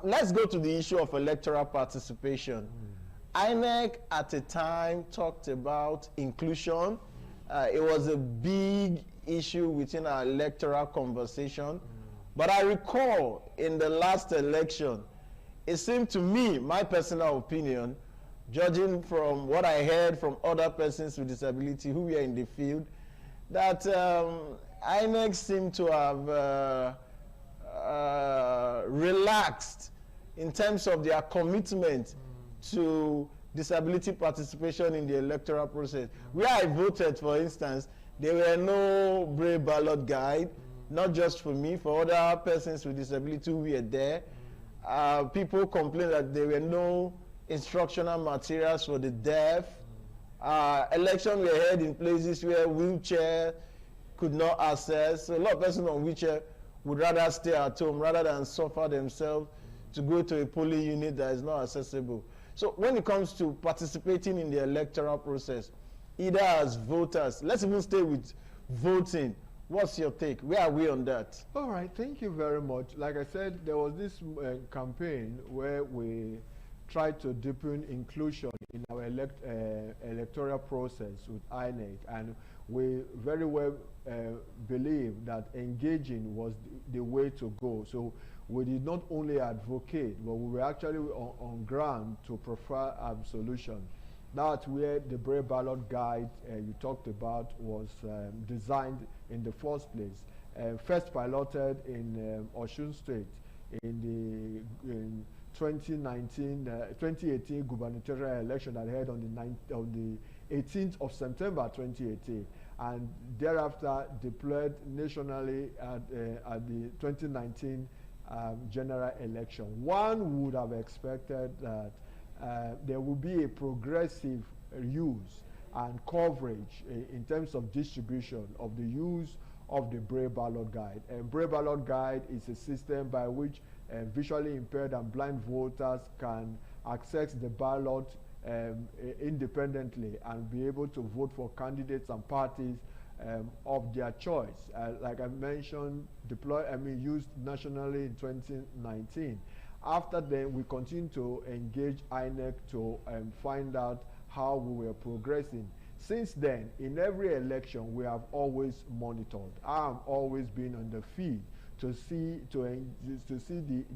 Let's go to the issue of electoral participation. INEC at a time talked about inclusion. It was a big issue within our electoral conversation. But I recall in the last election, it seemed to me, my personal opinion, judging from what I heard from other persons with disability who were in the field, that INEC seemed to have relaxed in terms of their commitment to disability participation in the electoral process. Where I voted, for instance, There were no Braille ballot guide, not just for me, for other persons with disability who were there. People complained that there were no instructional materials for the deaf. Elections were held in places where wheelchair could not access. So a lot of persons on wheelchair would rather stay at home rather than suffer themselves to go to a polling unit that is not accessible. So when it comes to participating in the electoral process, either as voters, let's even stay with voting. What's your take? Where are we on that? All right, thank you very much. Like I said, there was this campaign where we tried to deepen inclusion in our electoral process with INEC, and we very well believe that engaging was the way to go. So we did not only advocate, but we were actually on ground to prefer solutions. That's where the Braille ballot guide you talked about was designed in the first place. First piloted in Osun State in the 2018 gubernatorial election that held on the 18th of September 2018, and thereafter deployed nationally at the 2019 general election. One would have expected that there will be a progressive use and coverage in terms of distribution of the use of the Braille ballot guide. And Braille ballot guide is a system by which visually impaired and blind voters can access the ballot independently and be able to vote for candidates and parties of their choice. Like I mentioned, used nationally in 2019. After then, we continue to engage INEC to find out how we were progressing. Since then, in every election, we have always monitored. I have always been on the field to see the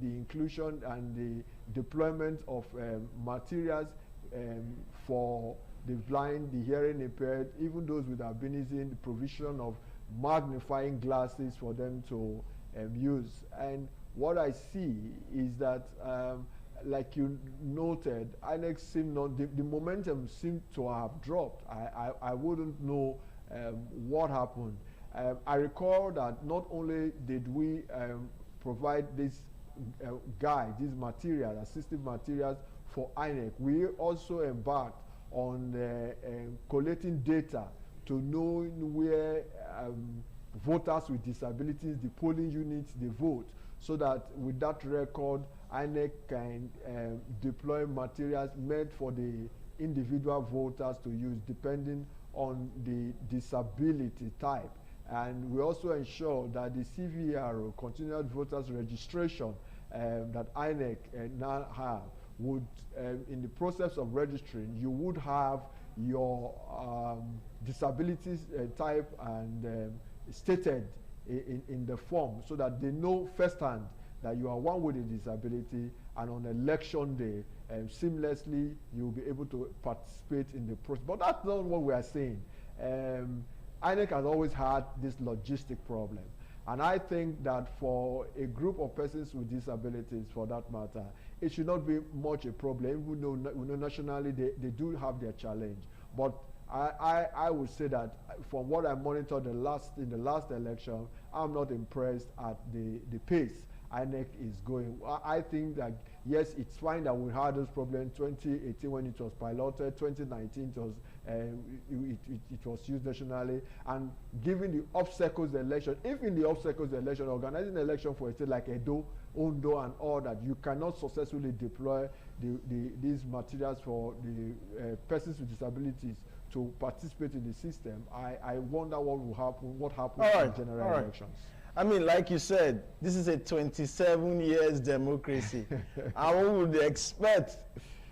inclusion and the deployment of materials for the blind, the hearing impaired, even those with albinism, the provision of magnifying glasses for them to use. And what I see is that, like you noted, INEC seemed not, the momentum seemed to have dropped. I wouldn't know what happened. I recall that not only did we provide this guide, these materials, assistive materials for INEC, we also embarked on collecting data to know where voters with disabilities, the polling units, they vote, so that with that record, INEC can deploy materials made for the individual voters to use depending on the disability type. And we also ensure that the CVRO, Continuous Voters Registration, that INEC now have, would, in the process of registering, you would have your disabilities type and stated in the form, so that they know firsthand that you are one with a disability, and on election day, seamlessly, you'll be able to participate in the process. But that's not what we are saying. INEC has always had this logistic problem. And I think that for a group of persons with disabilities, for that matter, it should not be much a problem. We know nationally they do have their challenge. But I would say that from what I monitored in the last election, I'm not impressed at the pace INEC is going. I think that, yes, it's fine that we had those problems 2018 when it was piloted, 2019 it was used nationally, and given the obstacles the election, if in the obstacles the election, organizing the election for a state like Edo, Ondo, and all that, you cannot successfully deploy these materials for the persons with disabilities to participate in the system, I wonder what will happen, what happens in general elections. I mean, like you said, this is a 27 years democracy. And one would expect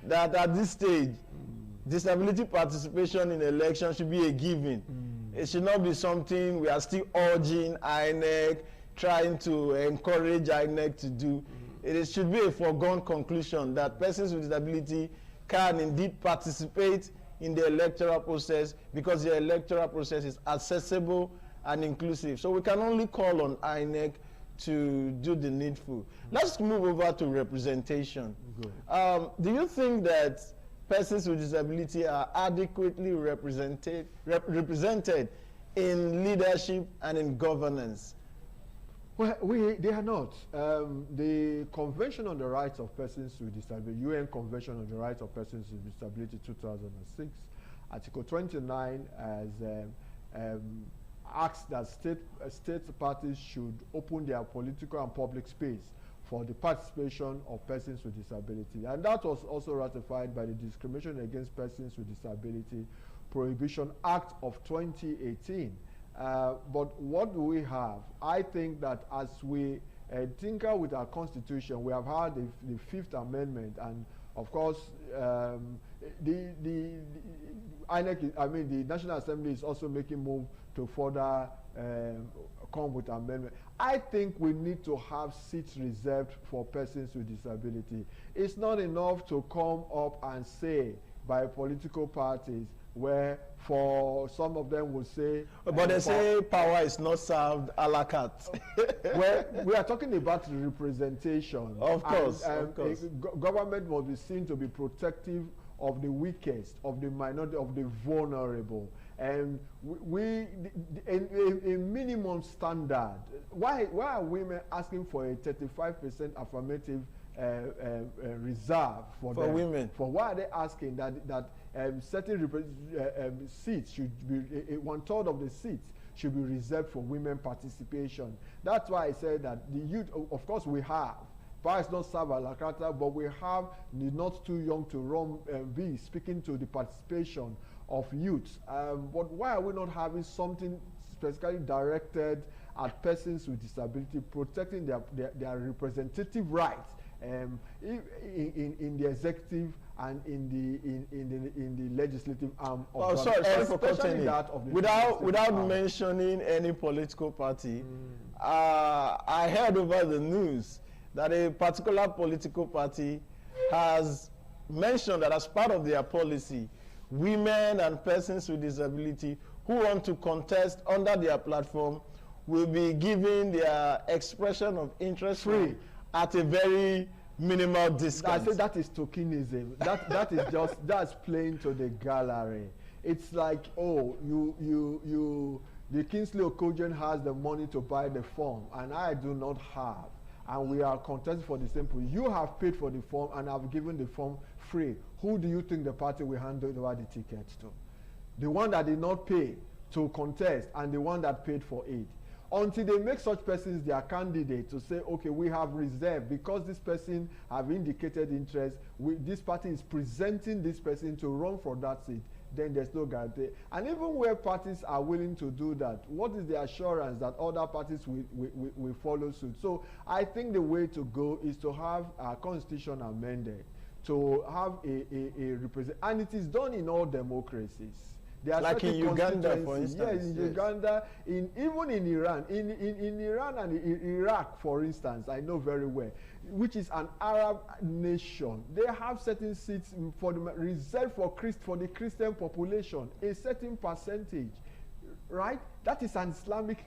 that at this stage, disability participation in elections should be a given. It should not be something we are still urging INEC, trying to encourage INEC to do. It should be a foregone conclusion that persons with disability can indeed participate in the electoral process, because the electoral process is accessible and inclusive. So we can only call on INEC to do the needful. Let's move over to representation. Do you think that persons with disability are adequately represented in leadership and in governance? Well, they are not. The Convention on the Rights of Persons with Disability, UN Convention on the Rights of Persons with Disability 2006, Article 29 asks that state parties should open their political and public space for the participation of persons with disability. And that was also ratified by the Discrimination Against Persons with Disability Prohibition Act of 2018. But what do we have? I think that as we tinker with our Constitution, we have had the Fifth Amendment, and of course, the INEC, I mean, the National Assembly is also making move to further come with amendment. I think we need to have seats reserved for persons with disability. It's not enough to come up and say by political parties, where for some of them will say, but they say power is not served a la carte. Well, we are talking about representation. Of course, of course. Government must be seen to be protective of the weakest, of the minority, of the vulnerable. And a minimum standard. Why are women asking for a 35% affirmative reserve for them? Women? For why are they asking that certain seats should be, 1/3 of the seats should be reserved for women participation? That's why I said that the youth, of course we have, power is not served a la carte, but we have the not too young to run be speaking to the participation of youths. But why are we not having something specifically directed at persons with disability, protecting their representative rights in the executive and in the legislative arm of government? Sorry for cutting in. Without mentioning any political party, I heard over the news that a particular political party has mentioned that as part of their policy, women and persons with disability who want to contest under their platform will be given their expression of interest free at a very minimal discount. I say that is tokenism. that is just, that's playing to the gallery. It's like, oh, the Kingsley Okojen has the money to buy the form and I do not have, and we are contesting for the same position. You have paid for the form and I've given the form free. Who do you think the party will hand over the tickets to? The one that did not pay to contest and the one that paid for it. Until they make such persons their candidate to say, okay, we have reserved because this person have indicated interest, this party is presenting this person to run for that seat, then there's no guarantee. And even where parties are willing to do that, what is the assurance that other parties will follow suit? So I think the way to go is to have our constitution amended, to have a represent, and it is done in all democracies. There are like in Uganda, for instance. Yes, in Uganda, even in Iran, in Iran and in Iraq, for instance, I know very well, which is an Arab nation. They have certain seats reserved for the Christian population, a certain percentage, right? That is an Islamic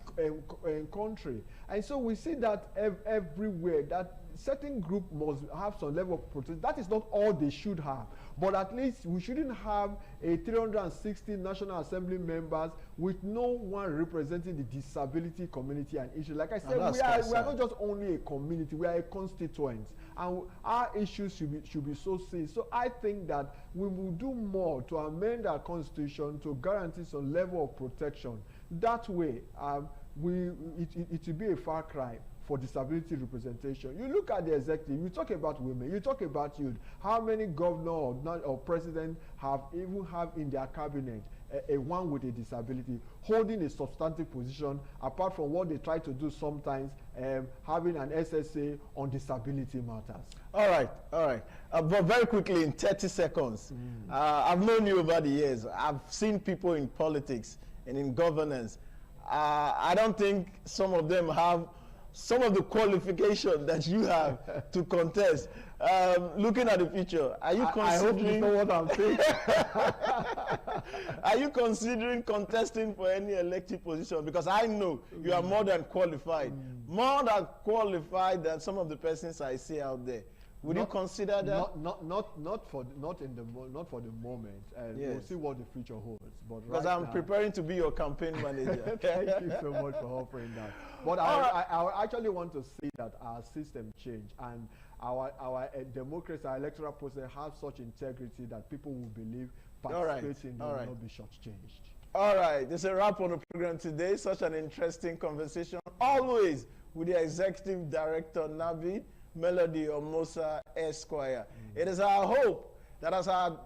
country, and so we see that everywhere that certain group must have some level of protection. That is not all they should have, but at least we shouldn't have a 360 National Assembly members with no one representing the disability community and issue. Like I said, we are not just only a community, we are a constituent, and our issues should be so seen. So I think that we will do more to amend our constitution to guarantee some level of protection. That way, it will be a far cry for disability representation. You look at the executive, you talk about women, you talk about youth. How many governor or president have in their cabinet a one with a disability holding a substantive position, apart from what they try to do sometimes, having an SSA on disability matters? All right. But very quickly, in 30 seconds, I've known you over the years. I've seen people in politics and in governance. I don't think some of them have some of the qualifications that you have to contest. Looking at the future, are you considering? I hope you know what I'm saying. Are you considering contesting for any elective position? Because I know you are more than qualified, more than qualified than some of the persons I see out there. Would you consider that? Not for the moment. Yes. We'll see what the future holds. But because I'm preparing to be your campaign manager. Thank you so much for offering that. But I actually want to see that our system change and our democracy, our electoral process have such integrity that people will believe participating will not be shortchanged. All right, this is a wrap on the program today. Such an interesting conversation, always with the Executive Director, Navid Melody Omosa Esquire. It is our hope that as our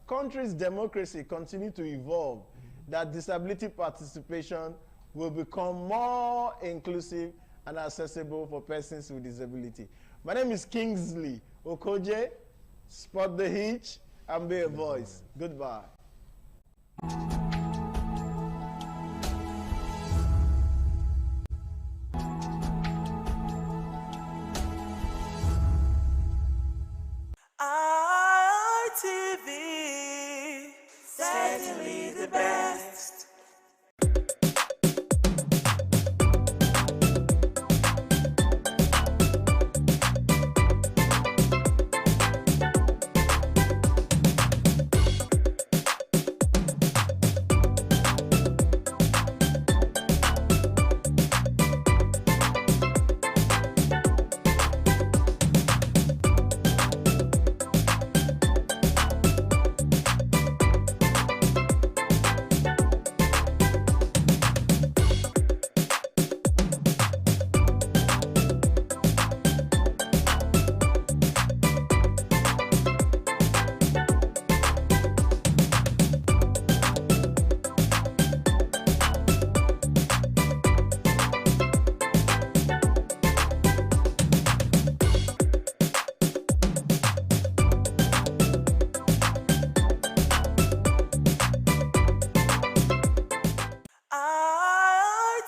country's democracy continue to evolve, that disability participation will become more inclusive and accessible for persons with disability. My name is Kingsley Okoje. Spot the hitch and be a voice. Goodbye. ITV, certainly the best.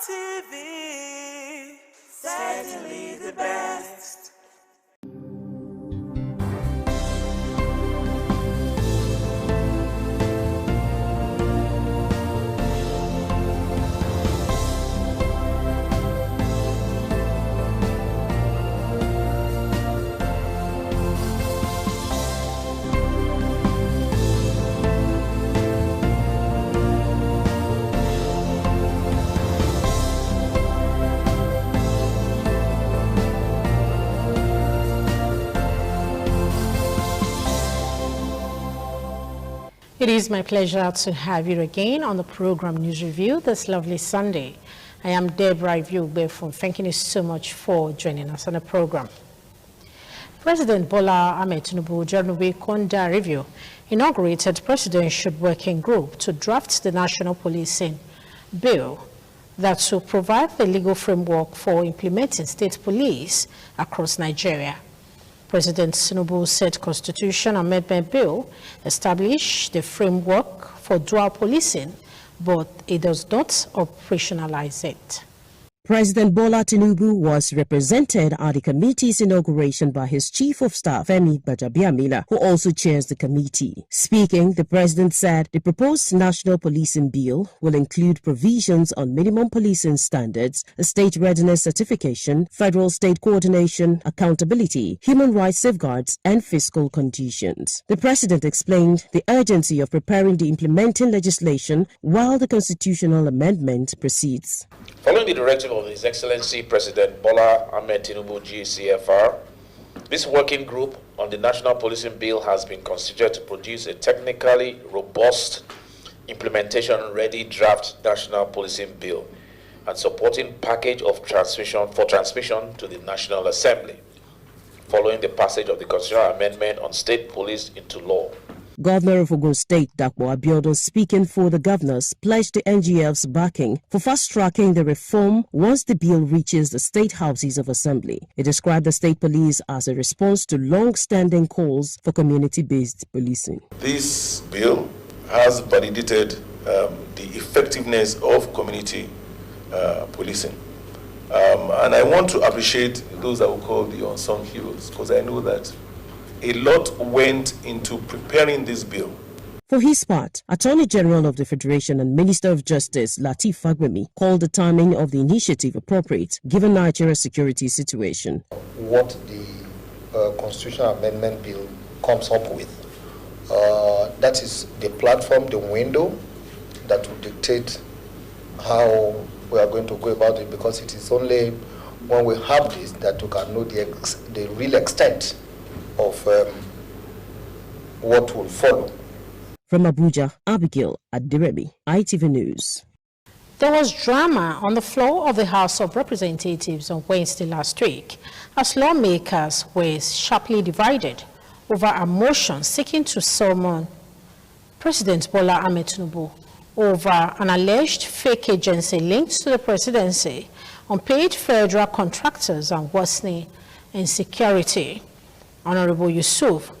ITV, certainly the best. It is my pleasure to have you again on the program News Review this lovely Sunday. I am Deborah Iviogbe from thanking you so much for joining us on the program. President Bola Ahmed Tinubu January Konda Review inaugurated Presidential Working Group to draft the National Policing Bill that will provide the legal framework for implementing state police across Nigeria. President Tinubu said Constitution Amendment Bill established the framework for dual policing, but it does not operationalize it. President Bola Tinubu was represented at the committee's inauguration by his Chief of Staff, Femi Gbajabiamila, who also chairs the committee. Speaking, the president said the proposed National Policing Bill will include provisions on minimum policing standards, a state readiness certification, federal-state coordination, accountability, human rights safeguards, and fiscal conditions. The president explained the urgency of preparing the implementing legislation while the constitutional amendment proceeds. Following the directive of His Excellency President Bola Ahmed Tinubu GCFR, this working group on the National Policing Bill has been constituted to produce a technically robust, implementation-ready draft National Policing Bill and supporting package of transmission to the National Assembly, following the passage of the constitutional amendment on state police into law. Governor of Ogun State, Dapo Abiodun, speaking for the governors, pledged the NGF's backing for fast-tracking the reform once the bill reaches the state houses of assembly. He described the state police as a response to long-standing calls for community-based policing. This bill has validated the effectiveness of community policing. And I want to appreciate those that we call the unsung heroes, because I know that a lot went into preparing this bill. For his part, Attorney General of the Federation and Minister of Justice Lateef Fagbemi called the timing of the initiative appropriate given Nigeria's security situation. What the constitutional amendment bill comes up with. That is the platform, the window that will dictate how we are going to go about it, because it is only when we have this that we can know the real extent of what will follow. From Abuja, Abigail Adiremi, ITV News. There was drama on the floor of the House of Representatives on Wednesday last week as lawmakers were sharply divided over a motion seeking to summon President Bola Ahmed Tinubu over an alleged fake agency linked to the presidency, unpaid federal contractors and worsening insecurity. Honorable Yusuf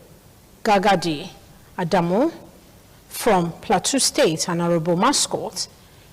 Gagadi Adamu from Plateau State and Honorable Mascot,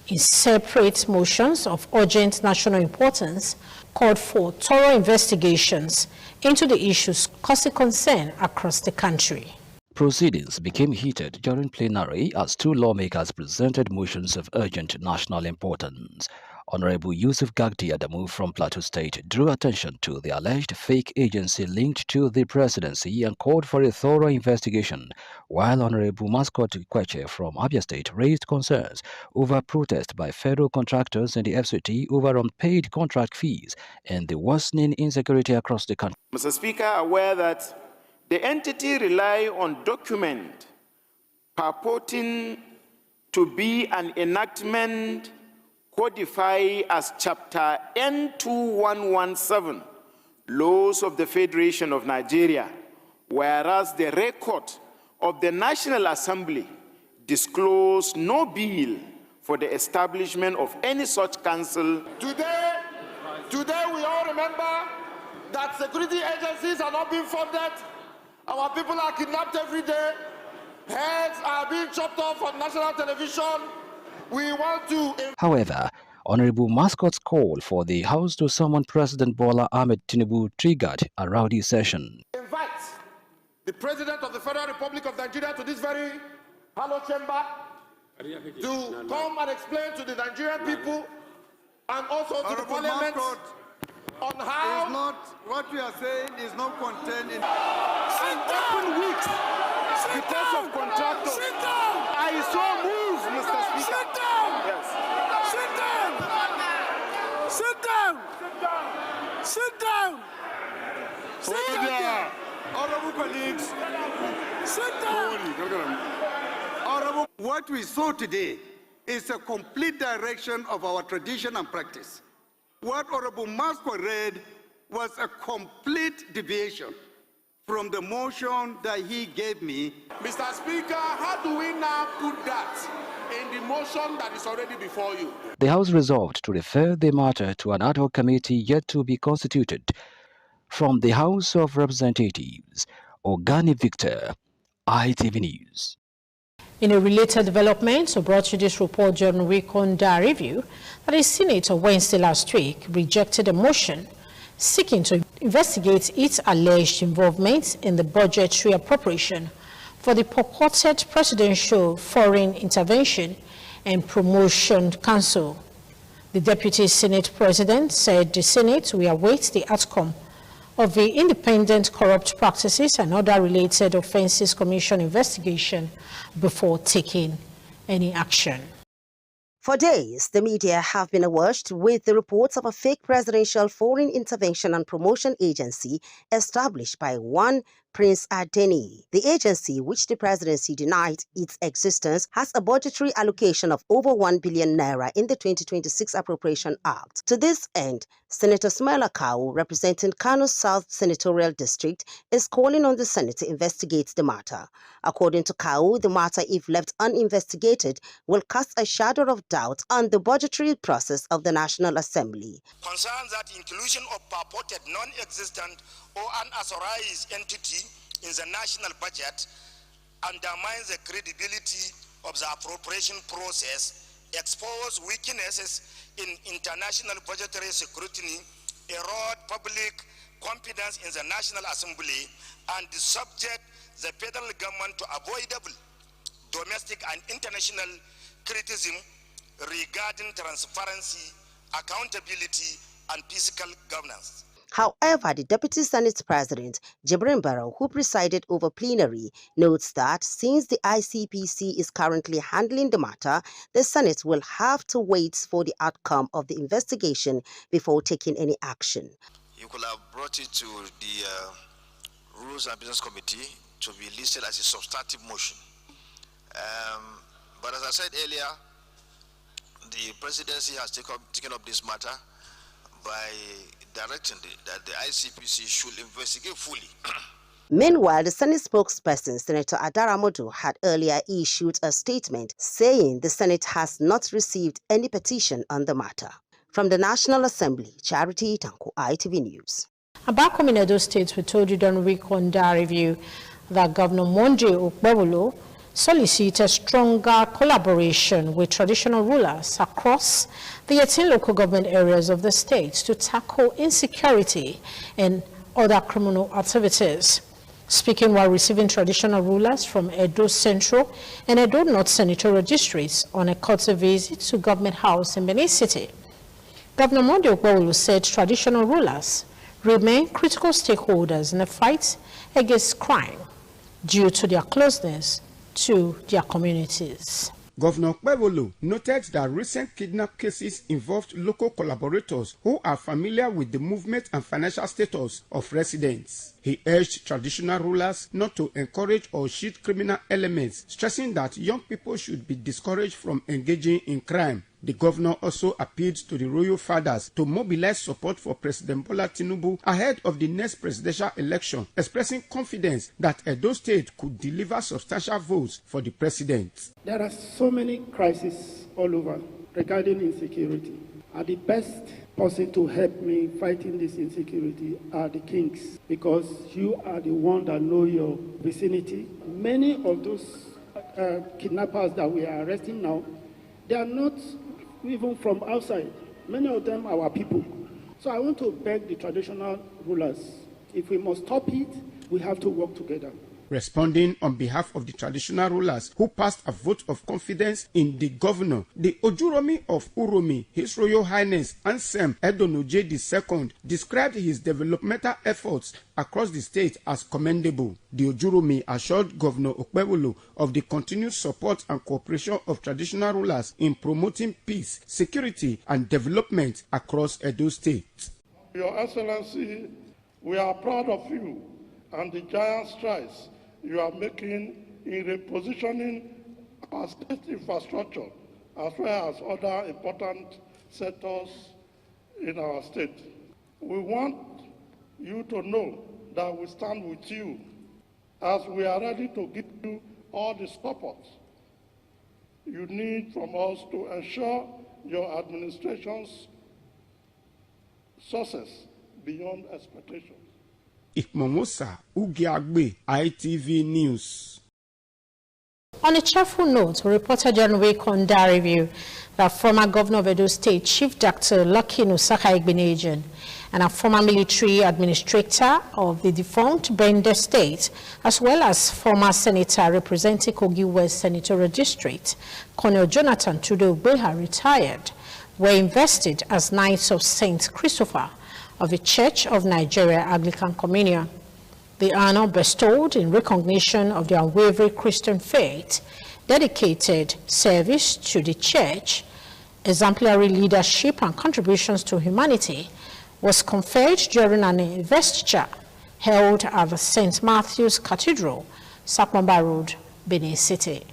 in separate motions of urgent national importance, called for thorough investigations into the issues causing concern across the country. Proceedings became heated during plenary as two lawmakers presented motions of urgent national importance. Honorable Yusuf Gagdi Adamu from Plateau State drew attention to the alleged fake agency linked to the presidency and called for a thorough investigation, while Honorable Mascot Kweche from Abia State raised concerns over protest by federal contractors and the FCT over unpaid contract fees and the worsening insecurity across the country. Mr. Speaker, aware that the entity rely on document purporting to be an enactment codified as Chapter N2117, Laws of the Federation of Nigeria, whereas the record of the National Assembly disclosed no bill for the establishment of any such council. Today we all remember that security agencies are not being funded. Our people are kidnapped every day. Heads are being chopped off on national television. We want to... However, Honorable Mascot's call for the House to summon President Bola Ahmed Tinubu triggered a rowdy session. Invite the President of the Federal Republic of Nigeria to this very hallowed chamber to come and explain to the Nigerian people and also to the Parliament on how... Is not, what we are saying is not contained in... Open weeks because of contractors. I saw moves, Mr. Speaker. Sit down! Yes. Sit down! Sit down! Sit down! Sit down! Honorable colleagues, sit down! Honorable, what we saw today is a complete direction of our tradition and practice. What Honorable Mascot read was a complete deviation from the motion that he gave me. Mr. Speaker, how do we now put that in the motion that is already before you? The House resolved to refer the matter to an ad hoc committee yet to be constituted. From the House of Representatives, Ogani Victor, ITV News. In a related development, we brought you this report during Weekend Review that the Senate on Wednesday last week rejected a motion seeking to investigate its alleged involvement in the budgetary appropriation for the purported Presidential Foreign Intervention and Promotion Council. The Deputy Senate President said the Senate will await the outcome of the Independent Corrupt Practices and Other Related Offences Commission investigation before taking any action. For days, the media have been awash with the reports of a fake Presidential Foreign Intervention and Promotion Agency established by one Prince Adeni. The agency, which the presidency denied its existence, has a budgetary allocation of over 1 billion naira in the 2026 Appropriation Act. To this end, Senator Smaila Kawu, representing Kano South Senatorial District, is calling on the Senate to investigate the matter. According to Kawu, the matter, if left uninvestigated, will cast a shadow of doubt on the budgetary process of the National Assembly. Concerns that inclusion of purported non-existent or unauthorized entity in the national budget undermines the credibility of the appropriation process, expose weaknesses in international budgetary scrutiny, erode public confidence in the National Assembly, and subject the federal government to avoidable domestic and international criticism regarding transparency, accountability, and fiscal governance. However, the Deputy Senate President, Jibrin Barrow, who presided over plenary, notes that since the ICPC is currently handling the matter, the Senate will have to wait for the outcome of the investigation before taking any action. You could have brought it to the Rules and Business Committee to be listed as a substantive motion. But as I said earlier, the presidency has taken up this matter by directing that the ICPC should investigate fully. Meanwhile, the Senate spokesperson, Senator Adara Modu, had earlier issued a statement saying the Senate has not received any petition on the matter. From the National Assembly, Charity Tanko, ITV News. Back home in Edo State, we told you during week on that review that Governor Monday Okpebholo solicited stronger collaboration with traditional rulers across the 18 local government areas of the state to tackle insecurity and other criminal activities. Speaking while receiving traditional rulers from Edo Central and Edo North senatorial districts on a courtesy visit to Government House in Benin City, Governor Monday Okpebholo said traditional rulers remain critical stakeholders in the fight against crime due to their closeness to their communities. Governor Okpebholo noted that recent kidnap cases involved local collaborators who are familiar with the movement and financial status of residents. He urged traditional rulers not to encourage or shield criminal elements, stressing that young people should be discouraged from engaging in crime. The governor also appealed to the royal fathers to mobilize support for President Bola Tinubu ahead of the next presidential election, expressing confidence that Edo State could deliver substantial votes for the president. There are so many crises all over regarding insecurity. And the best person to help me fighting this insecurity are the kings, because you are the one that know your vicinity. Many of those kidnappers that we are arresting now, they are not even from outside. Many of them are our people. So I want to beg the traditional rulers, if we must stop it, we have to work together. Responding on behalf of the traditional rulers who passed a vote of confidence in the governor, the Ojuromi of Uromi, His Royal Highness Ansem Edonoje II, described his developmental efforts across the state as commendable. The Ojuromi assured Governor Okpebholo of the continued support and cooperation of traditional rulers in promoting peace, security, and development across Edo State. Your Excellency, we are proud of you and the giant strides you are making in repositioning our state infrastructure as well as other important sectors in our state. We want you to know that we stand with you as we are ready to give you all the support you need from us to ensure your administration's success beyond expectations. Ikmomosa Ugiagbe, ITV News. On a cheerful note, we reported during week on that review that former governor of Edo State, Chief Dr. Lucky Nusaka Igbenegin, and a former military administrator of the defunct Bende State, as well as former senator representing Kogi West Senatorial District, Colonel Jonathan Tudo Ogbeha, retired, were invested as Knights of St. Christopher of the Church of Nigeria Anglican Communion. The honor bestowed in recognition of their unwavering Christian faith, dedicated service to the church, exemplary leadership and contributions to humanity, was conferred during an investiture held at the St. Matthew's Cathedral, Sapamba Road, Benin City.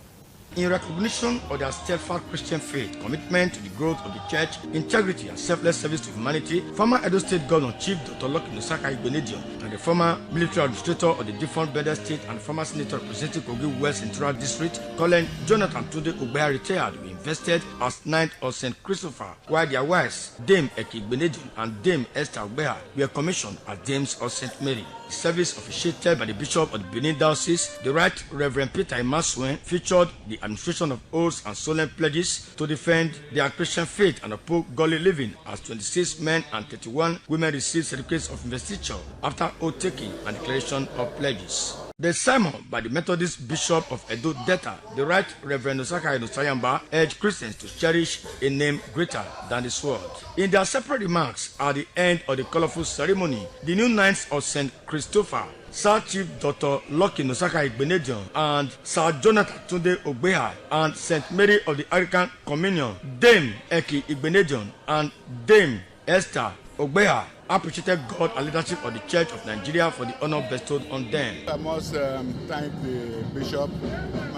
In recognition of their steadfast Christian faith, commitment to the growth of the church, integrity and selfless service to humanity, former Edo State Governor Chief Dr. Lucky Nusaka Igbenegin and the former military administrator of the defunct Bende State and former senator representing Kogi West Senatorial District, Colonel Jonathan Tudo Ogbeha, retired, were invested as Knights of St. Christopher, while their wives, Dame Eki Igbenegin and Dame Esther Ogbeha, were commissioned as Dames of St. Mary. The service officiated by the Bishop of the Benin Diocese, the Right Reverend Peter Imasuen, featured the administration of oaths and solemn pledges to defend their Christian faith and uphold godly living, as 26 men and 31 women received certificates of investiture after oath taking and declaration of pledges. The sermon by the Methodist Bishop of Edo Delta, the Right Reverend Osaka Inosayamba, urged Christians to cherish a name greater than the sword. In their separate remarks at the end of the colorful ceremony, the new Knights of St. Christopher, Sir Chief Dr. Lucky Nosaka Igbenedion and Sir Jonathan Tunde Ogbeha and St. Mary of the Anglican Communion, Dame Eki Igbenedion and Dame Esther Ogbeha appreciated God and leadership of the Church of Nigeria for the honor bestowed on them. I must thank the Bishop and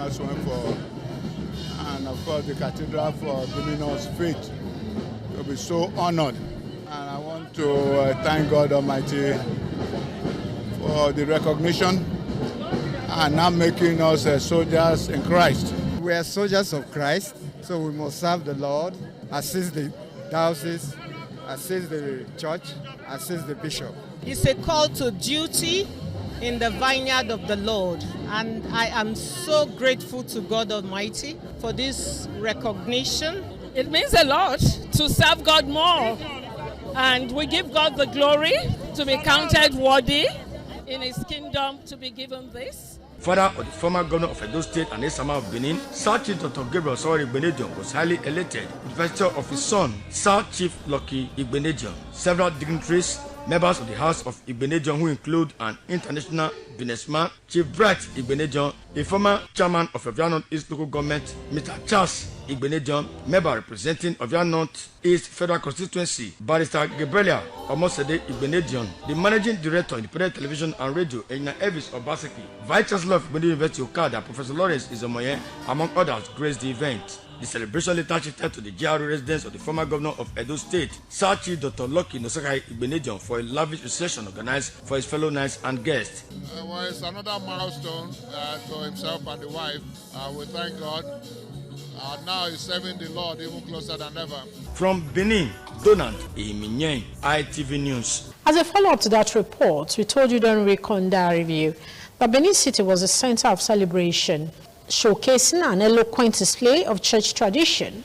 of course the Cathedral for giving us faith to be so honored. And I want to thank God Almighty for the recognition and now making us soldiers in Christ. We are soldiers of Christ, so we must serve the Lord, assist the diocese, assist the church, assist the bishop. It's a call to duty in the vineyard of the Lord, and I am so grateful to God Almighty for this recognition. It means a lot to serve God more, and we give God the glory to be counted worthy in His kingdom to be given this. Father of the former governor of Edo State and Esama of Benin, Sir Chief Dr. Gabriel Osawari Igbenedion was highly elated with the vesture of his son, Sir Chief Lucky Igbenedion. Several dignitaries, members of the House of Igbenedion, who include an international businessman, Chief Bright Igbenedion, a former chairman of Ovia North East Local Government, Mr. Charles Igbenedion, member representing Ovia North East Federal Constituency, Barrister Gabriela Omosede Igbenedion, the managing director of Independent Television and Radio, Enina Elvis Obaseki, Vice Chancellor of Igbenedion University Okada, Professor Lawrence Izomoye, among others, graced the event. The celebration later shifted to the GRA residence of the former governor of Edo State, Sir Chief Dr. Lucky Nosaka Igbenedion, for a lavish reception organized for his fellow knights and guests. Well, it's another milestone to himself and the wife. We thank God. Now he's serving the Lord even closer than ever. From Benin, Donald Iminyen, ITV News. As a follow-up to that report, we told you during Reconda Review that Benin City was a center of celebration, showcasing an eloquent display of church tradition,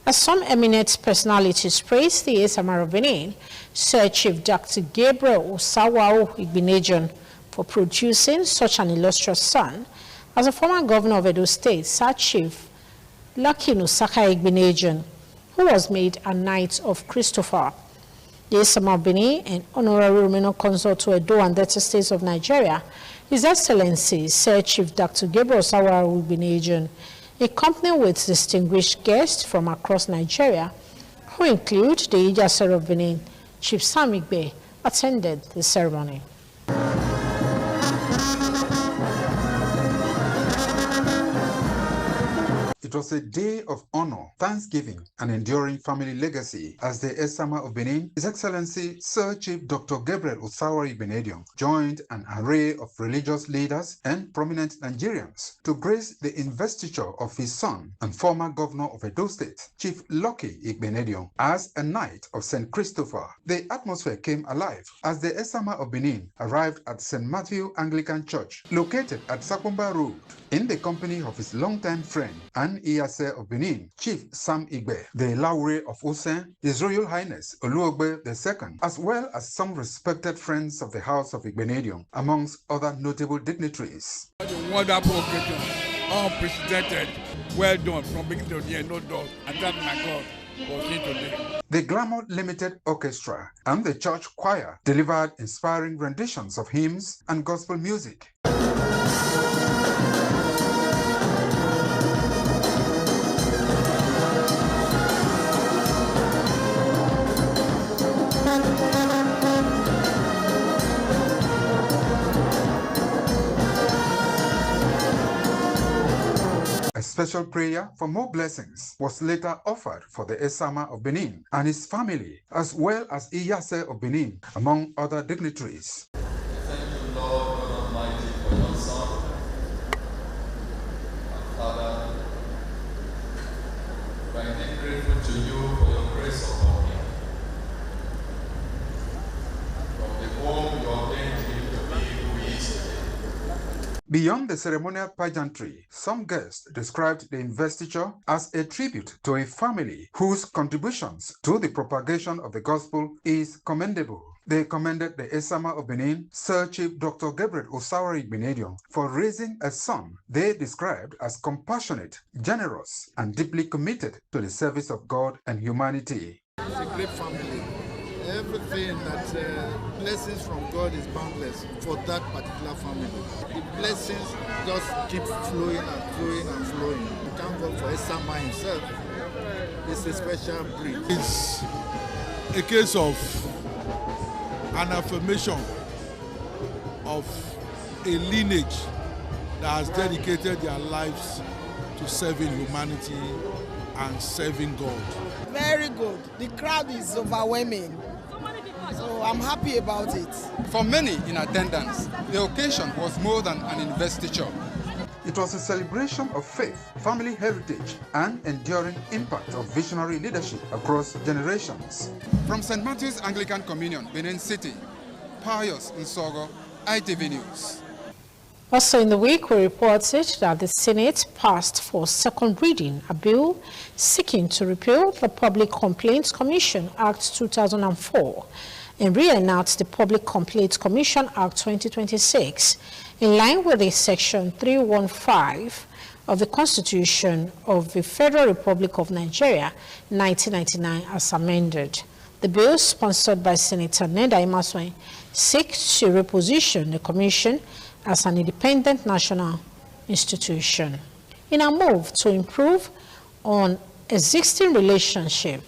as some eminent personalities praised the Esama of Benin, Sir Chief Dr. Gabriel Osawari Igbenedion, for producing such an illustrious son. As a former governor of Edo State, Sir Chief Lucky Nosaka Igbenedion, who was made a Knight of Christopher. The Esama of Benin and Honorary Romano Consort to Edo and Delta States of Nigeria, His Excellency Sir Chief Dr. Gabriel Osawari Igbenedion, accompanied with distinguished guests from across Nigeria, who include the Ijase of Benin, Chief Sam Igbe, attended the ceremony. It was a day of honor, thanksgiving, and enduring family legacy as the Esama of Benin, His Excellency Sir Chief Dr. Gabriel Osawari Igbenedion, joined an array of religious leaders and prominent Nigerians to grace the investiture of his son and former governor of Edo State, Chief Lucky Igbenedion, as a Knight of St. Christopher. The atmosphere came alive as the Esama of Benin arrived at St. Matthew Anglican Church, located at Sakumba Road, in the company of his longtime friend and Iyase of Benin, Chief Sam Igbe, the Laure of Osen, His Royal Highness Oluogbe II, as well as some respected friends of the House of Igbenedion, amongst other notable dignitaries. A wonderful occasion, unprecedented, well done from beginning to the end, no doubt, and thank my God for seeing today. The Glamour Limited Orchestra and the church choir delivered inspiring renditions of hymns and gospel music. A special prayer for more blessings was later offered for the Esama of Benin and his family, as well as Iyase of Benin, among other dignitaries. Thank you, Lord God Almighty, for your Son, and Father. We are indeed grateful to you for your grace upon him. From the home you ordained him to be who he is today. Beyond the ceremonial pageantry, some guests described the investiture as a tribute to a family whose contributions to the propagation of the gospel is commendable. They commended the Esama of Benin, Sir Chief Dr. Gabriel Osawari Igbenedion, for raising a son they described as compassionate, generous, and deeply committed to the service of God and humanity. It's a great family. Everything that blessings from God is boundless for that particular family. The blessings just keep flowing and flowing and flowing. Thank God for Esama himself. It's a special breed. It's a case of an affirmation of a lineage that has dedicated their lives to serving humanity and serving God. Very good. The crowd is overwhelming. So I'm happy about it. For many in attendance, the occasion was more than an investiture. It was a celebration of faith, family heritage, and enduring impact of visionary leadership across generations. From St. Matthew's Anglican Communion, Benin City, Pius Nsogo, ITV News. Also in the week, we reported that the Senate passed for second reading a bill seeking to repeal the Public Complaints Commission Act 2004 and re-enact the Public Complaints Commission Act 2026 in line with the Section 315 of the Constitution of the Federal Republic of Nigeria, 1999, as amended. The bill, sponsored by Senator Neda Imaswen, seeks to reposition the Commission as an independent national institution. In a move to improve on existing relationship,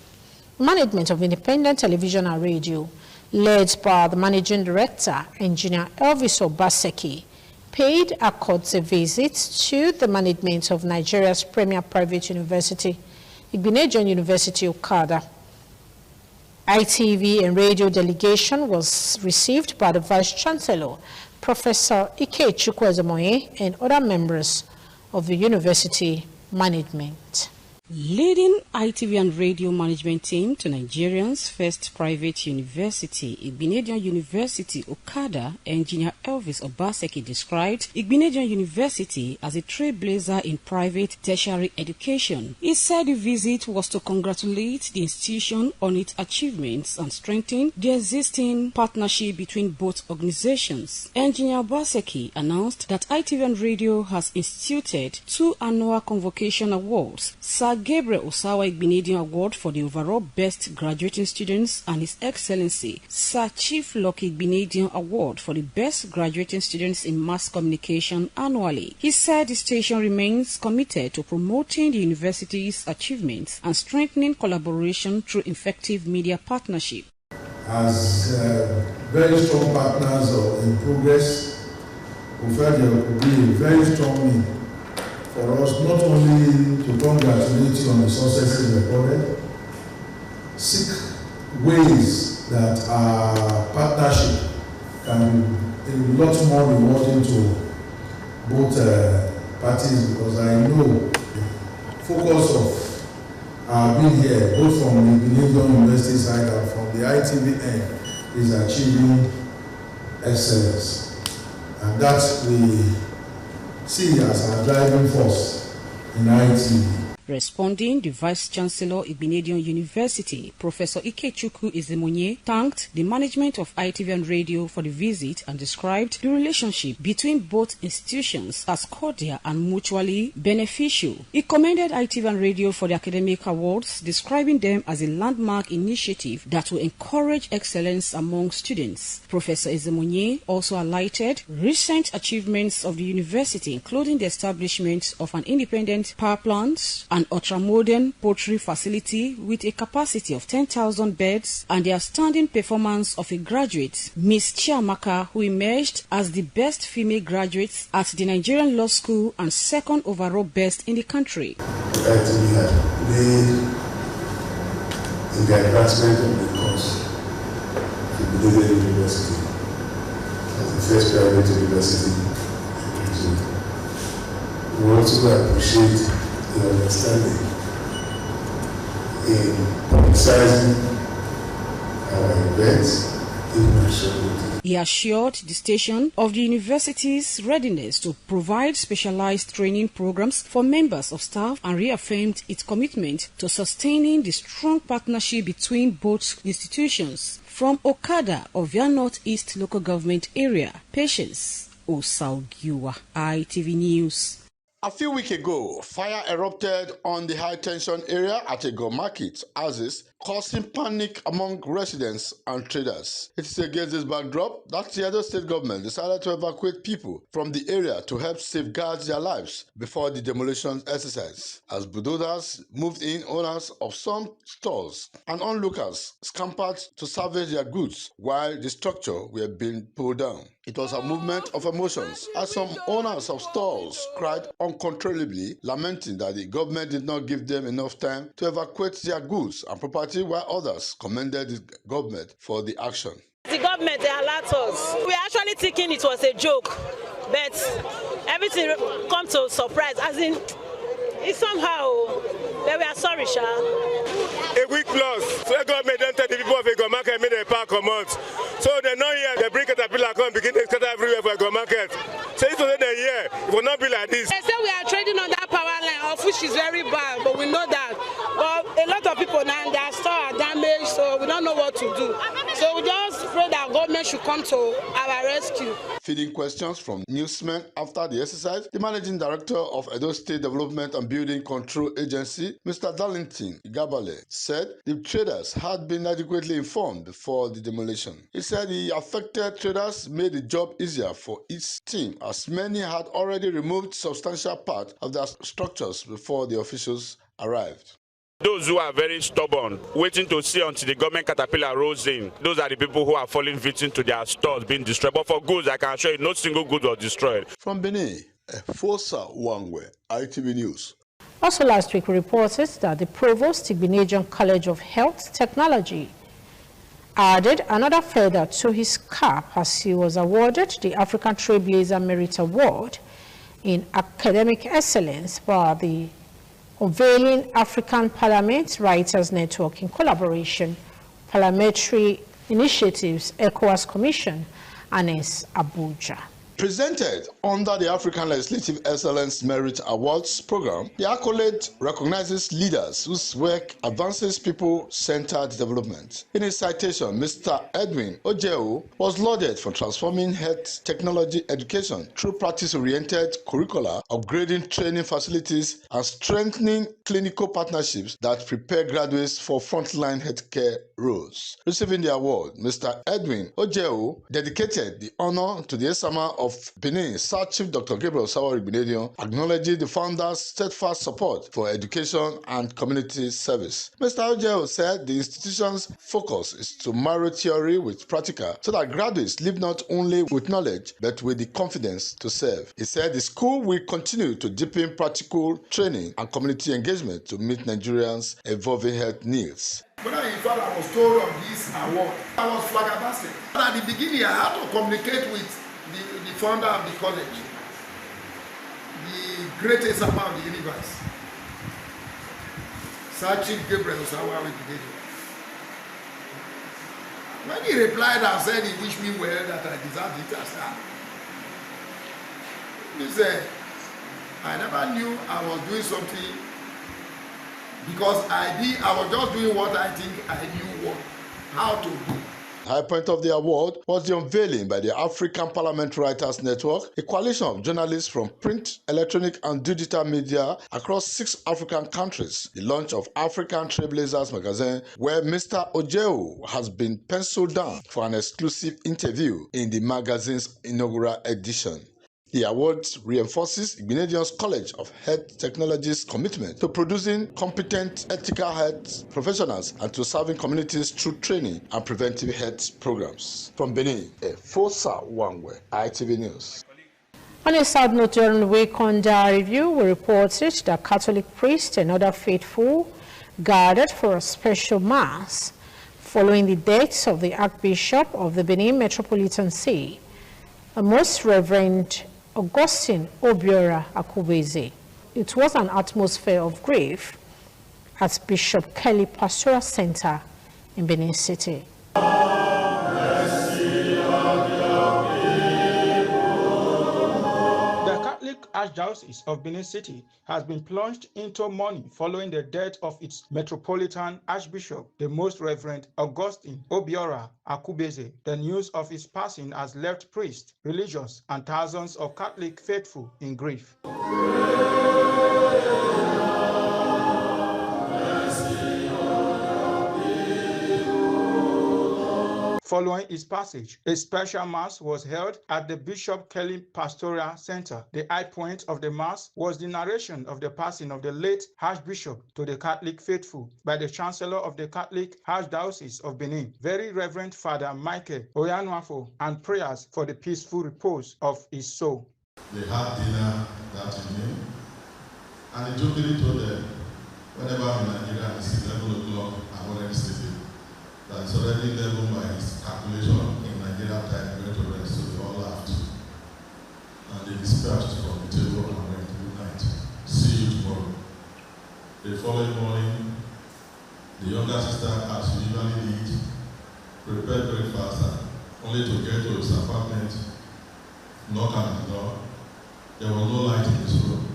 management of Independent Television and Radio, led by the Managing Director, Engineer Elvis Obaseki, paid a courtesy visit to the management of Nigeria's premier private university, Igbenedion University, Okada. ITV and radio delegation was received by the Vice Chancellor, Professor Ikechukwu Ezemoye, and other members of the university management. Leading ITV and radio management team to Nigeria's first private university, Igbenedion University, Okada, Engineer Elvis Obaseki described Igbenedion University as a trailblazer in private tertiary education. He said the visit was to congratulate the institution on its achievements and strengthen the existing partnership between both organizations. Engineer Obaseki announced that ITV and radio has instituted 2 annual convocation awards, Sir Gabriel Osawari Igbenedion Award for the overall best graduating students and His Excellency Sir Chief Lucky Igbenedion Award for the best graduating students in mass communication annually. He said the station remains committed to promoting the university's achievements and strengthening collaboration through effective media partnership. As very strong partners in progress, we felt there could be a very strong need for us not only to congratulate you on the successes recorded, seek ways that our partnership can be a lot more rewarding to both parties, because I know the focus of being here, both from the Igbenedion University side and from the ITV end, is achieving excellence. And that we see as our driving force in ITV. Responding, the Vice Chancellor Igbenedion University, Professor Ikechukwu Ezemoye, thanked the management of ITV and radio for the visit and described the relationship between both institutions as cordial and mutually beneficial. He commended ITV and radio for the academic awards, describing them as a landmark initiative that will encourage excellence among students. Professor Ezemoye also highlighted recent achievements of the university, including the establishment of an independent power plant, an ultra-modern poultry facility with a capacity of 10,000 beds, and the outstanding performance of a graduate, Miss Chiamaka, who emerged as the best female graduate at the Nigerian Law School and second overall best in the country. ITV had played in the advancement of the cause of Igbenedion University as the first private university in Nigeria. We also appreciate the understanding in publicizing our events internationally. He assured the station of the university's readiness to provide specialized training programs for members of staff and reaffirmed its commitment to sustaining the strong partnership between both institutions. From Okada of Via Northeast Local Government Area, Patience Osaugiwa, ITV News. A few weeks ago, fire erupted on the high-tension area at Ego Market, Aziz, causing panic among residents and traders. It is against this backdrop that the Edo State government decided to evacuate people from the area to help safeguard their lives before the demolition exercise. As bulldozers moved in, owners of some stores and onlookers scampered to salvage their goods while the structure were being pulled down. It was a movement of emotions as some owners of stores cried uncontrollably, lamenting that the government did not give them enough time to evacuate their goods and property, while others commended the government for the action. The government, they alert us. We are actually thinking it was a joke, but everything come to surprise, as in, it's somehow, but we are sorry, Sha. A week plus, so the government don't tell the people of Ego Market make the park come out. So they know here, they bring caterpillar come, begin to scatter everywhere for Ego Market. So it's already here, it will not be like this. They say we are trading on that power line, of which is very bad, but we know that. But a lot of people now, their store are damaged, so we don't know what to do. So we just pray that government should come to our rescue. Feeding questions from newsmen after the exercise, the managing director of Edo State Development and Building Control Agency, Mr. Darlington Igabale, said the traders had been adequately informed before the demolition. He said the affected traders made the job easier for each team, as many had already removed substantial part of their structures before the officials arrived. Those who are very stubborn, waiting to see until the government caterpillar rolls in, those are the people who are falling victim to their stores being destroyed. But for goods, I can assure you, no single good was destroyed. From Benin, Fosa Wangwe, ITV News. Also last week, we reported that the Provost, Igbinedion College of Health Technology, added another feather to his cap as he was awarded the African Trailblazer Merit Award in Academic Excellence by the Unveiling African Parliament Writers Network in collaboration, Parliamentary Initiatives, ECOWAS Commission, and Abuja. Presented under the African Legislative Excellence Merit Awards program, the accolade recognizes leaders whose work advances people-centered development. In his citation, Mr. Edwin Ojeo was lauded for transforming health technology education through practice-oriented curricula, upgrading training facilities, and strengthening clinical partnerships that prepare graduates for frontline healthcare roles. Receiving the award, Mr. Edwin Ojeo dedicated the honor to the Esama of Benin, Sir Chief Dr. Gabriel Osawari Igbinedion, acknowledging the founder's steadfast support for education and community service. Mr. Ojeo said the institution's focus is to marry theory with practical so that graduates live not only with knowledge but with the confidence to serve. He said the school will continue to deepen practical training and community engagement to meet Nigerians' evolving health needs. When I thought I was told of this award, I was flabbergasted. At the beginning, I had to communicate with the founder of the college, the greatest amount of the universe, Sir Chief Gabriel Osawari Igbinedion. When he replied and said he wished me well, that I deserved it, I said, he said, I never knew I was doing something because I was just doing what I think I knew how to do. The high point of the award was the unveiling by the African Parliament Writers Network, a coalition of journalists from print, electronic and digital media across 6 African countries, the launch of African Trailblazers magazine, where Mr. Ojeo has been penciled down for an exclusive interview in the magazine's inaugural edition. The award reinforces Igbinedion's College of Health Technology's commitment to producing competent ethical health professionals and to serving communities through training and preventive health programs. From Benin, Fosa Wangwe, ITV News. On a sad note, during the week under review, we reported that Catholic priests and other faithful gathered for a special mass following the death of the Archbishop of the Benin Metropolitan See, a Most Reverend Augustine Obiora Akubeze. It was an atmosphere of grief at Bishop Kelly Pastoral Center in Benin City. The Catholic Archdiocese of Benin City has been plunged into mourning following the death of its Metropolitan Archbishop, the Most Reverend Augustine Obiora Akubeze. The news of his passing has left priests, religious, and thousands of Catholic faithful in grief. Following his passage, a special mass was held at the Bishop Kelly Pastoral Center. The high point of the mass was the narration of the passing of the late Archbishop to the Catholic faithful by the Chancellor of the Catholic Archdiocese of Benin, Very Reverend Father Michael Oyanuafo, and prayers for the peaceful repose of his soul. They had dinner that evening, and he jokingly told them, whenever I'm in Nigeria, it's 11 o'clock, I'm already sleeping. That's already 11 by his calculation in Nigeria time, went to rest, so they all laughed. And they dispersed from the table and went, good night, see you tomorrow. The following morning, the younger sister, as she usually did, prepared breakfast, only to get to his apartment, knock on the door. There was no light in his room.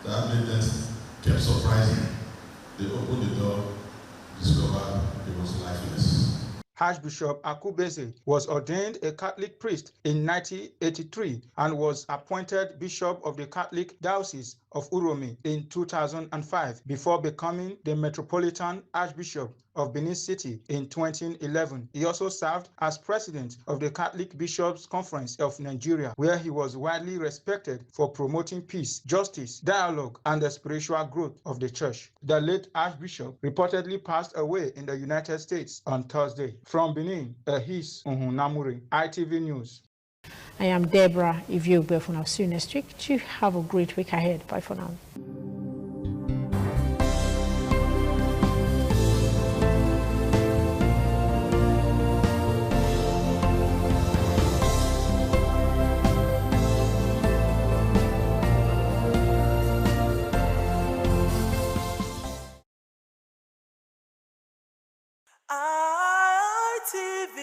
That made them kept surprising. They opened the door, discovered he was lifeless. Archbishop Akubeze was ordained a Catholic priest in 1983 and was appointed Bishop of the Catholic Diocese of Uromi in 2005 before becoming the Metropolitan Archbishop of Benin City in 2011. He also served as president of the Catholic Bishops' Conference of Nigeria, where he was widely respected for promoting peace, justice, dialogue, and the spiritual growth of the church. The late Archbishop reportedly passed away in the United States on Thursday. From Benin, Ahis Nhunamure, ITV News. I am Deborah Iviogbe from See you next week. You have a great week ahead. Bye for now. ITV,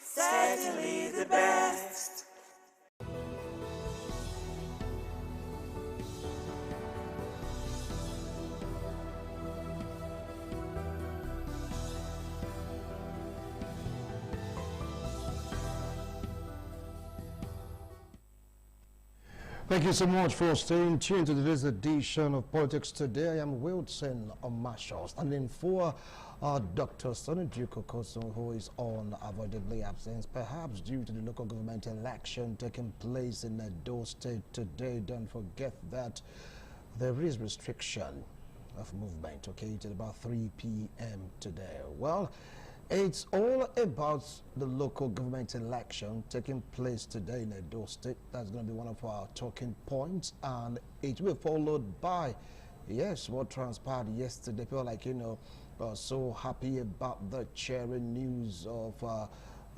certainly the best. Thank you so much for staying tuned to this edition of Politics Today. I am Wilson Marshall, standing for Dr. Sonny Duke Okosun, who is unavoidably absent, perhaps due to the local government election taking place in Edo State today. Don't forget that there is restriction of movement, okay, till about 3 p.m. today. Well, it's all about the local government election taking place today in Edo State. That's going to be one of our talking points, and it will be followed by, yes, what transpired yesterday. People like, so happy about the cheering news of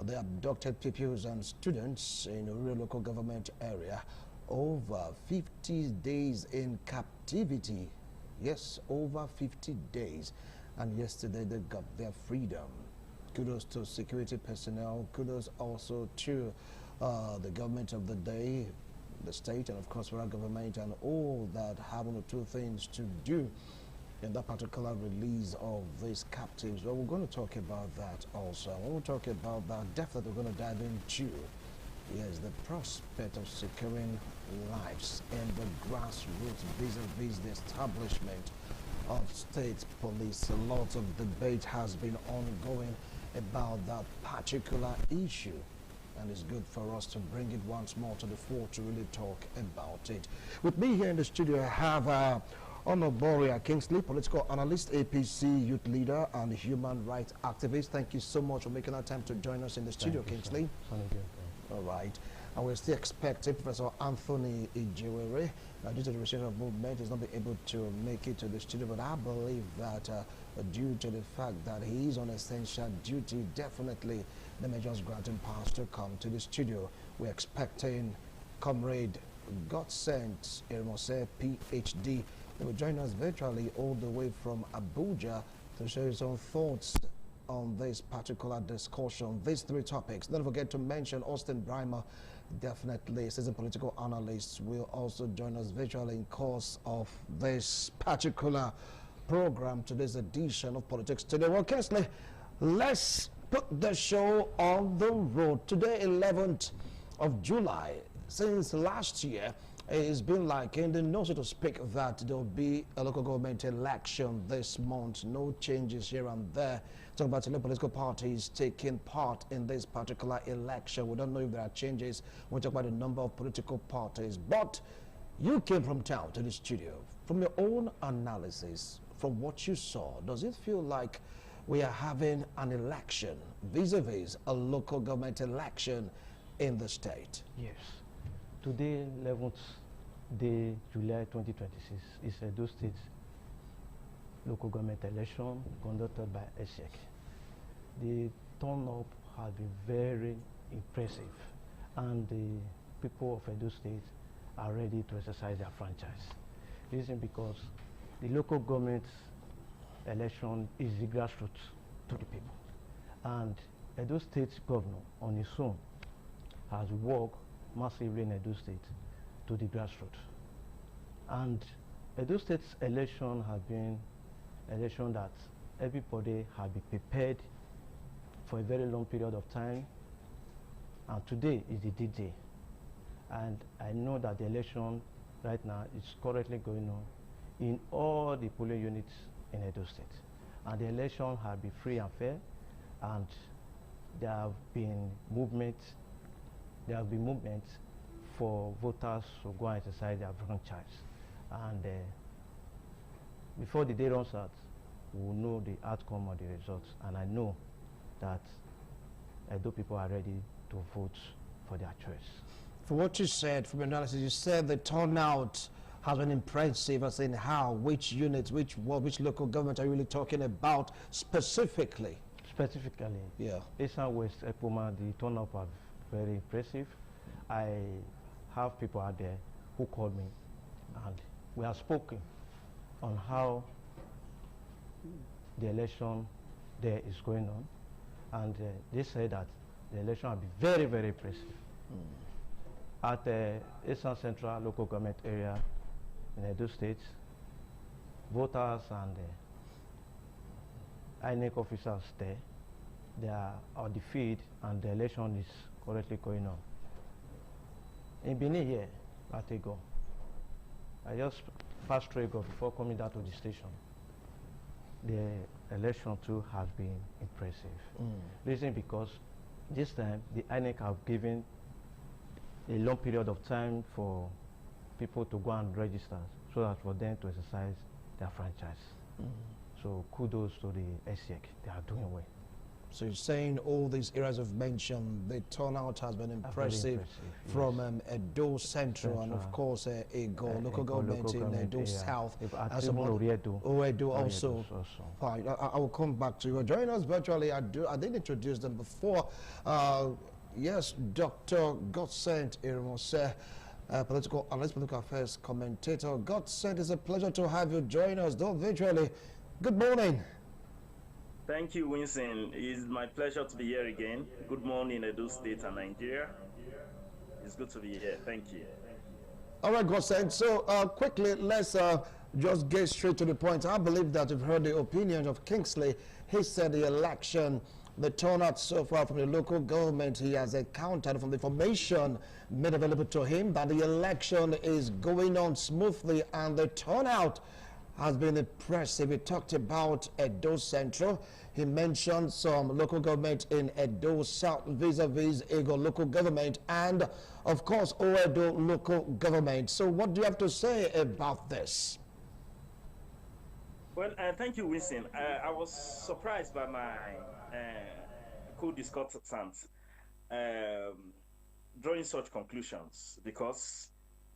the abducted pupils and students in a rural local government area. Over 50 days in captivity. Yes, over 50 days. And yesterday they got their freedom. Kudos to security personnel. Kudos also to the government of the day, the state, and of course federal government, and all that have one or two things to do in that particular release of these captives. Well, we're going to talk about that also. When we talk about that, definitely we're going to dive into, yes, the prospect of securing lives and the grassroots vis-a-vis the establishment of state police. A lot of debate has been ongoing about that particular issue, and it's good for us to bring it once more to the fore to really talk about it. With me here in the studio, I have Honoboria Kingsley, political analyst, APC youth leader, and human rights activist. Thank you so much for making our time to join us in the studio, Kingsley. All right. And we're still expecting Professor Anthony Ijewere, due to the restriction of movement, he's not been able to make it to the studio, but I believe that due to the fact that he is on essential duty, definitely they may just grant him pass to come to the studio. We're expecting Comrade Godsent Irmose, PhD. They will join us virtually all the way from Abuja to share his own thoughts on this particular discussion, these three topics. Don't forget to mention Austin Brimer Definitely, seasoned political analysts will also join us virtually in course of this particular program, today's edition of Politics Today. Well, Kingsley, let's put the show on the road. Today, 11th of July, since last year, it's been like in the know, so to speak, that there'll be a local government election this month. No changes here and there. Talk about the political parties taking part in this particular election. We don't know if there are changes. We talk about the number of political parties. But you came from town to the studio. From your own analysis, from what you saw, does it feel like we are having an election vis-a-vis a local government election in the state? Yes. Today, 11th day, July 2026, is Edo State local government election conducted by ESSEC. The turn-up has been very impressive, and the people of Edo State are ready to exercise their franchise. Reason because the local government election is the grassroots to the people, and Edo State governor on his own has worked massively in Edo State to the grassroots. And Edo State's election has been an election that everybody has been prepared for a very long period of time, and today is the D-Day. And I know that the election right now is currently going on in all the polling units in Edo State. And the election has been free and fair, and there have been movements for voters to go and exercise their franchise. And before the day runs out, we will know the outcome of the results. And I know that Edo people are ready to vote for their choice. For what you said, from your analysis, you said the turnout has been impressive, as in how, which units, which local government are you really talking about specifically? Specifically, yeah. Esan West Epoma, the turnout was very impressive. I have people out there who called me, and we have spoken on how the election there is going on, and they said that the election will be very, very impressive. At the Eastern Central local government area in Edo State, voters and INEC officers there, they are on the field, and the election is currently going on. In Benin here, Atego, I just passed through before coming down to the station. The election too has been impressive. Reason because this time the INEC have given a long period of time for people to go and register, so that for them to exercise their franchise. So kudos to the ESSEC, they are doing well. So you're saying all these areas of mention, the turnout has been impressive, from Edo Central and of course Ego, local government in Edo South. Edo also. Fine. I will come back to you. Join us virtually. I didn't introduce them before. Yes, Dr. Godsent Irmose, political analyst, political affairs commentator. Godsent, it's a pleasure to have you join us, though virtually. Good morning. Thank you, Winston. It's my pleasure to be here again. Good morning, Edo State and Nigeria. It's good to be here. Thank you. All right, Godsent. So quickly, let's just get straight to the point. I believe that you've heard the opinion of Kingsley. He said the election, the turnout so far from the local government, he has accounted from the information made available to him that the election is going on smoothly and the turnout has been impressive. He talked about Edo Central. He mentioned some local government in Edo South vis-a-vis Ego local government and, of course, Oedo local government. So what do you have to say about this? Well, thank you, Winston. I was surprised by my co-discussants drawing such conclusions because,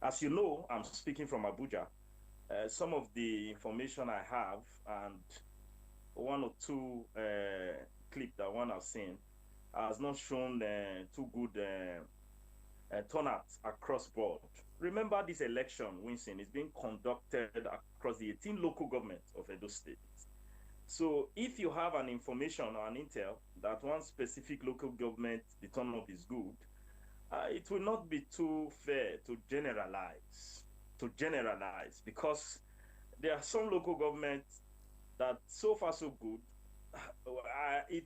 as you know, I'm speaking from Abuja. Some of the information I have and one or two clips that one has seen has not shown too good turnout across board. Remember, this election, Winston, is being conducted across the 18 local governments of Edo State. So if you have an information or an intel that one specific local government, the turnout is good, It will not be too fair to generalize, because there are some local governments that so far so good. It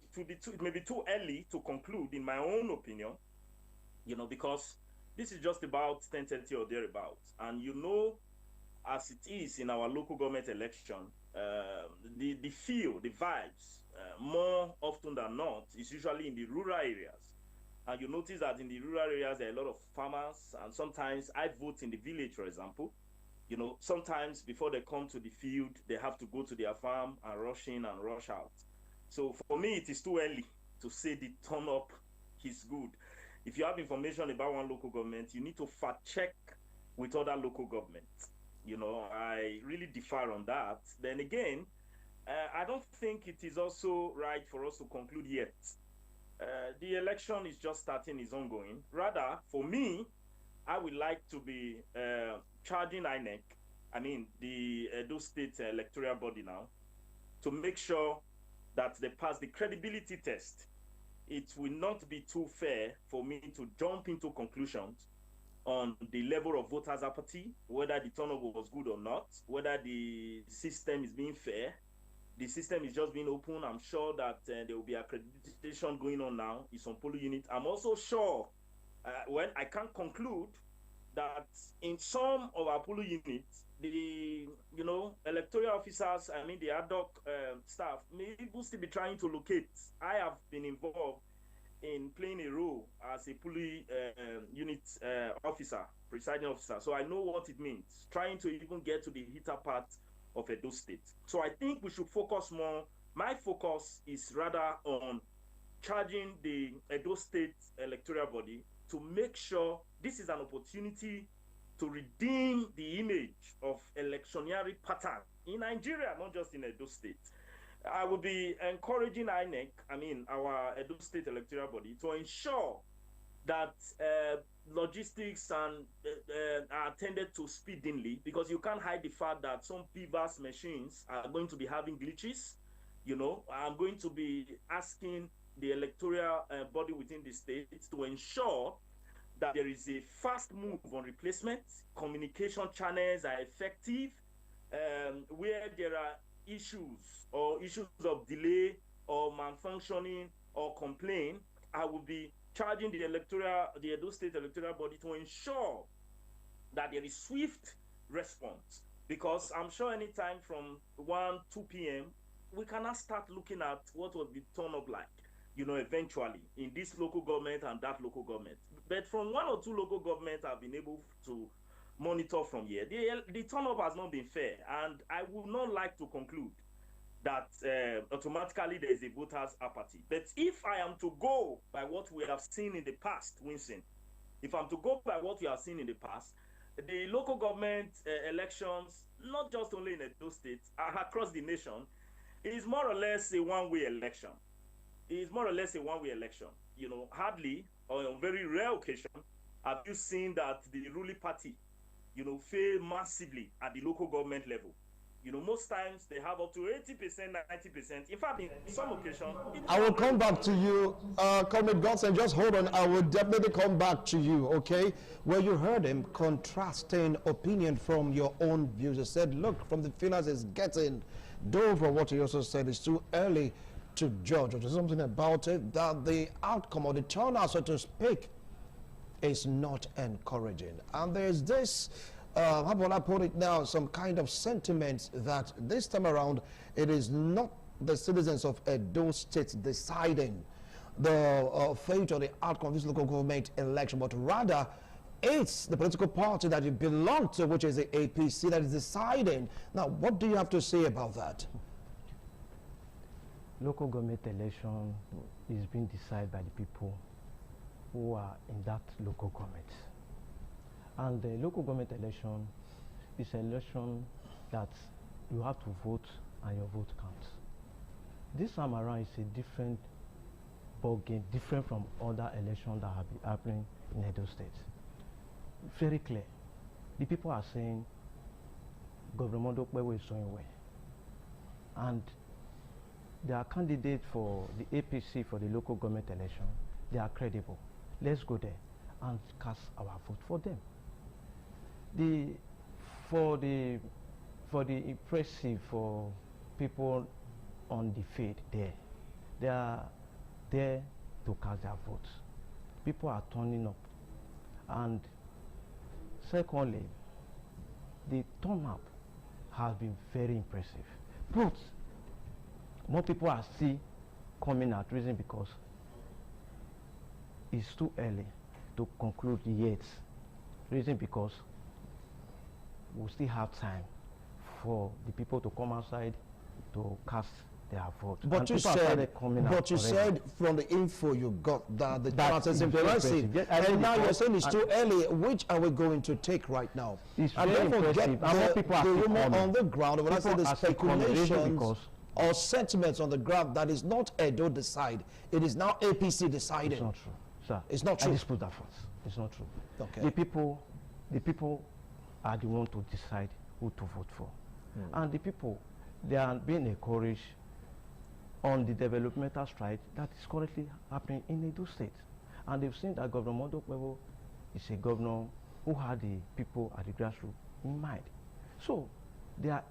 may be too early to conclude, in my own opinion, because this is just about 10:30 or thereabouts, and as it is in our local government election, the feel, the vibes, more often than not, is usually in the rural areas. And you notice that in the rural areas, there are a lot of farmers, and sometimes I vote in the village, for example. Sometimes before they come to the field, they have to go to their farm and rush in and rush out. So for me, it is too early to say the turn up is good. If you have information about one local government, you need to fact check with other local governments. I really differ on that. Then again, I don't think it is also right for us to conclude yet. The election is just starting, is ongoing. Rather, for me, I would like to be charging INEC, the Edo State electoral body now, to make sure that they pass the credibility test. It will not be too fair for me to jump into conclusions on the level of voters' apathy, whether the turnover was good or not, whether the system is being fair. The system is just being open. I'm sure that there will be accreditation going on now in some polling units. I'm also sure, I can conclude that in some of our polling units, the electoral officers, the ad hoc staff, may even still be trying to locate. I have been involved in playing a role as a polling unit officer, presiding officer, so I know what it means, trying to even get to the heater part of Edo State. So I think we should focus more. My focus is rather on charging the Edo State electoral body to make sure this is an opportunity to redeem the image of electioneering pattern in Nigeria, not just in Edo State. I will be encouraging INEC, our Edo State electoral body, to ensure that logistics and are attended to speedily, because you can't hide the fact that some PVAS machines are going to be having glitches. I'm going to be asking the electoral body within the state to ensure that there is a fast move on replacement, communication channels are effective, where there are issues of delay or malfunctioning or complaint. I will be charging the Edo State electoral body to ensure that there is swift response, because I'm sure anytime from 1-2 p.m. we cannot start looking at what will be turn up like, eventually in this local government and that local government. But from 1 or 2 local governments I've been able to monitor from here, the turn up has not been fair, and I would not like to conclude that automatically there is a voters' apathy. But if I am to go by what we have seen in the past, Winston, if I'm to go by what we have seen in the past, the local government elections, not just only in Edo State, across the nation, it is more or less a one-way election. Hardly, or on very rare occasion, have you seen that the ruling party, fail massively at the local government level. Most times they have up to 80%, 90%. In fact, in some occasions... I will come back to you, Comrade Godson. Just hold on. I will definitely come back to you, okay? Well, you heard him contrasting opinion from your own views. He said, look, from the feelers it's getting, though from what he also said, it's too early to judge, or something about it, that the outcome or the turnout, so to speak, is not encouraging. And there's this... how about I put it now, some kind of sentiment that this time around it is not the citizens of Edo State deciding the fate or the outcome of this local government election, but rather it's the political party that you belong to, which is the APC, that is deciding. Now, what do you have to say about that? Local government election is being decided by the people who are in that local government. And the local government election is an election that you have to vote and your vote counts. This time around is a different ballgame, different from other elections that have been happening in Edo State. Very clear. The people are saying Governor Mondokwewe is doing well. And their candidate for the APC for the local government election, they are credible. Let's go there. and cast our vote for them. For the impressive for people on the field there, they are there to cast their votes. People are turning up, and secondly, the turnout has been very impressive. But more people are still coming at reason because it's too early to conclude yet. Reason because we still have time for the people to come outside to cast their vote. But you said from the info you got that the turnout is impressive. And now you're saying it's too early. Which are we going to take right now? It's and very don't forget the rumor on the ground. When I say the speculations or sentiments on the ground that is not Edo decide. It is now APC deciding. It's not true, sir. It's not true. I dispute that first. It's not true. Okay. The people are the one to decide who to vote for. And the people, they are being encouraged on the developmental stride that is currently happening in Edo State. And they've seen that Governor Modokwewo is a governor who had the people at the grassroots in mind. So they are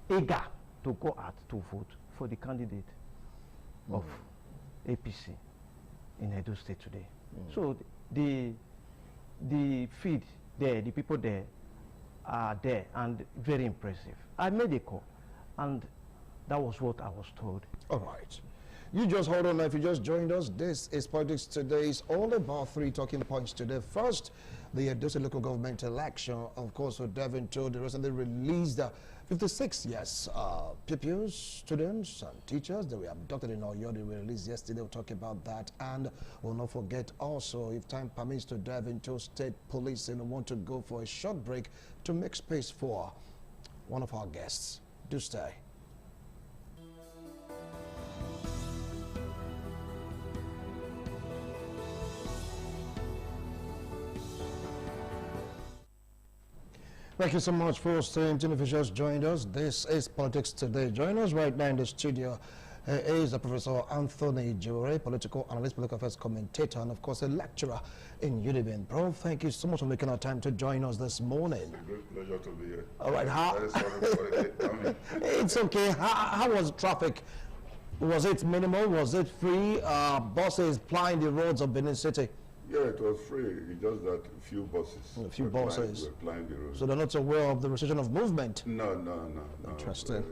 eager to go out to vote for the candidate of APC in Edo State today. So the feed there, the people there are there and very impressive. I made a call and that was what I was told. All right. You just hold on. If you just joined us, this is Politics Today. It's all about 3 talking points today. First, the Edo State local government election. Of course, we're diving into the recently released 56 pupils, students, and teachers that were abducted in Oyo. They were released yesterday. We'll talk about that. And we'll not forget also, if time permits, to dive into state police, and we want to go for a short break to make space for one of our guests. Do stay. Thank you so much for staying tuned. If you just joined us, this is Politics Today. Join us right now in the studio is Professor Anthony Jure, political analyst, political affairs commentator, and of course a lecturer in UNIBEN. Prof, thank you so much for making our time to join us this morning. It's a great pleasure to be here. All right, Very sorry for it. It's okay. How was traffic? Was it minimal? Was it free? Buses plying the roads of Benin City? Yeah, it was free. It's just that a few buses. A few buses. Were plying the road. So they're not aware of the restriction of movement? No. Interesting.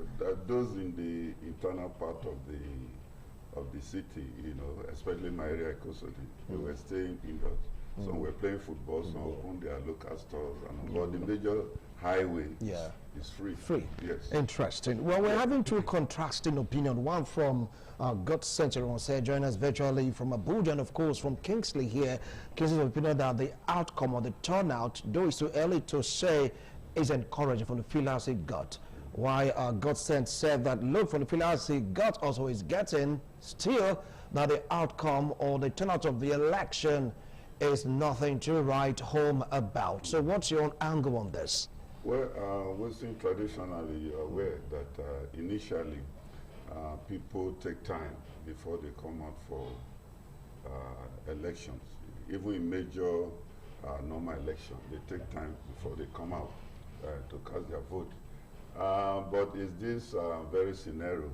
Those in the internal part of the city, you know, especially my area, Ekosodi, they were staying indoors. Some were playing football, some opened their local stores, and but the major highway is free. Yes. Interesting. Well, we're having 2 contrasting opinions. One from God Century said, join us virtually from Abuja, and of course from Kingsley here. Kingsley's opinion that the outcome or the turnout, though it's too early to say, is encouraging from the feelers he got. Why God said that, look, from the feelers he got also is getting, still that the outcome or the turnout of the election is nothing to write home about. So what's your own angle on this? Well, we've seen traditionally, you're aware that initially people take time before they come out for elections. Even in major normal elections, they take time before they come out to cast their vote. But is this very scenario?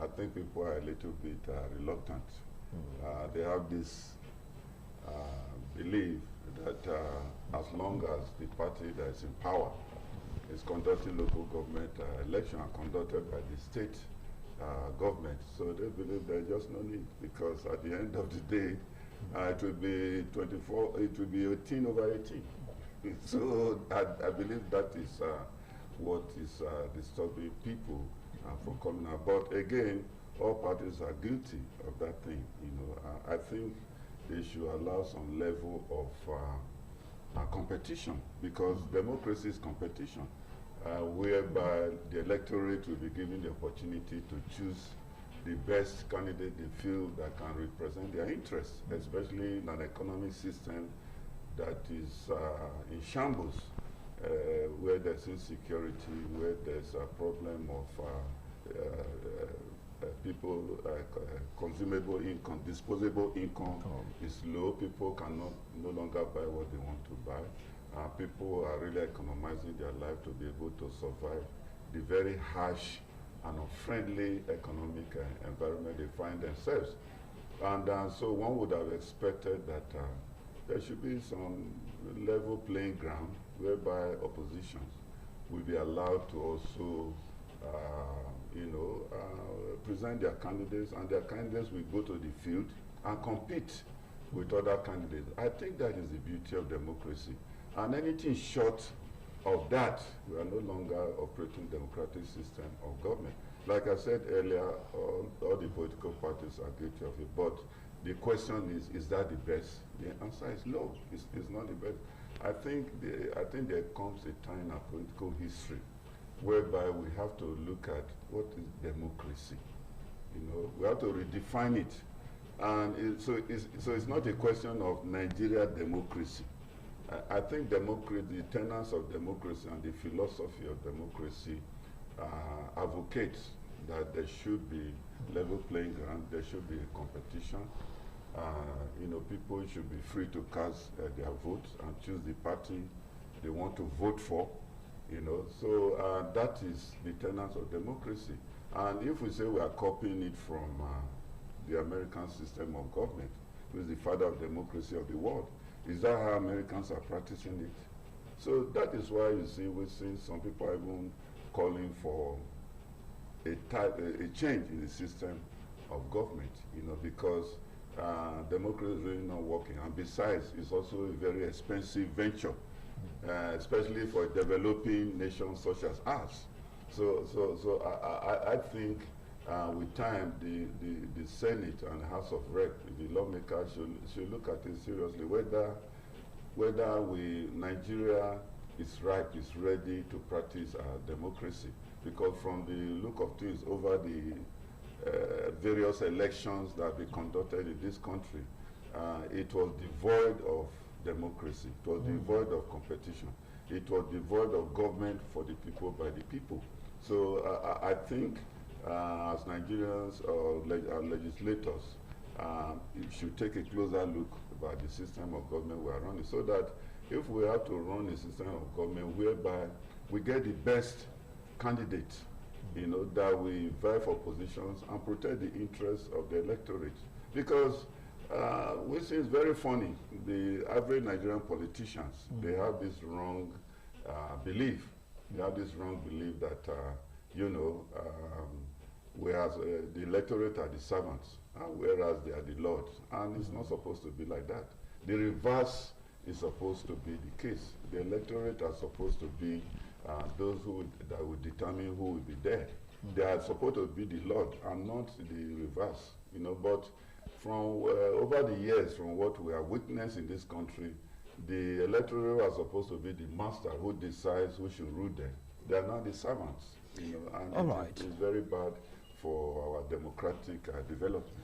I think people are a little bit reluctant. They have this belief that as long as the party that is in power is conducting local government election are conducted by the state government, so they believe there's just no need, because at the end of the day it will be 24, it will be 18 over 18. So I believe that is what is disturbing people from coming out. But again, all parties are guilty of that thing. You know, I think they should allow some level of competition, because democracy is competition, whereby the electorate will be given the opportunity to choose the best candidate they feel that can represent their interests, especially in an economic system that is in shambles, where there's insecurity, where there's a problem of people consumable income, disposable income is low. People cannot no longer buy what they want to buy. People are really economizing their life to be able to survive the very harsh and unfriendly economic environment they find themselves. And so one would have expected that there should be some level playing ground whereby oppositions will be allowed to also present their candidates, and their candidates will go to the field and compete with other candidates. I think that is the beauty of democracy. And anything short of that, we are no longer operating democratic system of government. Like I said earlier, all the political parties are guilty of it, but the question is that the best? The answer is no, it's not the best. I think there comes a time in our political history whereby we have to look at what is democracy. We have to redefine it. And so it's not a question of Nigeria democracy. I think democracy, the tenets of democracy and the philosophy of democracy advocates that there should be level playing ground, there should be a competition. People should be free to cast their votes and choose the party they want to vote for. So that is the tenets of democracy. And if we say we are copying it from the American system of government, which is the father of democracy of the world, is that how Americans are practicing it? So that is why you see, we're seeing some people even calling for a change in the system of government, because democracy is really not working. And besides, it's also a very expensive venture, especially for developing nations such as ours. So I think with time, the Senate and House of Rep, the lawmakers should look at it seriously, whether Nigeria is ripe, is ready to practice democracy. Because from the look of things over the various elections that have been conducted in this country, it was devoid of democracy, it was devoid of competition, it was devoid of government for the people, by the people. So I think as Nigerians or legislators, you should take a closer look about the system of government we are running, so that if we have to run a system of government whereby we get the best candidate, that we vie for positions and protect the interests of the electorate. Because we see it's very funny, the average Nigerian politicians, they have this wrong belief. They have this wrong belief that, whereas the electorate are the servants, whereas they are the lords. And it's not supposed to be like that. The reverse is supposed to be the case. The electorate are supposed to be those that will determine who will be there. They are supposed to be the Lord and not the reverse. But from over the years, from what we have witnessed in this country, the electorate are supposed to be the master who decides who should rule them. They are not the servants. And it's very bad for our democratic development.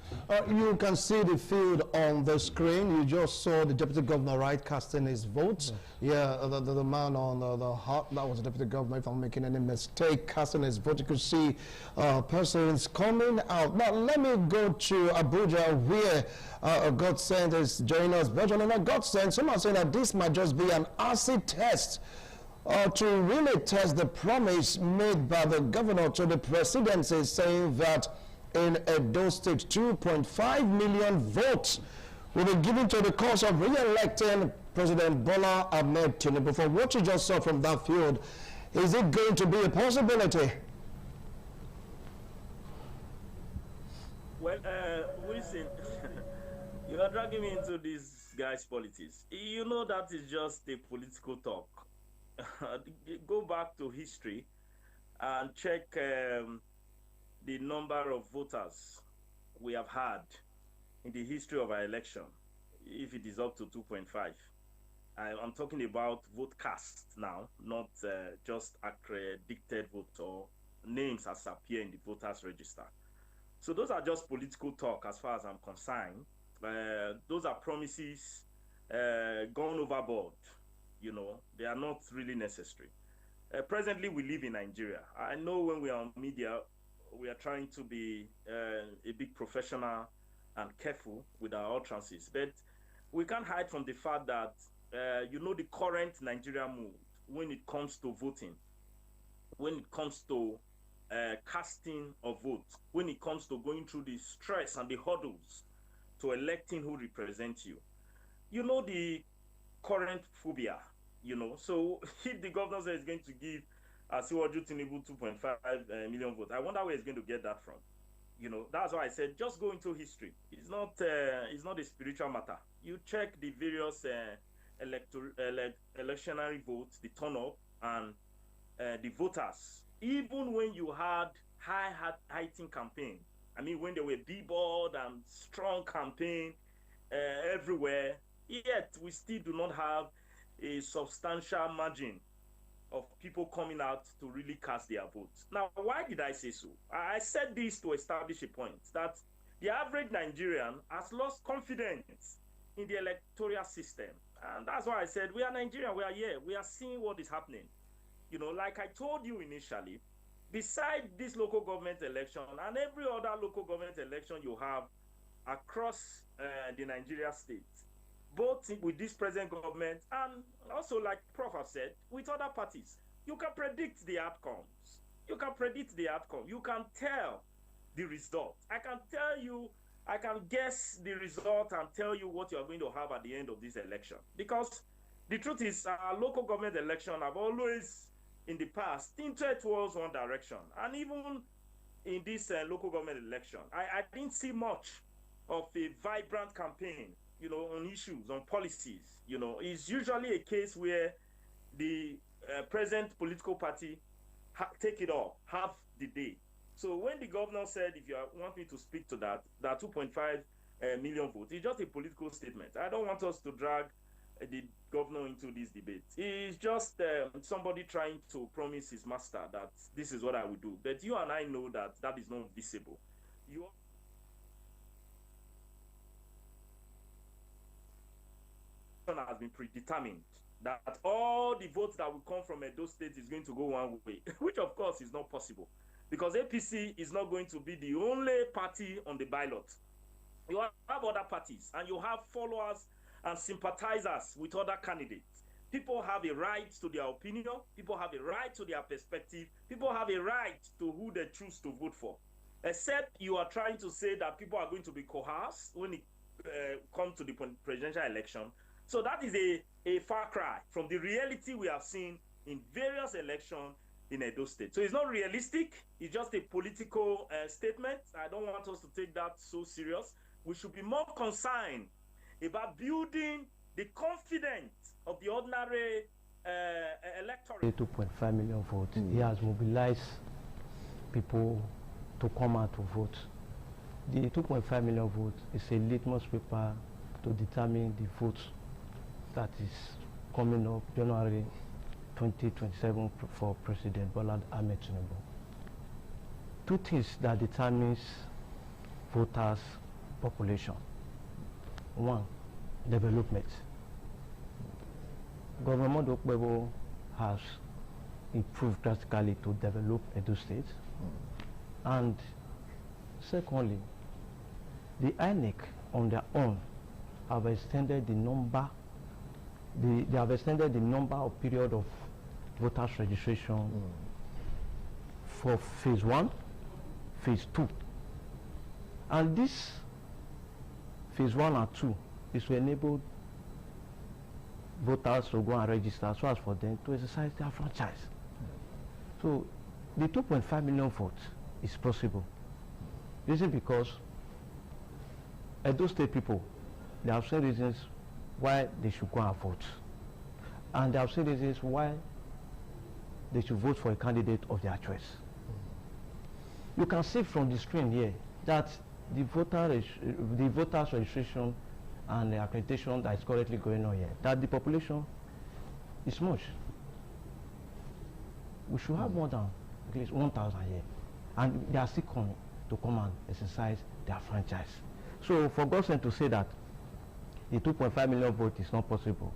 You can see the field on the screen. You just saw the deputy governor, right, casting his vote. Yeah, the man on the hot, that was the deputy governor, if I'm making any mistake, casting his vote. You could see persons coming out. Now, let me go to Abuja, where Godsend is joining us. Virtually, Godsend, some are saying that this might just be an acid test to really test the promise made by the governor to the presidency, saying that in Edo State, 2.5 million votes will be given to the cause of re-electing President Bola Ahmed Tinubu. For what you just saw from that field, is it going to be a possibility? Well, Wilson, you are dragging me into this guy's politics. You know that is just a political talk. Go back to history and check the number of voters we have had in the history of our election, if it is up to 2.5. I'm talking about vote cast now, not just accredited vote or names as appear in the voters register. So those are just political talk as far as I'm concerned. Those are promises gone overboard. They are not really necessary. Presently, we live in Nigeria. I know when we are on media, we are trying to be a big professional and careful with our utterances. But we can't hide from the fact that, the current Nigerian mood when it comes to voting, when it comes to casting of votes, when it comes to going through the stress and the hurdles to electing who represents you. The current phobia, So if the governor is going to give Asiwaju Tinubu 2.5 million votes, I wonder where he's going to get that from. That's why I said just go into history. It's not a spiritual matter. You check the various electionary votes, the turn-up, and the voters. Even when you had high-heighting campaign, when there were billboard and strong campaign everywhere, yet we still do not have a substantial margin of people coming out to really cast their votes. Now, why did I say so? I said this to establish a point that the average Nigerian has lost confidence in the electoral system. And that's why I said, we are Nigerian, we are here, we are seeing what is happening. Like I told you initially, beside this local government election and every other local government election you have across the Nigeria states, both with this present government and also, like Prof have said, with other parties, you can predict the outcomes. You can predict the outcome. You can tell the result. I can guess the result and tell you what you're going to have at the end of this election. Because the truth is, our local government election have always, in the past, tinted towards one direction. And even in this local government election, I didn't see much of a vibrant campaign, on issues, on policies. It's usually a case where the present political party take it all, half the day. So when the governor said, if you want me to speak to that 2.5 million votes, it's just a political statement. I don't want us to drag the governor into this debate. It's just somebody trying to promise his master that this is what I will do. But you and I know that that is not visible. Has been predetermined that all the votes that will come from Edo State is going to go one way, which of course is not possible because APC is not going to be the only party on the ballot. You have other parties and you have followers and sympathizers with other candidates. People have a right to their opinion. People have a right to their perspective. People have a right to who they choose to vote for. Except you are trying to say that people are going to be coerced when it comes to the presidential election. So that is a far cry from the reality we have seen in various elections in Edo State. So it's not realistic. It's just a political statement. I don't want us to take that so serious. We should be more concerned about building the confidence of the ordinary electorate. 2.5 million votes. He has mobilized people to come out to vote. The 2.5 million votes is a litmus paper to determine the votes that is coming up January 2027 for President Bola Ahmed Tinubu. Two things that determines voters' population. One, development. Governor Monday Okpebholo has improved drastically to develop Edo State. And secondly, the INEC on their own have extended the number they have extended the number of period of voters registration for phase 1, phase 2. And this phase 1 and 2 is to enable voters to go and register so as for them to exercise their franchise. So the 2.5 million votes is possible. This is because Edo State people, they have some reasons why they should go and vote. And there are some reasons why they should vote for a candidate of their choice. You can see from the screen here that the voters registration and the accreditation that is currently going on here, that the population is much. We should have more than at least 1,000 here. And they are still coming to come and exercise their franchise. So for God's sake to say that the 2.5 million vote is not possible,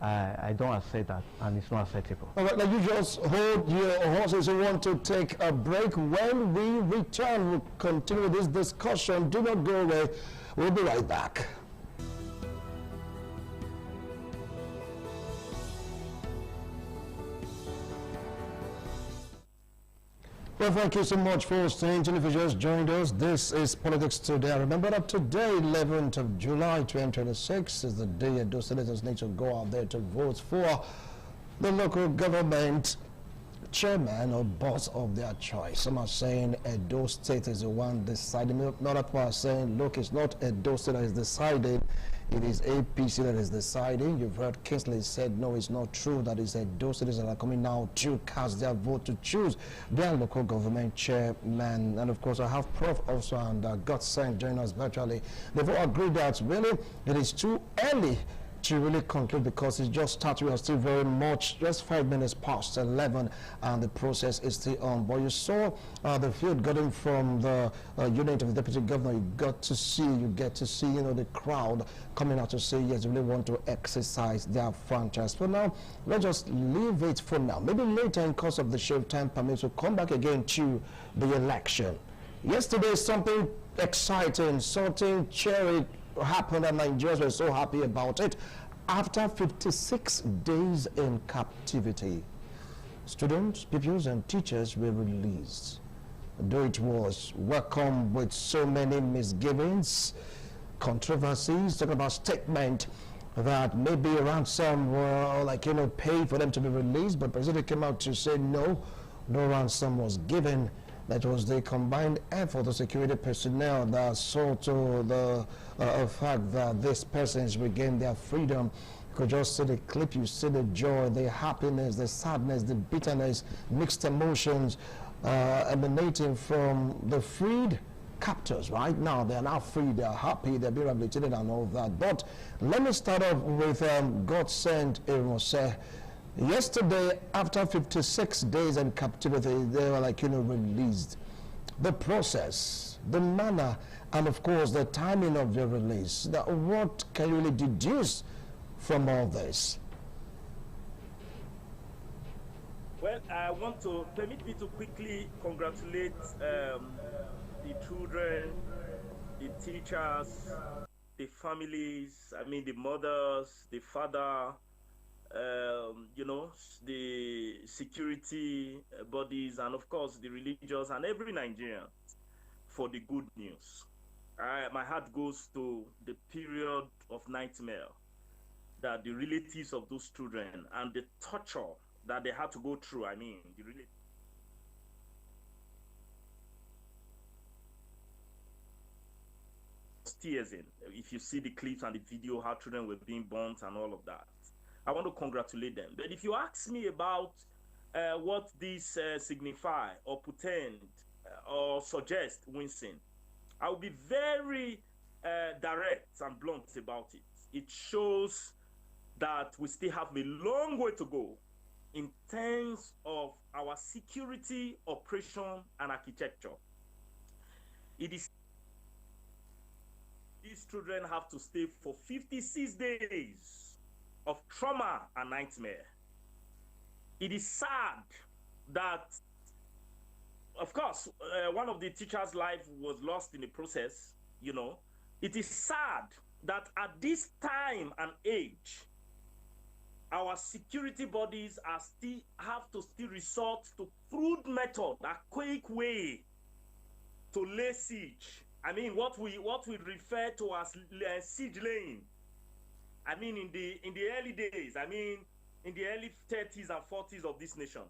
I don't accept that, and it's not acceptable. All right, now you just hold your horses. You want to take a break. When we return, we'll continue this discussion. Do not go away. We'll be right back. Well, thank you so much for staying tuned. If you just joined us, this is Politics Today. Remember that today, 11th of July 2026, is the day those senators need to go out there to vote for the local government chairman or boss of their choice. Some are saying Edo State is the one deciding. Not people are saying, look, it's not Edo State that is deciding. It is APC that is deciding. You've heard Kingsley said, no, it's not true. That is Edo States that are coming now to cast their vote to choose their local government chairman. And of course, I have Prof also and Godson join us virtually. They've all agreed that really it is too early to really conclude because it's just started. We are still very much just 5 minutes past 11 and the process is still on. But you saw the field getting from the unit of the deputy governor. You get to see, you know, the crowd coming out to say yes, they really want to exercise their franchise. For now, let's just leave it for now. Maybe later in course of the show, time permits, we'll come back again to the election. Yesterday, something exciting, something cherry happened and Nigerians were so happy about it. After 56 days in captivity, students, pupils and teachers were released. Though it was welcomed with so many misgivings, controversies, talking about statement that maybe ransom were like, you know, paid for them to be released, but President came out to say no ransom was given. That was the combined effort of security personnel that saw to the fact that these persons regained their freedom. You could just see the clip, you see the joy, the happiness, the sadness, the bitterness, mixed emotions emanating from the freed captors. Right now, they are now free, they are happy, they're being rehabilitated and all that. But let me start off with Godson Irunse. Yesterday, after 56 days in captivity, they were like, you know, released. The process, the manner, and of course, the timing of their release. Now, what can you really deduce from all this? Well, I want to, permit me to quickly congratulate the children, the teachers, the families, I mean the mothers, the father, you know, the security bodies, and of course the religious and every Nigerian for the good news. My heart goes to the period of nightmare that the relatives of those children and the torture that they had to go through. I mean, the relatives. Tears in. If you see the clips and the video, how children were being burnt and all of that. I want to congratulate them. But if you ask me about what this signify or pretend or suggest, Winston, I will be very direct and blunt about it. It shows that we still have a long way to go in terms of our security, operation, and architecture. It is these children have to stay for 56 days of trauma and nightmare. It is sad that, of course, one of the teachers' life was lost in the process, you know. It is sad that at this time and age, our security bodies are still have to resort to crude method, archaic way to lay siege. I mean, what we refer to as siege laying. I mean, in the early days, I mean, in the early 30s and 40s of this nation.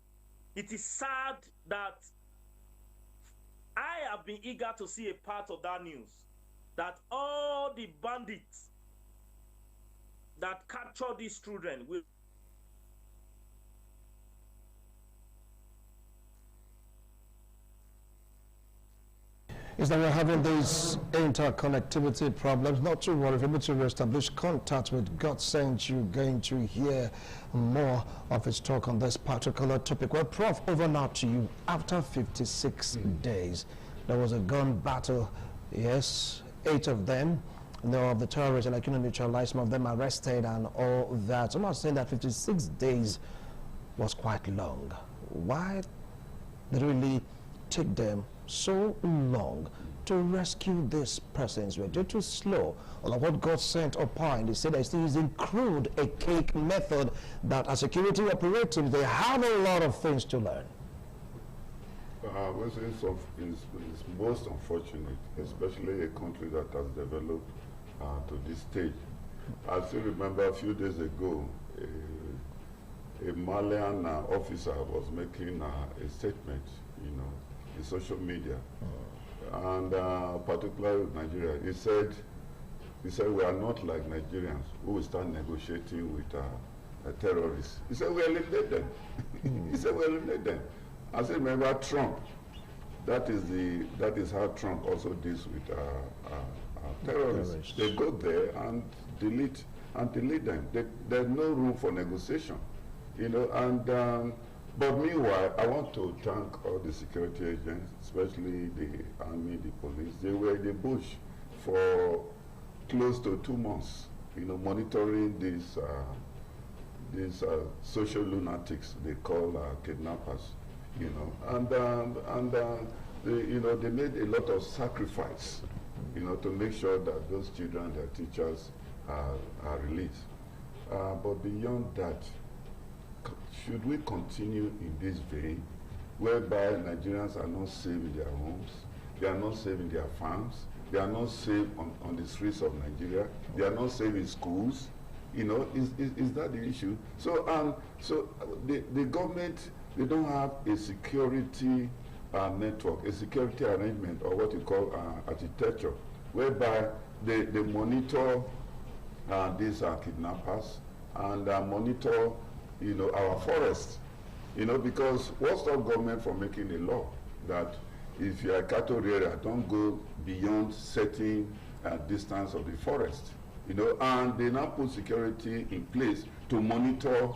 It is sad that I have been eager to see a part of that news, that all the bandits that capture these children will is that we're having these interconnectivity problems. Not to worry, if you're able to establish contact with Godson, you're going to hear more of his talk on this particular topic. Well, Prof, over now to you. After 56 days, there was a gun battle. Yes, 8 of them of the terrorists, like, neutralized, some of them arrested and all that. Some are saying that 56 days was quite long. Why did it really take them so long to rescue these persons? Were they too slow? Or what God sent upon? They said they're still using crude, a cake method, that as security operatives, they have a lot of things to learn. It's most unfortunate, especially a country that has developed to this stage. I still remember a few days ago, a Malian officer was making a statement, in social media, and particularly with Nigeria. He said, we are not like Nigerians who will start negotiating with terrorists. He said, we eliminate them. He said, we eliminate them. I still remember Trump. That is how Trump also deals with terrorists. They go there and delete them. There's no room for negotiation, but meanwhile, I want to thank all the security agents, especially the army, the police. They were in the bush for close to 2 months, monitoring these social lunatics they call kidnappers, and they made a lot of sacrifice, to make sure that those children, their teachers are released. But beyond that, should we continue in this vein, whereby Nigerians are not safe in their homes, they are not safe in their farms, they are not safe on the streets of Nigeria, they are not safe in schools? Is that the issue? So the government, they don't have a security network, a security arrangement, or what you call architecture, whereby they monitor these kidnappers and monitor our forests, because what stops government from making a law that if you are a cattle rearer, don't go beyond certain distance of the forest, and they now put security in place to monitor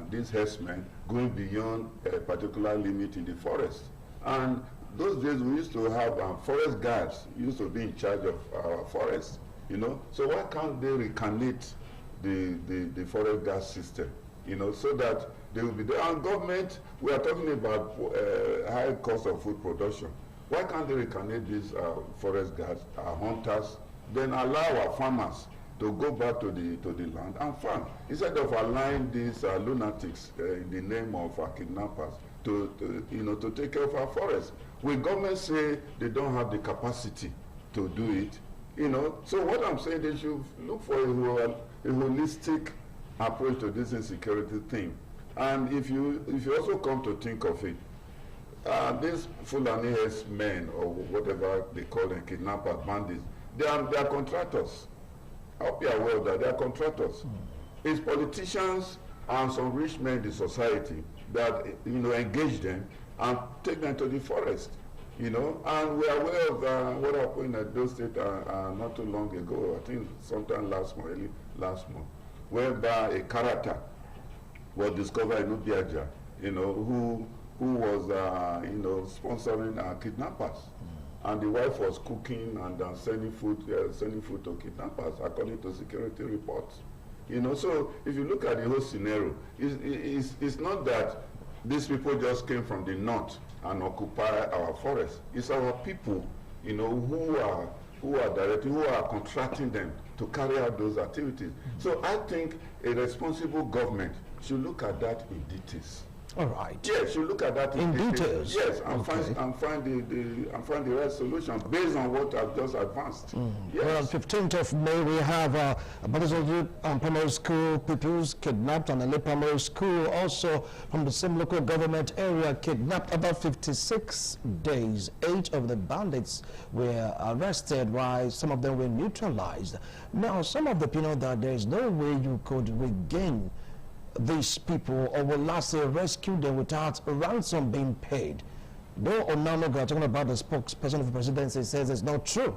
these herdsmen going beyond a particular limit in the forest. And those days we used to have forest guards used to be in charge of our forests, so why can't they recarnate the forest guard system, so that they will be there? And government, we are talking about high cost of food production. Why can't they recarnate these forest guards, hunters, then allow our farmers to go back to the land and farm, instead of allowing these lunatics in the name of kidnappers to take care of our forests? Will government say they don't have the capacity to do it? So what I'm saying, they should look for a holistic approach to this insecurity thing. And if you also come to think of it, these Fulani men, or whatever they call them, kidnappers, bandits, they are contractors. I hope you are aware of that. They are contractors. It's politicians and some rich men in the society that engage them and take them to the forest. And we are aware of what happened at those states not too long ago. I think sometime last month, whereby a character was discovered in Ubiaja, who was sponsoring kidnappers. And the wife was cooking and sending food to kidnappers, according to security reports. So if you look at the whole scenario, it's not that these people just came from the north and occupy our forests. It's our people, who are contracting them to carry out those activities. So I think a responsible government should look at that in details. All right. Yes, you look at that in details. Yes, and find the right solution based on what I've just advanced. Yes. Well, on 15th of May, we have Badazolu Primary School pupils kidnapped, and Ele Primary School also from the same local government area kidnapped. About 56 days. 8 of the bandits were arrested, while some of them were neutralized. Now, some of the people that there is no way you could regain these people, or will last say rescue them without a ransom being paid. Though Onanuga, talking about the spokesperson of the presidency, says it's not true.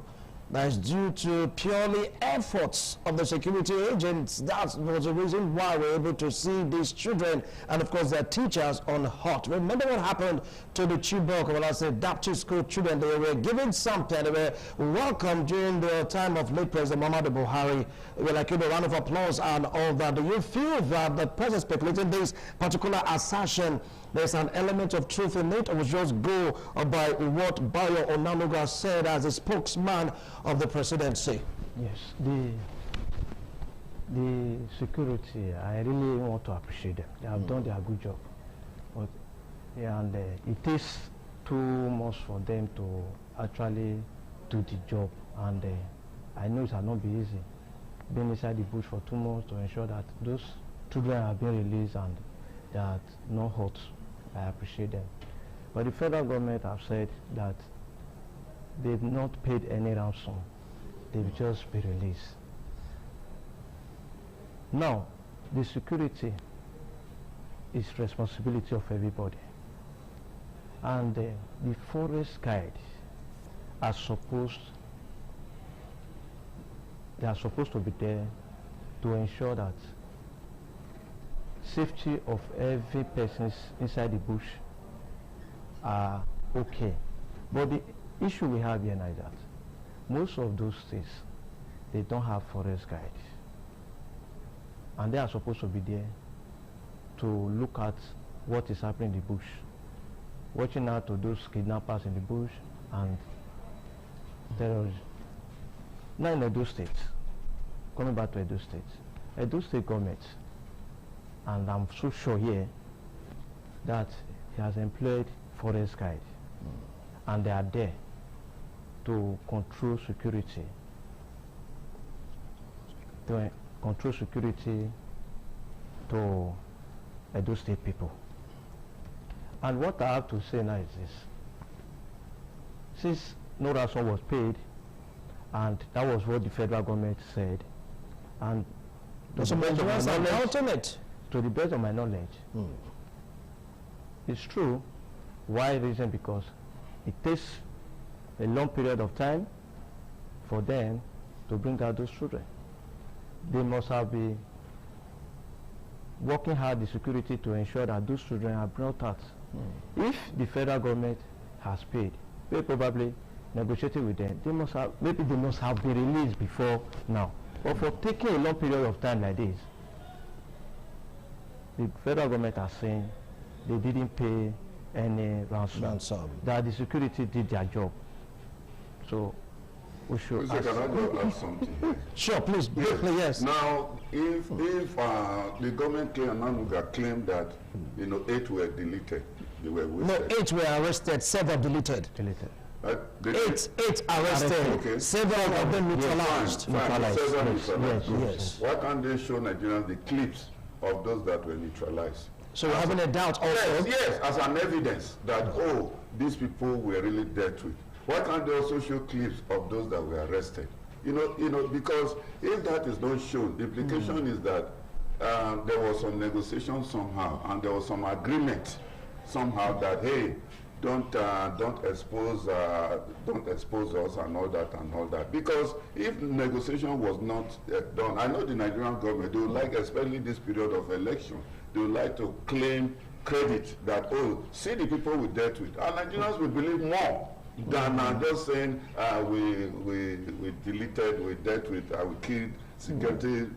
that is due to purely efforts of the security agents. That was the reason why we're able to see these children and, of course, their teachers unhurt. Remember what happened to the Chibok, well, I said, Baptist school children? They were given something. They were welcomed during the time of late President Muhammadu Buhari. We were like, a round of applause and all that. Do you feel that the person speculating this particular assertion, there's an element of truth in it, or was just go by what Bayo Onanuga said as a spokesman of the presidency? Yes, the security, I really want to appreciate them. They have done their good job. But, yeah, and it takes 2 months for them to actually do the job. And I know it will not be easy being inside the bush for 2 months to ensure that those children have been released and they are not hurt. I appreciate them. But the federal government have said that they've not paid any ransom. They've just been released. Now, the security is responsibility of everybody. And the forest guide are supposed to be there to ensure that safety of every person inside the bush are okay. But the issue we have here now is that most of those states, they don't have forest guides. And they are supposed to be there to look at what is happening in the bush, watching out to those kidnappers in the bush and terrorism. Now in Edo State, coming back to Edo State government, and I'm so sure here that he has employed forest guides, and they are there to control security, to Edo State people. And what I have to say now is this: since no ransom was paid, and that was what the federal government said, and to the best of my knowledge, it's true. Why reason? Because it takes a long period of time for them to bring out those children. They must have been working hard the security to ensure that those children are brought out. If the federal government has paid, they probably negotiated with them. They must have, maybe they must have been released before now. But for taking a long period of time like this, the federal government are saying they didn't pay any ransom. That the security did their job. So we should. Can I go add something here? Sure, please, briefly, yes. Now, if the government claimed that 8 were deleted, they were wasted. No, 8 were arrested, 7 deleted. Eight arrested, okay. 7 of them neutralized. Yes. Why can't they show Nigerians the clips of those that were neutralized? So you're having a doubt also? Yes, as an evidence that, these people were really dealt with. Why can't they also show clips of those that were arrested? Because if that is not shown, the implication is that there was some negotiation somehow, and there was some agreement somehow that, hey, don't expose us and all that. Because if negotiation was not done, I know the Nigerian government, they would like, especially this period of election, they would like to claim credit that, see the people we dealt with. And Nigerians will believe more than just saying we deleted, we dealt with, we killed security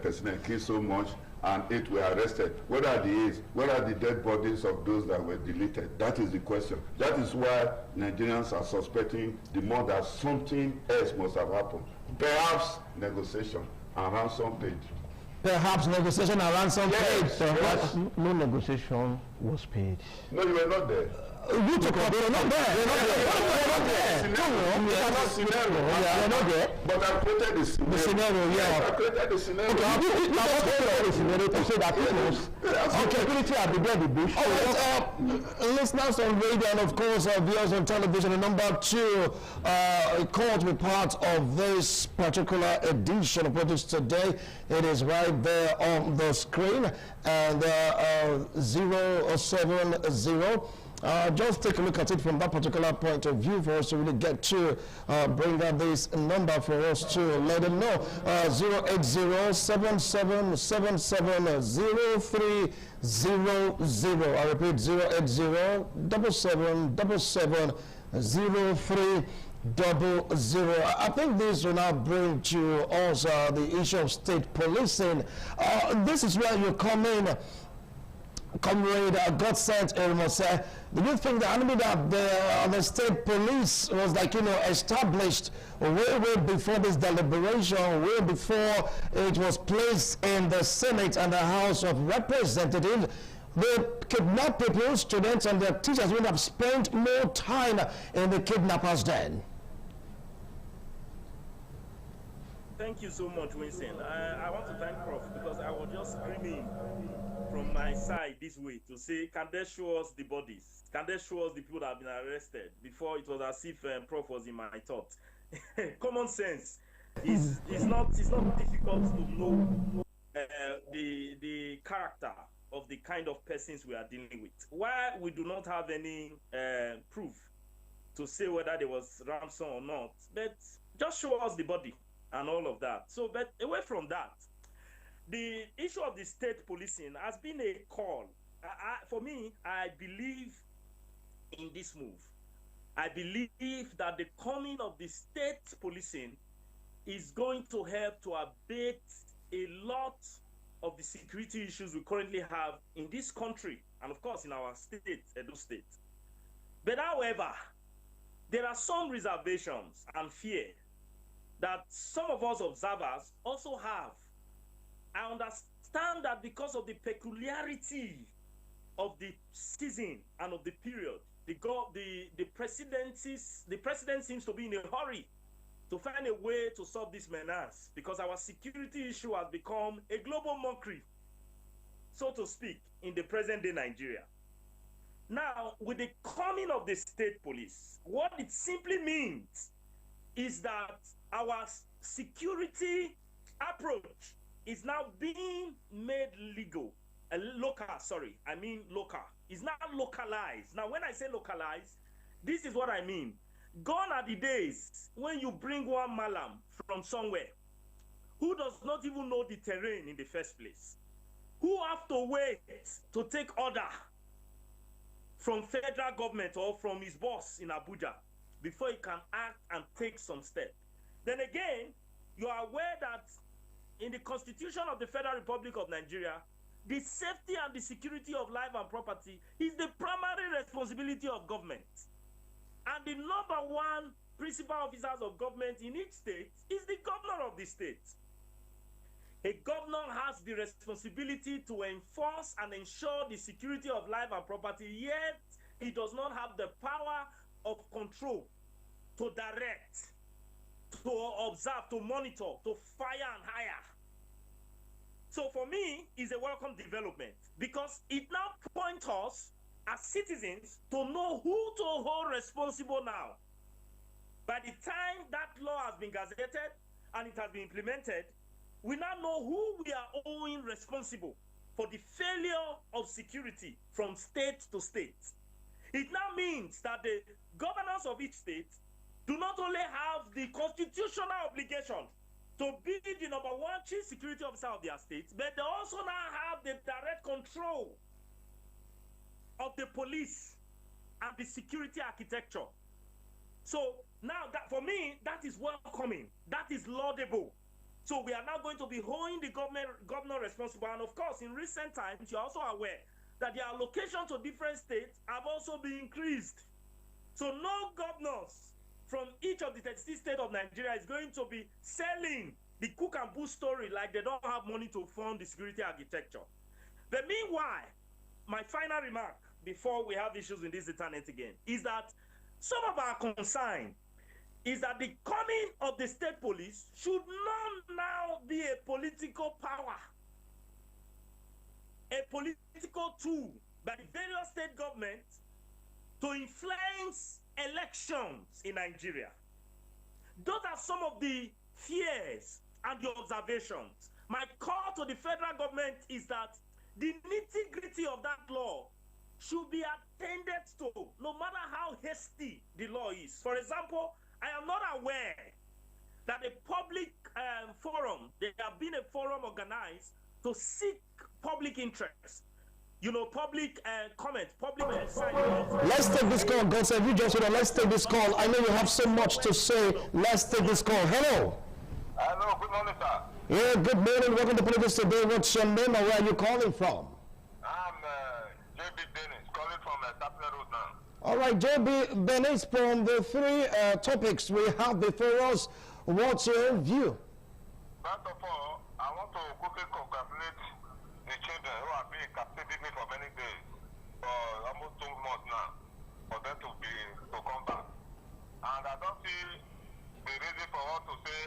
personnel, killed so much, and 8 were arrested. Where are the 8? Where are the dead bodies of those that were deleted? That is the question. That is why Nigerians are suspecting the more that something else must have happened. Perhaps negotiation and ransom paid. Perhaps negotiation and ransom paid. Perhaps no negotiation was paid. No, you were not there. You took up, you're not there. You're not there. But I created the scenario. The scenario, yeah. I created the scenario. Okay, I created the scenario to say that security at the dead bush. All right, listeners on radio and of course viewers on television, and number 2, call to be part of this particular edition of Politics Today. It is right there on the screen, and 070 Just take a look at it from that particular point of view for us to really get to bring out this number for us to let them know. 08077770300. I repeat, 08077770300. I think this will now bring to us the issue of state policing. This is where you come in, Comrade God-sent Erimose. Do you think that the state police was established way before this deliberation, way before it was placed in the Senate and the House of Representatives? The kidnapped people, students and their teachers would have spent more time in the kidnappers' den. Thank you so much, Winston. I want to thank Prof because I was just screaming from my side this way to say, can they show us the bodies? Can they show us the people that have been arrested? Before it was as if Prof was in my thoughts. Common sense is not difficult to know the character of the kind of persons we are dealing with. Why we do not have any proof to say whether there was ransom or not, but just show us the body and all of that. So, but away from that, the issue of the state policing has been a call. For me, I believe in this move. I believe that the coming of the state policing is going to help to abate a lot of the security issues we currently have in this country and of course in our state, Edo State. But however, there are some reservations and fear that some of us observers also have. I understand that because of the peculiarity of the season and of the period, the president seems to be in a hurry to find a way to solve this menace because our security issue has become a global mockery, so to speak, in the present day Nigeria. Now, with the coming of the state police, what it simply means is that our security approach is now being made local. It's now localized. Now, when I say localized, this is what I mean. Gone are the days when you bring one malam from somewhere who does not even know the terrain in the first place, who have to wait to take order from federal government or from his boss in Abuja before he can act and take some step. Then again, you are aware that in the Constitution of the Federal Republic of Nigeria, the safety and the security of life and property is the primary responsibility of government. And the number one principal officers of government in each state is the governor of the state. A governor has the responsibility to enforce and ensure the security of life and property, yet he does not have the power of control to direct, to observe, to monitor, to fire and hire. So for me, it's a welcome development because it now points us as citizens to know who to hold responsible now. By the time that law has been gazetted and it has been implemented, we now know who we are owing responsible for the failure of security from state to state. It now means that the governors of each state do not only have the constitutional obligation to be the number one chief security officer of their state, but they also now have the direct control of the police and the security architecture. So now, that for me, that is welcoming. That is laudable. So we are now going to be holding the governor responsible. And of course, in recent times, you're also aware that the allocation to different states have also been increased. So no governors from each of the 36 states of Nigeria is going to be selling the cook and boo story like they don't have money to fund the security architecture. But meanwhile, my final remark before we have issues in this internet again is that some of our concern is that the coming of the state police should not now be a political power, a political tool by the various state governments to influence elections in Nigeria. Those are some of the fears and the observations. My call to the federal government is that the nitty-gritty of that law should be attended to hasty the law is. For example, I am not aware that a public forum, there have been a forum organized to seek public interest. You know, public comment, public Let's take this call, God said, you just hold on. Let's take this call. I know you have so much to say. Let's take this call. Hello. Hello, good morning, sir. Yeah, good morning. Welcome to Politics Today. What's your name and where are you calling from? I'm JB Dennis, calling from Tapler Road now. All right, JB Dennis, from the three topics we have before us, what's your view? First of all, I want to quickly congratulate the children who have been in captivity for many days, for almost 2 months now, for them to come back. And I don't see the reason for us to say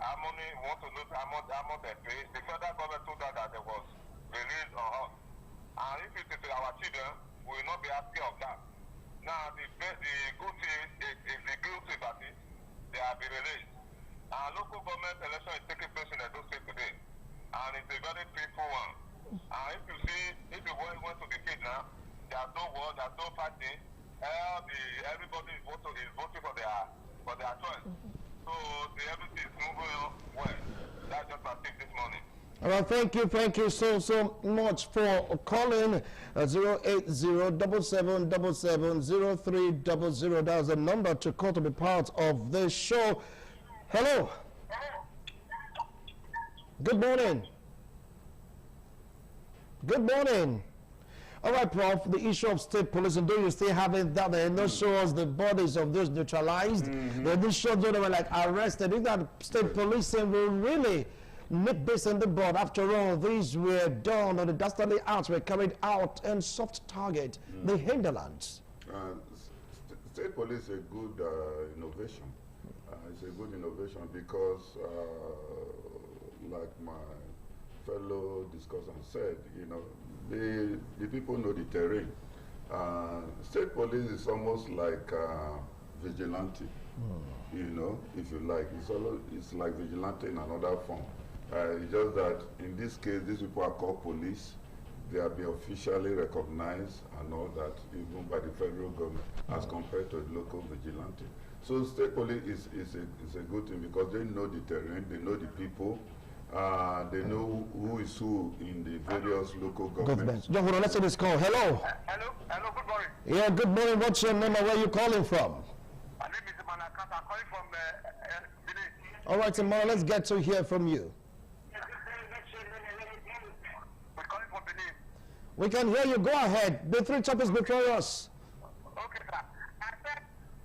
harmony, want to lose among the pay. The federal government told us that there was release on us. And if it is our children, we will not be happy of that. Now, the good thing is the guilty party, they have been released. And local government election is taking place in Edo State today. And it's a very peaceful one. And if you see, if you went to the field now, there's no war, there's no fighting. Everybody is voting for their choice. So everything is moving on well. That's just my tip this morning. All right, thank you so much for calling 080-7777-0300. That's the number to call to be part of this show. Hello. Good morning. Good morning. All right, Prof, the issue of state police, and do you still have it that they not show us the bodies of those neutralized? They didn't show those that were like arrested. If that state policing will really nip this in the bud. After all, these were done, or the dastardly acts were carried out in soft target, the hinterlands. State police is a good innovation. It's a good innovation because, like my fellow discussant said, you know, the people know the terrain. State police is almost like vigilante, you know, if you like. It's like vigilante in another form. It's just that in this case, these people are called police. They have been officially recognized and all that, even by the federal government, as compared to the local vigilante. So state police is a good thing because they know the terrain, they know the people, they know who is who in the various local governments. John, hold on, let's take this call. Hello. Hello, good morning. Yeah, good morning. What's your name and where are you calling from? My name is Manakata. I'm calling from Benin. All right, tomorrow, let's get to hear from you. We're calling from Benin. We can hear you. Go ahead. The three topics before us. Okay, sir. I said,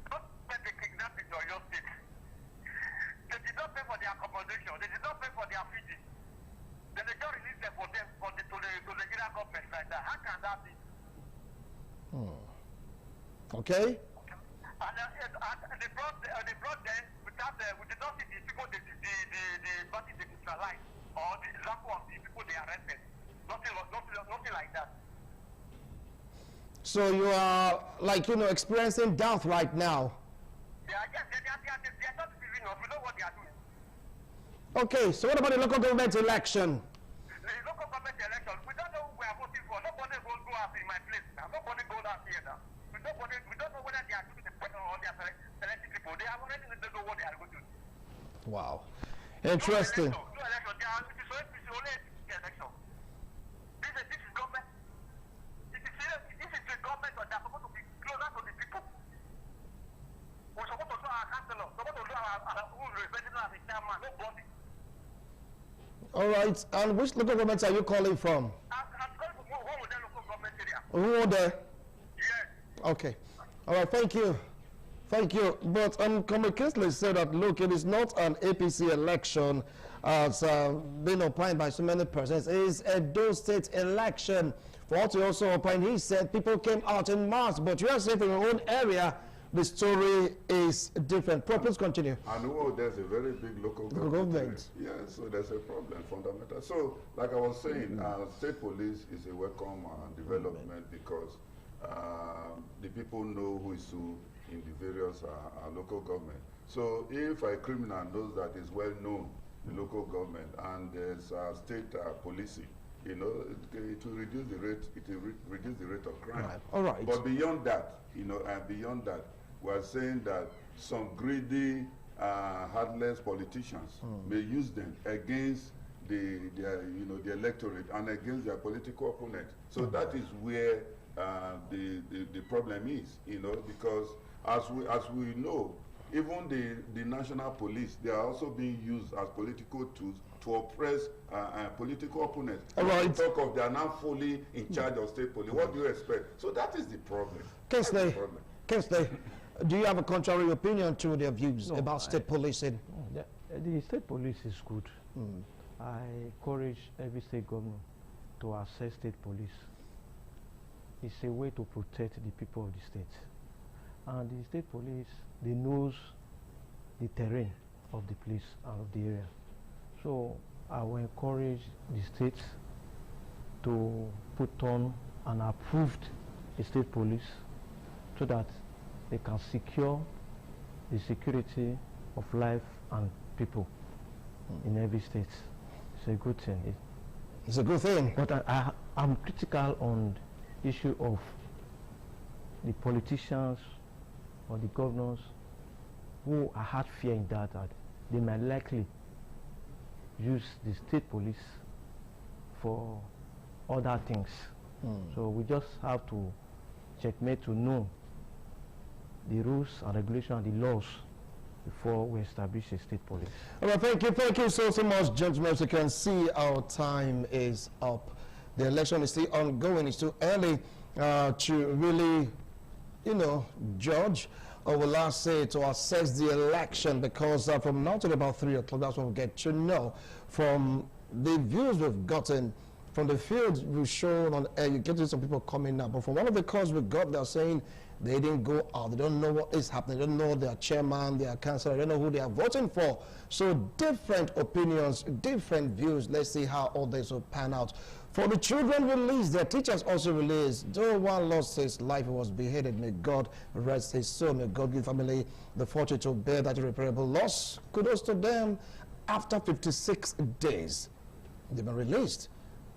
don't let the kidnapping to your state. They did not pay for their accommodation. They did not pay for their feeding. Then they just released them for them to the Nigerian government like that. How can that be? Okay. And they brought them without we did not see the people the party they neutralized or the example of the people they arrested. Nothing like that. So you are like, experiencing doubt right now. Yeah, yes, they are not deceiving us. We know what they are doing. Okay, so what about the local government election? The local government election, we don't know who we are voting for. Nobody goes go out in my place now. Nobody goes out here now. We don't know whether they are doing the person or they are selecting people. They have already don't know what they are going to do. Wow. Interesting. No election. It is only election. This is government. This is the government that are supposed to be closer to the people. We're supposed to do our councillor. We're supposed to do our who is representing us as a chairman. Nobody. All right. And which local governments are you calling from? I'm calling from one of the local government area. Who are there? Yes. Okay. All right. Thank you. Thank you. But Comrade Kingsley said that, look, it is not an APC election as been opined by so many persons. It is a Edo State election. For what he also opined, he said people came out in mass, but you are saying from your own area, the story is different. Please continue. And there's a very big local government. Yeah, so there's a problem, fundamental. So, like I was saying, state police is a welcome development because the people know who is who in the various local government. So if a criminal knows that is well known in local government and there's state policing, you know, it will reduce the rate. It will reduce the rate of crime. Right. All right. But beyond that, you know, and beyond that, we are saying that some greedy, heartless politicians may use them against the electorate and against their political opponent. So that is where the problem is, you know, because as we know, even the national police, they are also being used as political tools to oppress political opponents. Right. Talk of they are now fully in charge of state police. What do you expect? So that is the problem. Kingsley, do you have a contrary opinion to their views about state policing? The state police is good. I encourage every state governor to access state police. It's a way to protect the people of the state. And the state police, they knows the terrain of the place and of the area. So I will encourage the states to put on an approved state police so that they can secure the security of life and people in every state. It's a good thing. It's a good thing. But I'm critical on the issue of the politicians or the governors who are had fear in that they might likely use the state police for other things. So we just have to checkmate to know the rules and regulations and the laws before we establish a state police. All right, thank you so much, gentlemen. As you can see, our time is up. The election is still ongoing. It's too early to really, you know, judge, or will I say to assess the election, because from now till about 3 o'clock, that's when we get to know from the views we've gotten from the fields we've shown on air. You get to see some people coming up, but from one of the calls we got, they're saying they didn't go out. They don't know what is happening. They don't know their chairman, their councillor. They don't know who they are voting for. So different opinions, different views. Let's see how all this will pan out. For the children released, their teachers also released. Though one lost his life, he was beheaded. May God rest his soul. May God give family the fortune to bear that irreparable loss. Kudos to them. After 56 days, they've been released.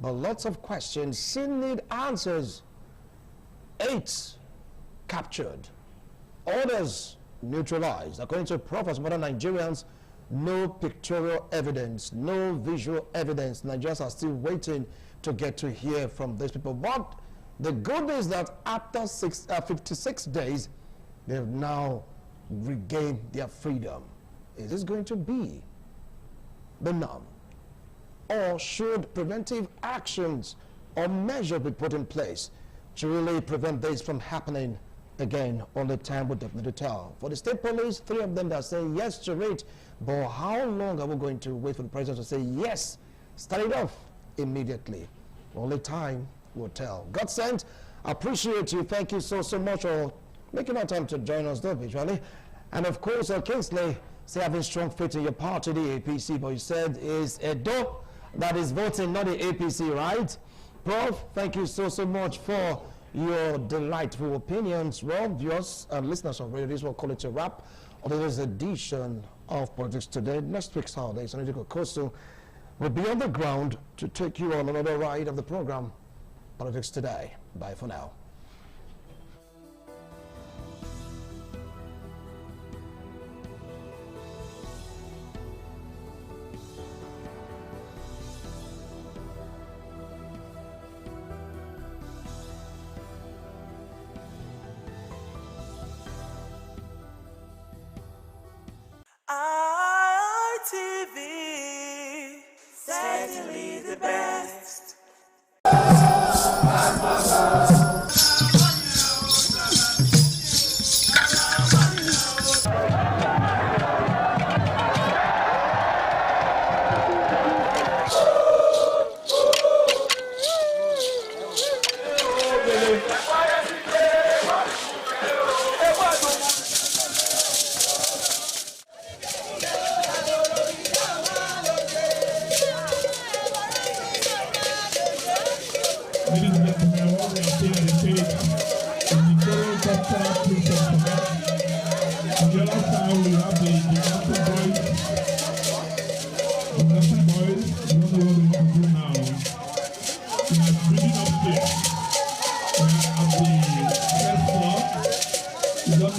But lots of questions still need answers. 8 captured, others neutralized. According to prophets, modern Nigerians, no pictorial evidence, no visual evidence. Nigerians are still waiting to get to hear from these people. But the good news is that after 56 days, they have now regained their freedom. Is this going to be the norm? Or should preventive actions or measures be put in place to really prevent this from happening again? Only time will definitely tell. For the state police, 3 of them that are saying yes to it, but how long are we going to wait for the president to say yes? Start it off immediately. Only time will tell. God sent, appreciate you. Thank you so much for making our time to join us though visually. And of course, Kingsley, say having strong faith in your party, the APC, but you said is Edo that is voting, not the APC, right? Prof, thank you so much for your delightful opinions. Well, viewers and listeners of Radio, this will call it a wrap of this edition of Politics Today. Next week's holiday, Sonny Kokosu will be on the ground to take you on another ride of the program, Politics Today. Bye for now. ITV, certainly the best.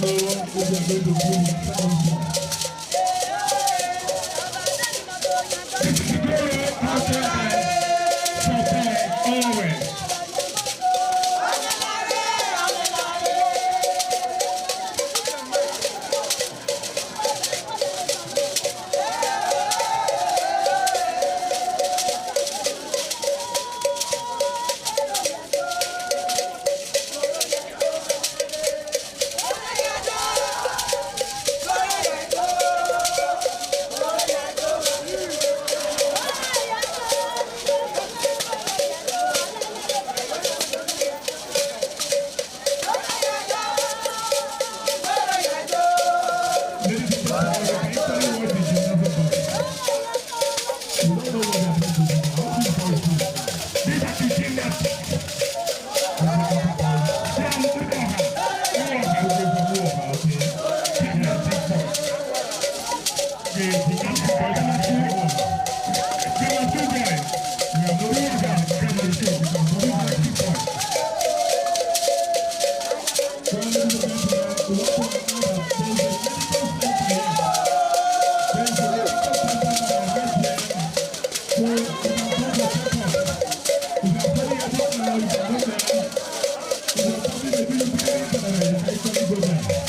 don't know if they are going to do it. Thank you.